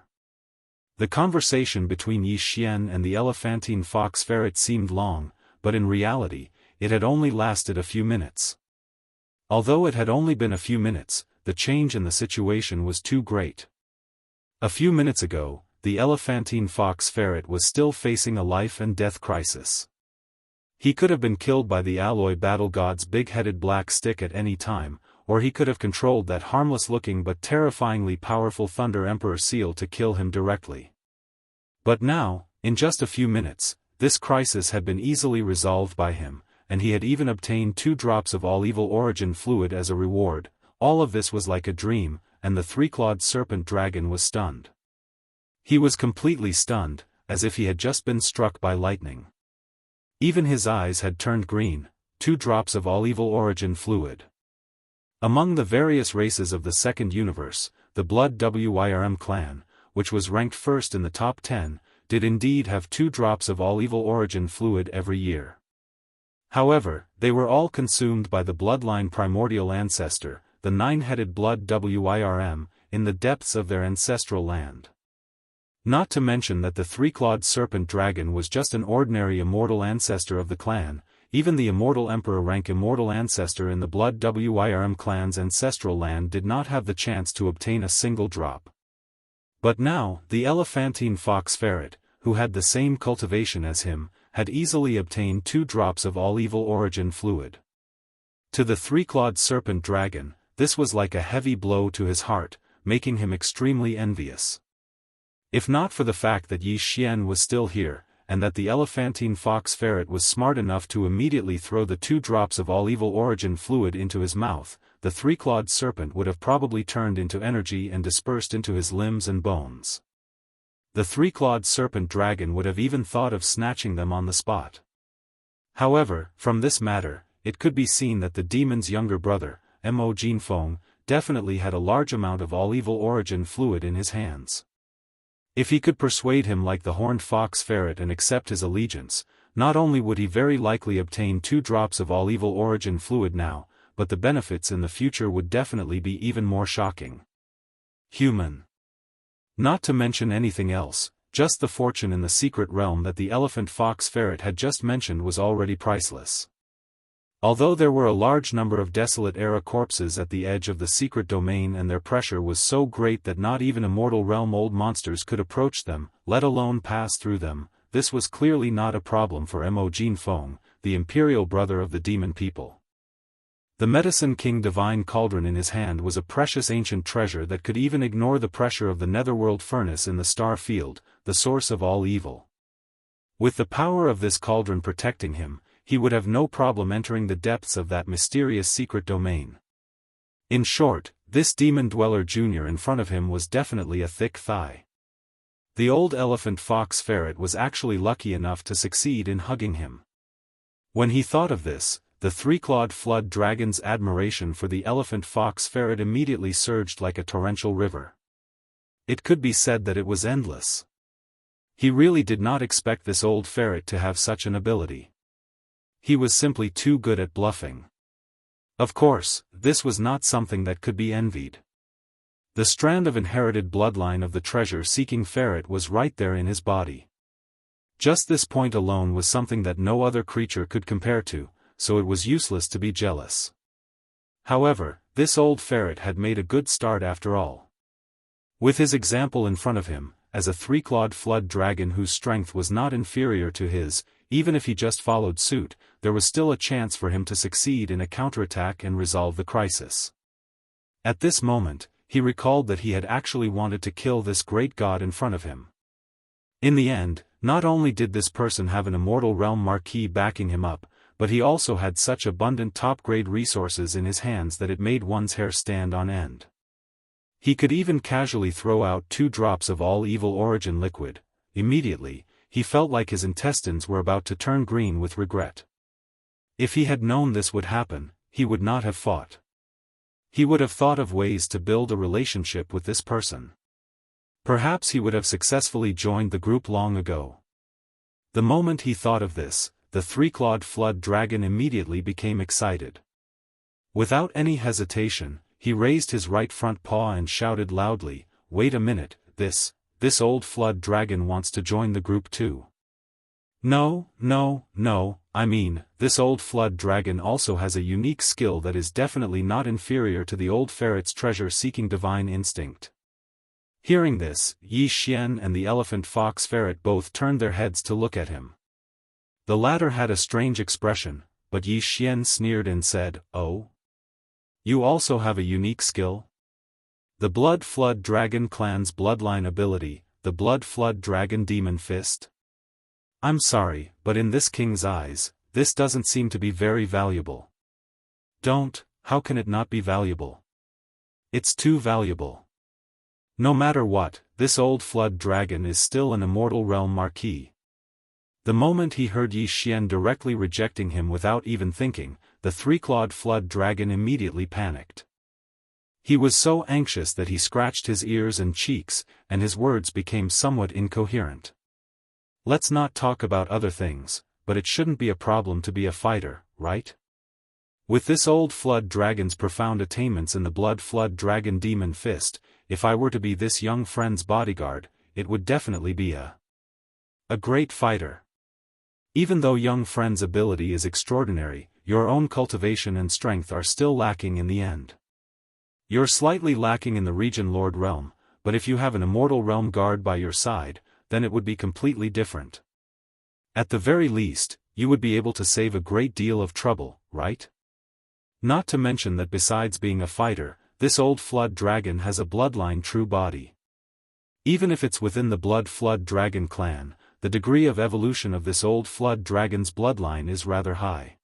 The conversation between Yi Xian and the elephantine fox ferret seemed long, but in reality, it had only lasted a few minutes. Although it had only been a few minutes, the change in the situation was too great. A few minutes ago, the elephantine fox ferret was still facing a life-and-death crisis. He could have been killed by the alloy battle god's big-headed black stick at any time, or he could have controlled that harmless-looking but terrifyingly powerful Thunder Emperor seal to kill him directly. But now, in just a few minutes, this crisis had been easily resolved by him, and he had even obtained 2 drops of all-evil origin fluid as a reward. All of this was like a dream, and the 3-clawed serpent dragon was stunned. He was completely stunned, as if he had just been struck by lightning. Even his eyes had turned green. 2 drops of all-evil origin fluid. Among the various races of the second universe, the Blood Wirm clan, which was ranked first in the top 10, did indeed have 2 drops of all-evil origin fluid every year. However, they were all consumed by the bloodline primordial ancestor, the 9-headed Blood Wirm, in the depths of their ancestral land. Not to mention that the 3-clawed serpent dragon was just an ordinary immortal ancestor of the clan. Even the Immortal Emperor rank immortal ancestor in the Blood Wirm clan's ancestral land did not have the chance to obtain a single drop. But now, the elephantine fox ferret, who had the same cultivation as him, had easily obtained 2 drops of all-evil origin fluid. To the 3-clawed serpent dragon, this was like a heavy blow to his heart, making him extremely envious. If not for the fact that Yi Xian was still here, and that the elephantine fox ferret was smart enough to immediately throw the 2 drops of all-evil origin fluid into his mouth, the 3-clawed serpent would have probably turned into energy and dispersed into his limbs and bones. The 3-clawed serpent dragon would have even thought of snatching them on the spot. However, from this matter, it could be seen that the demon's younger brother, Mo Jinfeng, definitely had a large amount of all-evil origin fluid in his hands. If he could persuade him like the horned fox ferret and accept his allegiance, not only would he very likely obtain 2 drops of all-evil origin fluid now, but the benefits in the future would definitely be even more shocking. Human. Not to mention anything else, just the fortune in the secret realm that the elephant fox ferret had just mentioned was already priceless. Although there were a large number of desolate-era corpses at the edge of the secret domain and their pressure was so great that not even immortal realm-old monsters could approach them, let alone pass through them, this was clearly not a problem for Mo Jinfeng, the imperial brother of the demon people. The Medicine King Divine Cauldron in his hand was a precious ancient treasure that could even ignore the pressure of the netherworld furnace in the star field, the source of all evil. With the power of this cauldron protecting him, he would have no problem entering the depths of that mysterious secret domain. In short, this demon dweller junior in front of him was definitely a thick thigh. The old elephant fox ferret was actually lucky enough to succeed in hugging him. When he thought of this, the 3-clawed flood dragon's admiration for the elephant fox ferret immediately surged like a torrential river. It could be said that it was endless. He really did not expect this old ferret to have such an ability. He was simply too good at bluffing. Of course, this was not something that could be envied. The strand of inherited bloodline of the treasure-seeking ferret was right there in his body. Just this point alone was something that no other creature could compare to, so it was useless to be jealous. However, this old ferret had made a good start after all. With his example in front of him, as a 3-clawed flood dragon whose strength was not inferior to his, even if he just followed suit, there was still a chance for him to succeed in a counterattack and resolve the crisis. At this moment, he recalled that he had actually wanted to kill this great god in front of him. In the end, not only did this person have an immortal realm marquis backing him up, but he also had such abundant top-grade resources in his hands that it made one's hair stand on end. He could even casually throw out 2 drops of all-evil origin liquid. Immediately, he felt like his intestines were about to turn green with regret. If he had known this would happen, he would not have fought. He would have thought of ways to build a relationship with this person. Perhaps he would have successfully joined the group long ago. The moment he thought of this, the three-clawed flood dragon immediately became excited. Without any hesitation, he raised his right front paw and shouted loudly, "Wait a minute, this old flood dragon wants to join the group too. No, I mean, this old flood dragon also has a unique skill that is definitely not inferior to the old ferret's treasure-seeking divine instinct." Hearing this, Yi Xian and the elephant fox ferret both turned their heads to look at him. The latter had a strange expression, but Yi Xian sneered and said, "Oh? You also have a unique skill? The Blood Flood Dragon clan's bloodline ability, the Blood Flood Dragon Demon Fist? I'm sorry, but in this king's eyes, this doesn't seem to be very valuable." How can it not be valuable? It's too valuable. No matter what, this old flood dragon is still an immortal realm marquis. The moment he heard Yi Xian directly rejecting him without even thinking, the three-clawed flood dragon immediately panicked. He was so anxious that he scratched his ears and cheeks, and his words became somewhat incoherent. Let's not talk about other things, but it shouldn't be a problem to be a fighter, right? With this old flood dragon's profound attainments in the Blood Flood Dragon Demon Fist, if I were to be this young friend's bodyguard, it would definitely be a great fighter. Even though young friend's ability is extraordinary, your own cultivation and strength are still lacking in the end. You're slightly lacking in the Region Lord realm, but if you have an immortal realm guard by your side, then it would be completely different. At the very least, you would be able to save a great deal of trouble, right? Not to mention that besides being a fighter, this old flood dragon has a bloodline true body. Even if it's within the Blood Flood Dragon clan, the degree of evolution of this old flood dragon's bloodline is rather high.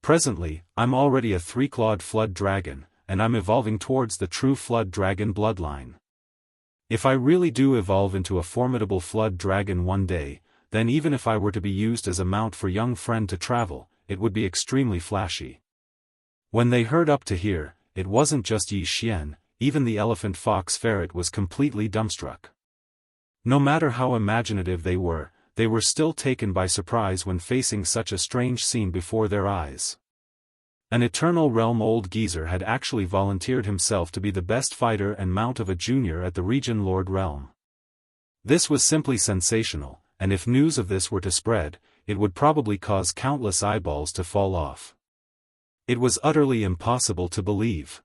Presently, I'm already a three-clawed flood dragon, and I'm evolving towards the true flood dragon bloodline. If I really do evolve into a formidable flood dragon one day, then even if I were to be used as a mount for young friend to travel, it would be extremely flashy. When they heard up to here, it wasn't just Yi Xian, even the elephant fox ferret was completely dumbstruck. No matter how imaginative they were still taken by surprise when facing such a strange scene before their eyes. An Eternal Realm old geezer had actually volunteered himself to be the best fighter and mount of a junior at the Region Lord realm. This was simply sensational, and if news of this were to spread, it would probably cause countless eyeballs to fall off. It was utterly impossible to believe.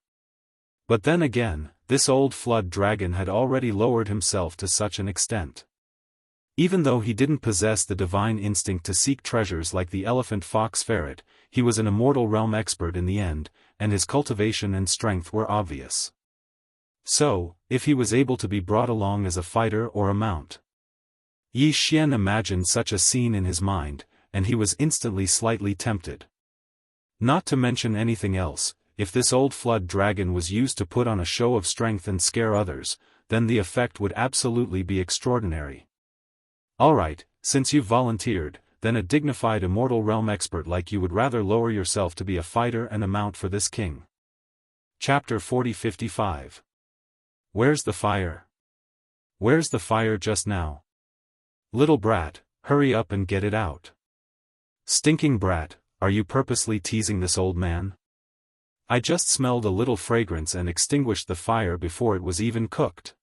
But then again, this old flood dragon had already lowered himself to such an extent. Even though he didn't possess the divine instinct to seek treasures like the elephant fox ferret, he was an immortal realm expert in the end, and his cultivation and strength were obvious. So, if he was able to be brought along as a fighter or a mount. Yi Xian imagined such a scene in his mind, and he was instantly slightly tempted. Not to mention anything else, if this old flood dragon was used to put on a show of strength and scare others, then the effect would absolutely be extraordinary. Alright, since you've volunteered, then a dignified immortal realm expert like you would rather lower yourself to be a fighter and a mount for this king. Chapter 40-55. Where's the fire? Where's the fire just now? Little brat, hurry up and get it out. Stinking brat, are you purposely teasing this old man? I just smelled a little fragrance and extinguished the fire before it was even cooked.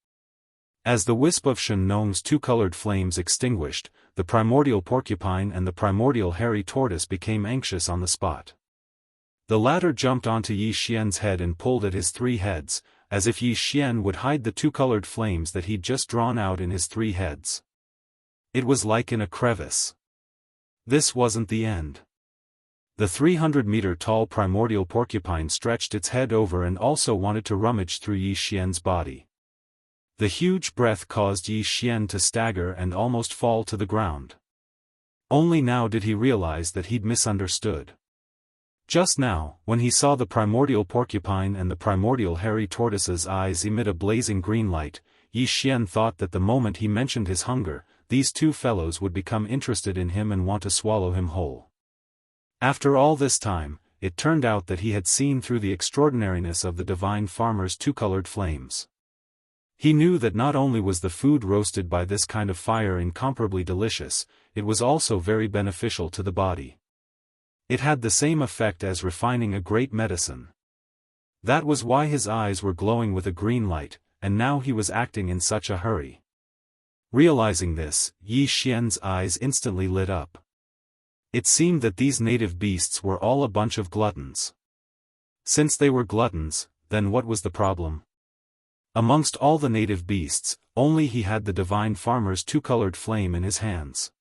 As the wisp of Shen Nong's two-colored flames extinguished, the primordial porcupine and the primordial hairy tortoise became anxious on the spot. The latter jumped onto Yi Xian's head and pulled at his three heads, as if Yi Xian would hide the two-colored flames that he'd just drawn out in his three heads. It was like in a crevice. This wasn't the end. The 300-meter-tall primordial porcupine stretched its head over and also wanted to rummage through Yi Xian's body. The huge breath caused Yi Xian to stagger and almost fall to the ground. Only now did he realize that he'd misunderstood. Just now, when he saw the primordial porcupine and the primordial hairy tortoise's eyes emit a blazing green light, Yi Xian thought that the moment he mentioned his hunger, these two fellows would become interested in him and want to swallow him whole. After all this time, it turned out that he had seen through the extraordinariness of the divine farmer's two-colored flames. He knew that not only was the food roasted by this kind of fire incomparably delicious, it was also very beneficial to the body. It had the same effect as refining a great medicine. That was why his eyes were glowing with a green light, and now he was acting in such a hurry. Realizing this, Yi Xian's eyes instantly lit up. It seemed that these native beasts were all a bunch of gluttons. Since they were gluttons, then what was the problem? Amongst all the native beasts, only he had the divine farmer's two-colored flame in his hands.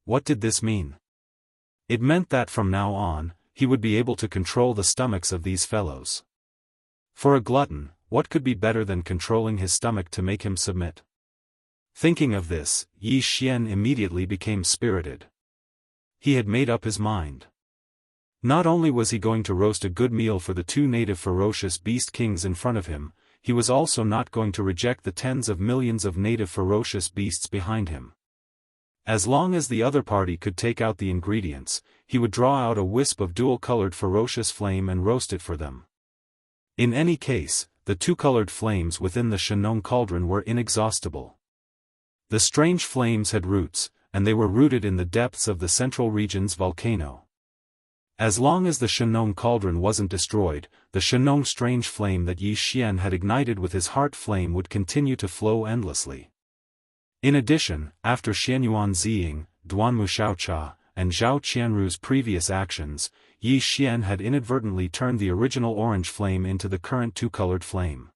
What did this mean? It meant that from now on, he would be able to control the stomachs of these fellows. For a glutton, what could be better than controlling his stomach to make him submit? Thinking of this, Yi Xian immediately became spirited. He had made up his mind. Not only was he going to roast a good meal for the two native ferocious beast kings in front of him, he was also not going to reject the tens of millions of native ferocious beasts behind him. As long as the other party could take out the ingredients, he would draw out a wisp of dual-colored ferocious flame and roast it for them. In any case, the two-colored flames within the Shenong cauldron were inexhaustible. The strange flames had roots, and they were rooted in the depths of the central region's volcano. As long as the Shenong cauldron wasn't destroyed, the Shenong strange flame that Yi Xian had ignited with his heart flame would continue to flow endlessly. In addition, after Xianyuan Ziying, Duanmu Shaocha, and Zhao Qianru's previous actions, Yi Xian had inadvertently turned the original orange flame into the current two-colored flame.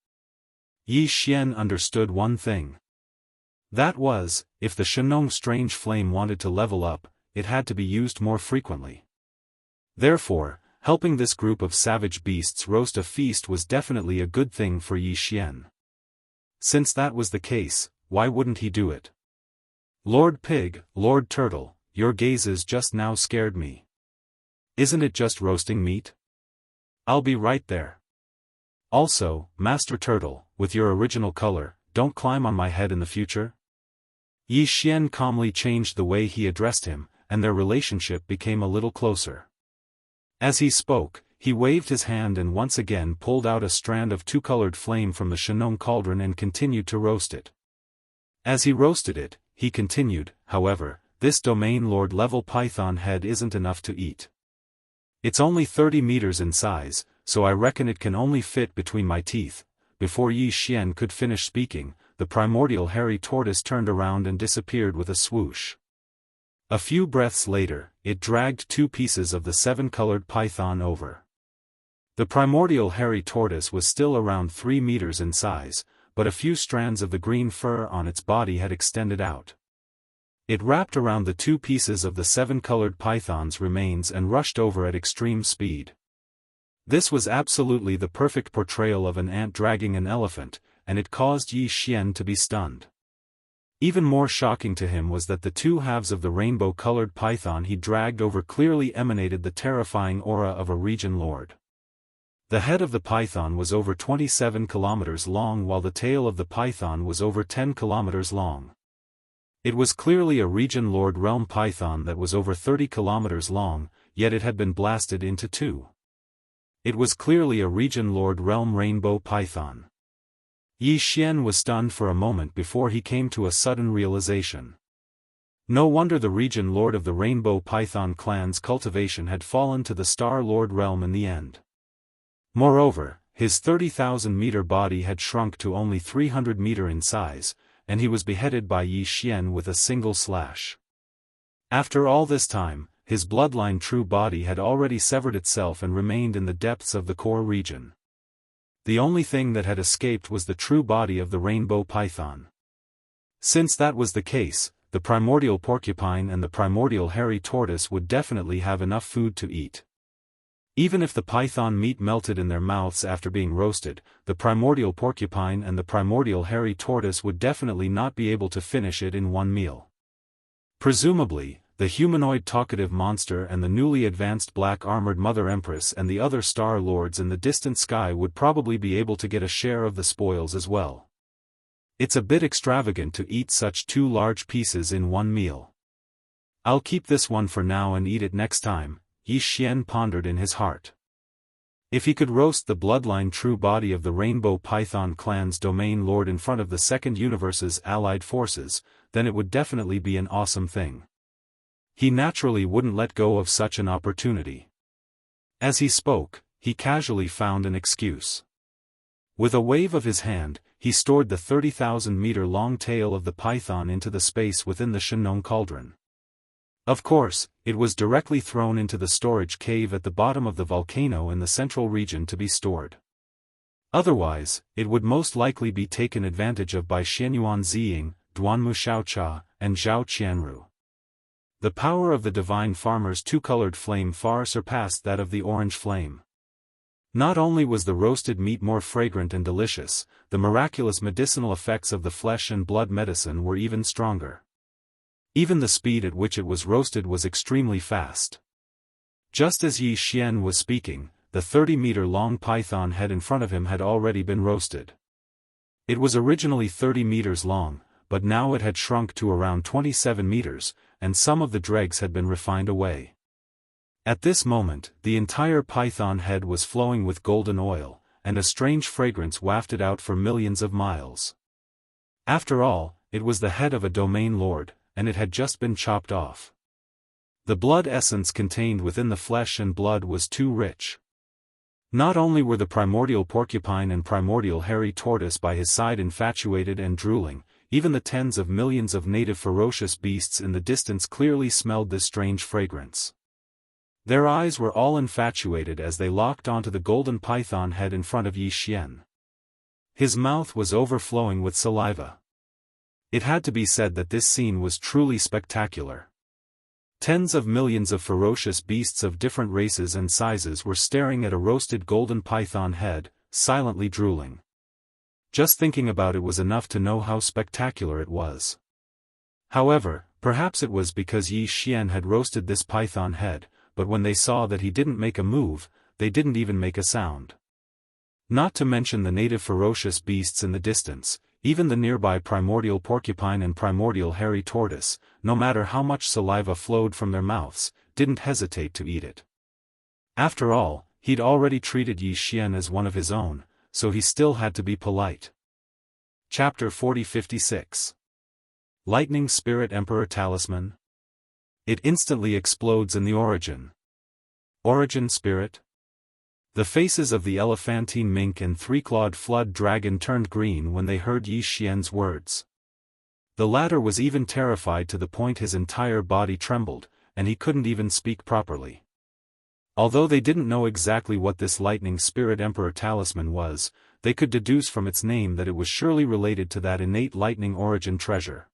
Yi Xian understood one thing. That was, if the Shenong strange flame wanted to level up, it had to be used more frequently. Therefore, helping this group of savage beasts roast a feast was definitely a good thing for Yi Xian. Since that was the case, why wouldn't he do it? Lord Pig, Lord Turtle, your gazes just now scared me. Isn't it just roasting meat? I'll be right there. Also, Master Turtle, with your original color, don't climb on my head in the future. Yi Xian calmly changed the way he addressed him, and their relationship became a little closer. As he spoke, he waved his hand and once again pulled out a strand of two-colored flame from the Shenong cauldron and continued to roast it. As he roasted it, he continued, however, this domain lord level python head isn't enough to eat. It's only 30 meters in size, so I reckon it can only fit between my teeth. Before Yi Xian could finish speaking, the primordial hairy tortoise turned around and disappeared with a swoosh. A few breaths later, it dragged two pieces of the seven-colored python over. The primordial hairy tortoise was still around 3 meters in size, but a few strands of the green fur on its body had extended out. It wrapped around the two pieces of the seven-colored python's remains and rushed over at extreme speed. This was absolutely the perfect portrayal of an ant dragging an elephant, and it caused Yi Xian to be stunned. Even more shocking to him was that the two halves of the rainbow-colored python he dragged over clearly emanated the terrifying aura of a region lord. The head of the python was over 27 kilometers long while the tail of the python was over 10 kilometers long. It was clearly a region lord realm python that was over 30 kilometers long, yet it had been blasted into two. It was clearly a region lord realm rainbow python. Yi Xian was stunned for a moment before he came to a sudden realization. No wonder the region lord of the rainbow python clan's cultivation had fallen to the star lord realm in the end. Moreover, his 30,000-meter body had shrunk to only 300 meter in size, and he was beheaded by Yi Xian with a single slash. After all this time, his bloodline true body had already severed itself and remained in the depths of the core region. The only thing that had escaped was the true body of the rainbow python. Since that was the case, the primordial porcupine and the primordial hairy tortoise would definitely have enough food to eat. Even if the python meat melted in their mouths after being roasted, the primordial porcupine and the primordial hairy tortoise would definitely not be able to finish it in one meal. Presumably, the humanoid talkative monster and the newly advanced black-armored Mother Empress and the other star lords in the distant sky would probably be able to get a share of the spoils as well. It's a bit extravagant to eat such two large pieces in one meal. I'll keep this one for now and eat it next time, Yi Xian pondered in his heart. If he could roast the bloodline true body of the Rainbow Python clan's domain lord in front of the Second Universe's allied forces, then it would definitely be an awesome thing. He naturally wouldn't let go of such an opportunity. As he spoke, he casually found an excuse. With a wave of his hand, he stored the 30,000-meter-long tail of the python into the space within the Shenong cauldron. Of course, it was directly thrown into the storage cave at the bottom of the volcano in the central region to be stored. Otherwise, it would most likely be taken advantage of by Xianyuan Ziying, Duanmu Xiaocha, and Zhao Qianru. The power of the divine farmer's two-colored flame far surpassed that of the orange flame. Not only was the roasted meat more fragrant and delicious, the miraculous medicinal effects of the flesh and blood medicine were even stronger. Even the speed at which it was roasted was extremely fast. Just as Yi Xian was speaking, the 30-meter-long python head in front of him had already been roasted. It was originally 30 meters long, but now it had shrunk to around 27 meters, and some of the dregs had been refined away. At this moment, the entire python head was flowing with golden oil, and a strange fragrance wafted out for millions of miles. After all, it was the head of a domain lord, and it had just been chopped off. The blood essence contained within the flesh and blood was too rich. Not only were the primordial porcupine and primordial hairy tortoise by his side infatuated and drooling, even the tens of millions of native ferocious beasts in the distance clearly smelled this strange fragrance. Their eyes were all infatuated as they locked onto the golden python head in front of Yi Xian. His mouth was overflowing with saliva. It had to be said that this scene was truly spectacular. Tens of millions of ferocious beasts of different races and sizes were staring at a roasted golden python head, silently drooling. Just thinking about it was enough to know how spectacular it was. However, perhaps it was because Yi Xian had roasted this python head, but when they saw that he didn't make a move, they didn't even make a sound. Not to mention the native ferocious beasts in the distance, even the nearby primordial porcupine and primordial hairy tortoise, no matter how much saliva flowed from their mouths, didn't hesitate to eat it. After all, he'd already treated Yi Xian as one of his own, so he still had to be polite. Chapter 4056. Lightning Spirit Emperor Talisman. It instantly explodes in the origin. Origin Spirit? The faces of the elephantine mink and three-clawed flood dragon turned green when they heard Yi Xian's words. The latter was even terrified to the point his entire body trembled, and he couldn't even speak properly. Although they didn't know exactly what this Lightning Spirit Emperor Talisman was, they could deduce from its name that it was surely related to that innate lightning origin treasure.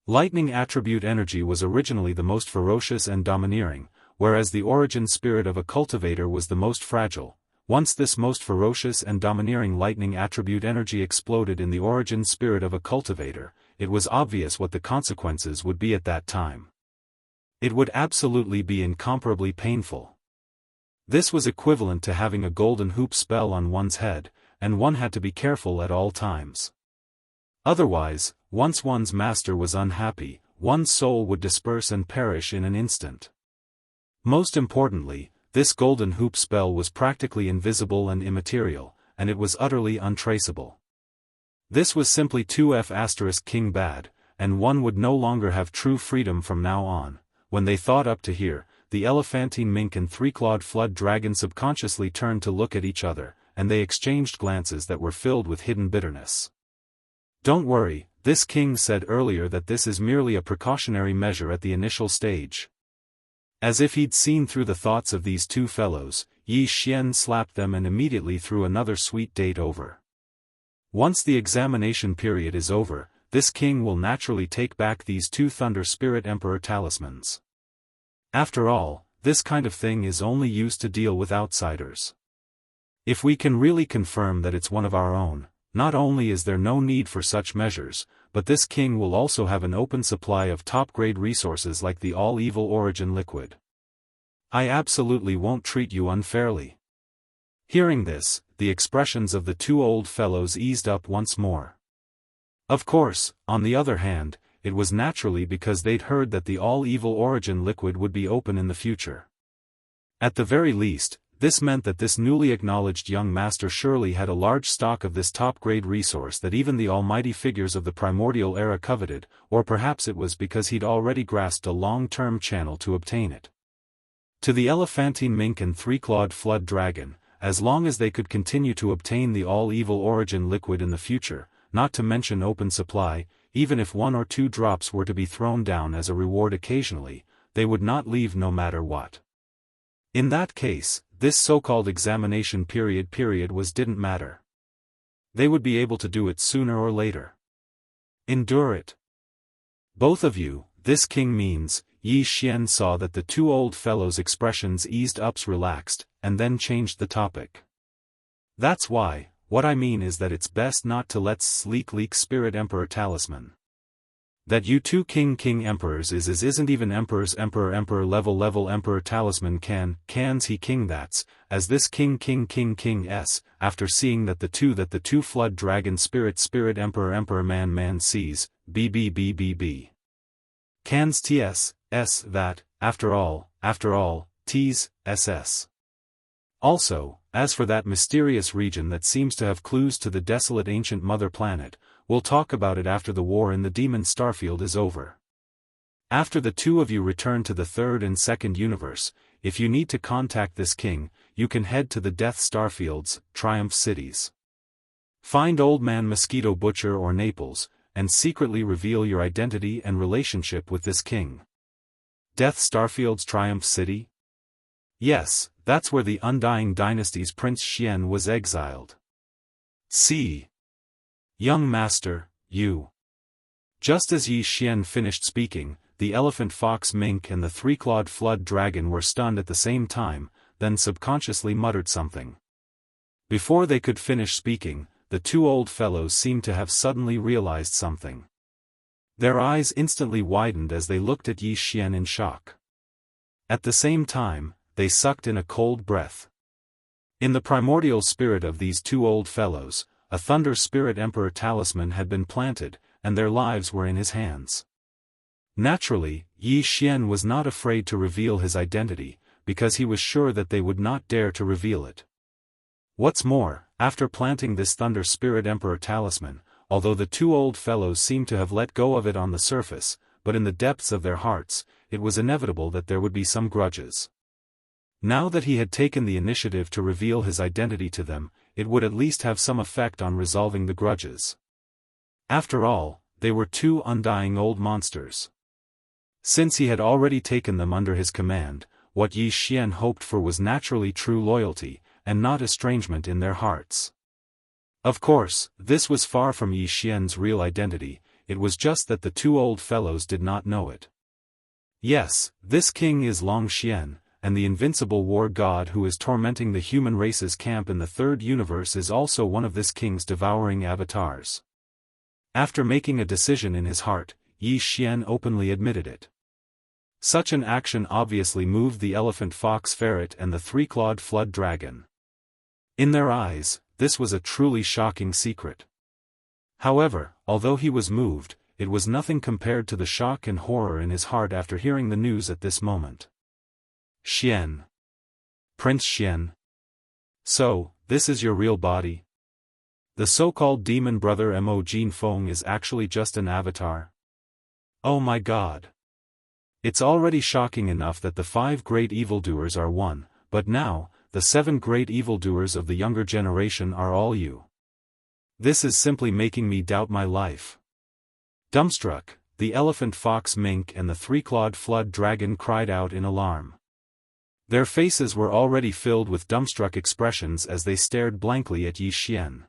Lightning attribute energy was originally the most ferocious and domineering, whereas the origin spirit of a cultivator was the most fragile. Once this most ferocious and domineering lightning attribute energy exploded in the origin spirit of a cultivator, it was obvious what the consequences would be at that time. It would absolutely be incomparably painful. This was equivalent to having a golden hoop spell on one's head, and one had to be careful at all times. Otherwise, once one's master was unhappy, one's soul would disperse and perish in an instant. Most importantly, this golden hoop spell was practically invisible and immaterial, and it was utterly untraceable. This was simply 2F** king bad, and one would no longer have true freedom from now on. When they thought up to here, the elephantine mink and three-clawed flood dragon subconsciously turned to look at each other, and they exchanged glances that were filled with hidden bitterness. Don't worry, this king said earlier that this is merely a precautionary measure at the initial stage. As if he'd seen through the thoughts of these two fellows, Yi Xian slapped them and immediately threw another sweet date over. Once the examination period is over, this king will naturally take back these two Thunder Spirit Emperor talismans. After all, this kind of thing is only used to deal with outsiders. If we can really confirm that it's one of our own, not only is there no need for such measures, but this king will also have an open supply of top-grade resources like the all-evil origin liquid. I absolutely won't treat you unfairly. Hearing this, the expressions of the two old fellows eased up once more. Of course, on the other hand, it was naturally because they'd heard that the all-evil origin liquid would be open in the future. At the very least, this meant that this newly acknowledged young master surely had a large stock of this top-grade resource that even the almighty figures of the primordial era coveted, or perhaps it was because he'd already grasped a long-term channel to obtain it. To the elephantine mink and three-clawed flood dragon, as long as they could continue to obtain the all-evil origin liquid in the future, not to mention open supply, even if 1 or 2 drops were to be thrown down as a reward occasionally, they would not leave no matter what. In that case, this so-called examination period didn't matter. They would be able to do it sooner or later. Endure it. Both of you, this king means. Yi Xian saw that the 2 old fellows' expressions eased up, relaxed, and then changed the topic. That's why, what I mean is that it's best not to let sleek leak spirit emperor talisman. That you 2 king emperors isn't even emperor's emperor level emperor talisman cans he king that's, as this king s, after seeing that the two flood dragon spirit emperor man sees, b. Cans ts, s that, after all, t's, ss. Also, as for that mysterious region that seems to have clues to the desolate ancient mother planet, we'll talk about it after the war in the demon starfield is over. After the 2 of you return to the 3rd and 2nd universe, if you need to contact this king, you can head to the Death Starfield's Triumph cities. Find Old Man Mosquito Butcher or Naples, and secretly reveal your identity and relationship with this king. Death Starfield's Triumph City? Yes, that's where the Undying Dynasty's Prince Xian was exiled. See. Young master, you. Just as Yi Xian finished speaking, the elephant fox mink and the 3-clawed flood dragon were stunned at the same time, then subconsciously muttered something. Before they could finish speaking, the 2 old fellows seemed to have suddenly realized something. Their eyes instantly widened as they looked at Yi Xian in shock. At the same time, they sucked in a cold breath. In the primordial spirit of these 2 old fellows, a thunder spirit emperor talisman had been planted, and their lives were in his hands. Naturally, Yi Xian was not afraid to reveal his identity, because he was sure that they would not dare to reveal it. What's more, after planting this Thunder Spirit Emperor talisman, although the 2 old fellows seemed to have let go of it on the surface, but in the depths of their hearts, it was inevitable that there would be some grudges. Now that he had taken the initiative to reveal his identity to them, it would at least have some effect on resolving the grudges. After all, they were 2 undying old monsters. Since he had already taken them under his command, what Yi Xian hoped for was naturally true loyalty, and not estrangement in their hearts. Of course, this was far from Yi Xian's real identity, it was just that the 2 old fellows did not know it. Yes, this king is Long Xian, and the invincible war god who is tormenting the human race's camp in the 3rd universe is also one of this king's devouring avatars. After making a decision in his heart, Yi Xian openly admitted it. Such an action obviously moved the elephant fox ferret and the 3-clawed flood dragon. In their eyes, this was a truly shocking secret. However, although he was moved, it was nothing compared to the shock and horror in his heart after hearing the news at this moment. Xian. Prince Xian. So, this is your real body? The so-called demon brother Mo Jinfeng is actually just an avatar? Oh my god. It's already shocking enough that the 5 great evildoers are one, but now, the 7 great evildoers of the younger generation are all you. This is simply making me doubt my life. Dumbstruck, the elephant fox mink and the 3-clawed flood dragon cried out in alarm. Their faces were already filled with dumbstruck expressions as they stared blankly at Yi Xian.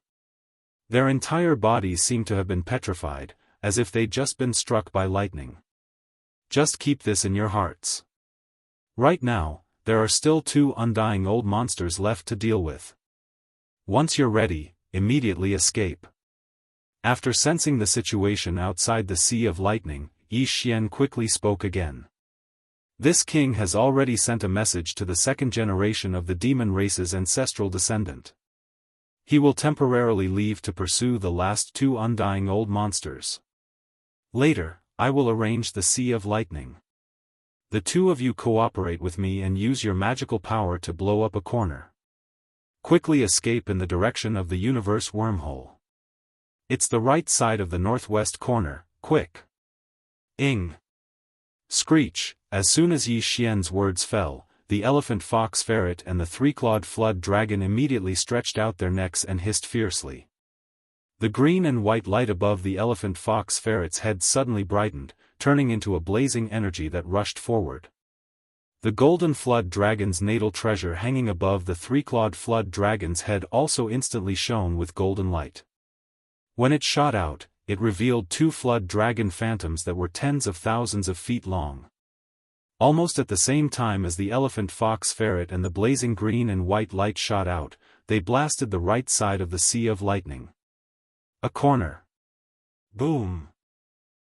Their entire bodies seemed to have been petrified, as if they'd just been struck by lightning. Just keep this in your hearts. Right now, there are still 2 undying old monsters left to deal with. Once you're ready, immediately escape. After sensing the situation outside the Sea of Lightning, Yi Xian quickly spoke again. This king has already sent a message to the 2nd generation of the demon race's ancestral descendant. He will temporarily leave to pursue the last 2 undying old monsters. Later, I will arrange the Sea of Lightning. The two of you cooperate with me and use your magical power to blow up a corner. Quickly escape in the direction of the universe wormhole. It's the right side of the northwest corner, quick. Ing. Screech. As soon as Yi Xian's words fell, the elephant fox ferret and the three-clawed flood dragon immediately stretched out their necks and hissed fiercely. The green and white light above the elephant fox ferret's head suddenly brightened, turning into a blazing energy that rushed forward. The golden flood dragon's natal treasure hanging above the three-clawed flood dragon's head also instantly shone with golden light. When it shot out, it revealed two flood dragon phantoms that were tens of thousands of feet long. Almost at the same time as the elephant fox ferret and the blazing green and white light shot out, they blasted the right side of the Sea of Lightning. A corner. Boom!